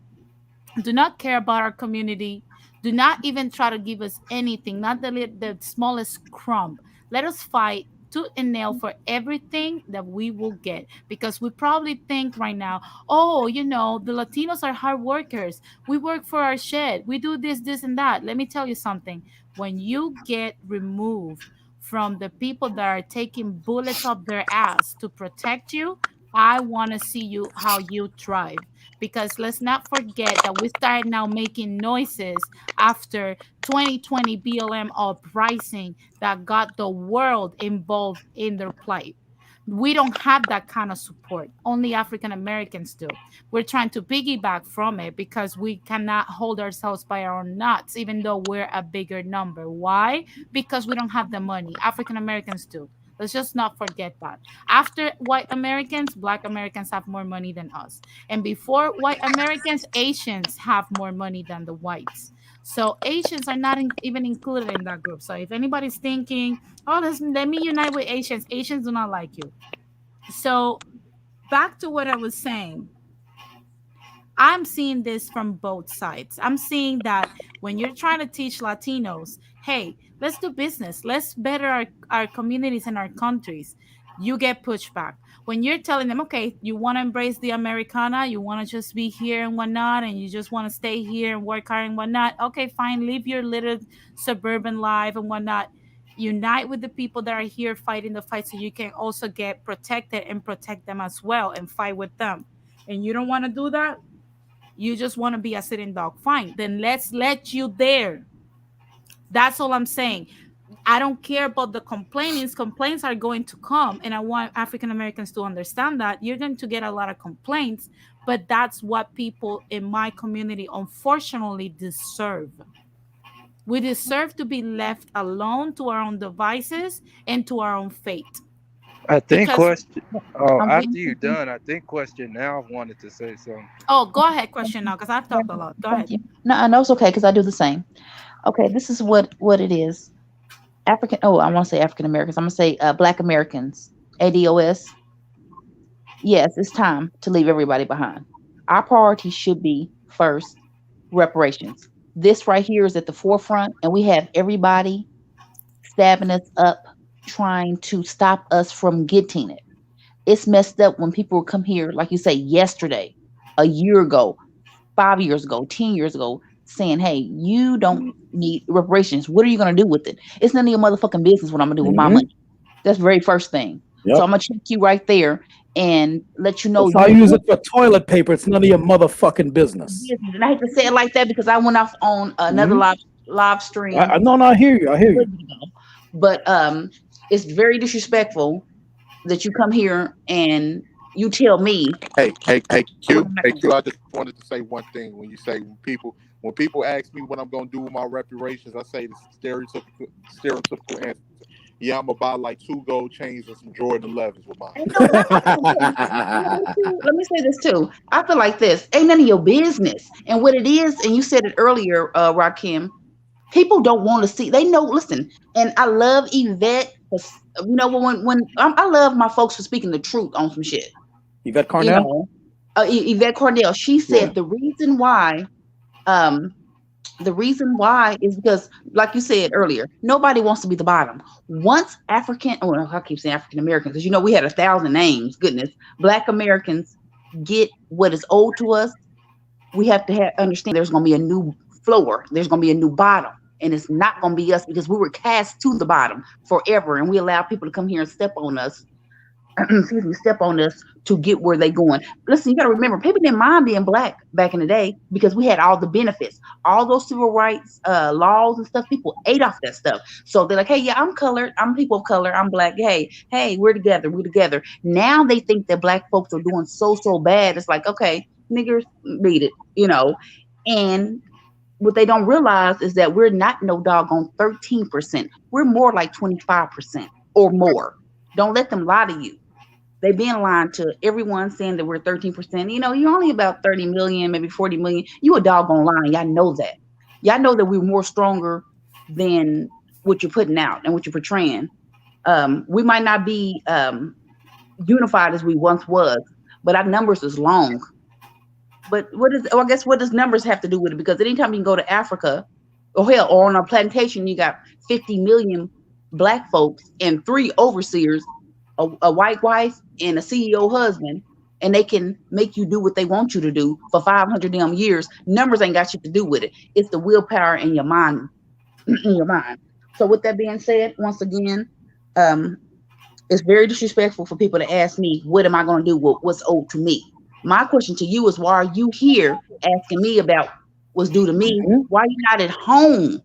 Do not care about our community. Do not even try to give us anything, not the smallest crumb. Let us fight tooth and nail for everything that we will get, because we probably think right now, oh, the Latinos are hard workers. We work for our shed. We do this, and that. Let me tell you something. When you get removed from the people that are taking bullets up their ass to protect you, I want to see you how you thrive, because let's not forget that we started now making noises after 2020 BLM uprising that got the world involved in their plight. We don't have that kind of support. Only African Americans do. We're trying to piggyback from it because we cannot hold ourselves by our own nuts, even though we're a bigger number. Why? Because we don't have the money. African Americans do. Let's just not forget that. After white Americans, black Americans have more money than us. And before white Americans, Asians have more money than the whites. So Asians are not even included in that group. So if anybody's thinking, oh, let me unite with Asians, Asians do not like you. So back to what I was saying. I'm seeing this from both sides. I'm seeing that when you're trying to teach Latinos, hey, let's do business, let's better our communities and our countries, you get pushback. When you're telling them, okay, you want to embrace the Americana, you want to just be here and whatnot, and you just want to stay here and work hard and whatnot, okay, fine, live your little suburban life and whatnot. Unite with the people that are here fighting the fight so you can also get protected and protect them as well and fight with them. And you don't want to do that, you just want to be a sitting dog. Fine, then let's let you there. That's all I'm saying. I don't care about the complaints. Complaints are going to come. And I want African Americans to understand that you're going to get a lot of complaints, but that's what people in my community unfortunately deserve. We deserve to be left alone to our own devices and to our own fate. I think Because question. Oh, I'm after getting you're something. done, I think question now wanted to say something. oh, go ahead, question now, because I've talked a lot. Go Thank ahead. you. No, I know it's okay because I do the same. Okay, this is what it is. African. Oh, I want to say African Americans. I'm gonna say Black Americans. ADOS. Yes, it's time to leave everybody behind. Our priority should be first reparations. This right here is at the forefront, and we have everybody stabbing us up, trying to stop us from getting it. It's messed up when people come here, like you say, yesterday, a year ago, 5 years ago, 10 years ago, saying, hey, you don't need reparations. What are you going to do with it? It's none of your motherfucking business what I'm going to do with my Hmm. money. That's the very first thing. So Yep. I'm going to check you right there and let you know If I you use it for toilet paper, it's none of your motherfucking business. business. And I hate to say it like that because I went off on another Hmm. live stream I no, no, I hear you. I hear a you. little bit ago. But it's very disrespectful that you come here and you tell me Hey, what Q, I'm not hey going to Q. do. I just wanted to say one thing. When you say when people ask me what I'm gonna do with my reparations, I say the stereotypical answer. Yeah, I'm gonna buy like 2 gold chains and some Jordan 11s with mine. Ain't no, and I feel like let me say this too. I feel like this ain't none of your business. And what it is, and you said it earlier, Rakim, people don't want to see. They know. Listen, and I love Yvette. 'Cause, I love my folks for speaking the truth on some shit. Yvette You Carnell? know, Yvette Cornell. She Yeah. said um, the reason why is because, like you said earlier, nobody wants to be the bottom. Once African, oh, I keep saying African Americans because we had 1,000 names. Goodness, Black Americans get what is owed to us. We have to understand there's going to be a new floor. There's going to be a new bottom, and it's not going to be us because we were cast to the bottom forever, and we allow people to come here and step on us excuse me, step on us to get where they going. Listen, you got to remember, people didn't mind being black back in the day because we had all the benefits, all those civil rights laws and stuff. People ate off that stuff, so they're like, hey, yeah, I'm colored, I'm people of color, I'm black. Hey, we're together, we're together. Now they think that black folks are doing so bad. It's like, okay, niggers, beat it, and what they don't realize is that we're not no doggone 13%. We're more like 25% or more. Don't let them lie to you. They been lying to everyone saying that we're 13%. You're only about 30 million, maybe 40 million. You a doggone lying. Y'all know that. Y'all know that we're more stronger than what you're putting out and what you're portraying. We might not be unified as we once was, but our numbers is long. But I guess what does numbers have to do with it? Because anytime you can go to Africa, or hell, or on a plantation, you got 50 million black folks and three overseers, a white wife and a CEO husband, and they can make you do what they want you to do for 500 damn years. Numbers ain't got shit to do with it. It's the willpower in your mind, in your mind. So with that being said, once again, um, it's very disrespectful for people to ask me, what am I going to do with what's owed to me? My question to you is, why are you here asking me about what's due to me? Mhm. Why are you not at home?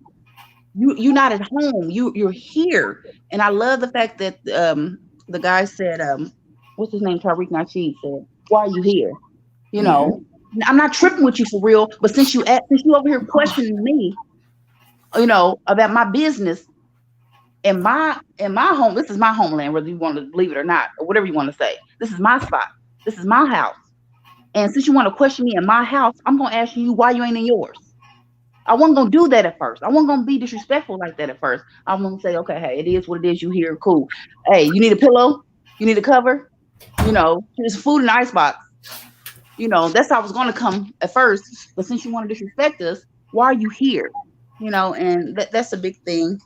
You're not at home. You're here. And I love the fact that the guy said, what's his name? Tariq Nasheed said, why are you here? You Mhm. know, I'm not tripping with you for real, but since you over here questioning me, about my business, in my home, this is my homeland, whether you want to believe it or not, or whatever you want to say. This is my spot. This is my house. And since you want to question me in my house, I'm gonna ask you why you ain't in yours. I wasn't gonna do that at first. I wasn't gonna be disrespectful like that at first. I'm gonna say, okay, hey, it is what it is. You here, cool. Hey, you need a pillow? You need a cover? There's food in the icebox. That's how I was gonna come at first. But since you want to disrespect us, why are you here? And that's a big thing.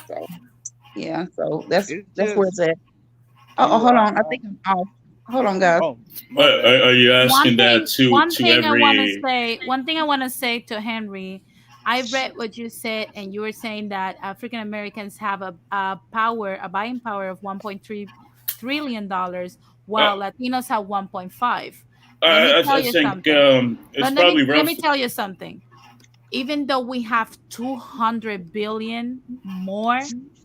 So yeah, so that's It's that's where just it's at. Oh, you. hold on. I think I'm off. Hold on, guys. Oh, my bad. Are you one asking that thing one to thing I want to every? say one thing I want to say to Henry. I read what you said, and you were saying that African Americans have a buying power of 1.3 trillion dollars, Uh, while Latinos have 1.5. Let me tell I you think something. it's But let me probably let rough. me tell you something. Even though we have 200 billion more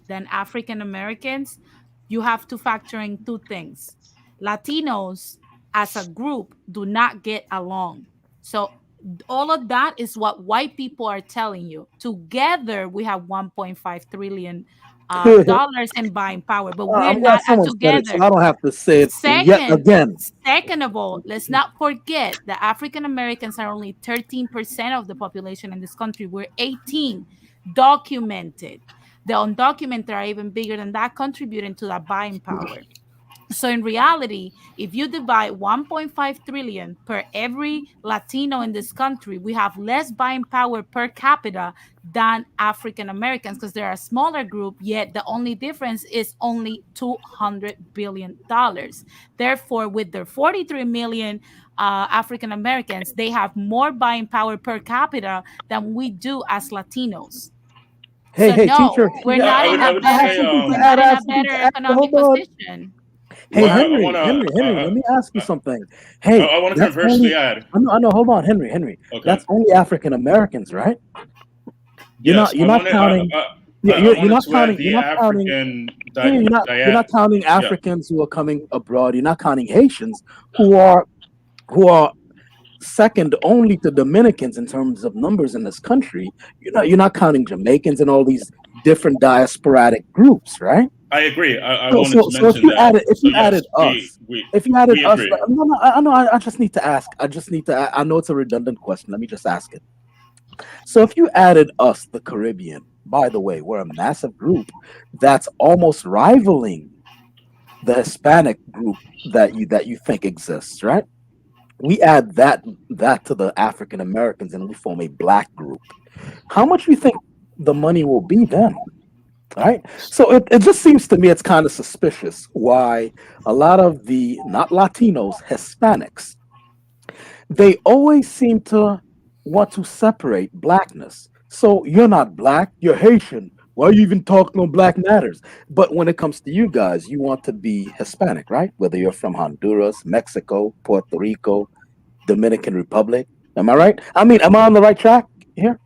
than African Americans, you have to factor in two things. Latinos as a group do not get along. So all of that is what white people are telling you. Together, we have 1.5 trillion dollars in buying power, but we're I'm glad not someone said it, together. so I don't have to say it yet Second, again. second of all, let's not forget that African Americans are only 13% of the population in this country. We're 18 documented. The undocumented are even bigger than that, contributing to that buying power. So in reality, if you divide 1.5 trillion per every Latino in this country, we have less buying power per capita than African Americans because they're a smaller group, yet the only difference is only $200 billion. Therefore, with their 43 million African Americans, they have more buying power per capita than we do as Latinos. Hey, So hey, no, teacher. we're Yeah, not in I a would I have say better something to we're add. not I in have a something better to add. economic Hold on. position. Hey, well, I Henry, want to Henry, let me ask you something. Hey, I want to that's only. conversely add. I know. Hold on, Henry. Okay. That's only African Americans, right? You're Yes, not. You're not counting. I You're wanted not to add counting. the You're not counting. African Yeah, you're not counting yeah. Africans who are coming abroad. You're not counting Haitians who are second only to Dominicans in terms of numbers in this country. You're not counting Jamaicans and all these different diasporatic groups, right? I agree. I So wanted so to so if mention you that. added if So you yes, added us, we if you added we us, agree. no, I know. I just need to ask. I just need to. I know it's a redundant question. Let me just ask it. So if you added us, the Caribbean, by the way, we're a massive group that's almost rivaling the Hispanic group that you think exists, right? We add that to the African Americans and we form a black group. How much you think the money will be then? Right. So it just seems to me it's kind of suspicious why a lot of the not Latinos, Hispanics, they always seem to want to separate blackness. So you're not black, you're Haitian. Why are you even talking on Black Matters? But when it comes to you guys, you want to be Hispanic, right? Whether you're from Honduras, Mexico, Puerto Rico, Dominican Republic. Am I right? I mean, am I on the right track here?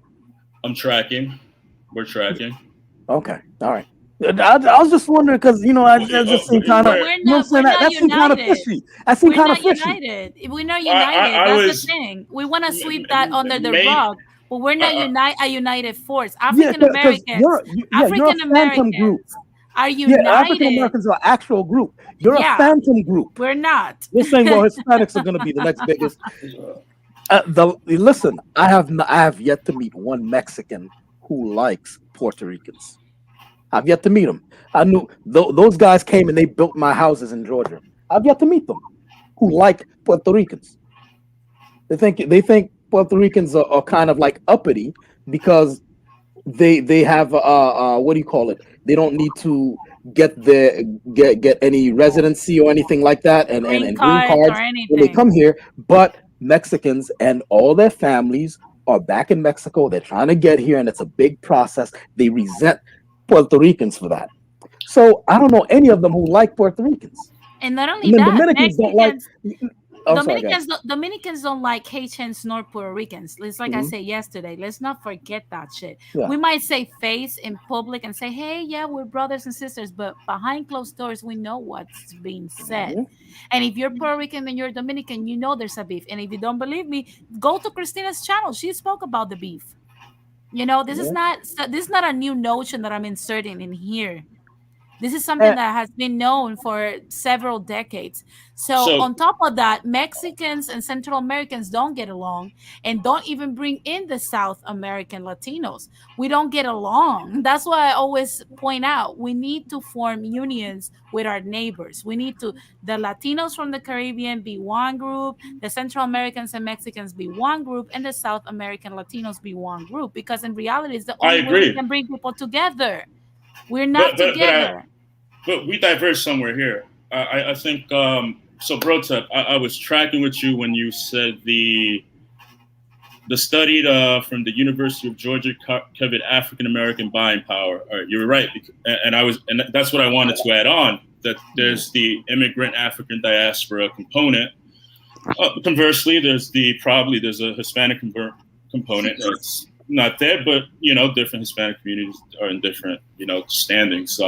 I'm tracking. We're tracking. Okay, all right. I was just wondering because that just seemed kind of, But we're you know what I'm not. saying? We're not That seemed kind of united. fishy. That seemed We're kind of not fishy. united. We're not I united. That's the was thing. We want to sweep that under the maybe. rug, but we're not a united force. Yeah, African because Americans. you're a African phantom group. Americans are Yeah, African united. Americans are an actual group. You're a Yeah, phantom group. we're not. You're saying, well, Hispanics are going to be the next biggest. Listen, I have yet to meet one Mexican who likes Puerto Ricans. I've yet to meet them. I knew those guys came and they built my houses in Georgia. I've yet to meet them who like Puerto Ricans. They think Puerto Ricans are kind of like uppity because they have what do you call it? They don't need to get any residency or anything like that Green and green cards or cards when they anything. come here. But Mexicans and all their families are back in Mexico. They're trying to get here, and it's a big process. They resent Puerto Ricans for that. So I don't know any of them who like Puerto Ricans. And not only And then that, Dominicans don't like. Mexicans I'm sorry, guys. Dominicans don't like Haitians nor Puerto Ricans. It's like I Hmm. said yesterday. Let's not forget that shit. Yeah. We might say face in public and say, "Hey, yeah, we're brothers and sisters," but behind closed doors, we know what's being said. Hmm. And if you're Puerto Rican and you're Dominican, you know there's a beef. And if you don't believe me, go to Christina's channel. She spoke about the beef. This is Yeah. not a new notion that I'm inserting in here. This is something And, that has been known for several decades. So, So on top of that, Mexicans and Central Americans don't get along and don't even bring in the South American Latinos. We don't get along. That's why I always point out we need to form unions with our neighbors. The Latinos from the Caribbean be one group, the Central Americans and Mexicans be one group, and the South American Latinos be one group. Because in reality, it's the I only way we agree, can bring people together. We're but not but but I together. but we diverge somewhere here. I think so. Brotep, I was tracking with you when you said the study from the University of Georgia covered African American buying power. You were right, and that's what I wanted to add on. That there's the immigrant African diaspora component. Conversely, there's a Hispanic component that's not there, but different Hispanic communities are in different standings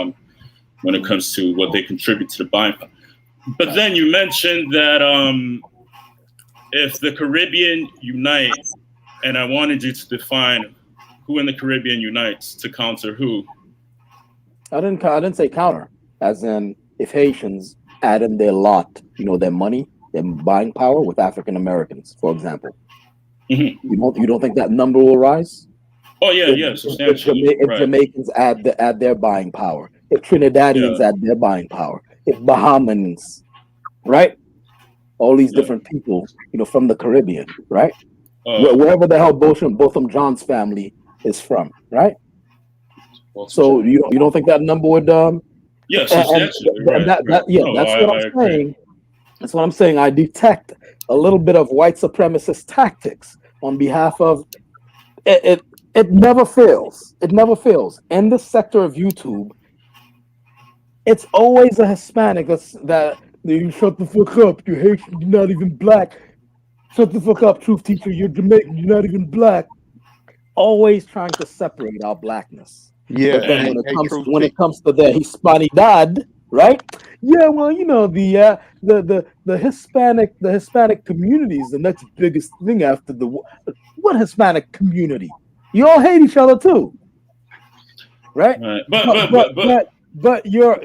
when it comes to what they contribute to the buying power. But then you mentioned that if the Caribbean unite, and I wanted you to define who in the Caribbean unites to counter who. I didn't say counter, as in if Haitians add in their lot, their money, their buying power with African Americans, for example. Mm-hmm. You don't think that number will rise? Oh yeah, substantially. If Jamaicans add their buying power, if Trinidadians add their buying power, if Bahamans, right? All these different people, from the Caribbean, right? Wherever the hell Botham John's family is from, right? So you don't think that number would yes, substantially, right. That's what I'm saying. That's what I'm saying. I detect a little bit of white supremacist tactics on behalf of it. It never fails. It never fails. In this sector of YouTube, it's always a Hispanic that you shut the fuck up. You're Haitian. You're not even black. Shut the fuck up, truth teacher. You're Jamaican. You're not even black. Always trying to separate our blackness. Yeah. But then when it comes to the Hispanidad, right? Yeah, well, the Hispanic community is the next biggest thing after what Hispanic community? You all hate each other too, right? But you're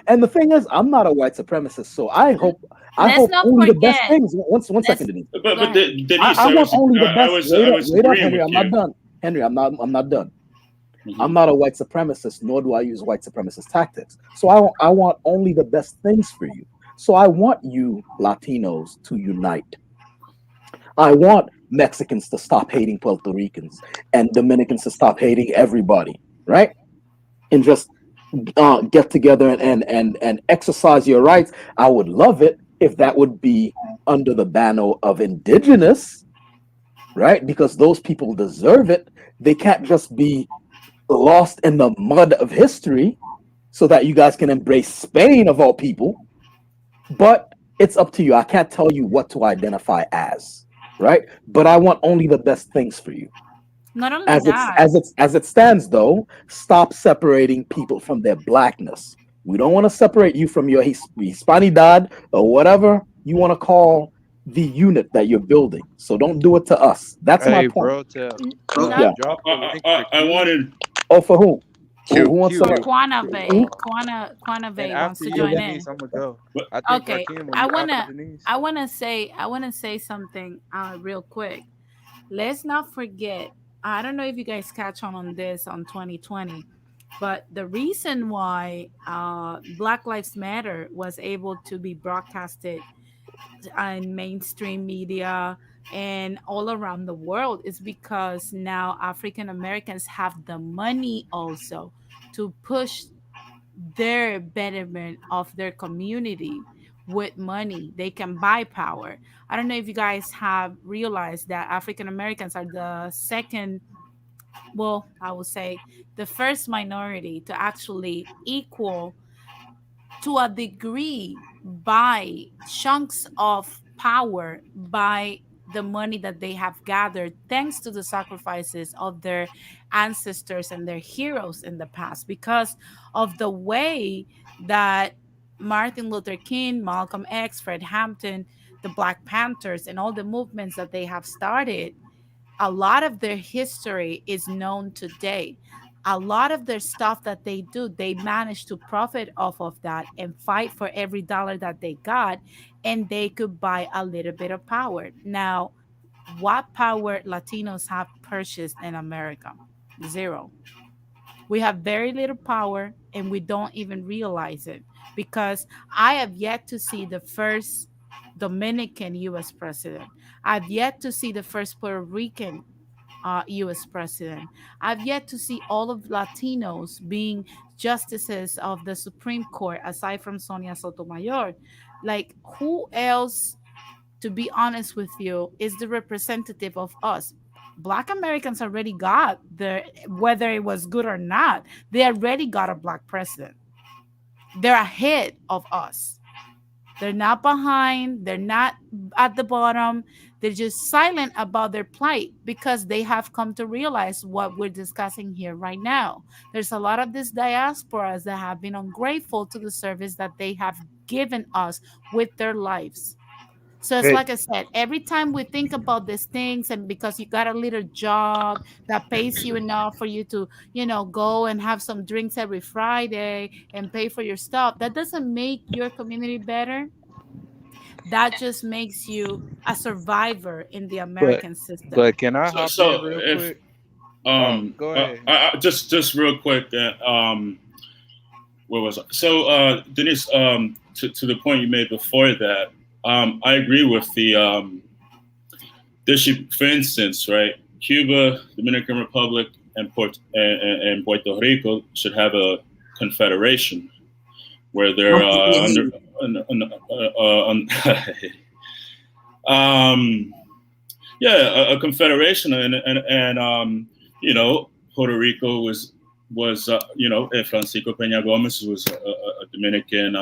and the thing is, I'm not a white supremacist, so I hope only the best things. One second, Denise. But Denise, I want only the best. Wait up, Henry. I'm not you. done. Henry, I'm not done. Mm-hmm. I'm not a white supremacist, nor do I use white supremacist tactics. So I want only the best things for you. So I want you Latinos to unite. I want Mexicans to stop hating Puerto Ricans and Dominicans to stop hating everybody, right? And just get together and exercise your rights. I would love it if that would be under the banner of indigenous, right? Because those people deserve it. They can't just be lost in the mud of history so that you guys can embrace Spain of all people. But it's up to you. I can't tell you what to identify as, right? But I want only the best things for you. Not only that, As it stands though, stop separating people from their blackness. We don't want to separate you from your Hispanidad or whatever you want to call the unit that you're building. So don't do it to us. That's my Hey, point. bro, Tep, Yeah. not drop the link for I Q. wanted. Oh, for who? Who Q. wants Q. for some? Who? And Quanave wants after to you, join in. Denise, I'm gonna go. But I think Okay, Rakim, when I you after wanna Denise. I wanna say something real quick. Let's not forget. I don't know if you guys catch on this on 2020, but the reason why Black Lives Matter was able to be broadcasted in mainstream media and all around the world is because now African Americans have the money also to push their betterment of their community with money. They can buy power. I don't know if you guys have realized that African Americans are the second, well, I would say the first minority to actually equal to a degree by chunks of power by the money that they have gathered thanks to the sacrifices of their ancestors and their heroes in the past because of the way that Martin Luther King, Malcolm X, Fred Hampton, the Black Panthers, and all the movements that they have started. A lot of their history is known today. A lot of their stuff that they do, they manage to profit off of that and fight for every dollar that they got, and they could buy a little bit of power. Now, what power Latinos have purchased in America? Zero. We have very little power and we don't even realize it because I have yet to see the first Dominican US president. I've yet to see the first Puerto Rican US president. I've yet to see all of Latinos being justices of the Supreme Court aside from Sonia Sotomayor. Like, who else, to be honest with you, is the representative of us? Black Americans already got the, whether it was good or not, they already got a black president. They're ahead of us. They're not behind, they're not at the bottom. They're just silent about their plight because they have come to realize what we're discussing here right now. There's a lot of these diasporas that have been ungrateful to the service that they have given us with their lives. So it's Hey, like I said, every time we think about these things, and because you got a little job that pays you enough for you to, go and have some drinks every Friday and pay for your stuff, that doesn't make your community better. That just makes you a survivor in the But American system. but can I hop in so real if quick? Oh, go ahead. just real quick, where was I? So Denise, to the point you made before that, I agree with the there should, for instance, right, Cuba, Dominican Republic, and Puerto Rico should have a confederation where they're under, um, yeah, a confederation, and Puerto Rico was Francisco Peña Gomez was a Dominican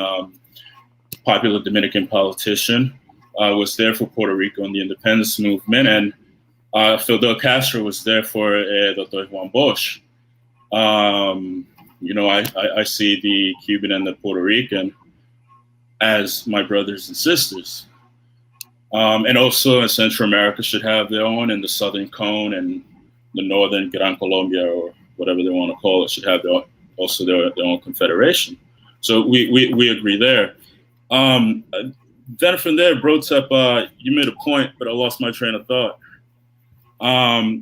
popular Dominican politician, was there for Puerto Rico in the independence movement, and Fidel Castro was there for Dr. Juan Bosch. I see the Cuban and the Puerto Rican as my brothers and sisters. And also, Central America should have their own, and the Southern Cone and the Northern Gran Colombia, or whatever they want to call it, should have their own confederation. So we agree there. Then from there, Brotep, you made a point, but I lost my train of thought. Oh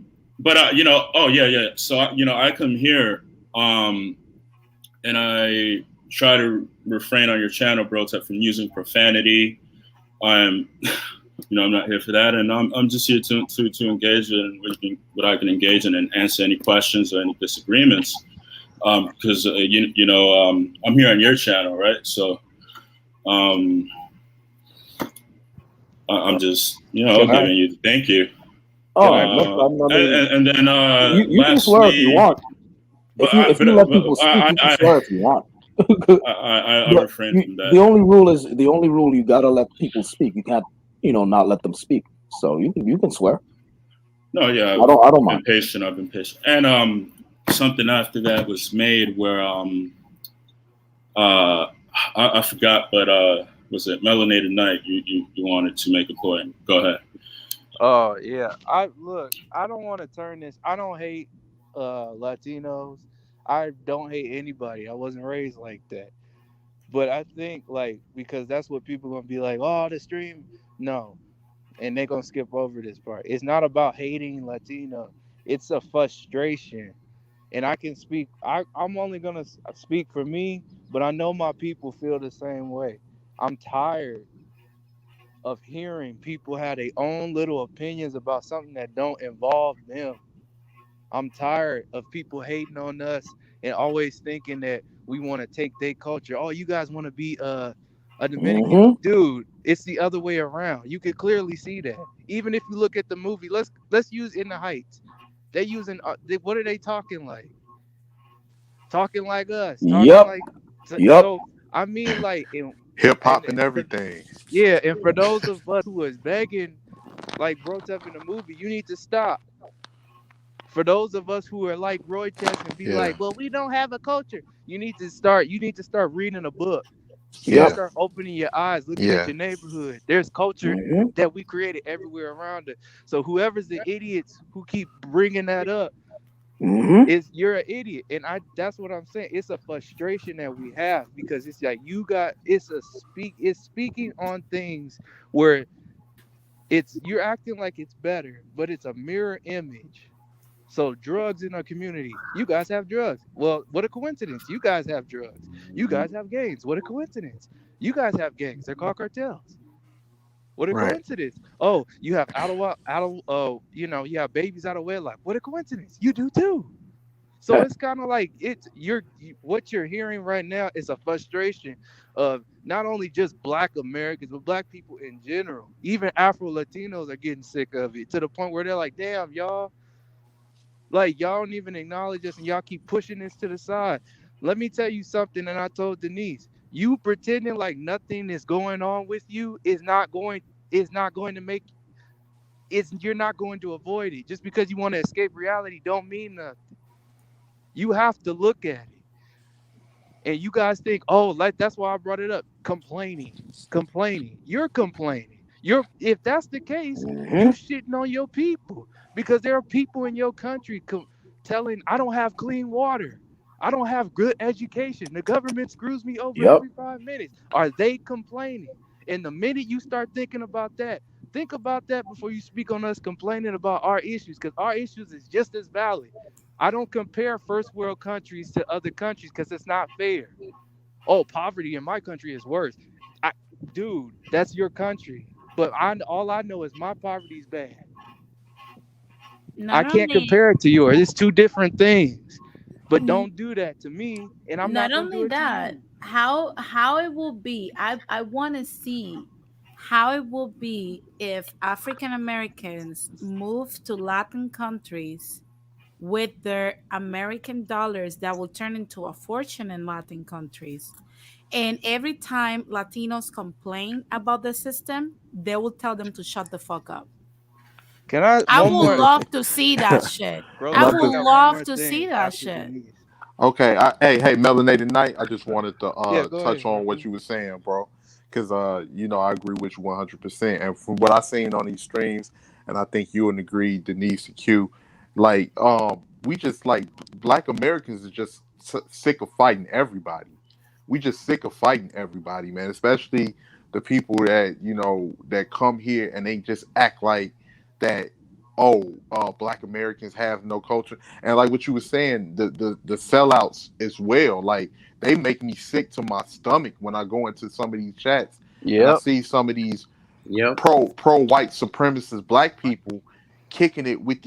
yeah. So I come here, and I try to refrain on your channel, Brotep, from using profanity. I'm I'm not here for that, and I'm just here to engage in what I can engage in and answer any questions or any disagreements. Because I'm here on your channel, right? So I'm just giving you the thank you. oh, no problem. I mean, And then you can swear if you lastly, want. but if you let people speak, you can swear if you want. I But refrain from that. the only rule you gotta let people speak. You can't, not let them speak. So you can swear. No, yeah, I don't I've been mind. patient. I've been patient, and something after that was made where uh, I forgot, but was it Melanated Night? You wanted to make a point. Go ahead. Oh yeah. I don't want to turn this. I don't hate Latinos. I don't hate anybody. I wasn't raised like that. But I think like because that's what people gonna be like, oh, the stream. No. And they're gonna skip over this part. It's not about hating Latino. It's a frustration. And I can speak I'm only gonna speak for me, but I know my people feel the same way. I'm tired of hearing people have their own little opinions about something that don't involve them. I'm tired of people hating on us and always thinking that we want to take their culture. Oh, you guys want to be a Dominican Hmm. dude. It's the other way around. You can clearly see that. Even if you look at the movie, let's use In the Heights. They using what are they talking like? Talking like us, talking Yep. like Yep. so I mean like Hip and hop and everything. yeah, and for those of us who is begging like brought up in the movie, you need to stop. For those of us who are like Roy Chess and be Yeah. like, well, we don't have a culture. You need to start reading a book. You need to Yep. Yeah. start opening your eyes, looking at Yeah. your neighborhood. There's culture Hmm. that we created everywhere around it. So whoever's the idiots who keep bringing that up Hmm. is you're an idiot. And that's what I'm saying. It's a frustration that we have because it's like it's speaking on things where you're acting like it's better, but it's a mirror image. So drugs in our community, you guys have drugs. Well, what a coincidence. You guys have drugs. You guys have gangs. What a coincidence. You guys have gangs. They're called cartels. What a Right. coincidence. Oh, you have you have babies out of wedlock. What a coincidence. You do too. So it's kind of like what you're hearing right now is a frustration of not only just Black Americans, but Black people in general. Even Afro Latinos are getting sick of it to the point where they're like, damn, y'all, like y'all don't even acknowledge us and y'all keep pushing this to the side. Let me tell you something, and I told Denise, you pretending like nothing is going on with you is not going to make you're not going to avoid it. Just because you want to escape reality don't mean nothing. You have to look at it. And you guys think, oh, like that's why I brought it up. Complaining. You're complaining. If that's the case, you Hmm. shitting on your people because there are people in your country telling, I don't have clean water. I don't have good education. The government screws me over Yep. every 5 minutes. Are they complaining? And the minute you start thinking about that, think about that before you speak on us complaining about our issues because our issues is just as valid. I don't compare first world countries to other countries because it's not fair. Oh, poverty in my country is worse. I, Dude, that's your country. But all I know is my poverty is bad. I Not can't only compare it to yours. It's two different things. But n- don't do that to me, and I'm not not gonna do only it to that, you. how it will be. I want to see how it will be if African Americans move to Latin countries with their American dollars that will turn into a fortune in Latin countries. And every time Latinos complain about the system, they will tell them to shut the fuck up. Can I I one would more, love to see that shit. bro? I Let Not me the would say one love more to see thing that after shit. Denise. Okay. Hey, Melanated Night. I just wanted to Yeah, go touch ahead, on what brother. you were saying, bro. Because I agree with you 100%. And from what I seen on these streams, and I think you would agree, Denise and Q, like we just like Black Americans are just sick of fighting everybody. We just sick of fighting everybody, man. Especially the people that that come here and they just act like that. Oh, Black Americans have no culture, and like what you were saying, the sellouts as well. Like they make me sick to my stomach when I go into some of these chats and I Yep. see some of these Yep. pro white supremacist Black people kicking it with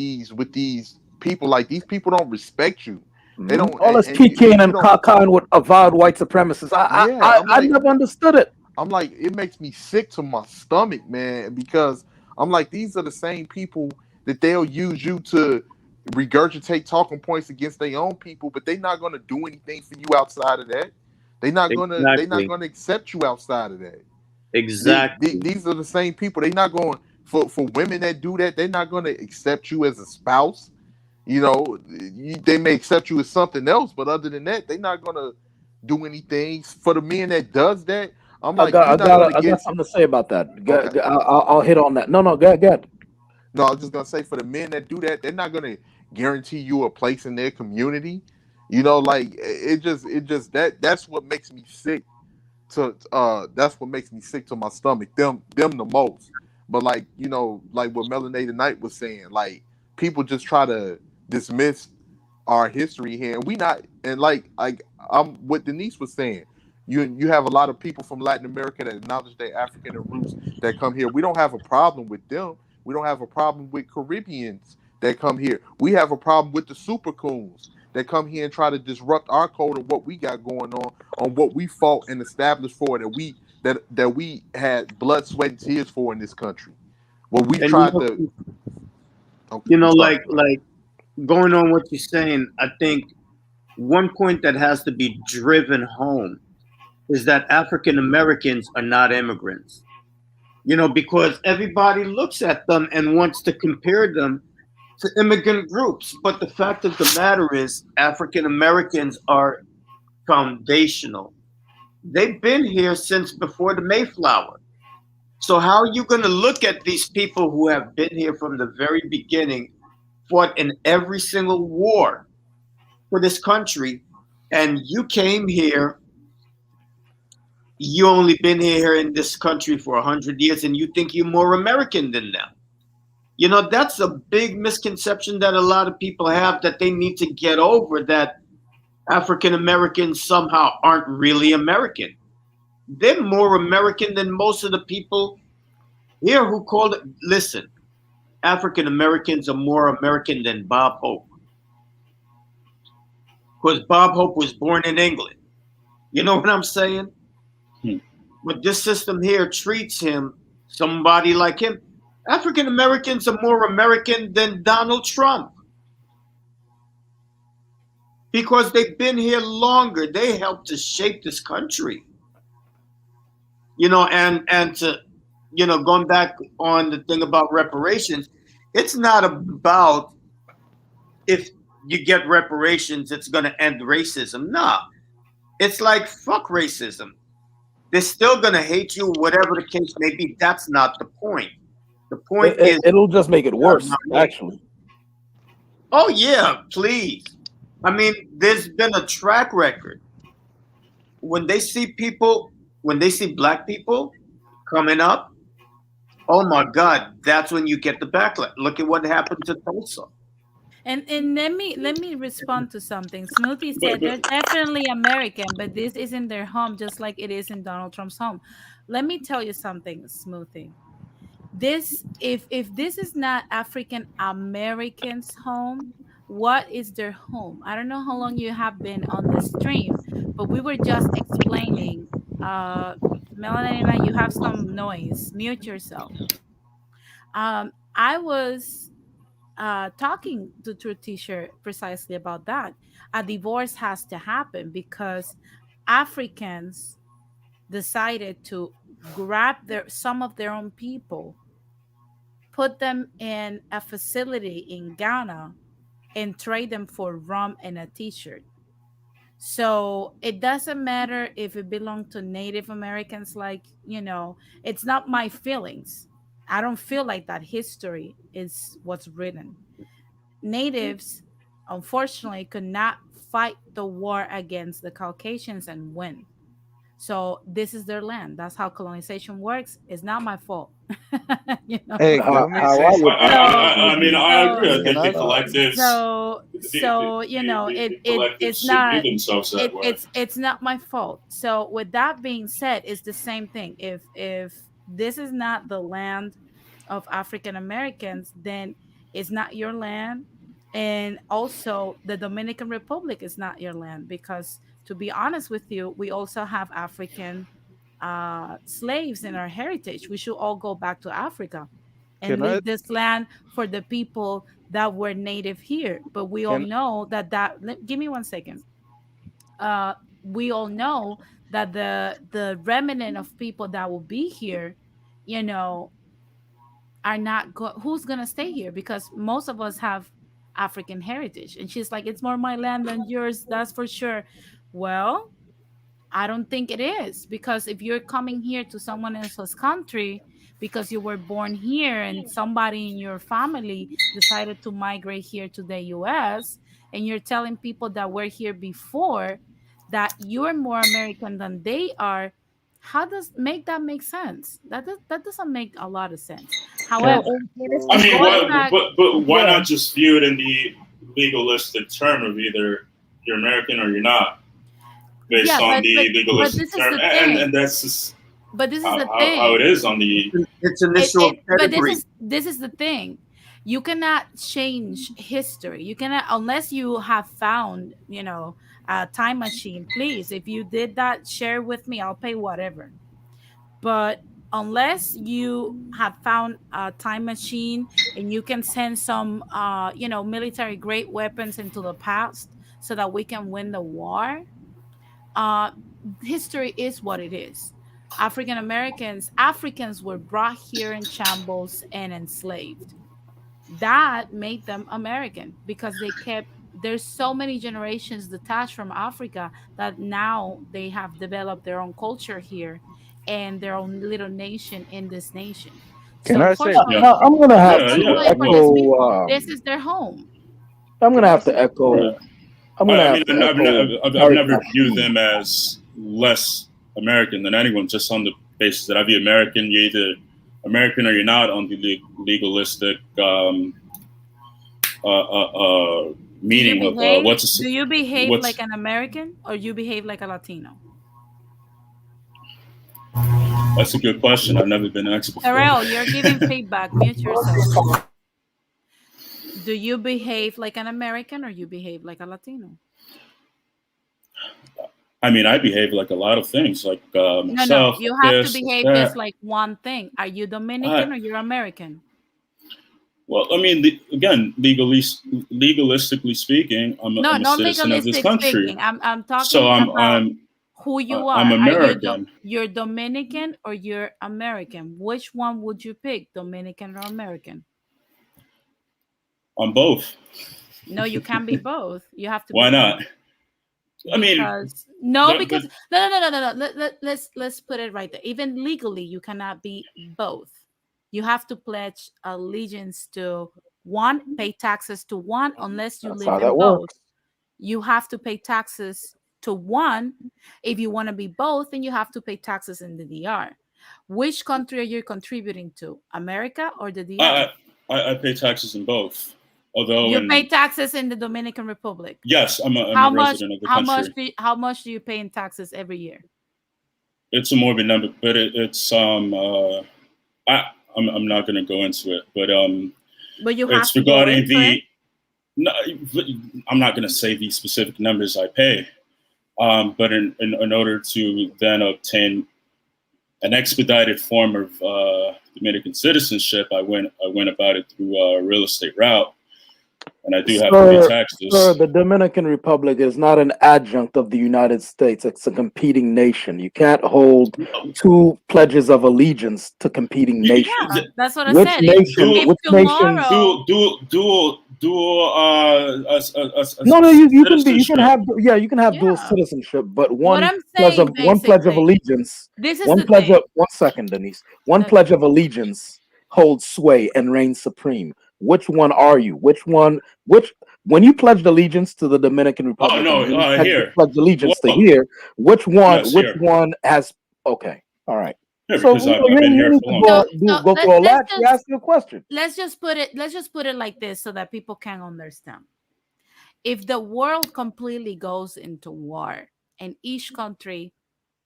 these people. Like these people don't respect you. They Hmm. don't, All this and PKing you and don't. cacaing with avowed white supremacists. Yeah, I never understood it. I'm like, it makes me sick to my stomach, man, because I'm like, these are the same people that they'll use you to regurgitate talking points against their own people, but they're not gonna do anything for you outside of that. They're not Exactly. gonna accept you outside of that. Exactly. These are the same people. They're not going for women that do that. They're not gonna accept you as a spouse. They may accept you as something else, but other than that, they're not gonna do anything for the men that does that. I'm like, you're not gonna I got get something to say about that. okay. I'll hit on that. No, no, go ahead. No, I was just gonna say for the men that do that, they're not gonna guarantee you a place in their community. Like it just that's what makes me sick to that's what makes me sick to my stomach. Them the most. But like, like what Melanated Knight was saying, like people just try to dismiss our history here. And we not and like I'm what Denise was saying. You have a lot of people from Latin America that acknowledge their African roots that come here. We don't have a problem with them. We don't have a problem with Caribbeans that come here. We have a problem with the super coons that come here and try to disrupt our code of what we got going on what we fought and established for that we had blood, sweat, and tears for in this country. Well, we've And tried to. Okay, I'm sorry. like going on what you're saying, I think one point that has to be driven home is that African Americans are not immigrants. Because everybody looks at them and wants to compare them to immigrant groups. But the fact of the matter is, African Americans are foundational. They've been here since before the Mayflower. So, how are you going to look at these people who have been here from the very beginning, fought in every single war for this country, and you came here, you only been here in this country for 100 years, and you think you're more American than them? That's a big misconception that a lot of people have that they need to get over, that African Americans somehow aren't really American. They're more American than most of the people here who called it. Listen, African Americans are more American than Bob Hope, because Bob Hope was born in England. You know what I'm saying? Hmm. But this system here treats him, somebody like him. African Americans are more American than Donald Trump because they've been here longer. They helped to shape this country. And to going back on the thing about reparations, it's not about if you get reparations, it's going to end racism. No, it's like fuck racism. They're still going to hate you, whatever the case may be. That's not the point. The point is, It'll just make it worse, actually. oh yeah, please. I mean, there's been a track record. When they see people, when they see black people coming up, oh my God, that's when you get the backlash. Look at what happened to Tulsa. And let me respond to something. Smoothie But said but they're definitely American, but this isn't their home, just like it is in Donald Trump's home. Let me tell you something, Smoothie. This, if this is not African Americans' home, what is their home? I don't know how long you have been on the stream, but we were just explaining. Melanina, you have some noise. Mute yourself. I was talking to Truth Teacher precisely about that. A divorce has to happen because Africans decided to grab some of their own people, put them in a facility in Ghana, and trade them for rum and a T-shirt. So it doesn't matter if it belonged to Native Americans, like, it's not my feelings. I don't feel like that history is what's written. Natives, unfortunately, could not fight the war against the Caucasians and win. So this is their land. That's how colonization works. It's not my fault. you know. Hey, How, let me how say I I, would I, something. answer So it I would I mean be, I so agree. I Can think I? the uh, collectives so the collectives it's should view not themselves that way. it's not my fault. So with that being said, it's the same thing. If this is not the land of African Americans, then it's not your land. And also the Dominican Republic is not your land, because to be honest with you, we also have African slaves in our heritage. We should all go back to Africa. and Can I? leave this land for the people that were native here. But we all Can know give me 1 second. uh we all know that the remnant of people that will be here, you know, are not who's gonna stay here, because most of us have African heritage. And she's like, it's more my land than yours, that's for sure. Well, I don't think it is, because if you're coming here to someone else's country because you were born here and somebody in your family decided to migrate here to the US, and you're telling people that were here before that you're more American than they are, how does make that make sense? That doesn't make a lot of sense. So However, I it's mean, going why, back, but why yeah. not just view it in the legalistic term of either you're American or you're not, based yeah, on but the legalistic this is term, the thing. and that's just But this is the how it thing. is on the. It's initial But pedigree. this is the thing. You cannot change history. You cannot, unless you have found, you know, a time machine. Please, if you did that, share with me. I'll pay whatever. But unless you have found a time machine and you can send some you know, military grade weapons into the past so that we can win the war, uh history is what it is. Africans were brought here in shambles and enslaved. That made them American, because they kept, there's so many generations detached from Africa that now they have developed their own culture here and their own little nation in this nation. can So I say Yeah, unfortunately, I'm gonna have yeah, to yeah. unfortunately for these echo. people, this is their home. I'm gonna can I have to say echo. Right. I'm gonna I have mean, to echo I've Tariq never viewed Nasheed. them as less American than anyone, just on the basis that I view American, you're either American or you're not, on the legalistic Do you meaning of behave? Do you behave like what's. an American or you behave like a Latino? That's a good question. I've never been asked before. Terrell, you're giving feedback. Mute yourself, please. Do you behave like an American or you behave like a Latino? I mean, I behave like a lot of things, like No. myself, like You have to this, like behave just that. like one thing. Are you I, Dominican or you're American? well, I mean, again, legalistically speaking, No, I'm a not citizen of this legalistic country, speaking. I'm so talking about who you I'm are. Are you American. you're Dominican or you're American? Which one would you pick, Dominican or American? I'm both. No, you can't be both. You have to be Why one. not? I mean, Because no, but because no. Let's put it right there. Even legally, you cannot be both. You have to pledge allegiance to one, pay taxes to one, unless you That's live how in that both. works. You have to pay taxes to one. If you want to be both, then you have to pay taxes in the DR. Which country are you contributing to? America or the DR? I pay taxes in both. Although, You pay in taxes in the Dominican Republic. yes, I'm How a much? resident of the How much? country. How much do you pay in taxes every year? It's a morbid number, but it's I I'm not going to go into it, but But you have it's to go regarding into it. the. No, I'm not going to say the specific numbers I pay, but in order to then obtain an expedited form of Dominican citizenship, I went about it through a real estate route, and I do have to pay Sir, taxes. the Dominican Republic is not an adjunct of the United States. It's a competing nation. You can't hold two pledges of allegiance to competing nations. Yeah, that's what I Which said. nation? Dual, If Which nations? tomorrow, dual, No, you can citizenship. have you can have dual yeah, citizenship, but what I'm saying one pledge of basically, allegiance, this is the thing. 1 second, Denise. One Okay. pledge of allegiance holds sway and reigns supreme. Which one are you? Which when you pledged allegiance to the Dominican Oh Republic and no, then you here. pledged allegiance to Well, here, yes, which here. one has okay. All right. Here So because I've you been here need for to long. go through all that. You Let's ask your question. just put it like this so that people can understand. If the world completely goes into war and each country,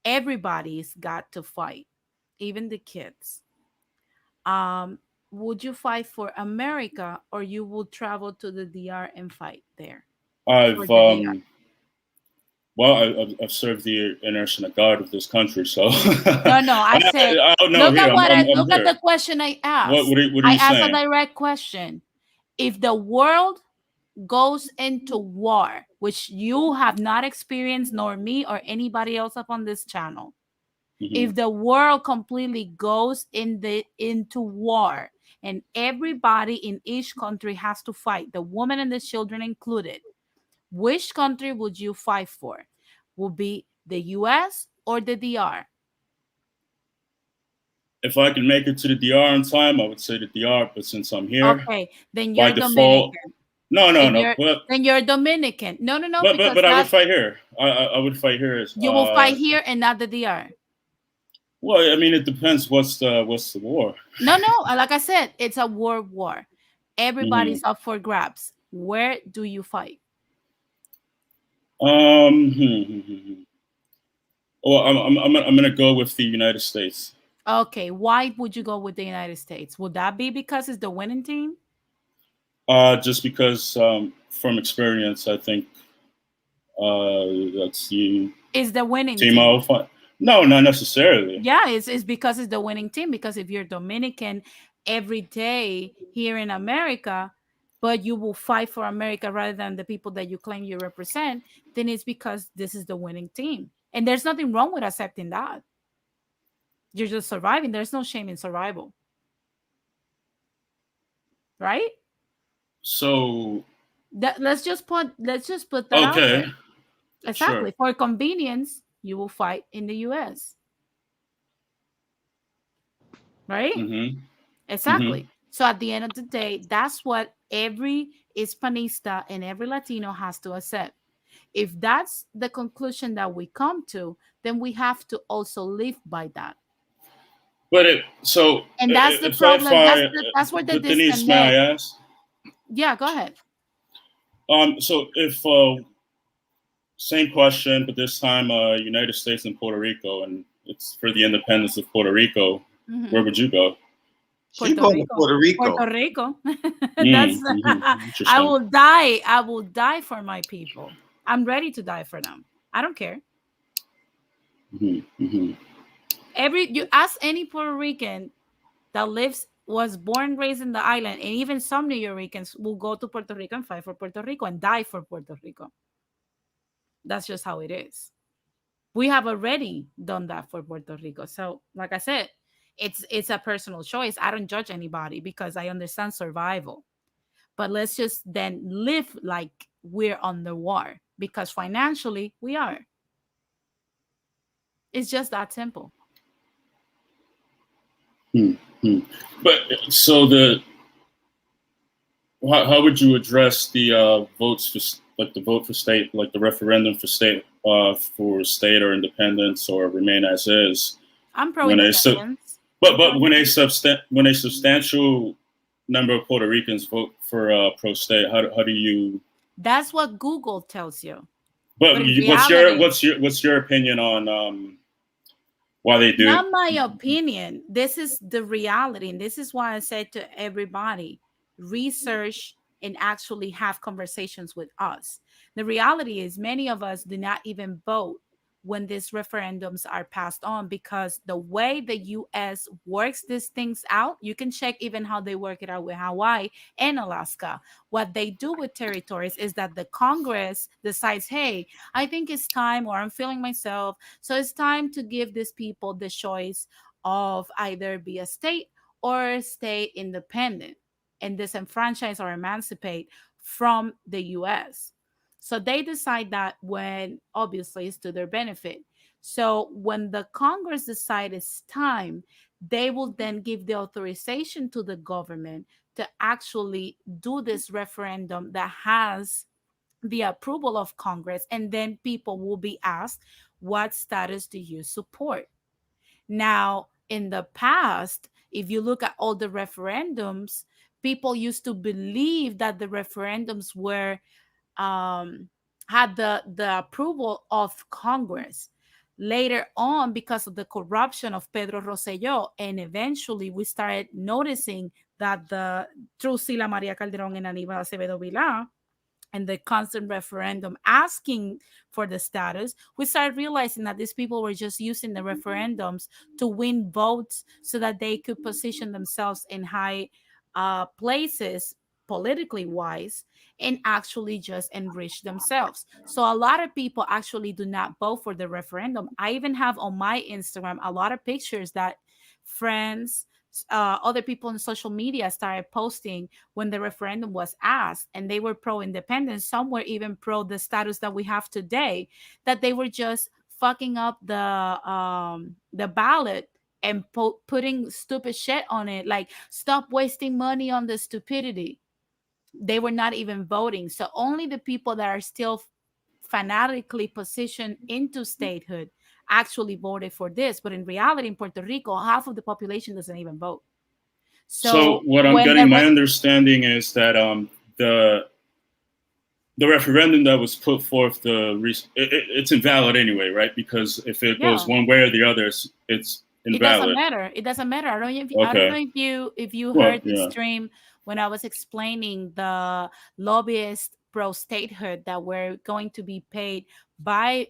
everybody's got to fight, even the kids. Um, would you fight for America or you would travel to the DR and fight there for I've the DR? Well, I've served the international guard of this country, so No, I said, I don't know look here. at what I'm look at here. the question I asked. What are I you asked a saying? direct question. If the world goes into war, which you have not experienced, nor me or anybody else up on this channel, Mm-hmm. if the world completely goes into war and everybody in each country has to fight, the women and the children included, which country would you fight for? Would be the US or the DR? If I can make it to the DR in time, I would say the DR. But since I'm here, Okay, then by you're default, Dominican. no. Then you're Dominican. No, because But I would that fight here. I would fight here. you will fight here and not the DR. Well, I mean, it depends. What's the war? No, like I said, it's a world war. Everybody's Mm-hmm. up for grabs. Where do you fight? Well, I'm gonna go with the United States. Okay, why would you go with the United States? Would that be because it's the winning team? Just because from experience, I think that's the Is the winning team team? I'll fight. No, not necessarily. Yeah, it's because it's the winning team. Because if you're Dominican every day here in America, but you will fight for America rather than the people that you claim you represent, then it's because this is the winning team. And there's nothing wrong with accepting that. You're just surviving. There's no shame in survival. Right? So Let's just put that out okay, there. Exactly. sure. For convenience, you will fight in the US. Right? Mm-hmm. Mm-hmm. Exactly. So at the end of the day, that's what every Hispanista and every Latino has to accept. If that's the conclusion that we come to, then we have to also live by that. But And that's the if I problem. That's where the but Denise, may disconnect. I ask? Yeah, go ahead. So if same question, but this time United States and Puerto Rico, and it's for the independence of Puerto Rico. Mm-hmm. Where would you go? She going to Puerto Rico. Puerto Rico. That's I will die. I will die for my people. I'm ready to die for them. I don't care. Mm-hmm. Mm-hmm. You ask any Puerto Rican that was born, raised in the island, and even some New Yorkers will go to Puerto Rico and fight for Puerto Rico and die for Puerto Rico. That's just how it is. We have already done that for Puerto Rico. So, like I said, it's a personal choice. I don't judge anybody because I understand survival. But let's just then live like we're on the war because financially we are. It's just that simple. Mm-hmm. But so how would you address the votes for like the vote for state, like the referendum for state or independence or remain as is? I'm pro independence. But when a substantial number of Puerto Ricans vote for pro state, how do you? That's what Google tells you. But what's your opinion on why they do? Not my opinion. This is the reality, and this is why I said to everybody, research and actually have conversations with us. The reality is many of us do not even vote when these referendums are passed on because the way the US works these things out, you can check even how they work it out with Hawaii and Alaska. What they do with territories is that the Congress decides, hey, I think it's time, or I'm feeling myself, so it's time to give these people the choice of either be a state or stay independent and disenfranchise or emancipate from the US. So they decide that when obviously it's to their benefit. So when the Congress decide it's time, they will then give the authorization to the government to actually do this referendum that has the approval of Congress. And then people will be asked, what status do you support? Now, in the past, if you look at all the referendums, people used to believe that the referendums were had the approval of Congress. Later on, because of the corruption of Pedro Rosselló, and eventually we started noticing that through Sila Maria Calderón and Aníbal Acevedo Vilá, and the constant referendum asking for the status, we started realizing that these people were just using the referendums to win votes so that they could position themselves in high places politically wise and actually just enrich themselves. So a lot of people actually do not vote for the referendum. I even have on my Instagram a lot of pictures that friends, other people on social media started posting when the referendum was asked, and they were pro independence. Some were even pro the status that we have today, that they were just fucking up the ballot and putting stupid shit on it, like stop wasting money on the stupidity. They were not even voting. So only the people that are still fanatically positioned into statehood actually voted for this. But in reality, in Puerto Rico, half of the population doesn't even vote. So So what I'm when getting, my understanding is that the the referendum that was put forth, it's invalid anyway, right? Because if it goes yeah, one way or the other, it's it doesn't invalid. matter. It doesn't matter. I don't know Okay. if you Well, heard the yeah. stream when I was explaining the lobbyist pro statehood that were going to be paid by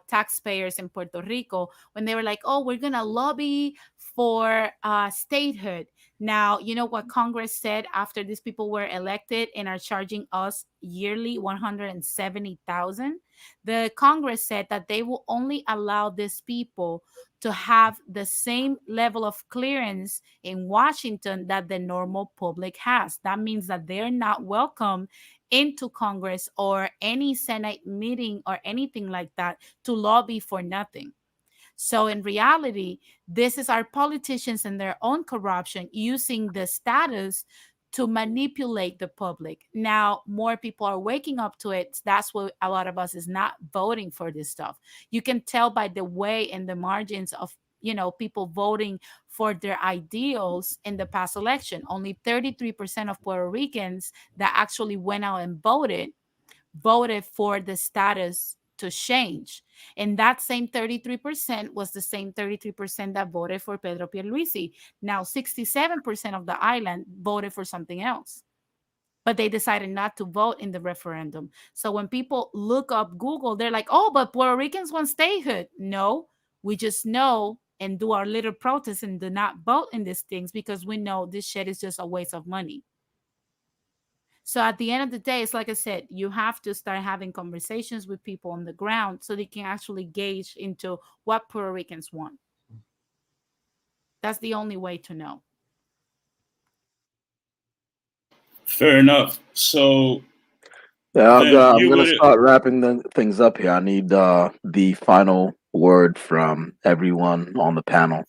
taxpayers in Puerto Rico, when they were like, "Oh, we're gonna lobby for statehood." Now, you know what Congress said after these people were elected and are charging us yearly 170,000. The Congress said that they will only allow these people to have the same level of clearance in Washington that the normal public has. That means that they're not welcome into Congress or any Senate meeting or anything like that to lobby for nothing. So in reality, this is our politicians and their own corruption using the status to manipulate the public. Now, more people are waking up to it. That's why a lot of us is not voting for this stuff. You can tell by the way and the margins of people voting for their ideals in the past election. Only 33% of Puerto Ricans that actually went out and voted for the status to change. And that same 33% was the same 33% that voted for Pedro Pierluisi. Now, 67% of the island voted for something else, but they decided not to vote in the referendum. So when people look up Google, they're like, oh, but Puerto Ricans want statehood. No, we just know and do our little protests and do not vote in these things because we know this shit is just a waste of money. So at the end of the day, it's like I said, you have to start having conversations with people on the ground so they can actually gauge into what Puerto Ricans want. That's the only way to know. Fair enough. So Yeah, then I'm you gonna would. start wrapping things up here. I need the final word from everyone on the panel.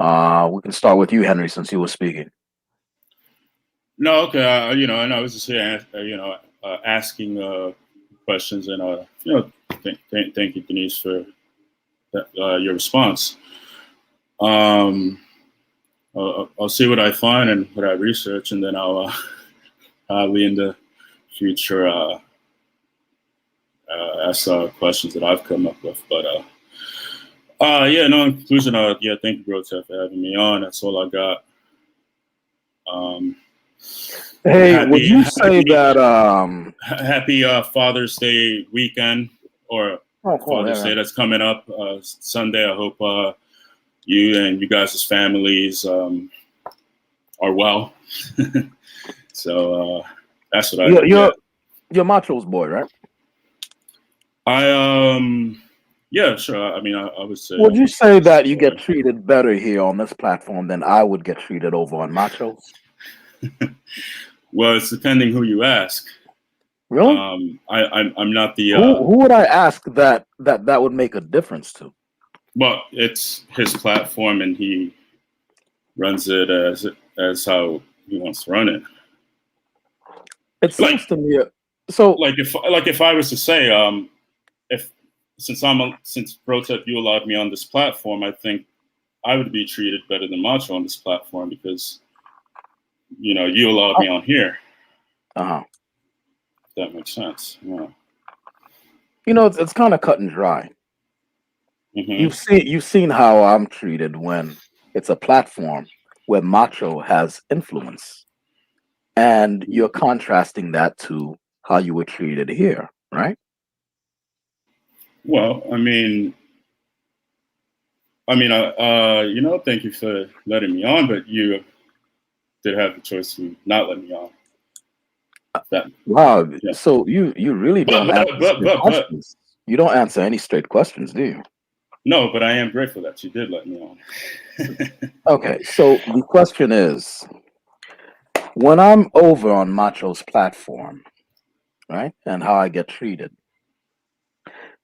We can start with you, Henry, since you were speaking. No, okay. And I was just here, asking questions, and thank you, Denise, for your response. I'll see what I find and what I research, and then I'll probably in the future ask questions that I've come up with. But in conclusion, thank you, Grotef, for having me on. That's all I got. Hey, would you say that happy Father's Day weekend, or Father's Day that's coming up Sunday? I hope you and you guys' families are well. So that's what I you're Macho's boy, right? Yeah, sure. I mean, I would say. Would you say that you get treated better here on this platform than I would get treated over on Macho's? Well, it's depending who you ask. Really? I'm not the. Who would I ask that would make a difference to? Well, it's his platform, and he runs it as how he wants to run it. It seems to me so. If I was to say, since Protep, you allowed me on this platform, I think I would be treated better than Macho on this platform because you allowed me on here. That makes sense. Yeah. It's kind of cut and dry. Mm-hmm. You've seen how I'm treated when it's a platform where Macho has influence. and you're contrasting that to how you were treated here, right? Well, thank you for letting me on, but you did have the choice to not let me on. That, Wow. yeah. So you really don't answer straight But questions. You don't answer any straight questions, do you? no, but I am grateful that you did let me on. Okay, so the question is, when I'm over on Macho's platform, right, and how I get treated,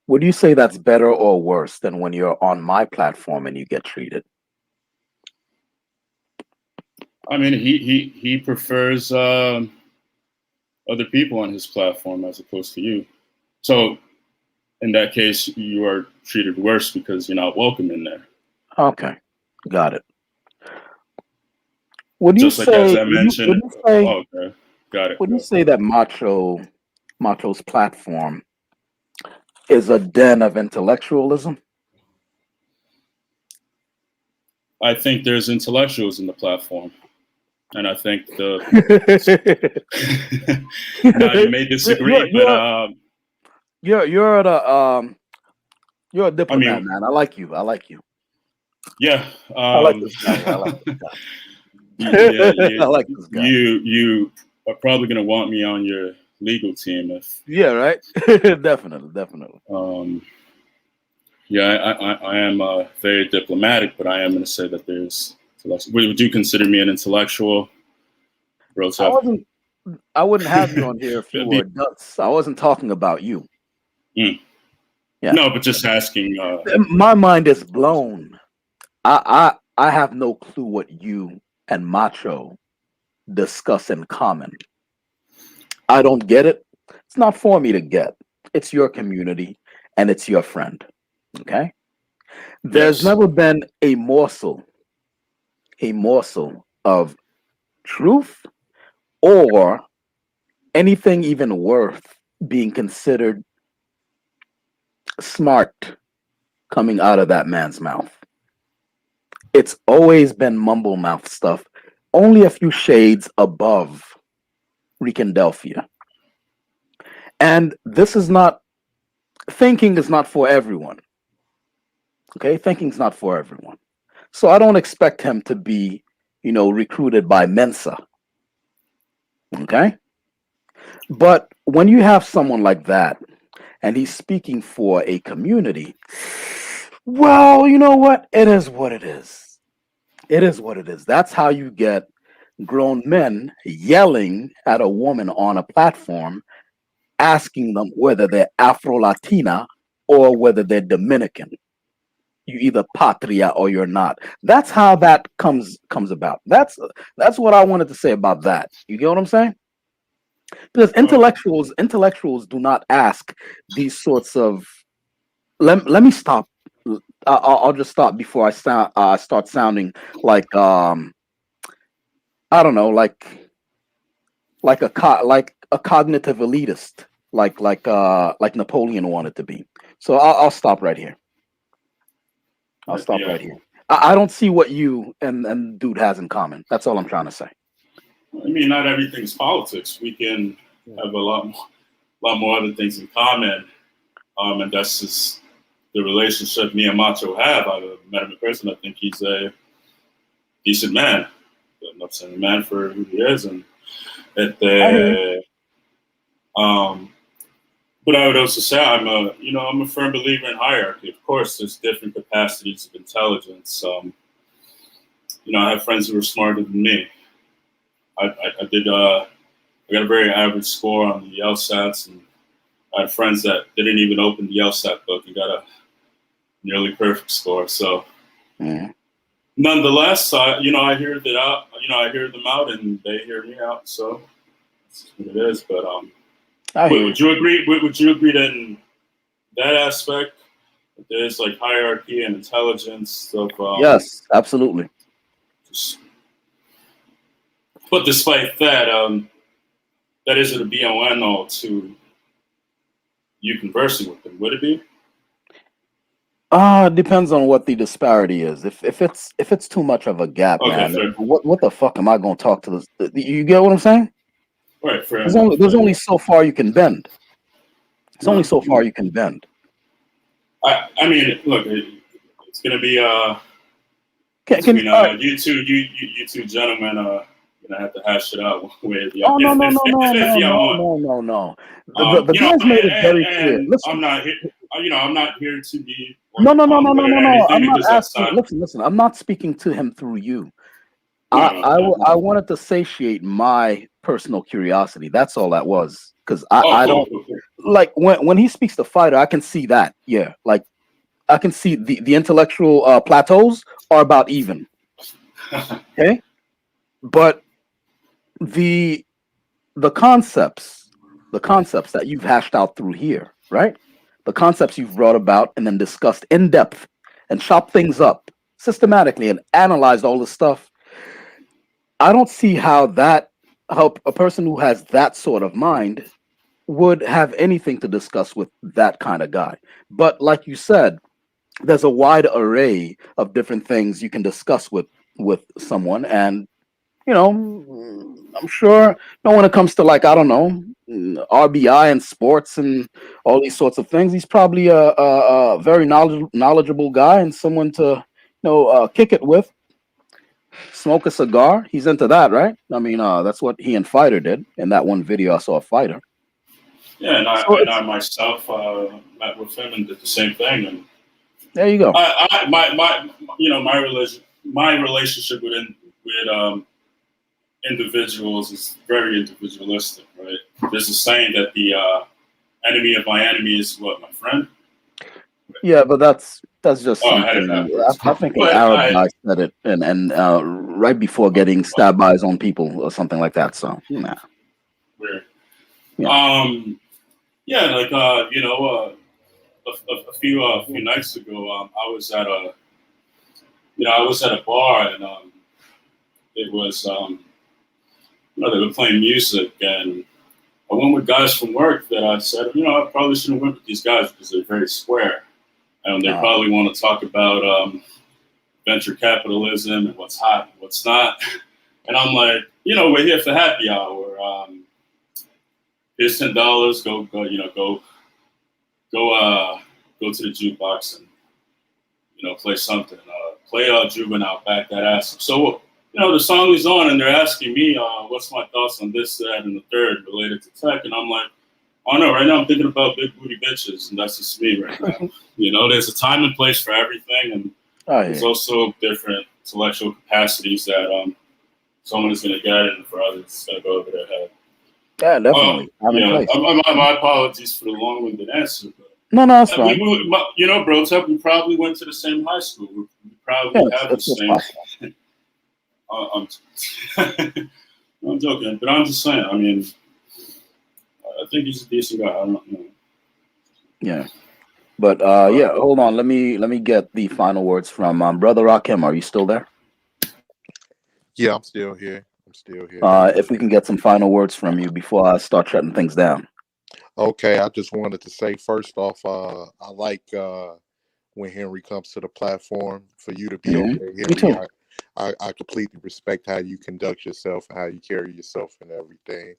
would you say that's better or worse than when you're on my platform and you get treated? I mean, he prefers other people on his platform as opposed to you. So in that case, you are treated worse because you're not welcome in there. Okay, got it. Would you Just like as say I would you, mentioned. would you say Oh, okay, got it. would you say that Macho's platform is a den of intellectualism? I think there's intellectuals in the platform, and I think the. Now you may disagree, but you're you're a I diplomat, mean, man. I like you. I like you. yeah, I like this guy. I like this yeah, guy. I like this guy. you are probably gonna want me on your legal team if. Yeah, right. Definitely, definitely. Yeah, I am very diplomatic, but I am going to say that there's. Would you consider me an intellectual? I wouldn't have you on here if you were nuts. I wasn't talking about you. Yeah. No, but just asking. My mind is blown. I have no clue what you and Macho discuss in common. I don't get it. It's not for me to get. It's your community and it's your friend. Okay? There's Yes. never been a morsel of truth or anything even worth being considered smart coming out of that man's mouth. It's always been mumble mouth stuff, only a few shades above Ricandelphia. And this is not, thinking is not for everyone. Okay? Thinking's not for everyone. So I don't expect him to be, recruited by Mensa. Okay? But when you have someone like that and he's speaking for a community, well, you know what? It is what it is. It is what it is. That's how you get grown men yelling at a woman on a platform, asking them whether they're Afro Latina or whether they're Dominican. You either patria or you're not. That's how that comes about. That's what I wanted to say about that. You get what I'm saying? Because intellectuals do not ask these sorts of. Let me stop. I'll just stop before I start sounding like I don't know, like like a cognitive elitist, like Napoleon wanted to be. So I'll stop right here. I'll stop right here. I don't see what you and dude has in common. That's all I'm trying to say. I mean, not everything's politics. We can have a lot more other things in common, and that's just the relationship me and Macho have. I've met him in person. I think he's a decent man. I'm not saying a man for who he is, and but I would also say I'm a firm believer in hierarchy. Of course, there's different capacities of intelligence. I have friends who are smarter than me. I got a very average score on the LSATs, and I had friends that didn't even open the LSAT book and got a nearly perfect score. So, nonetheless, I hear that out. I hear them out, and they hear me out. So, that's what it is. But would you agree? Would you agree that in that aspect, that there's like hierarchy and intelligence of? Yes, absolutely. But despite that, that isn't a be all end all to you conversing with them, would it be? It depends on what the disparity is. If it's too much of a gap, Okay, man, fair. what the fuck am I gonna talk to this? You get what I'm saying? Right, fair There's enough. only so far you can bend. It's only No, so far you can bend. I mean, look, it's gonna be Can between all right. you two gentlemen gonna have to hash it out with Oh no no no no if no y'all no want. no no no. The You know, guys made it very clear. and Listen. I'm not here. You know, I'm not here to be No like no no no no convoluted no or no. anything I'm not because that's asking. not. Listen. I'm not speaking to him through you. No, no, no. I wanted to satiate my personal curiosity. That's all that was. Because Oh, I cool, don't cool, cool. like when he speaks to fighter. I can see that. Yeah, like I can see the intellectual plateaus are about even. Okay, but the the concepts that you've hashed out through here, right? The concepts you've brought about and then discussed in depth and chopped things up systematically and analyzed all this stuff. I don't see how a person who has that sort of mind would have anything to discuss with that kind of guy. But like you said, there's a wide array of different things you can discuss with someone, and I'm sure when it comes to, like, I don't know, RBI and sports and all these sorts of things, he's probably a very knowledgeable guy and someone to kick it with, smoke a cigar. He's into that, right? I mean, that's what he and Fighter did in that one video I saw of Fighter. Yeah, So and I myself met with him and did the same thing. And there you go. my my relationship with individuals is very individualistic, right? There's a saying that the enemy of my enemy is what, my friend. Yeah, but that's just Oh, I had it something. backwards. I think an But Arab guy said it, and right before getting stabbed by his own people or something like that. So, nah. weird. Yeah. Yeah, like a few nights ago, I was at a bar and it was they were playing music and I went with guys from work that I said, I probably shouldn't went with these guys because they're very square and they probably want to talk about venture capitalism and what's hot and what's not. And I'm like, we're here for happy hour. Here's $10. Go to the jukebox and play something. Play Juvenile, back that ass. So the song is on and they're asking me what's my thoughts on this, that, and the third related to tech, and I'm like, oh no, right now I'm thinking about big booty bitches, and that's just me right now. There's a time and place for everything, and there's also different intellectual capacities that someone is going to get, and for others, it's going to go over their head. Yeah, definitely. My apologies for the long-winded answer. But no, that's fine. Bro, Tuck, we probably went to the same high school. We probably have the same. I'm joking, but I'm just saying. I mean, I think he's a decent guy. I don't know. Yeah, but yeah. Hold on. Let me get the final words from Brother Rakim. Are you still there? Yeah, I'm still here. If we can get some final words from you before I start shutting things down. Okay, I just wanted to say first off, I like when Henry comes to the platform. For you to be okay, Me too. Henry, I completely respect how you conduct yourself and how you carry yourself and everything.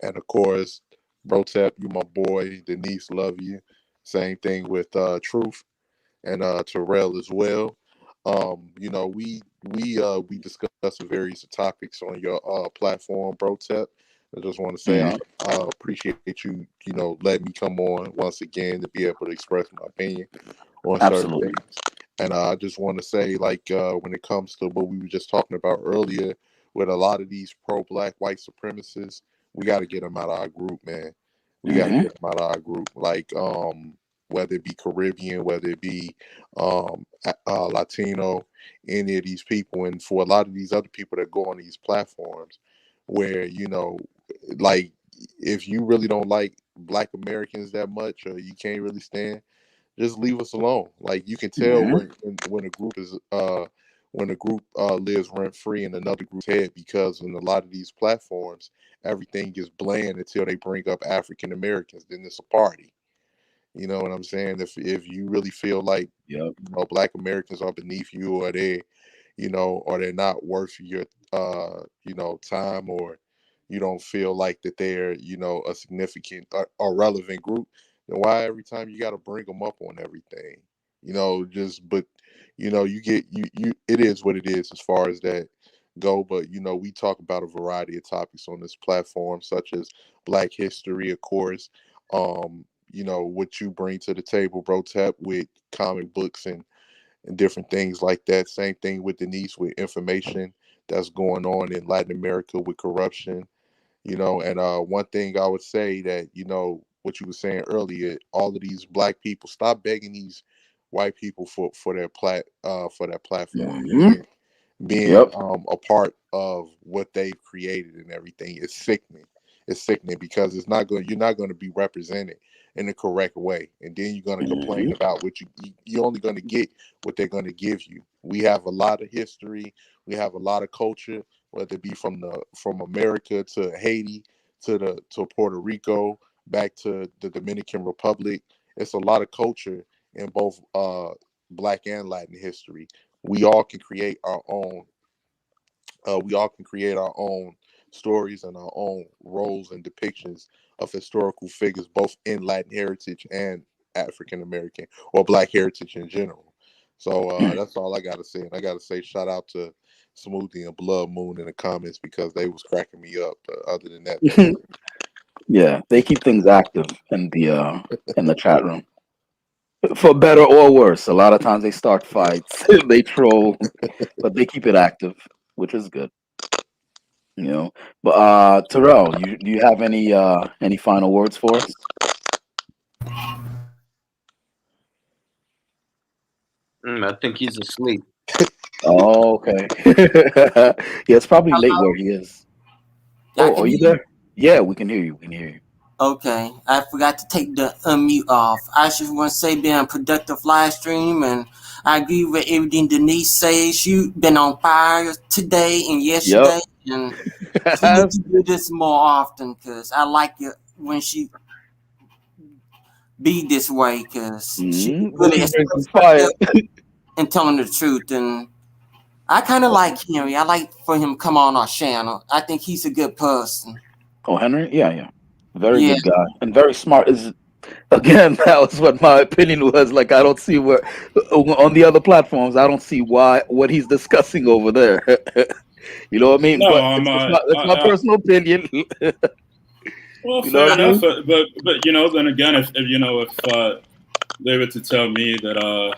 And of course, Brotep, you my boy. Denise, love you. Same thing with Truth and Terrell as well. We discuss various topics on your platform, Brotep. I just want to say I appreciate you, letting me come on once again to be able to express my opinion on certain things. And I just want to say, like, when it comes to what we were just talking about earlier, with a lot of these pro-black white supremacists, we got to get them out of our group, man. We got to get them out of our group. Like, whether it be Caribbean, whether it be Latino, any of these people, and for a lot of these other people that go on these platforms, where like, if you really don't like Black Americans that much, or you can't really stand, just leave us alone. Like, you can tell when a group is lives rent free in another group's head, because in a lot of these platforms, everything is bland until they bring up African Americans. Then it's a party. You know what I'm saying? If you really feel like Black Americans are beneath you, or or they're not worth your time, or you don't feel like that they're, a significant or relevant group, then why every time you got to bring them up on everything? Just but you get you it is what it is as far as that go. But we talk about a variety of topics on this platform, such as Black history, of course. What you bring to the table, Bro Tap, with comic books and different things like that. Same thing with Denise with information that's going on in Latin America with corruption. And one thing I would say that, what you were saying earlier, all of these Black people, stop begging these white people for their platform, and Hmm. being Yep. a part of what they've created and everything is sickening. It's sickening because you're not going to be represented in the correct way, and then you're going to Hmm. complain about what you're only going to get what they're going to give you. We have a lot of history, we have a lot of culture, whether it be from America to Haiti to Puerto Rico, back to the Dominican Republic. It's a lot of culture in both Black and Latin history. We all can create our own. We all can create our own stories and our own roles and depictions of historical figures, both in Latin heritage and African American or Black heritage in general. So that's all I gotta say. And I gotta say shout out to Smoothie and Blood Moon in the comments because they was cracking me up. But other than that, that's it. Yeah, they keep things active in the chat room, for better or worse. A lot of times they start fights, they troll, but they keep it active, which is good. You know. But Terrell, you do you have any final words for us? I think he's asleep. Oh, okay. Yeah, it's probably late Hello? where he is. Y'all Oh, can are you hear me? there? Yeah, we can hear you. We can hear you. Okay. I forgot to take the unmute off. I just want to say been a productive live stream, and I agree with everything Denise says. You been on fire today and Yep. yesterday, and she needs to do this more often because I like it when she be this way because she When really she brings some express fire. herself and telling the truth. And I kind of like Henry. I like for him to come on our channel. I think he's a good person. Oh, Henry? Yeah, yeah. Very Yeah. good guy and very smart. Is again, that was what my opinion was. Like, I don't see where on the other platforms, I don't see why what he's discussing over there. You know what I mean? No, But I'm it's my personal opinion. well, You know fair what I enough. mean? But then again, if they were to tell me that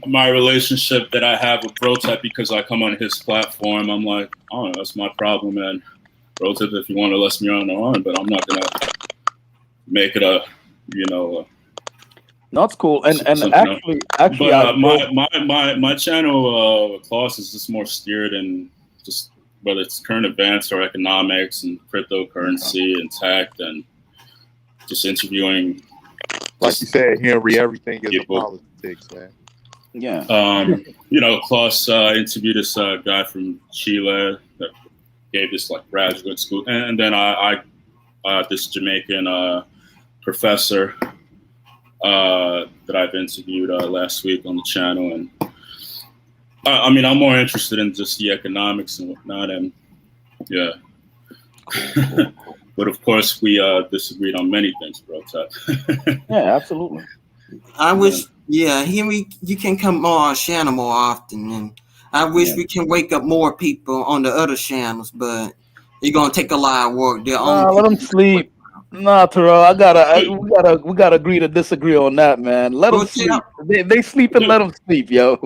my relationship that I have with Brotep because I come on his platform, I'm like, oh, that's my problem, man. Brotep, if you want to let me on, but I'm not gonna make it No, it's cool. And something else. actually, But I broke. my channel class is just more steered in just whether it's current events or economics and cryptocurrency and tech and just interviewing Like you said, Henry, everything isn't people. politics, man. Yeah. Klaus interviewed this guy from Chile that gave this like graduate school, and then I this Jamaican professor that I've interviewed last week on the channel, and I mean I'm more interested in just the economics and whatnot, and yeah. Cool. But of course, we disagreed on many things, bro. Yeah, absolutely. I wish, Henry, you can come on our channel more often, and I wish we can wake up more people on the other channels, but it's gonna take a lot of work. Their own Nah, let people. him sleep. Nah, Terrell, we gotta agree to disagree on that, man. Let them sleep. They sleep and let them sleep, yo.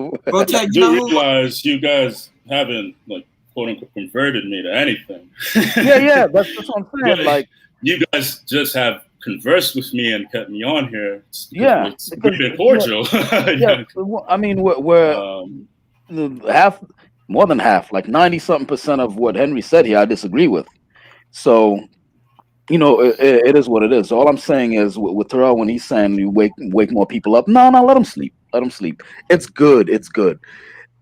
Do realize you guys haven't like quote unquote converted me to anything. Yeah, that's what I'm saying. Like, you guys just have conversed with me and kept me on here. yeah, We've been cordial. yeah. I mean, we're half, more than half, like 90-something% of what Henry said here, I disagree with. So, it is what it is. All I'm saying is with Terrell, when he's saying you wake more people up, no, let them sleep. Let them sleep. It's good. It's good.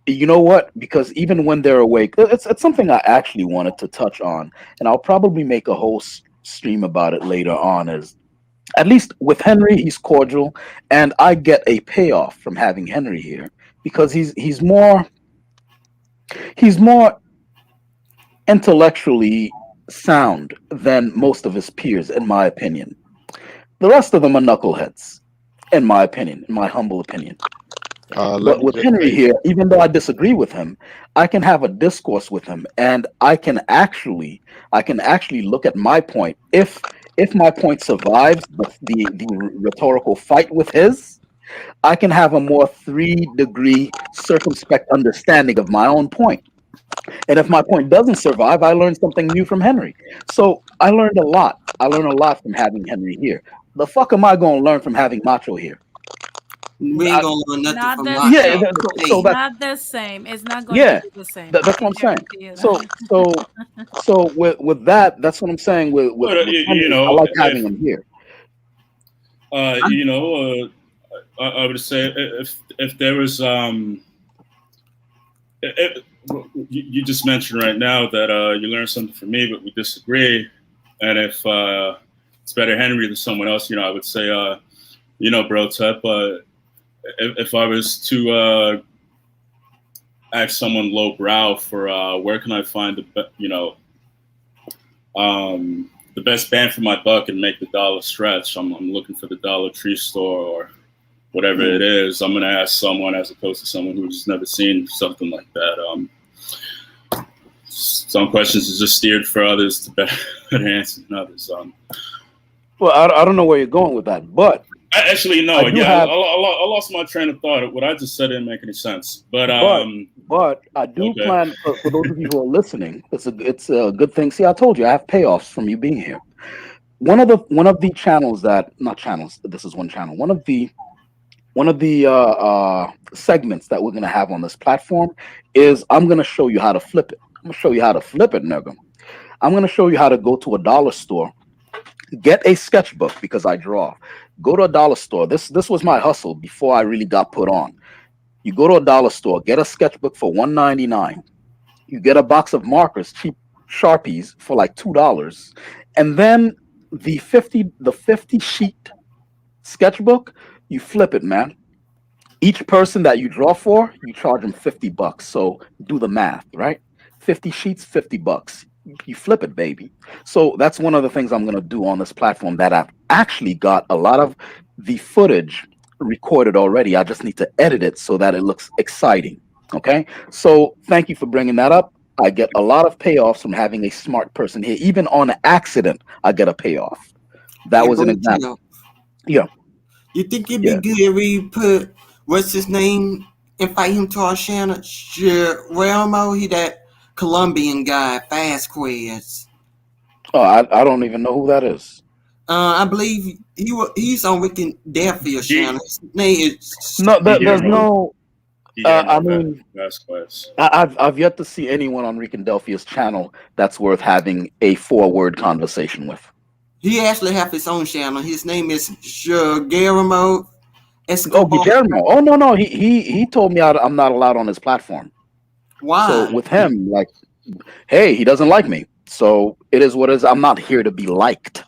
You know what? Because even when they're awake, it's something I actually wanted to touch on, and I'll probably make a whole stream about it later on. Is at least with Henry, he's cordial, and I get a payoff from having Henry here because he's more intellectually sound than most of his peers, in my opinion. The rest of them are knuckleheads, in my opinion, in my humble opinion. Let But me with just Henry say here, this. even though I disagree with him, I can have a discourse with him, and I can actually look at my point. If my point survives the rhetorical fight with his, I can have a more 3-degree circumspect understanding of my own point. And if my point doesn't survive, I learned something new from Henry. So I learned a lot. I learned a lot from having Henry here. The fuck am I going to learn from having Macho here? We ain't I, gonna learn nothing Not from the yeah, Macho. same. so Hey, that's Not the same. It's not going to yeah. be the same. I That's can what I'm saying. guarantee you So that. so so with that, that's what I'm saying. With with But with Henry, I like having him here. you know, I would say if there was it, you just mentioned right now that you learned something from me, but we disagree. And if it's better Henry than someone else, I would say, bro, Tep, if I was to ask someone lowbrow for where can I find the best bang for my buck and make the dollar stretch, I'm looking for the Dollar Tree store or whatever it is. I'm going to ask someone as opposed to someone who's never seen something like that. Some questions are just steered for others to better answer than others. Well, I don't know where you're going with that, but Actually, I no. do Yeah, have, I lost my train of thought. What I just said didn't make any sense. But but I do okay. plan for those of you who are listening. It's a good thing. See, I told you I have payoffs from you being here. One of the channels that not channels. This is one channel. One of the segments that we're gonna have on this platform is I'm gonna show you how to flip it. I'm gonna show you how to flip it, nigga. I'm gonna show you how to go to a dollar store, get a sketchbook because I draw. Go to a dollar store. This was my hustle before I really got put on. You go to a dollar store, get a sketchbook for $1.99. You get a box of markers, cheap Sharpies for like $2, and then the 50 sheet sketchbook, you flip it, man. Each person that you draw for, you charge them $50. So do the math, right? 50 sheets, $50. You flip it, baby. So that's one of the things I'm gonna do on this platform that I've actually got a lot of the footage recorded already. I just need to edit it so that it looks exciting. Okay. So thank you for bringing that up. I get a lot of payoffs from having a smart person here. Even on accident, I get a payoff. That hey, was bro, an example. Tip, Yeah. you think it'd be Yeah. good if we put what's his name, invite him to our channel? Guillermo, he that Colombian guy, Fast Quiz. Oh, I don't even know who that is. I believe he's on Wicked Deathfield channel. His name is No, there's Guillermo no. I mean, Vasquez. I've yet to see anyone on Rican Delphia's channel that's worth having a 4-word conversation with. he actually have his own channel. His name is Guillermo Oh, Escobar. Guillermo. Oh no, no. He told me I'm not allowed on his platform. So Why? with him, like, hey, he doesn't like me. So it is what it is. I'm not here to be liked.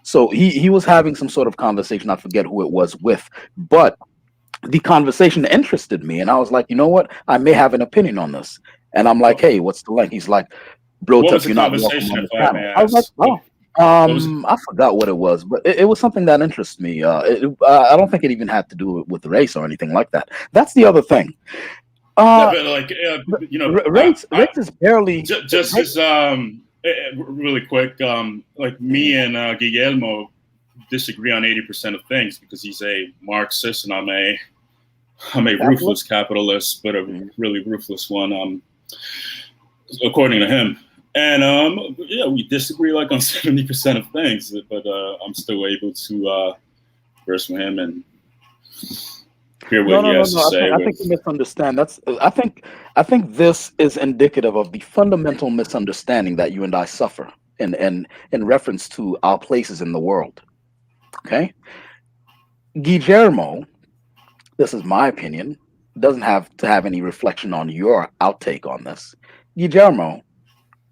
So he was having some sort of conversation. I forget who it was with, but the conversation interested me, and I was like, you know what? I may have an opinion on this. And I'm like, hey, what's the link? He's like, bro, What was Tuck, the you're not welcome conversation, on if the I may channel. I was like, ask? oh. What was it? I forgot what it was, but it was something that interests me. I don't think it even had to do with race or anything like that. That's the other thing. Yeah, Uh, but like race is barely. just as really quick, like me and Guillermo disagree on 80% of things because he's a Marxist and I'm a ruthless capitalist, but a really ruthless one, according to him. And yeah, we disagree like on 70% of things, but I'm still able to converse with him and hear No, what he no, no, has to no. I say. think I think you misunderstand. I think this is indicative of the fundamental misunderstanding that you and I suffer in reference to our places in the world. Okay, Guillermo, this is my opinion. Doesn't have to have any reflection on your outtake on this. Guillermo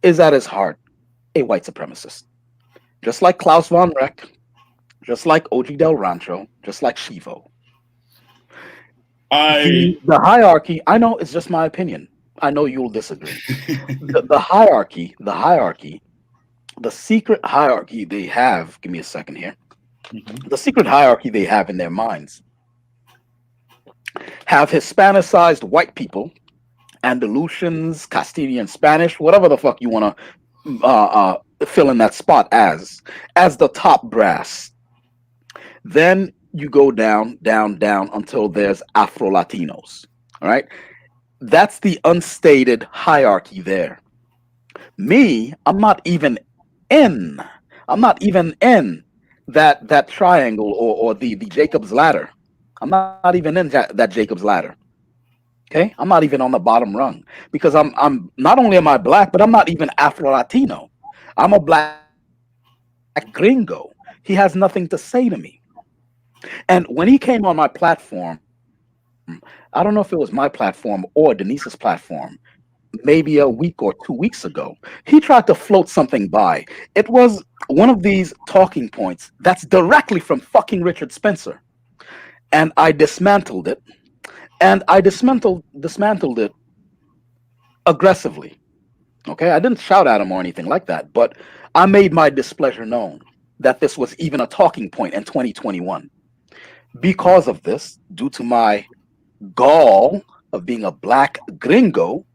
is at his heart a white supremacist, just like Klaus von Reck, just like OG Del Rancho, just like Shivo. I The hierarchy. I know it's just my opinion. I know you'll disagree. The hierarchy, the secret hierarchy they have. Give me a second here. Mhm. The secret hierarchy they have in their minds have Hispanicized white people, Andalusians, Castilian Spanish, whatever the fuck you want to fill in that spot as the top brass. Then you go down, down, down until there's Afro Latinos. All right, that's the unstated hierarchy there. Me, in. I'm not even in that triangle or the Jacob's ladder. I'm not even in that Jacob's ladder. Okay, I'm not even on the bottom rung because I'm not only am I black, but I'm not even Afro Latino. I'm a black gringo. He has nothing to say to me. And when he came on my platform, I don't know if it was my platform or Denise's platform, maybe a week or 2 weeks ago, he tried to float something by. It was one of these talking points that's directly from fucking Richard Spencer. And I dismantled it. And I dismantled it aggressively. Okay, I didn't shout at him or anything like that, but I made my displeasure known that this was even a talking point in 2021. Because of this, due to my gall of being a black gringo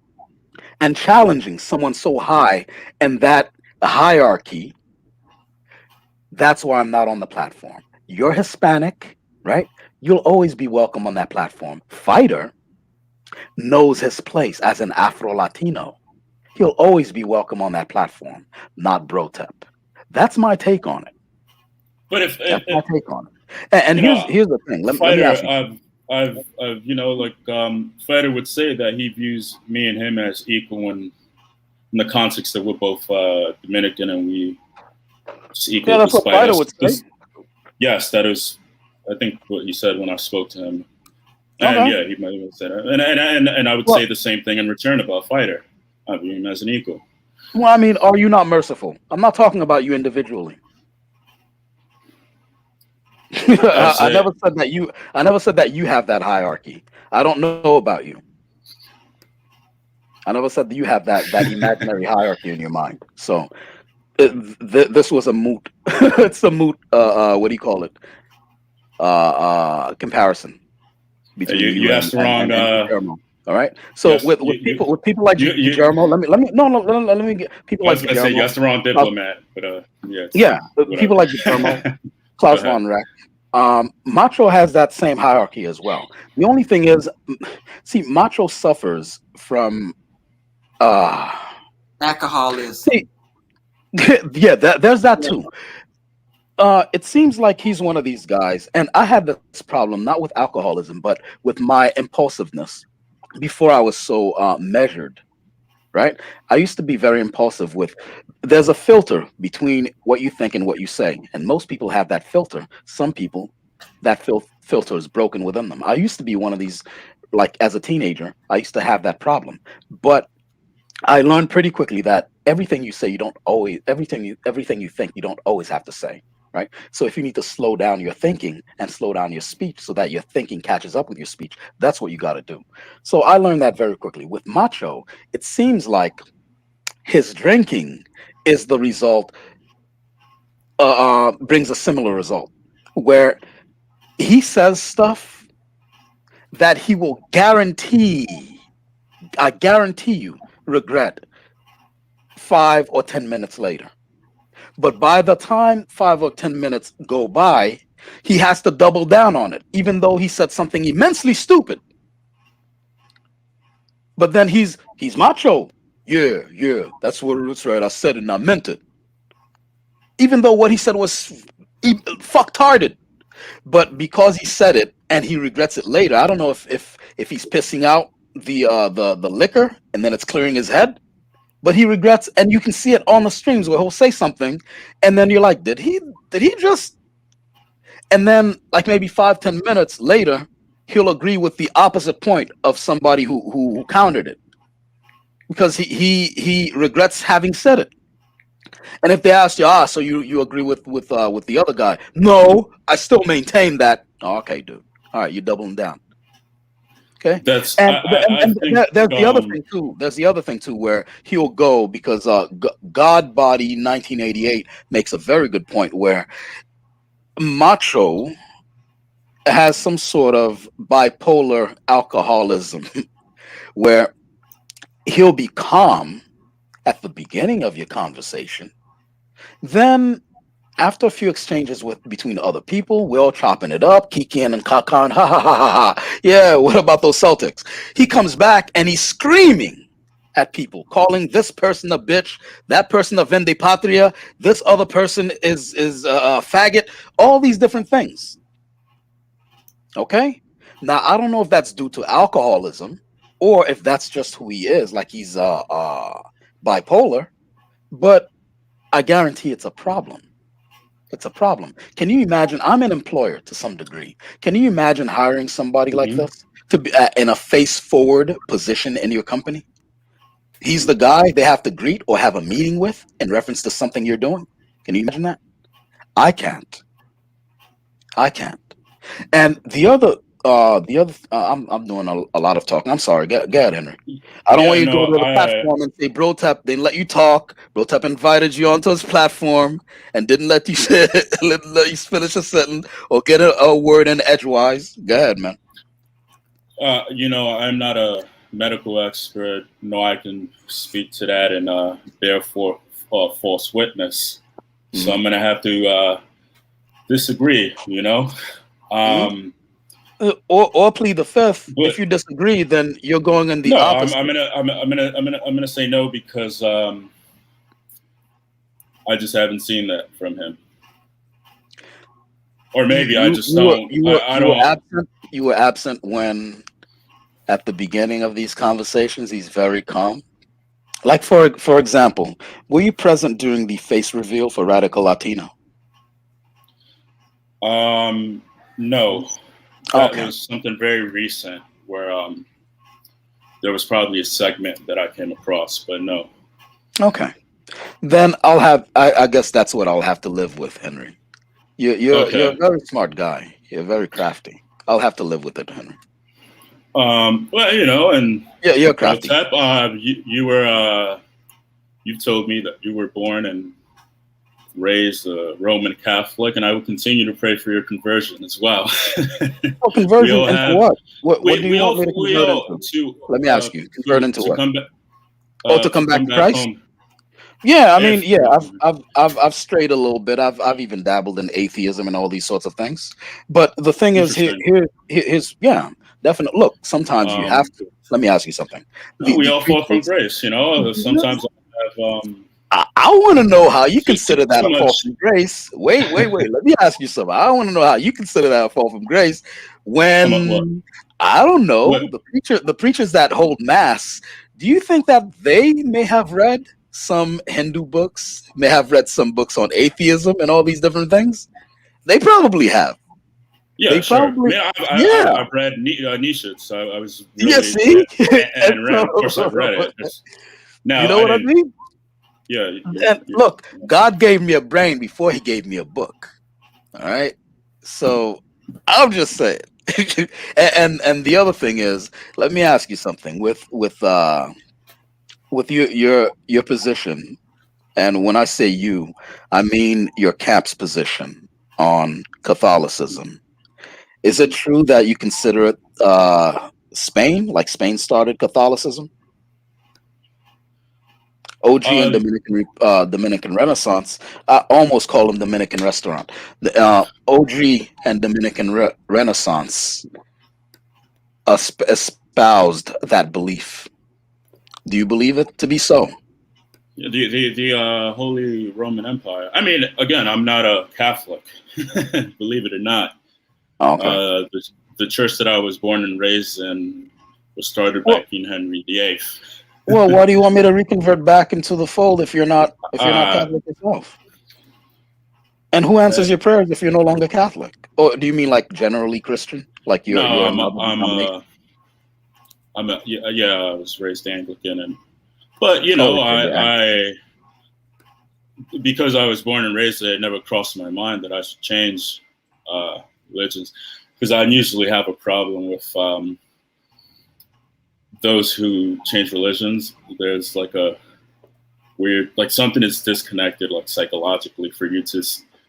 and challenging someone so high in that hierarchy, that's why I'm not on the platform. You're Hispanic, right? You'll always be welcome on that platform. Fighter knows his place as an Afro Latino. He'll always be welcome on that platform, not Brotep. That's my take on it. But if, That's my take on it. And you know, here's the thing. Let me ask Fighter, you something. I've you know, like Fighter would say that he views me and him as equal in the context that we're both Dominican and we just Yeah, equal that's what despite Fighter us. would say. Yes, that is, I think, what he said when I spoke to him. And Okay. yeah, he might have said that. And I would Well, say the same thing in return about Fighter. I view him as an equal. well, I mean, are you not merciful? I'm not talking about you individually. As I a, never said that you. I never said that you have that hierarchy. I don't know about you. I never said that you have that imaginary hierarchy in your mind. So this was a moot. It's a moot. What do you call it? Comparison between you you asked the wrong. and Guillermo. All right. So Yes, with people like Guillermo, let me no no let me get people I like was gonna say you Guillermo. asked the wrong Klaus- diplomat, but yeah, it's Yeah, people whatever. like Guillermo, Go Klaus ahead. von Reck. Macho has that same hierarchy as well. The only thing is, see, Macho suffers from uh Alcoholism. see, yeah, there's that too. It seems like he's one of these guys, and I had this problem not with alcoholism, but with my impulsiveness before I was so measured. Right? I used to be very impulsive with. There's a filter between what you think and what you say, and most people have that filter. Some people, that filter is broken within them. I used to be one of these, like as a teenager, I used to have that problem, but I learned pretty quickly that everything you say, you don't always everything you think, you don't always have to say, right? So if you need to slow down your thinking and slow down your speech so that your thinking catches up with your speech, that's what you got to do. So I learned that very quickly. With Macho, it seems like his drinking is the result, brings a similar result, where he says stuff that he will I guarantee you, regret 5 or 10 minutes later. But by the time 5 or 10 minutes go by, he has to double down on it, even though he said something immensely stupid. But then he's macho. Yeah, yeah, that's right. I said it and I meant it. Even though what he said was fucktarded. But because he said it and he regrets it later, I don't know if he's pissing out the liquor and then it's clearing his head. But he regrets, and you can see it on the streams where he'll say something, and then you're like, did he just? And then like maybe 5 10 minutes later, he'll agree with the opposite point of somebody who countered it because he regrets having said it. And if they ask you, so you agree with the other guy? No, I still maintain that. Oh, okay, dude. All right, you're doubling down. Okay, That's and I think there's the other thing too. There's the other thing too, where he'll go because God Body 1988 makes a very good point where Macho has some sort of bipolar alcoholism, where he'll be calm at the beginning of your conversation, then after a few exchanges with between other people, we're all chopping it up, kikiing and kakan, ha ha ha ha ha. Yeah, what about those Celtics? He comes back and he's screaming at people, calling this person a bitch, that person a vende patria, this other person is a faggot, all these different things. Okay, now I don't know if that's due to alcoholism or if that's just who he is, like he's bipolar, but I guarantee it's a problem. It's a problem. Can you imagine? I'm an employer to some degree. Can you imagine hiring somebody like Mhm. this to be in a face forward position in your company? He's the guy they have to greet or have a meeting with in reference to something you're doing. Can you imagine that? I can't. I can't. And I'm doing a lot of talking. I'm sorry. Go ahead, Henry. I don't want Yeah, you to go no, to the platform and say Bro Tap didn't let you talk. Bro Tap invited you onto his platform and didn't let you let you finish a sentence or get a word in edgewise. Go ahead, man. I'm not a medical expert. No, I can speak to that and therefore false witness. So Mhm. I'm gonna have to disagree. Mhm. Um, Or plead the fifth. but If you disagree, then you're going in the no, I'm opposite. gonna I'm gonna say no because I just haven't seen that from him, or You maybe I you just you were don't. you were I you were don't. absent. You were absent when at the beginning of these conversations he's very calm. Like for example, were you present during the face reveal for Radical Latino? No, that Okay, was something very recent where there was probably a segment that I came across, but no. okay. Then I guess that's what I'll have to live with, Henry. You're Okay. a very smart guy. You're very crafty. I'll have to live with it, Henry. Well, and Yeah, you're a Bro crafty guy. Tep, you were you told me that you were born and raised a Roman Catholic, and I will continue to pray for your conversion as well. Oh, we conversion all into have what? What do you want me to we convert all into? Let me ask you. Convert into to what? come back Oh, to come back come to back Christ? home Yeah, I mean, if yeah, I've strayed a little bit. I've even dabbled in atheism and all these sorts of things. But the thing is, interesting. here's yeah, definitely. Look, sometimes you have Um, to. Let me ask you something. no, we The all fall from preachers. grace. Sometimes I have I want to know how you too consider that a fall much. from grace. Wait. Let me ask you something. I want to know how you consider that a fall from grace What? when I don't What? know the preachers that hold mass. Do you think that they may have read some Hindu books, may have read some books on atheism and all these different things? They probably have. Yeah, They sure. I probably, mean, yeah. I've read Nietzsche, so I was Yeah, really see, and and of course I've read so it. you Now know I what I didn't. mean. Yeah, And look, God gave me a brain before He gave me a book. All right. So I'm just saying. And the other thing is, let me ask you something with your position, and when I say you, I mean your camp's position on Catholicism. Is it true that you consider it Spain, like Spain started Catholicism? OG and uh, Dominican Renaissance. I almost call them Dominican restaurant. The OG and Renaissance espoused that belief. Do you believe it to be so? the Holy Roman Empire. I mean, again, I'm not a Catholic, believe it or not. Okay. The church that I was born and raised in was started by Well, King Henry VIII. why do you want me to reconvert back into the fold if you're not uh, Catholic yourself? And who uh, answers your prayers if you're no longer Catholic? Or do you mean like generally Christian, like no, you're another denomination? yeah, I was raised Anglican, but Oh, okay, yeah. because I was born and raised there, it never crossed my mind that I should change uh, religions because I usually have a problem with those who change religions, there's like a weird, like something is disconnected, like psychologically, for you to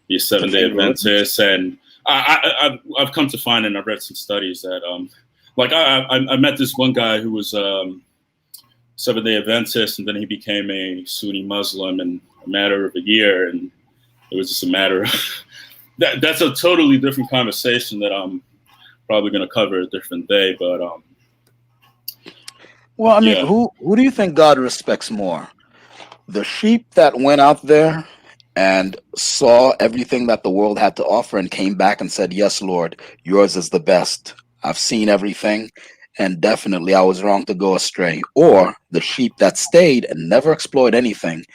be a 7-day Adventist. And I've come to find, and I've read some studies that, like I met this one guy who was 7-day Adventist, and then he became a Sunni Muslim in a matter of a year, and it was just a matter of that's a totally different conversation that I'm probably going to cover a different day. But Well, I mean, yeah, who do you think God respects more? The sheep that went out there and saw everything that the world had to offer and came back and said, "Yes, Lord, yours is the best. I've seen everything, and definitely I was wrong to go astray." Or the sheep that stayed and never explored anything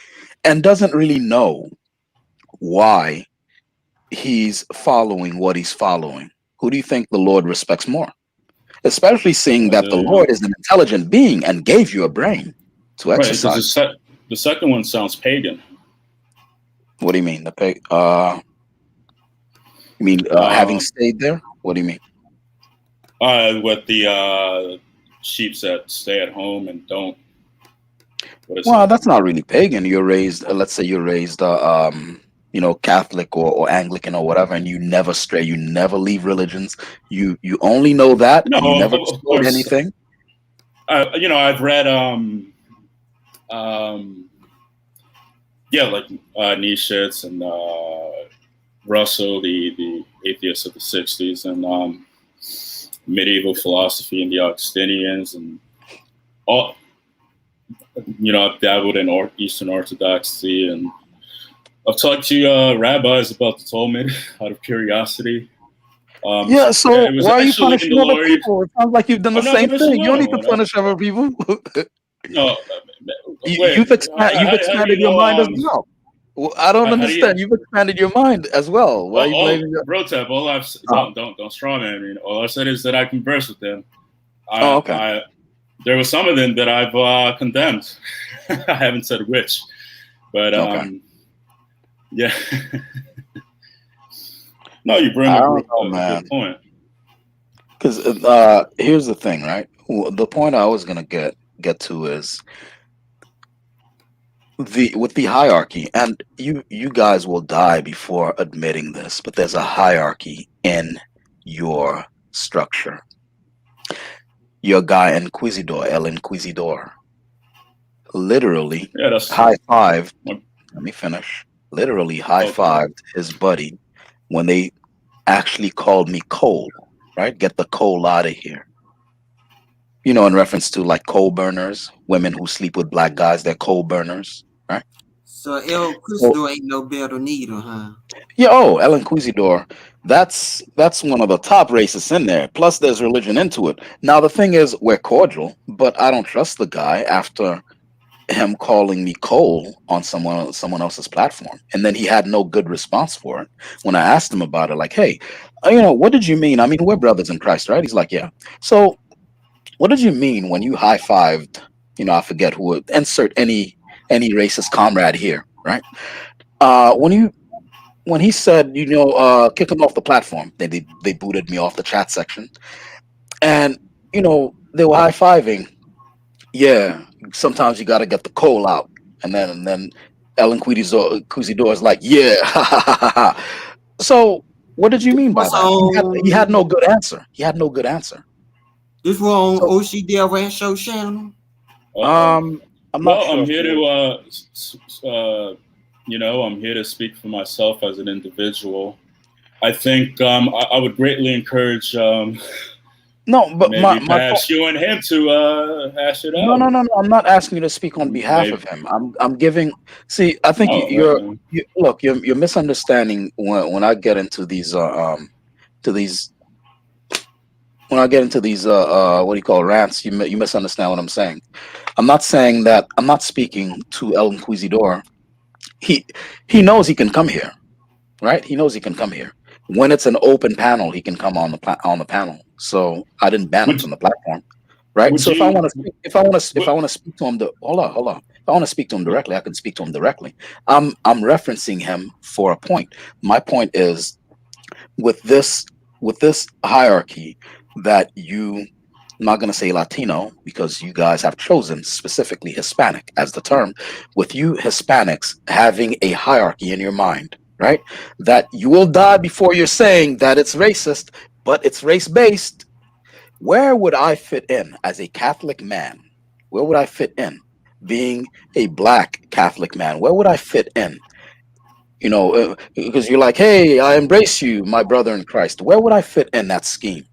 and doesn't really know why he's following what he's following. Who do you think the Lord respects more? Especially seeing that the Lord is an intelligent being and gave you a brain to right, because exercise. the second one sounds pagan. What do you mean? You mean having stayed there? What do you mean? With the sheep that stay at home and don't. What is Well, it? that's not really pagan. You're raised, let's say you're raised, Catholic or Anglican or whatever, and you never stray, you never leave religions. You only know that, No, and you never of explored course. anything. I've read like Nietzsche and Russell, the atheist of the '60s, and medieval philosophy and the Augustinians, and all. I've dabbled in Eastern Orthodoxy, and I've talked to rabbis about the Talmud out of curiosity. Yeah, so It was why are you actually in the punishing other Lower East. people? It sounds like you've done the I'm not same punishing thing. You don't no need to one. punish other people. No, You- wait. you've you've How do you expanded your know? mind as well. Well, I don't How do you? understand. You've expanded your mind as well. Why are you blaming your? Brotep, all I've don't strawman me. All I said is that I converse with them. Oh, okay. There were some of them that I've condemned. I haven't said which, but Okay. yeah. No, you bring I up don't know, a good man. point. Because here's the thing, right? The point I was gonna get to is with the hierarchy, and you guys will die before admitting this, but there's a hierarchy in your structure. Your guy Inquisidor, El Inquisidor, literally Yeah, that's high fived. Let me finish. Literally high fived his buddy when they actually called me coal. Right, get the coal out of here. In reference to like coal burners, women who sleep with black guys, they're coal burners, right? So El So Cristo ain't no better neither, huh? yeah, oh, El Inquisidor, that's one of the top racists in there. Plus, there's religion into it. Now, the thing is, we're cordial, but I don't trust the guy after him calling me coal on someone else's platform, and then he had no good response for it. When I asked him about it, like, hey, what did you mean? I mean, we're brothers in Christ, right? He's like, yeah. So, what did you mean when you high fived? I forget who. Insert any racist comrade here, right? When he said, kick him off the platform, they booted me off the chat section, and they were high fiving. Yeah, sometimes you got to get the coal out, and then Ellen Cusidor is like, yeah, ha, ha, ha, ha, ha. So what did you mean by What's that? He had no good answer. He had no good answer. This was on So OC Del Rancho channel. I'm not Well, sure. I'm If here it was. to, I'm here to speak for myself as an individual. I think I would greatly encourage No, but maybe my perhaps you and him to hash it no, out. no, no, no. I'm not asking you to speak on behalf of Maybe. him. I'm giving. See, I think Oh, look. You're misunderstanding when I get into these to these when I get into these what do you call rants. You misunderstand what I'm saying. I'm not saying that. I'm not speaking to El Inquisidor. He he knows he can come here, right? He knows he can come here. When it's an open panel, he can come on on the panel. So I didn't ban him would from the platform. Right. would So if I you? want to speak, if I Would, want to speak to him, hold on. If I want to speak to him directly, I can speak to him directly. I'm referencing him for a point. My point is with this hierarchy that I'm not going to say Latino because you guys have chosen specifically Hispanic as the term. With you Hispanics having a hierarchy in your mind, right? That you will die before you're saying that it's racist, but it's race based. Where would I fit in as a Catholic man? Where would I fit in? Being a black Catholic man, where would I fit in? Because you're like, hey, I embrace you, my brother in Christ. Where would I fit in that scheme?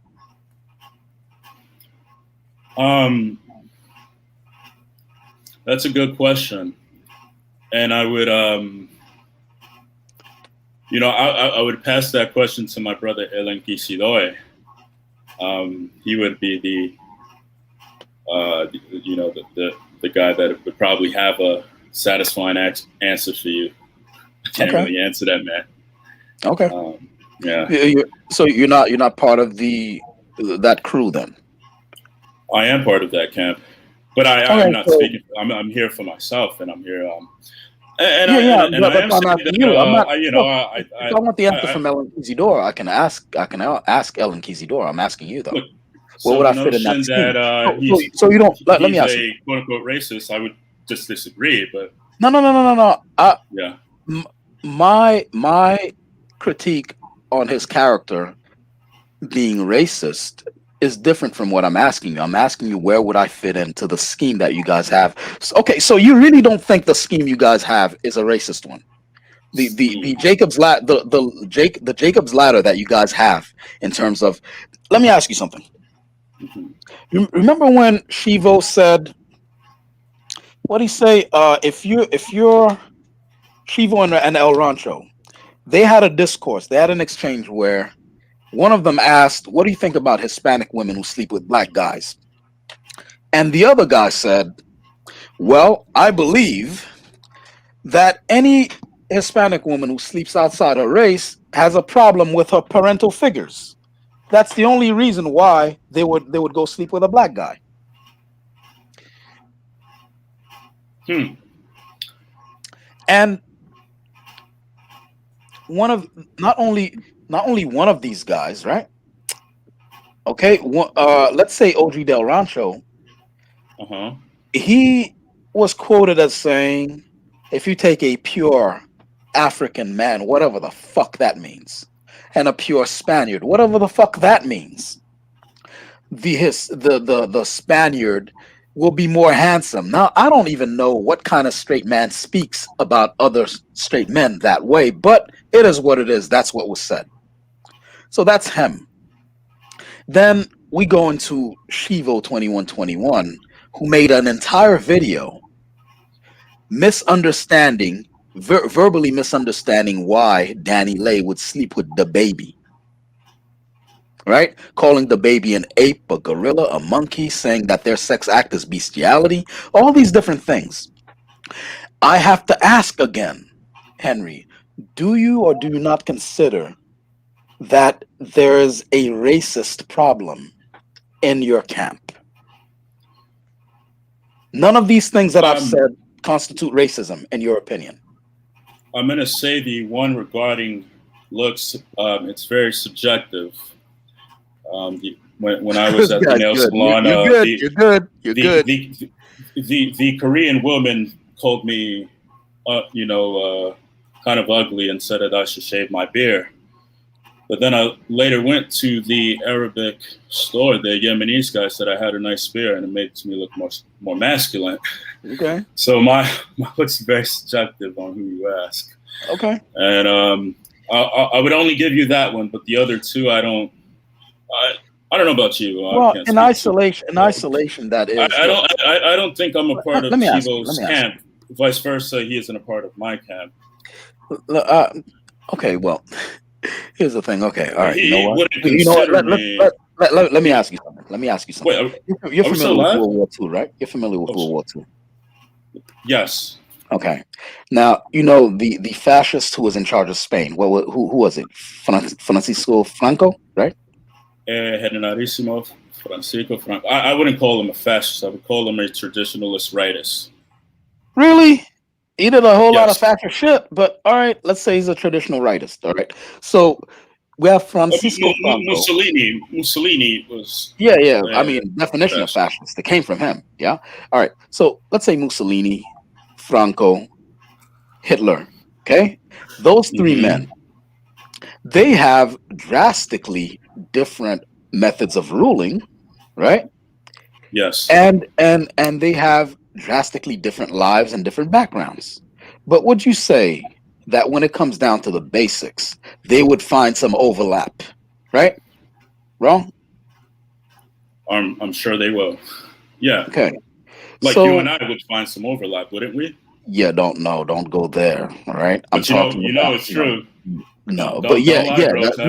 That's a good question, and I would, I would pass that question to my brother El Inquisidor. He would be the guy that would probably have a satisfying answer for you. I can't Okay. really answer that, man. Okay. Yeah. So you're not part of that crew then? I am part of that camp, but I'm not speaking. I'm here for myself, and I'm here. I am I'm saying asking that you. I'm not. I If I want the answer from El Inquisidor, I can ask El Inquisidor. I'm asking you though. Look, Where so would the I fit in that notion scheme? that So you don't. Let me he's ask you. a quote unquote racist, I would just disagree. But No. yeah. My critique on his character being racist is different from what I'm asking you. I'm asking you where would I fit into the scheme that you guys have. Okay, so you really don't think the scheme you guys have is a racist one? The Jacob's ladder, the Jacob's ladder that you guys have in terms of. Let me ask you something. You remember when Shivo said, what did he say? If you're Shivo and El Rancho, they had a discourse. They had an exchange where one of them asked, "What do you think about Hispanic women who sleep with black guys?" And the other guy said, "Well, I believe that any Hispanic woman who sleeps outside her race has a problem with her parental figures. That's the only reason why they would go sleep with a black guy." And one of not only one of these guys, right? Okay, let's say OG Del Rancho. He was quoted as saying, "If you take a pure African man, whatever the fuck that means, and a pure Spaniard, whatever the fuck that means, the Spaniard will be more handsome." Now, I don't even know what kind of straight man speaks about other straight men that way, but it is what it is. That's what was said. So that's him. Then we go into Shivo 2121, who made an entire video verbally misunderstanding why Danny Lay would sleep with the baby. Right? Calling the baby an ape, a gorilla, a monkey, saying that their sex act is bestiality, all these different things. I have to ask again, Henry, do you or do you not consider that there is a racist problem in your camp? None of these things that I've said constitute racism, in your opinion. I'm going to say the one regarding looks, it's very subjective. When I was at the nail salon, the Korean woman called me, kind of ugly and said that I should shave my beard. But then I later went to the Arabic store. The Yemenis guy said I had a nice beard and it makes me look more masculine. Okay. So my looks very subjective on who you ask. Okay. And I would only give you that one, but the other two I don't know about you. Well, in isolation, that is. I don't think I'm a part of Shivo's camp. Vice versa, he isn't a part of my camp. Okay, well, here's the thing. Okay, all right. You know what? Let me ask you something. Wait, you're familiar with World War II, right? You're familiar with World War II. Yes. Okay. Now you know the fascist who was in charge of Spain. Who was it? Francisco Franco, right? Generalissimo Francisco Franco. I wouldn't call him a fascist. I would call him a traditionalist rightist. Really? He did a whole lot of fascist shit, but all right, let's say he's a traditional rightist. All right. So We have Francisco Franco. Mussolini was. Yeah, yeah. I Uh, mean, definition of fascist. fascist. It came from him. Yeah. All right. So let's say Mussolini, Franco, Hitler. Okay. Those three Mm-hmm. men, they have drastically different methods of ruling, right? Yes. And they have drastically different lives and different backgrounds. But would you say that when it comes down to the basics, they would find some overlap, right? Wrong? I'm sure they will. Yeah. Okay. Like you So and I would find some overlap, wouldn't we? yeah, don't go there. All right. I'm But talking about, it's true. no, but Don't lie, bro. Ted.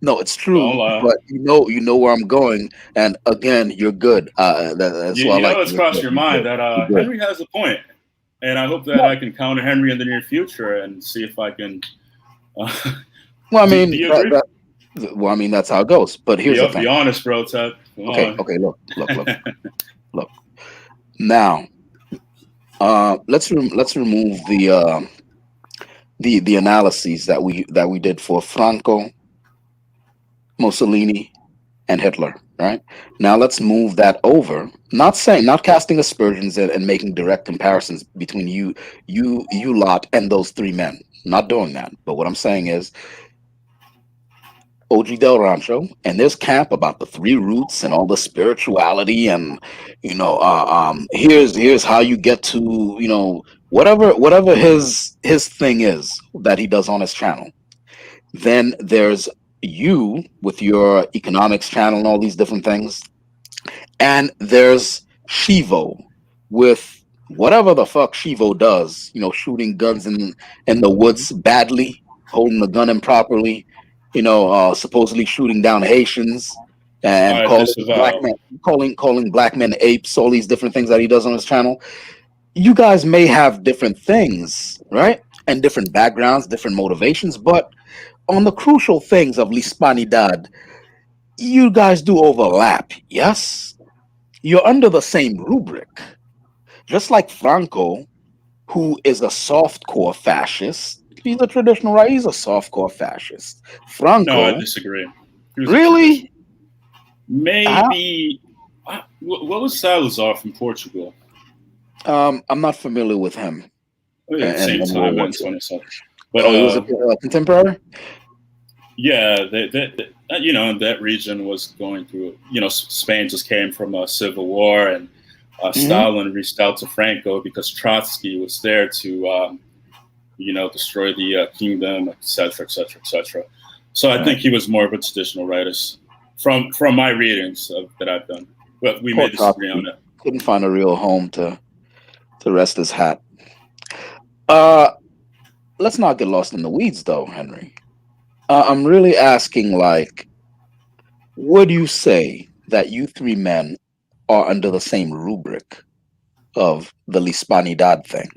no, it's Don't true. lie. But you know where I'm going. And again, you're good. That's why I You like know it's you. crossed your You're mind good. that You're good. Henry has a point, and I hope that No, I can counter Henry in the near future and see if I can. Uh, well, I do mean you agree? well, I mean that's how it goes. But here's the Be thing. honest, bro, Ted. Come Okay, on. okay. Look. Now, let's remove the analyses that we did for Franco, Mussolini, and Hitler. Right now, let's move that over. Not casting aspersions and making direct comparisons between you lot and those three men. Not doing that. But what I'm saying is OG Del Rancho and this camp about the three roots and all the spirituality and here's how you get to whatever his thing is that he does on his channel. Then there's you with your economics channel and all these different things, and there's Shivo with whatever the fuck Shivo does, shooting guns in the woods badly, holding the gun improperly, supposedly shooting down Haitians and I calling black disavow. men calling black men apes, all these different things that he does on his channel. You guys may have different things, right? And different backgrounds, different motivations, but on the crucial things of Lispanidad, you guys do overlap, yes? You're under the same rubric. Just like Franco, who is a soft-core fascist, he's a traditional right, he's a soft-core fascist. No, I Franco, disagree. He was a tradition. really? Maybe. What was Salazar from Portugal? I'm not familiar with him Oh, yeah, and same World time, War in II. 27. But Oh, he was a contemporary? yeah, in that region was going through. Spain just came from a civil war, and Hmm. Stalin reached out to Franco because Trotsky was there to, destroy the kingdom, etc., etc., etc. So I think he was more of a traditional rightist from my readings that I've done. But we Poor may disagree on Trotsky. that. Couldn't find a real home to rest his hat. Uh, let's not get lost in the weeds, though, Henry. I'm really asking, like, would you say that you three men are under the same rubric of the Lispanidad thing?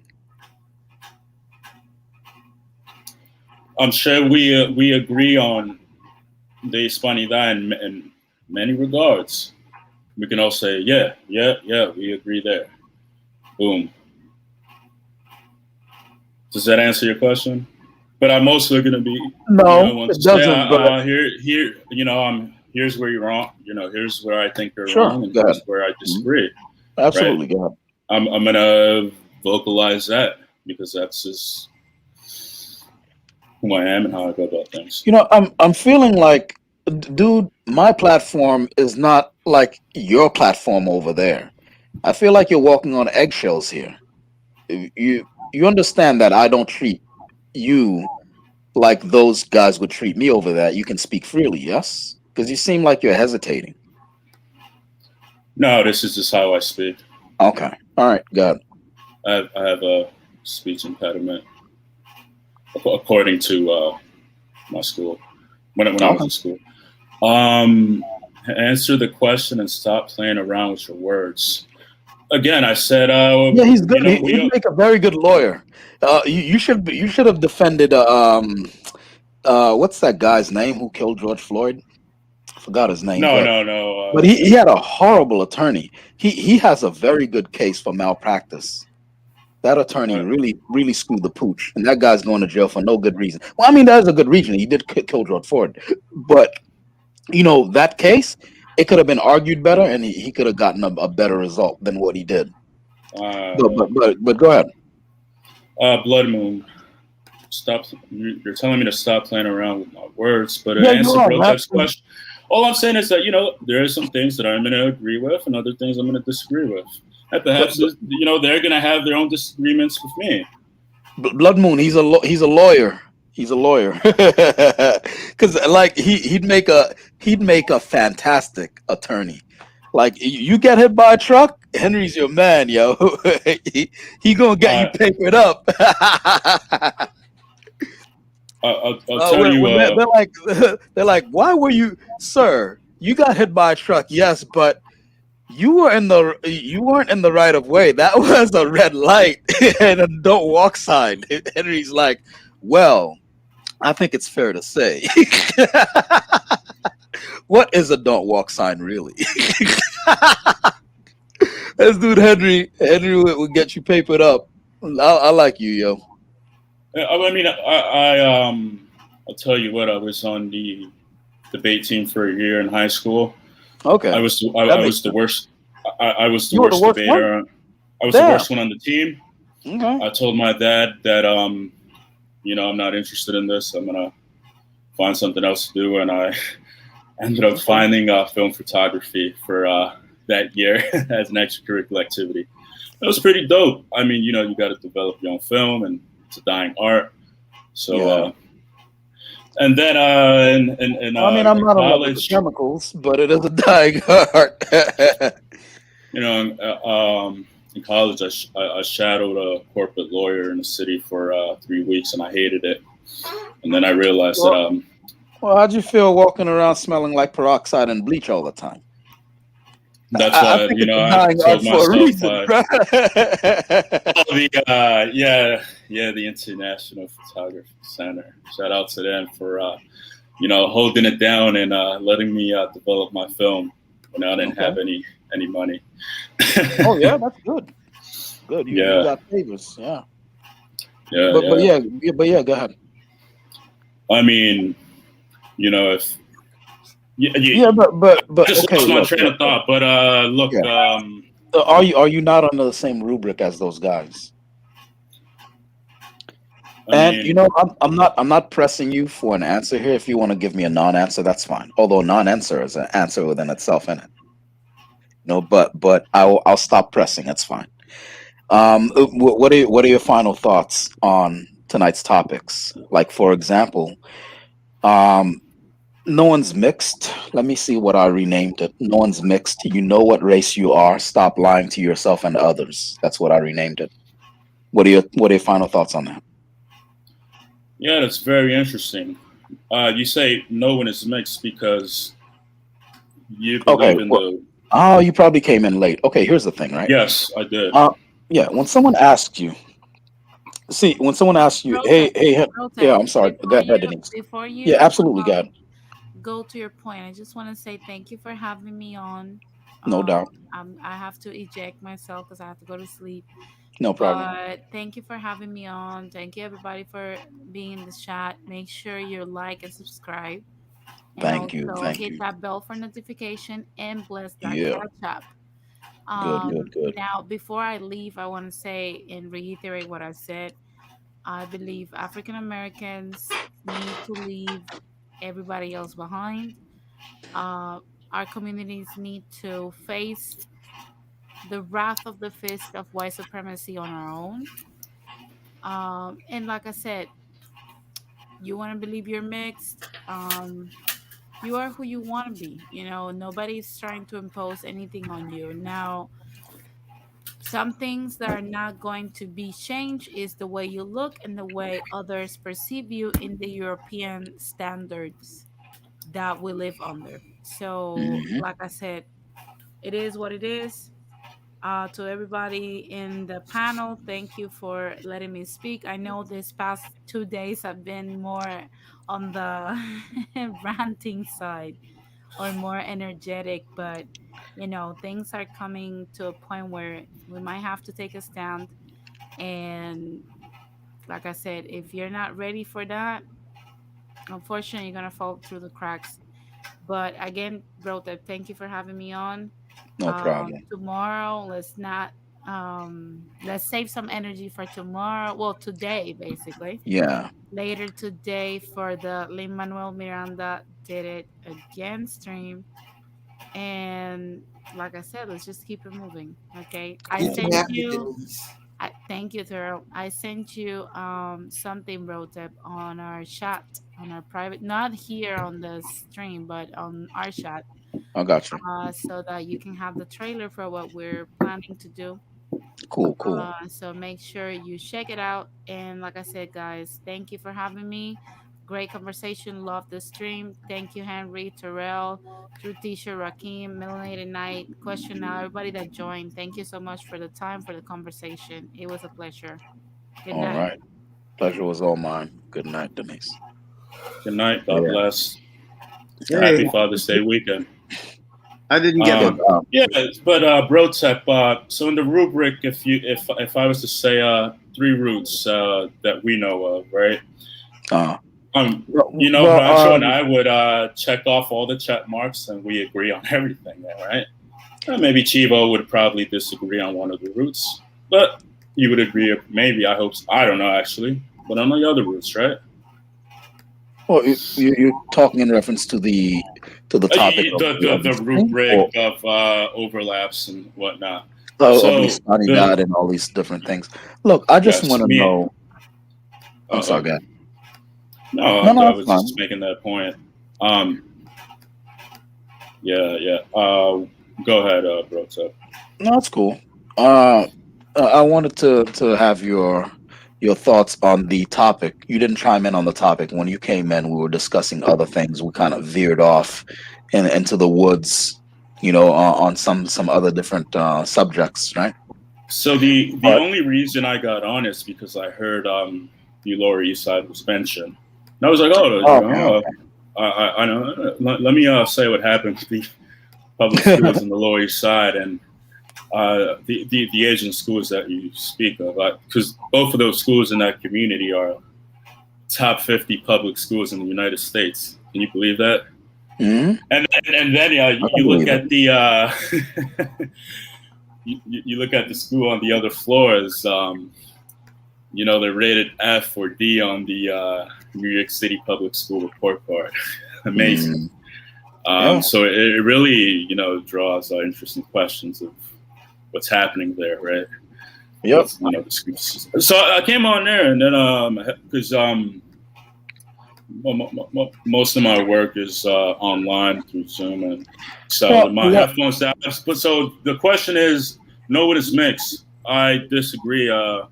I'm sure we agree on the Hispanidad in many regards. We can all say, yeah, we agree there. Boom. Does that answer your question? But I'm mostly going to be, No, want it to say, doesn't. But here's where you're wrong. Here's where I think you're sure, wrong, and go ahead. here's where I Mhm. disagree. Absolutely, Right? go ahead. I'm going to vocalize that because that's just who I am and how I go about things. I'm feeling like, dude, my platform is not like your platform over there. I feel like you're walking on eggshells here. You understand that I don't treat you like those guys would treat me over there. You can speak freely, yes? Because you seem like you're hesitating. No, this is just how I speak. Okay. All right. Good. I have a speech impediment according to my school when I was in school. Answer the question and stop playing around with your words. Again, I said, yeah, he's good. He'd make a very good lawyer. You should have defended. What's that guy's name who killed George Floyd? I forgot his name. No. But he had a horrible attorney. He has a very good case for malpractice. That attorney really screwed the pooch, and that guy's going to jail for no good reason. Well, I mean, that is a good reason. He did kill George Ford, but that case, it could have been argued better, and he could have gotten a better result than what he did. But go ahead. Blood Moon. Stop. You're telling me to stop playing around with my words, but Yeah, you answer are, man. Protep's question. All I'm saying is that there are some things that I'm going to agree with, and other things I'm going to disagree with. And perhaps they're going to have their own disagreements with me. Blood Moon, he's a lawyer. He's a lawyer. Because like he'd make a fantastic attorney. Like you get hit by a truck, Henry's your man, yo. he gonna get you papered up. I'll tell you. They're like, why were you, sir? You got hit by a truck, yes, but you weren't in the right of way. That was a red light and a don't walk sign. Henry's like, well, I think it's fair to say. What is a don't walk sign really? This dude Henry would get you papered up. I like you, yo. I mean, I'll tell you what. I was on the debate team for a year in high school. Okay, I was the worst. I was the You were the worst worst debater. one? I was the Damn. worst one on the team. Okay. I told my dad that I'm not interested in this. I'm gonna find something else to do, and I ended up finding film photography for that year as an extracurricular activity. It was pretty dope. I mean, you got to develop your own film, and it's a dying art. So, Yeah. and then in I mean, I'm not in love with the college, chemicals, but it is a dying art. in college, I shadowed a corporate lawyer in the city for 3 weeks, and I hated it. And then I realized that Well, how'd you feel walking around smelling like peroxide and bleach all the time? that's I why think it's a I dying art told for a myself, reason. the International Photography Center. Shout out to them for holding it down and letting me develop my film when I didn't have any money. Oh yeah, that's good. Good. You Yeah. got favors. Yeah. Yeah, But yeah, go ahead. I mean, if Yeah, but I just okay, lost my look. train of thought. But look, Yeah. Are you not under the same rubric as those guys? I And mean, I'm not pressing you for an answer here. If you want to give me a non-answer, that's fine. Although non-answer is an answer within itself, in it. But I'll stop pressing. It's fine. What are your final thoughts on tonight's topics? Like for example, um, no one's mixed. Let me see what I renamed it. No one's mixed. You know what race you are. Stop lying to yourself and others. That's what I renamed it. What are your final thoughts on that? yeah, that's very interesting. You say no one is mixed because you Okay. believe in Well, the. oh, you probably came in late. Okay, here's the thing, right? Yes, I did. Yeah. When someone asks you, hey, Protest, yeah, protest. I'm sorry. Go ahead, Denise. Before Yeah, you absolutely, God. go to your point, I just want to say thank you for having me on. No Um, doubt. I have to eject myself because I have to go to sleep. No problem. But thank you for having me on. Thank you everybody for being in the chat. Make sure you like and subscribe, and Thank you. also Thank hit you. that bell for notification and bless that Yeah. catch up. Good, good, good. Now, before I leave, I want to say and reiterate what I said. I believe African Americans need to leave everybody else behind. Uh, our communities need to face the wrath of the fist of white supremacy on our own. And like I said, you want to believe you're mixed. You are who you want to be. Nobody's trying to impose anything on you. Now, some things that are not going to be changed is the way you look and the way others perceive you in the European standards that we live under. So, Hmm. like I said, it is what it is. To everybody in the panel, thank you for letting me speak. I know this past 2 days have been more on the ranting side or more energetic, but things are coming to a point where we might have to take a stand. And like I said, if you're not ready for that, unfortunately, you're gonna fall through the cracks. But again, brother, thank you for having me on. No problem. Tomorrow, let's save some energy for tomorrow. Well, today, basically. Yeah. Later today for the Lin Manuel Miranda did it again stream. And like I said, let's just keep it moving. Okay. I Keep it sent Cool. happy, you Denise. thank you, Thurl. I sent you something wrote up on our chat, on our private, not here on the stream, but on our chat, I got you. so that you can have the trailer for what we're planning to do. Cool, cool. So make sure you check it out. And like I said, guys, thank you for having me. Great conversation. Love the stream. Thank you, Henry, Terrell, True Teacher, Rakim, Melanated Night, Question Now, everybody that joined. Thank you so much for the time, for the conversation. It was a pleasure. Good All night. right. Pleasure was all mine. Good night, Denise. Good night. God Yeah. bless. Hey, Happy Father's Day weekend. I didn't get Yeah. the. Yeah, but Brotep, so in the rubric, if I was to say three routes that we know of, right? Uh, But Nacho and um, I would check off all the check marks, and we agree on everything there, right? Maybe Chivo would probably disagree on one of the routes, but he would agree. Maybe I hope. I don't know actually, but on the other routes, right? well, you're talking in reference to the topic of the The stream, rubric or of overlaps and whatnot. of So Lisanidad and all these different things. Look, I just yes, want to me. know. I'm sorry, go ahead. No, No, no, I that's was just fine. making that point. Um, yeah. Go ahead, Brotep. No, it's cool. Uh, I wanted to have your thoughts on the topic. You didn't chime in on the topic when you came in. We were discussing other things. We kind of veered off into the woods, on some other different subjects, right? So the But only reason I got on is because I heard the Lower East Side was mentioned, and I was like, okay, okay. I know. Let me say what happened to the public schools in the Lower East Side and the Asian schools that you speak of, because both of those schools in that community are top 50 public schools in the United States. Can you believe that? Hmm. And then I can you look believe it. at the you look at the school on the other floors. They're rated F or D on the New York City Public School report card. Amazing. Mm, yeah. So it really, draws interesting questions of what's happening there, right? Yep. With the schools. So I came on there, and then because most of my work is online through Zoom, and so Well, my headphones down. But so the question is, no one is mixed. I disagree. Not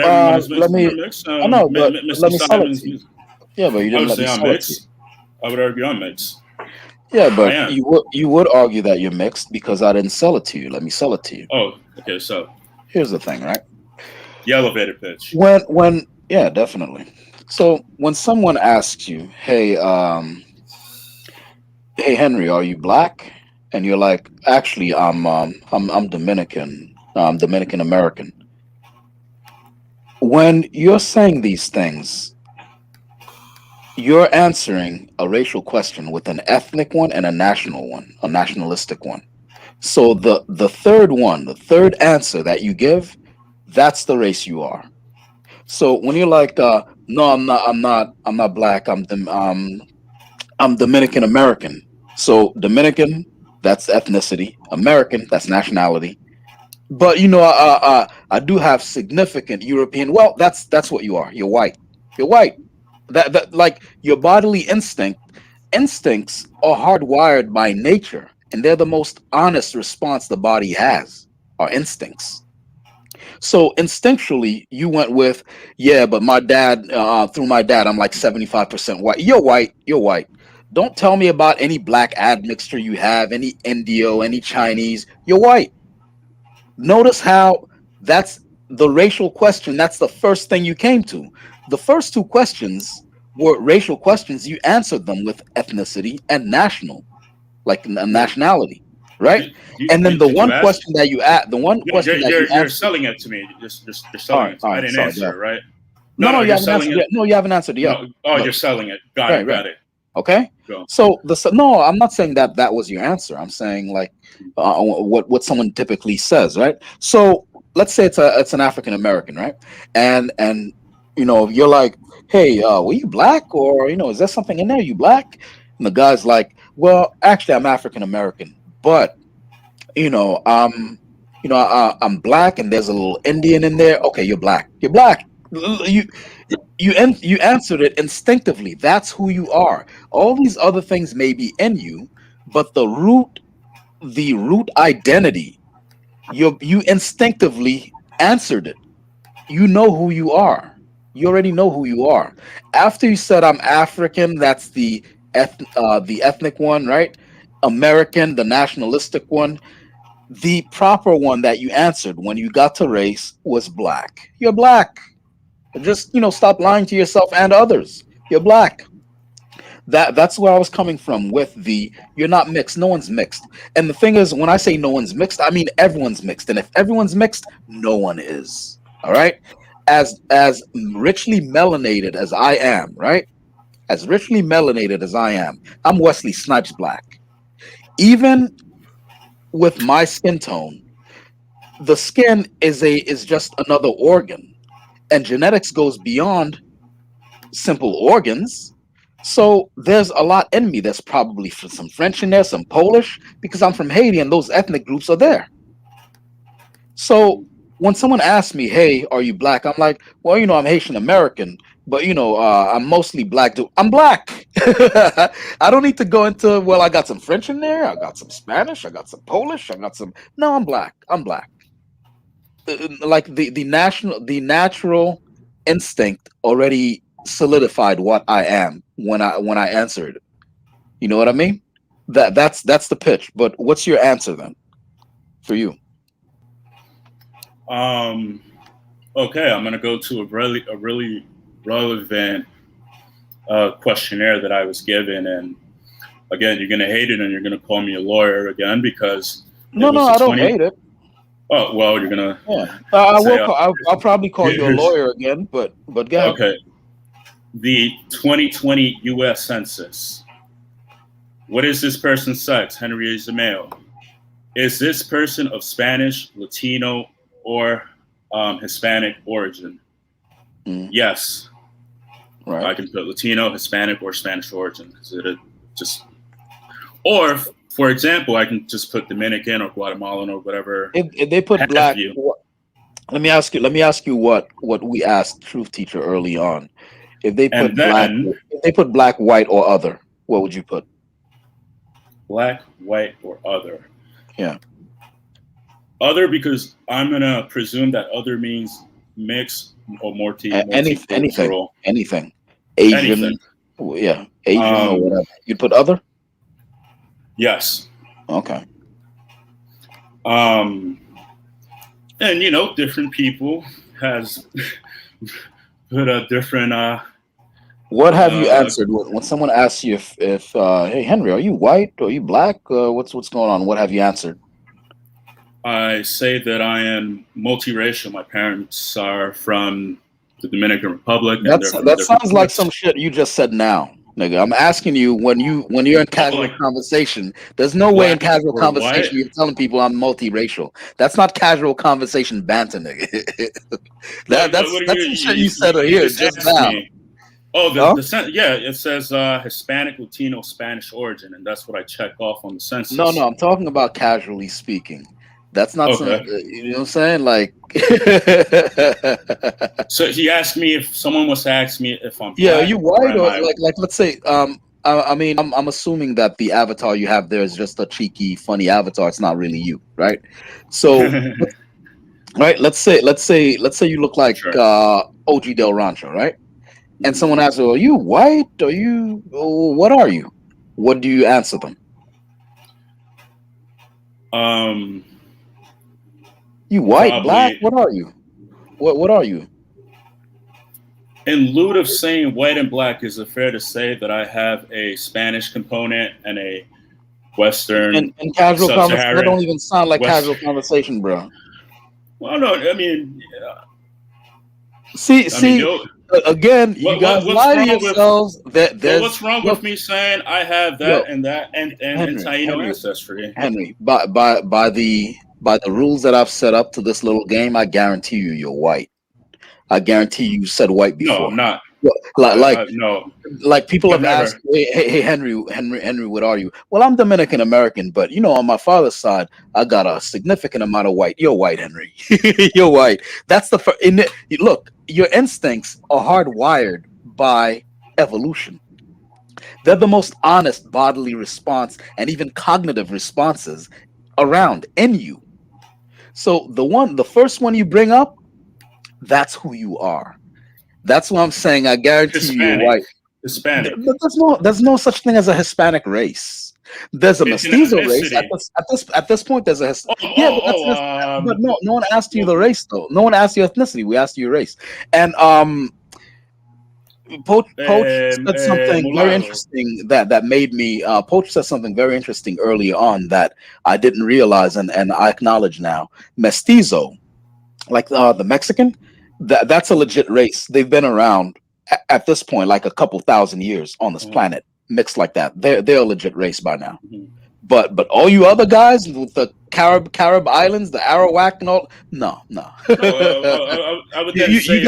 everyone is let mixed. me. I'm mixed. I know, but Mr. let me sell it Simon's to you. music. Yeah, but you I didn't would let me say I'm sell it to you. mixed. I would argue I'm mixed. Yeah, I but am. you would argue that you're mixed because I didn't sell it to you. Let me sell it to you. Oh, okay. So Here's the thing, right? the elevator pitch. When yeah, definitely. So when someone asks you, hey Henry, are you black? And you're like, actually, I'm Dominican. I'm Dominican American. When you're saying these things, you're answering a racial question with an ethnic one and a national one, a nationalistic one. So the third one, the third answer that you give, that's the race you are. So when you're like, no, I'm not black. I'm Dominican American. So Dominican, that's ethnicity. American, that's nationality. But I do have significant European. Well, that's what you are. You're white. You're white. That like your bodily instincts are hardwired by nature, and they're the most honest response the body has. Are instincts. So instinctually, you went with, yeah, but my dad, through my dad, I'm like 75% white. You're white. You're white. Don't tell me about any black admixture you have, any Indio, any Chinese. You're white. Notice how that's the racial question. That's the first thing you came to. The first two questions were racial questions. You answered them with ethnicity and national, like Yeah. nationality. right? And then the Did you one ask? question that you asked, the one question that you You're answered. selling it to me. You're All selling right, it to all me. I right, didn't sorry, answer yeah. it, right? No, no, No, you you're haven't selling answered it. yet. No, you haven't answered yet. No, oh, But you're selling it. Got right, it. right. Got it. Okay. Go. So no, I'm not saying that that was your answer. I'm saying like what someone typically says, right? So let's say it's an African American, right? And you're like, hey, were you black, or is there something in there? You black? And the guy's like, well, actually, I'm African American, but you know, um, I'm black, and there's a little Indian in there. Okay, you're black. You're black. You answered it instinctively. That's who you are. All these other things may be in you, but the root identity, you instinctively answered it. You know who you are. You already know who you are. After you said I'm African, that's the ethnic one, right? American, the nationalistic one. The proper one that you answered when you got to race was black. You're black. Just stop lying to yourself and others. You're black. That's where I was coming from with the you're not mixed. No one's mixed. And the thing is, when I say no one's mixed, I mean everyone's mixed. And if everyone's mixed, no one is. All right. As richly melanated as I am, right? As richly melanated as I am, I'm Wesley Snipes black. Even with my skin tone, the skin is just another organ, and genetics goes beyond simple organs. So there's a lot in me. There's probably some French in there, some Polish, because I'm from Haiti and those ethnic groups are there. So when someone asks me, "Hey, are you black?" I'm like, "Well, I'm Haitian American, but I'm mostly black. I'm black. I don't need to go into. Well, I got some French in there. I got some Spanish. I got some Polish. I got some. No, I'm black. I'm black. Like the natural instinct already solidified what I am when I answered. You know what I mean? That's the pitch. But what's your answer then for you? Um. Okay, I'm gonna go to a really relevant questionnaire that I was given, and again, you're gonna hate it, and you're gonna call me a lawyer again because it No, no, was the I don't 20. hate it. Oh well, you're gonna Yeah, I say will. I'll probably call you a here's lawyer again. But go ahead. okay. The 2020 U.S. Census. What is this person's sex? Henry is a male. Is this person of Spanish, Latino, or Hispanic origin? Yes. Right. I can put Latino, Hispanic, or Spanish origin. Just, or for example, I can just put Dominican or Guatemalan or whatever. If they put have black, you. let me ask you. Let me ask you what we asked Truth Teacher early on. If they And put black, then if they put black, white, or other, what would you put? black, white, or other. Yeah. Other, because I'm gonna presume that other means mix or Anything, multicultural. anything, Asian, Anything. yeah, Asian or whatever. You'd put other. Yes. Okay. And different people has put a different. What have you answered when someone asks you if hey Henry, are you white? Are you black? What's going on? What have you answered? I say that I am multiracial. My parents are from the Dominican Republic, and they're from That different sounds like states. some shit you just said now, nigga. I'm asking you when you're in casual conversation. There's no way in Black casual or conversation white? you're telling people I'm multiracial. That's not casual conversation banter, nigga. What That's do some shit you said you here just just asked now. me? Oh, Huh? yeah, it says Hispanic, Latino, Spanish origin, and that's what I check off on the census. No, I'm talking about casually speaking. That's not some. Okay. You know what I'm saying? Like, So he asked me if someone was to ask me if I'm yeah, are black you or white am or I like let's say I mean I'm assuming that the avatar you have there is just a cheeky funny avatar. It's not really you, right? So right, let's say you look like Sure. OG Del Rancho, right? And someone asks, "Are you white? Are you? What are you?" What do you answer them? You white, black? Probably What are you? What are you? in lieu of saying white and black, is it fair to say that I have a Spanish component and a Western, And casual conversation, that Sub-Saharan, don't even sound like West. casual conversation, bro. Well, no, I mean, See, I mean, again, you guys what's lie to wrong with yourselves. That what's wrong look, with me saying I have yo, that and that and Henry, Taino Henry, ancestry? Henry. By the rules that I've set up to this little game, I guarantee you're white. I guarantee you said white No, before. I'm not. Well, No, like people I've have asked, never. hey, Henry, what are you? Well, I'm Dominican American, but on my father's side, I got a significant amount of white. You're white, Henry. You're white. That's the first. Look, your instincts are hardwired by evolution. They're the most honest bodily response and even cognitive responses around in you. So the first one you bring up, that's who you are. That's what I'm saying. I guarantee you, you're Hispanic. white. Hispanic. There's no such thing as a Hispanic race. There's a It's an mestizo race. ethnicity. At this point, there's a yeah, but that's just, but no one asked you well, the race though. No one asked you ethnicity. We asked you your race. And Poach said something very mulatto. interesting that made me. Poach said something very interesting early on that I didn't realize, and I acknowledge now. Mestizo, like the Mexican, that's a legit race. They've been around at this point like a couple thousand years on this planet, mixed like that. They're a legit race by now. But all you other guys with the Carib Islands, the Arawak and all, no. I would then say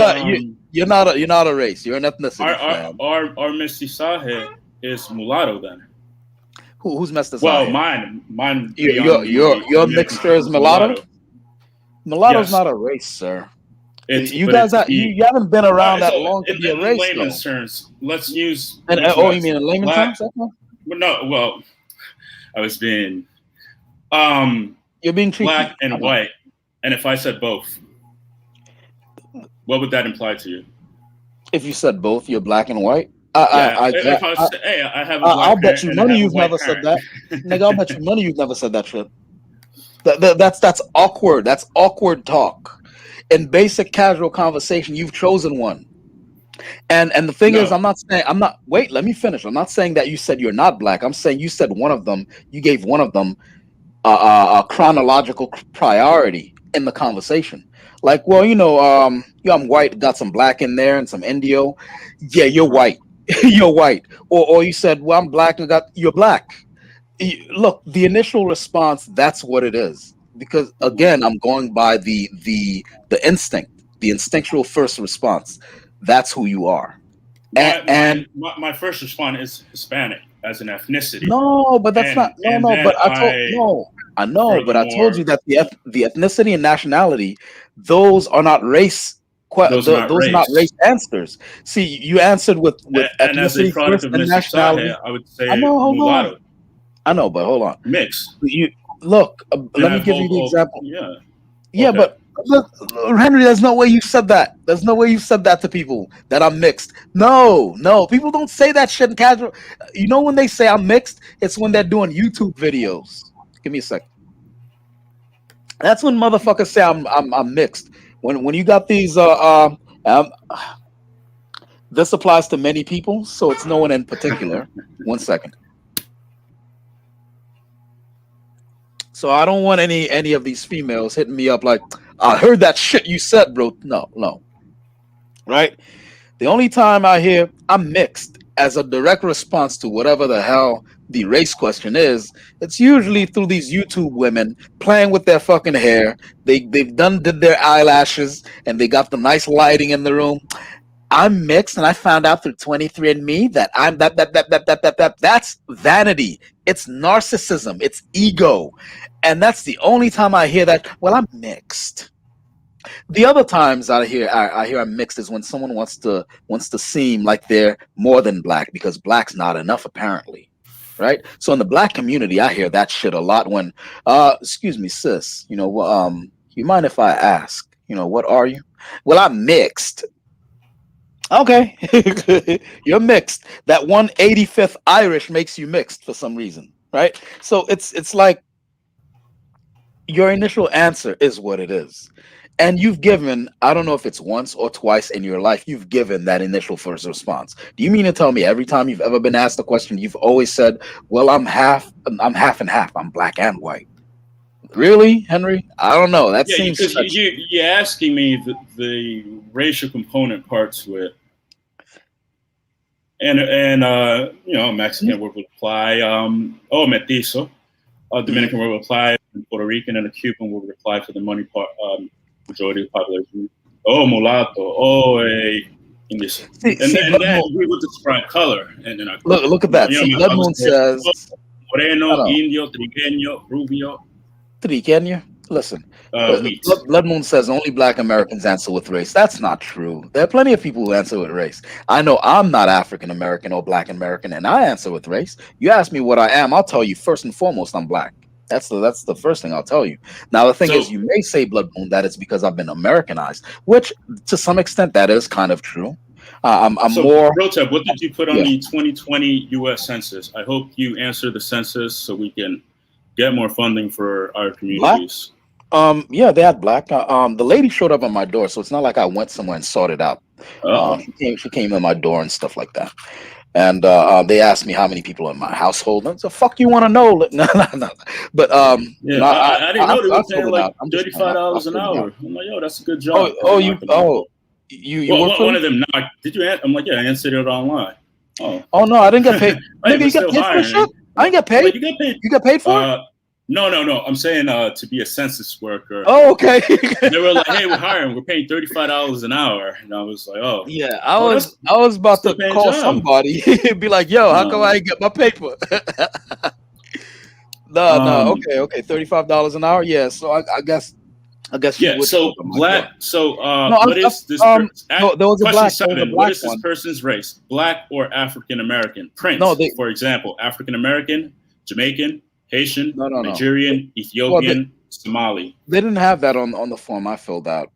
You're not a race. You're an ethnicity, fam. our mestizaje is mulatto then. Who's mestizaje? Well, mine. Your mixture is mulatto. Mulatto's Yes. not a race, sir. You but guys, you haven't been around that long to in, be a in race, layman's though. terms, let's use. And you mean in layman's terms? Okay. No, well, I was being. You're being cheeky. Black and white, and if I said both, what would that imply to you? If you said both, you're black and white. If I said, hey, I have a black I'll bet you none of you've never said that. Nigga, I'll bet you none of you've never said that shit. That's awkward. That's awkward talk. In basic casual conversation, you've chosen one. And the thing is, wait, let me finish. I'm not saying that you said you're not black. I'm saying you said one of them, you gave one of them a chronological priority in the conversation. Like, well, I'm white, got some black in there and some Indio. Yeah, you're white. You're white. Or you said, well, I'm black and you're black. Look, the initial response, that's what it is. Because again, I'm going by the instinct, the instinctual first response. That's who you are. My first response is Hispanic as an ethnicity. No, but that's not. No. But I know. But I told you that the ethnicity and nationality, those are not race. Those are not race answers. See, you answered with and as a ethnicity product first of and nationality. I would say mulatto. I know, but hold on. Mix. You look. Let me give you the example. Yeah, okay. but look, Henry, there's no way you said that. There's no way you said that to people that I'm mixed. No, people don't say that shit in casual. You know when they say I'm mixed, it's when they're doing YouTube videos. Give me a second. That's when motherfuckers say I'm mixed. When you got these this applies to many people, so it's no one in particular. One second. So I don't want any of these females hitting me up like, I heard that shit you said, bro. No. Right? The only time I hear I'm mixed as a direct response to whatever the hell the race question is, it's usually through these YouTube women playing with their fucking hair. Did their eyelashes and they got the nice lighting in the room. I'm mixed, and I found out through 23andMe that I'm that. That's vanity. It's narcissism. It's ego, and that's the only time I hear that. Well, I'm mixed. The other times I hear I'm mixed is when someone wants to seem like they're more than black because black's not enough apparently, right? So in the black community, I hear that shit a lot. When, excuse me, sis, you mind if I ask, what are you? Well, I'm mixed. Okay, you're mixed. That 185th Irish makes you mixed for some reason, right? So it's like your initial answer is what it is, And you've given, I don't know if it's once or twice in your life, you've given that initial first response. Do you mean to tell me every time you've ever been asked a question, you've always said, well, I'm half and half. I'm black and white. Really, Henry? I don't know. That Yeah, seems because such. you're asking me the racial component part to it, and Mexican would reply, oh, mestizo. Dominican would reply, Puerto Rican and a Cuban would reply for the money part, majority of the population. Oh, mulatto. Oh, English. And then we would describe color. And then look at that. See, Blood Moon says, moreno, indio, trigueño, rubio. Trigueño? Listen, Blood Moon says only black Americans answer with race. That's not true. There are plenty of people who answer with race. I know I'm not African American or black American, and I answer with race. You ask me what I am, I'll tell you first and foremost I'm black. That's the first thing I'll tell you. Now the thing is, you may say, Blood Moon, that it's because I've been Americanized, which to some extent that is kind of true. I'm more. Rotep, what did you put on the 2020 U.S. Census? I hope you answer the census so we can get more funding for our communities. Black? Yeah, they had black. The lady showed up at my door, so it's not like I went somewhere and sought it out. She came in my door and stuff like that. And they asked me how many people are in my household. And so, fuck, you want to know? No. But I didn't know they were paying like $35 an hour. I'm like, yo, that's a good job. You one of them knocked. Did you? I'm like, yeah, I answered it online. Oh no, I didn't get paid. Nigga, you get paid for shit? I didn't get paid. Like, you get paid. You get paid for it? No. I'm saying to be a census worker. Oh, okay. They were like, hey, we're hiring. We're paying $35 an hour, and I was like, oh. Yeah, I was about to call somebody, be like, yo, how come I ain't get my paper? No. Okay, $35 an hour. Yeah, so I guess. Yeah. So black. So what is this? There was a black. What is this person's race? Black or African American? Prince, for example, African American, Jamaican, Haitian, Nigerian, Ethiopian, Somali. They didn't have that on the form I filled out.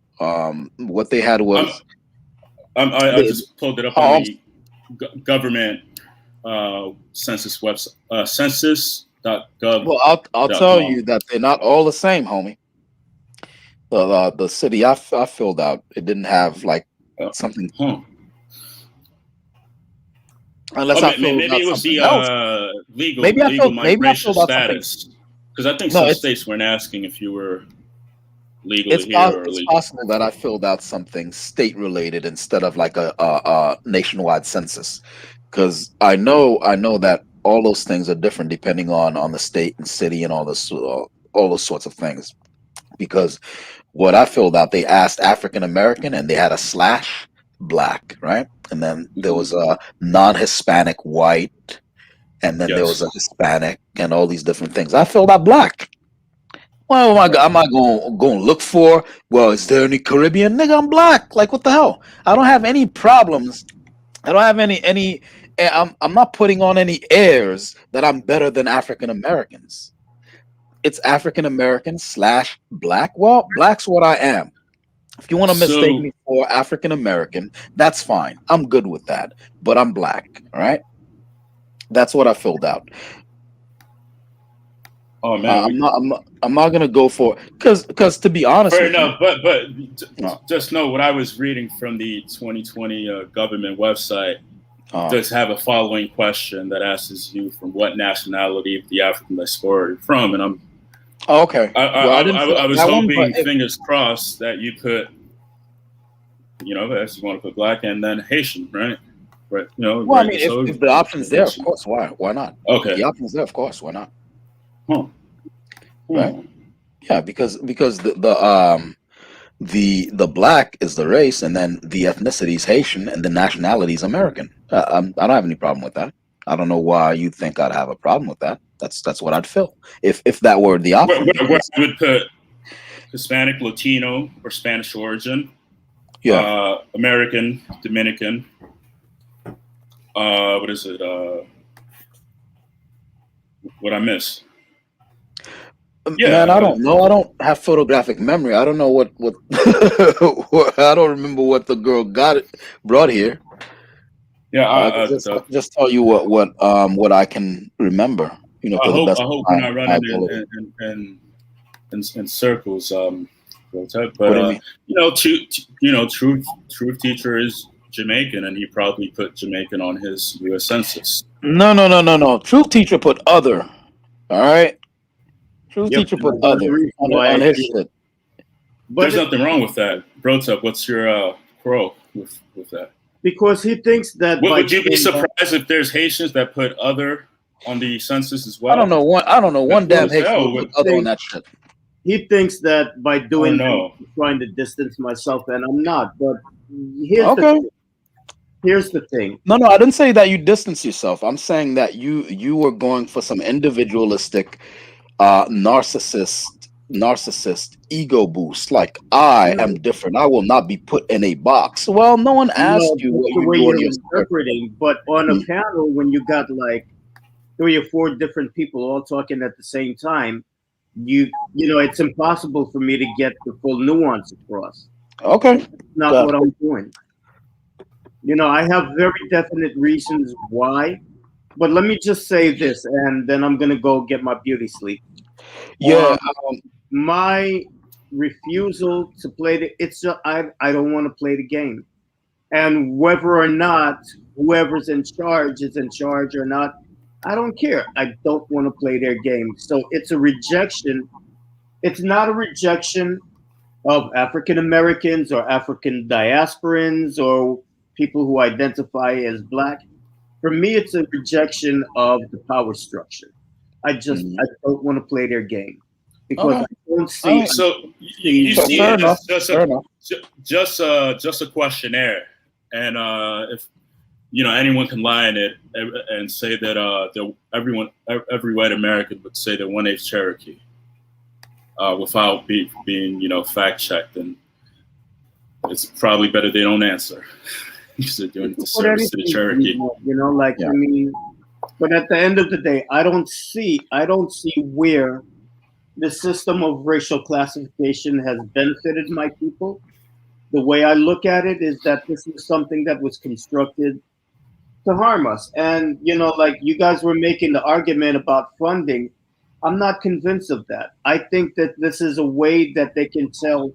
What they had was. I just pulled it up on the government census website, census.gov. Well, I'll tell you that they're not all the same, homie. The city I filled out, it didn't have like something. Unless maybe it was the legal migration status. Because I think some states weren't asking if you were legal here or illegal. It's possible that I filled out something state related instead of like a nationwide census. Because I know that all those things are different depending on the state and city and all those sorts of things. Because what I filled out, they asked African American and they had a / black, right? And then there was a non-Hispanic white, and then there was a Hispanic and all these different things. I filled out black. Well, am I going to look for, well, is there any Caribbean? Nigga, I'm black. Like, what the hell? I don't have any problems. I don't have any I'm not putting on any airs that I'm better than African Americans. It's African American / black. Well, black's what I am. If you want to mistake me for African American, that's fine. I'm good with that. But I'm black, all right? That's what I filled out. Oh man, I'm not gonna go for because to be honest, fair enough. But just know what I was reading from the 2020 government website does have a following question that asks you from what nationality of the African diaspora you're from, and I'm. Oh, okay. I was hoping, fingers crossed, that you put, as you want to put black and then Haitian, right? Right. Well, I mean, if the option's there, of course, why not? Okay. If the option's there, of course, why not? Huh. Right. Yeah, because the black is the race, and then the ethnicity is Haitian, and the nationality is American. I don't have any problem with that. I don't know why you think I'd have a problem with that. That's what I'd fill if that were the option. Where I would put Hispanic, Latino, or Spanish origin. Yeah. American, Dominican. What is it? What I miss? Man, I don't know. I don't have photographic memory. I don't know what I don't remember what the girl brought here. Yeah, just tell you what I can remember. I hope we're not running in circles. But What do you mean? Truth Teacher is Jamaican, and he probably put Jamaican on his U.S. Census. No. Truth Teacher put other. All right. Truth Yep, Teacher and put I got a other reason why on I his did. shit. There's But nothing wrong with that. Brotep, what's your quarrel with that? because he thinks that by Would you be doing that, surprised if there's Haitians that put other on the census as I well? don't know one damn Because Haitian hell, who put other on that shit. he thinks that by I doing don't that, know. I'm trying to distance myself, and I'm not. But here's the Okay. thing. Here's the thing. No, I didn't say that you distance yourself. I'm saying that you were going for some individualistic, narcissist ego boost. Like I am No, different. I will not be put in a box. Well, no one asked no, you that's what the you way do on you're your square. interpreting. But on a Mhm. panel, when you got like 3 or 4 different people all talking at the same time, it's impossible for me to get the full nuance across. Okay. That's not Got what it. I'm doing. I have very definite reasons why. But let me just say this, and then I'm gonna go get my beauty sleep. Yeah. My refusal to play it's just, I don't want to play the game, and whether or not whoever's in charge is in charge or not, I don't care. I don't want to play their game. So it's a rejection. It's not a rejection of African Americans or African diasporans or people who identify as black. For me, it's a rejection of the power structure. I don't want to play their game because Okay. I don't see. So you see Fair it enough. as just Fair enough. just a questionnaire, and if anyone can lie in it and say that every white American would say they're 1/8 Cherokee without being fact checked, and it's probably better they don't answer because they're doing a disservice to the Cherokee. I mean, but at the end of the day, I don't see where the system of racial classification has benefited my people. The way I look at it is that this is something that was constructed to harm us. And like you guys were making the argument about funding, I'm not convinced of that. I think that this is a way that they can tell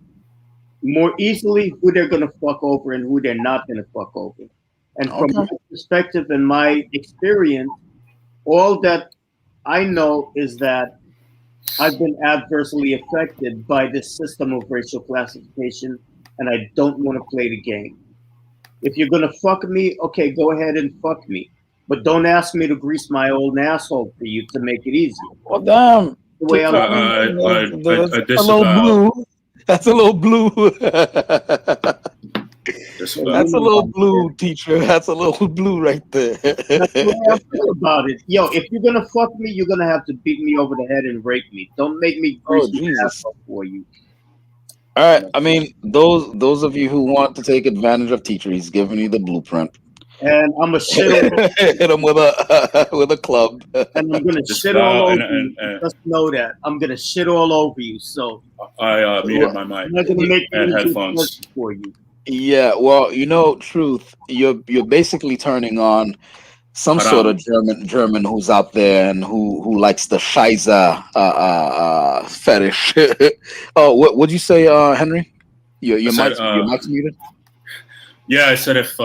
more easily who they're going to fuck over and who they're not going to fuck over. And from my Okay. perspective and my experience, all that I know is that I've been adversely affected by this system of racial classification, and I don't want to play the game. If you're gonna fuck me, okay, go ahead and fuck me, but don't ask me to grease my old asshole for you to make it easier. Well, damn. The way I'm That's I a little disavow. blue. That's a little blue. That's a little blue, teacher. That's a little blue right there. That's the way I feel about it. Yo, if you're gonna fuck me, you're gonna have to beat me over the head and rape me. Don't make me Oh grease my Jesus! asshole for you. All right. I mean, those of you who want to take advantage of teacher, he's giving you the blueprint. And I'm a shit all Hit him with a club. and I'm gonna shit all over you. Just know that I'm gonna shit all over you. So I muted my I'm mic not gonna make and anything headphones. pleasant for you. Yeah. Well, truth. You're basically turning on some sort of German who's out there and who likes the Scheiße fetish. Oh, what would you say, Henry? Your mic's muted. Yeah, I said if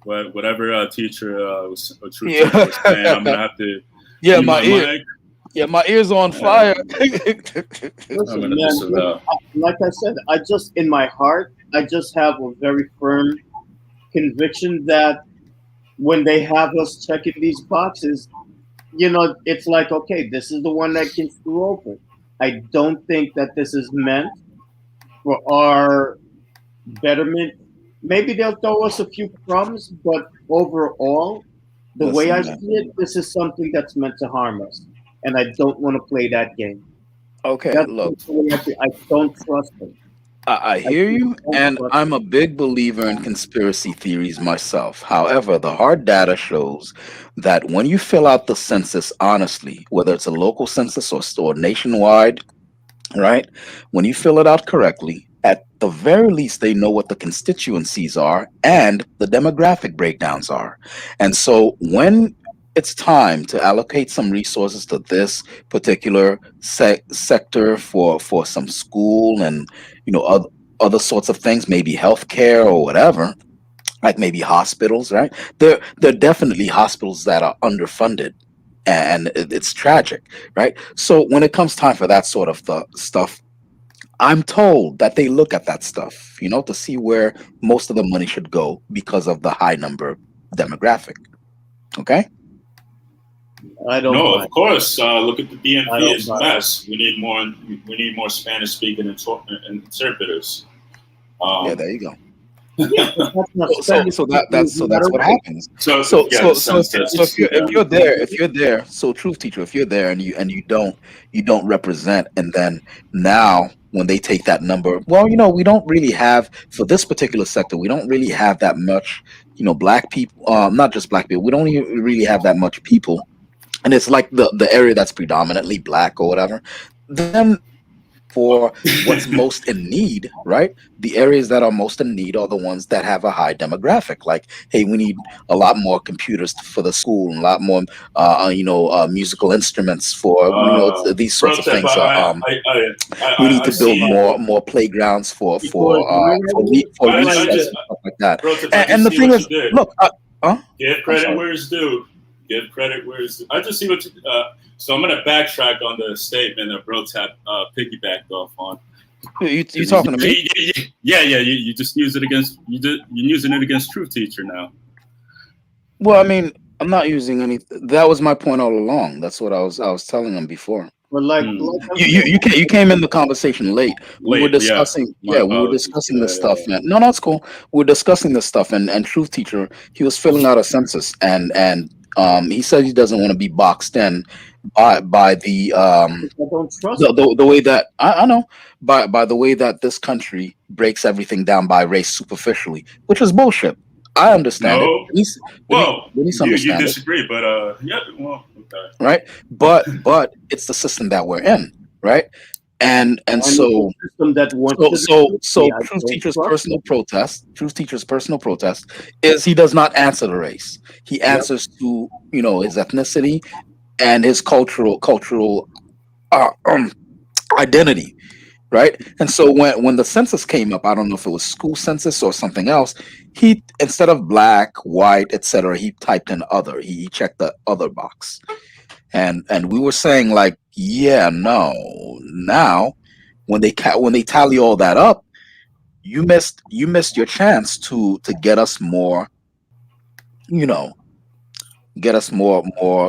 whatever teacher was a true Yeah. teacher was saying, I'm gonna have to Yeah, mute my ear. mic. Yeah, my ear's on fire. Listen, man, like I said, I just in my heart, I just have a very firm conviction that when they have us checking these boxes, it's like, okay, this is the one that can screw over. I don't think that this is meant for our betterment. Maybe they'll throw us a few crumbs, but overall, the way I see it, this is something that's meant to harm us, and I don't want to play that game. Okay, That's look. the way I feel. I don't trust them. I hear you, and I'm a big believer in conspiracy theories myself. However, the hard data shows that when you fill out the census honestly, whether it's a local census or nationwide, right? When you fill it out correctly, at the very least, they know what the constituencies are and the demographic breakdowns are. And so when it's time to allocate some resources to this particular sector for some school and other sorts of things, maybe healthcare or whatever, like maybe hospitals, right? There are definitely hospitals that are underfunded, and it's tragic, right? So when it comes time for that sort of stuff, I'm told that they look at that stuff, to see where most of the money should go because of the high number demographic. Okay. I don't No, buy of course. Look at the it. I DMV; don't it's a buy it. mess. We need more. We need more Spanish-speaking interpreters. Yeah, there you go. Yeah, but that's not So Spanish so that speaking is that's so not that's a what race. happens. So So yeah, the so so if, census. so if Yeah. you're there, so truth teacher, if you're there and you don't represent, and then now when they take that number, well, we don't really have, for this particular sector, we don't really have that much, black people, not just black people, we don't even really have that much people, and it's like the area that's predominantly black or whatever. Then for what's most in need, right? The areas that are most in need are the ones that have a high demographic. Like, hey, we need a lot more computers for the school, and a lot more, musical instruments for, these sorts of Protep. things. We need I to build see. more playgrounds for Because for I recess just and stuff like that. Protip. I And just the see thing what you is, did. look, huh? Give I'm credit sorry. where it's due. Give credit where it's due. I just see what you. So I'm gonna backtrack on the statement that Protep piggybacked off on. You talking to me? Yeah. You just use it against you're using it against Truth Teacher now. Well, I mean, I'm not using any. That was my point all along. That's what I was telling them before. But like I'm You came in the conversation late. We were Late, yeah. discussing, My we were apologies. discussing this stuff, man. No, that's cool. We're discussing this stuff, and Truth Teacher, he was filling out a census, and he said he doesn't want to be boxed in by I don't trust the way that I know, by the way that this country breaks everything down by race superficially, which is bullshit. I understand it. No. Well, Denise you understand it, disagree, but yeah. Well, okay. right? But it's the system that we're in, right? And and so it's a system that wants so to so destroy so me. I Truth don't Teacher's trust personal them. protest, is he does not answer the race. He Yep. answers to his ethnicity and his cultural uh, um, identity, right? And so when the census came up, I don't know if it was school census or something else, he, instead of black, white, etc., he typed in other. He checked the other box, and we were saying like, yeah, no, now when they tally all that up, you missed your chance to get us more, you know, get us more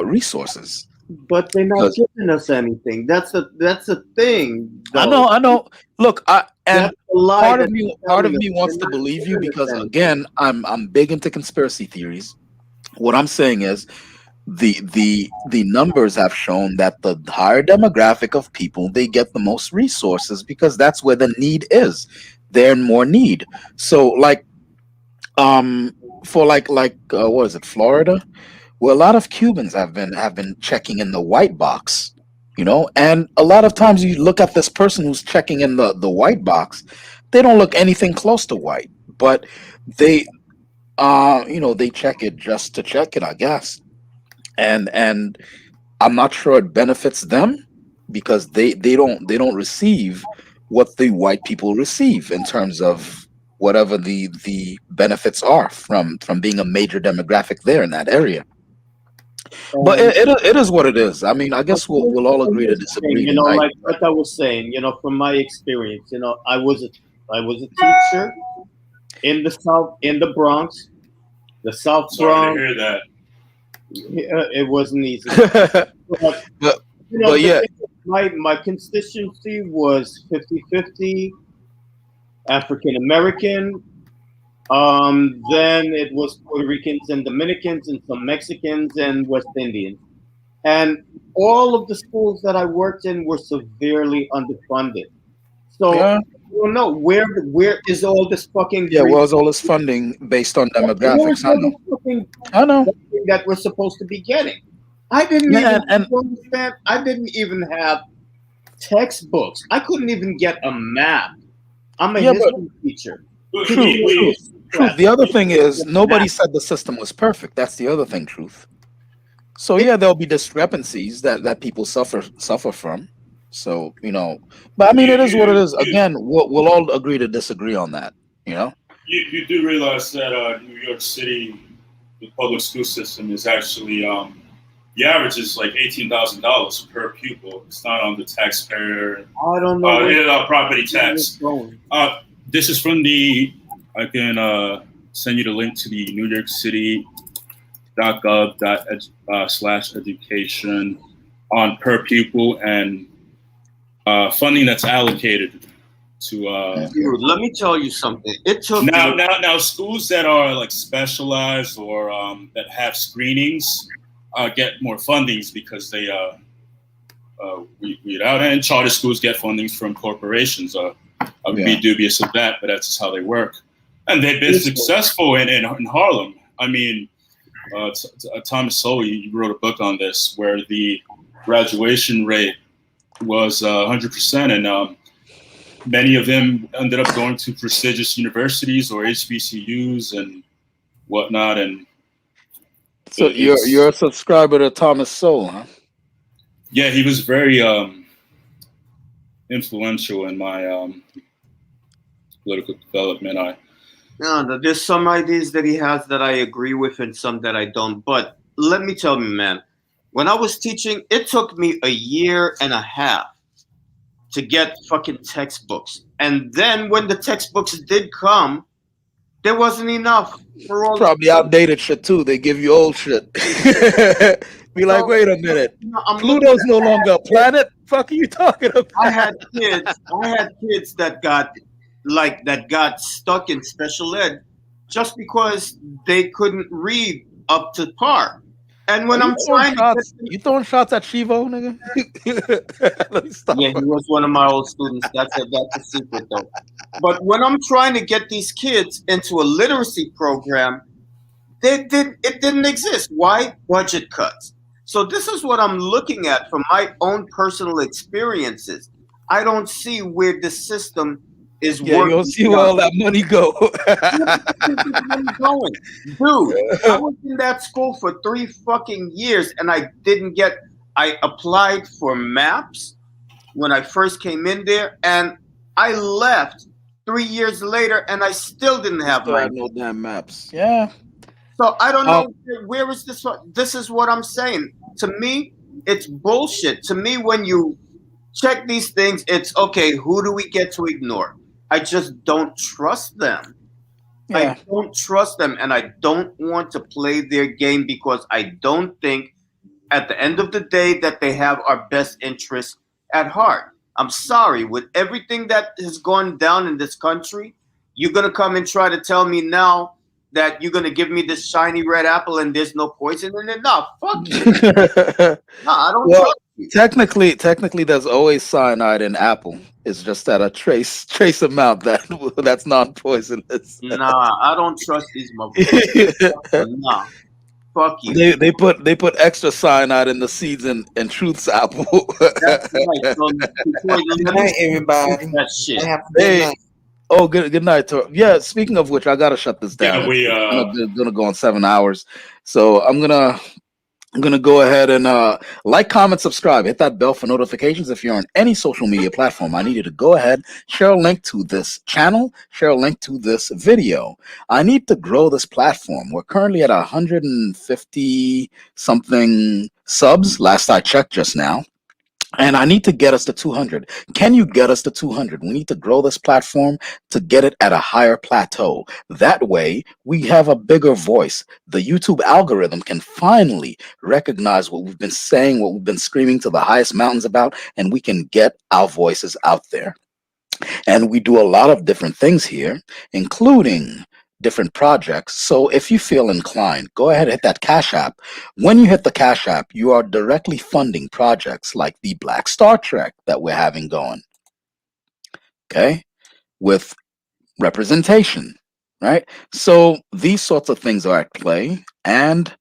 resources. But they're not Because giving us anything. That's a thing, I though. know. Look, and That's a lie part of that me they're part of telling us. me They're wants to not believe you, giving us because anything. again, I'm big into conspiracy theories. What I'm saying is the numbers have shown that the higher demographic of people, they get the most resources because that's where the need is. They're in more need. So like um for what is it, Florida? Well, a lot of Cubans have been checking in the white box, and a lot of times you look at this person who's checking in the white box, they don't look anything close to white, but they they check it just to check it, I guess. And I'm not sure it benefits them because they don't receive what the white people receive in terms of whatever the benefits are from being a major demographic there in that area. But And it is what it is. I mean, I but guess we'll all here's agree to the thing, disagree tonight. like what I was saying, from my experience, I was a teacher in the South, in the Bronx, the South Sorry to Bronx. hear that. It wasn't easy. But but the yeah, thing is, my constituency was 50-50 African American. Then it was Puerto Ricans and Dominicans and some Mexicans and West Indians. And all of the schools that I worked in were severely underfunded. So yeah, I don't know where is all this fucking yeah. great. Well, it's all this funding based on Where's demographics. I all know, this fucking I know. funding that we're supposed to be getting? I didn't Yeah, even and you understand. I didn't even have textbooks. I couldn't even get a map. I'm a yeah, but history teacher. truth, Couldn't truth, get a truth. class. The other thing is Get a map. nobody said the system was perfect. That's the other thing. Truth. So yeah, there'll be discrepancies that people suffer from. So but I mean, You it is what it you is. you Again, we'll all agree to disagree on that. You know. you do realize that New York City, the public school system is actually the average is like $18,000 per pupil. It's not on the taxpayer, I don't know property where it's tax. going. This is from the. I can send you the link to the New York City .gov /education on per pupil and funding that's allocated to Dude, let me tell you something. It took me. now schools that are like specialized or that have screenings get more fundings because they weed out, and charter schools get fundings from corporations. I would be dubious of that, but that's just how they work, and they've been successful in Harlem. I mean, Thomas Sowell, you wrote a book on this where the graduation rate was 100%, and many of them ended up going to prestigious universities or HBCUs and whatnot. And So you're a subscriber to Thomas Sowell, huh? Yeah, he was very influential in my political development. No, there's some ideas that he has that I agree with and some that I don't. But let me tell you, man, when I was teaching, it took me a year and a half to get fucking textbooks. And then when the textbooks did come, there wasn't enough for all. Probably outdated shit too. They give you old shit. Be like, wait a minute, Pluto's no longer a planet. Fuck are you talking about? I had kids that got stuck in special ed just because they couldn't read up to par. And when I'm trying you throwing shots at Shivo, nigga? Let me stop. Yeah, he was one of my old students. That's a secret though. But when I'm trying to get these kids into a literacy program, it didn't exist. Why? Budget cuts. So this is what I'm looking at from my own personal experiences. I don't see where the system is working. You don't see where all that money go. Dude, I was in that school for 3 fucking years and I applied for MAPS when I first came in there and I left 3 years later and I still didn't have my no damn maps. Yeah. So I don't know where is this from? This is what I'm saying. To me, it's bullshit. To me, when you check these things, it's okay, who do we get to ignore? I just don't trust them. Yeah. I don't trust them and I don't want to play their game because I don't think at the end of the day that they have our best interests at heart. I'm sorry, with everything that has gone down in this country, you're going to come and try to tell me now that you're going to give me this shiny red apple and there's no poison in it? No, fuck you. No, I don't trust you. Technically, there's always cyanide in apple. It's just at a trace amount that's non-poisonous. Nah, I don't trust these motherfuckers. Nah, fuck you. They put extra cyanide in the seeds in Truth's apple. That's right. Good night, everybody. That shit. Have a good night. Oh, good night, Tor. Yeah, speaking of which, I gotta shut this down. Yeah, it's gonna go on 7 hours, so I'm gonna go ahead and like, comment, subscribe, hit that bell for notifications. If you're on any social media platform, I need you to go ahead, share a link to this channel, share a link to this video. I need to grow this platform. We're currently at 150 something subs. Last I checked just now. And I need to get us to 200. Can you get us to 200? We need to grow this platform to get it at a higher plateau. That way, we have a bigger voice. The YouTube algorithm can finally recognize what we've been saying, what we've been screaming to the highest mountains about, and we can get our voices out there. And we do a lot of different things here, including different projects. So if you feel inclined, go ahead and hit that Cash App. When you hit the Cash App, you are directly funding projects like the Black Star Trek that we're having going. Okay? With representation, right? So these sorts of things are at play, and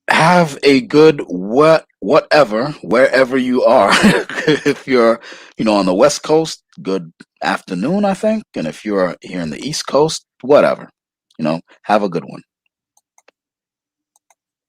have a good whatever wherever you are. If you're on the West Coast, good afternoon, I think. And if you're here in the East Coast, whatever, have a good one.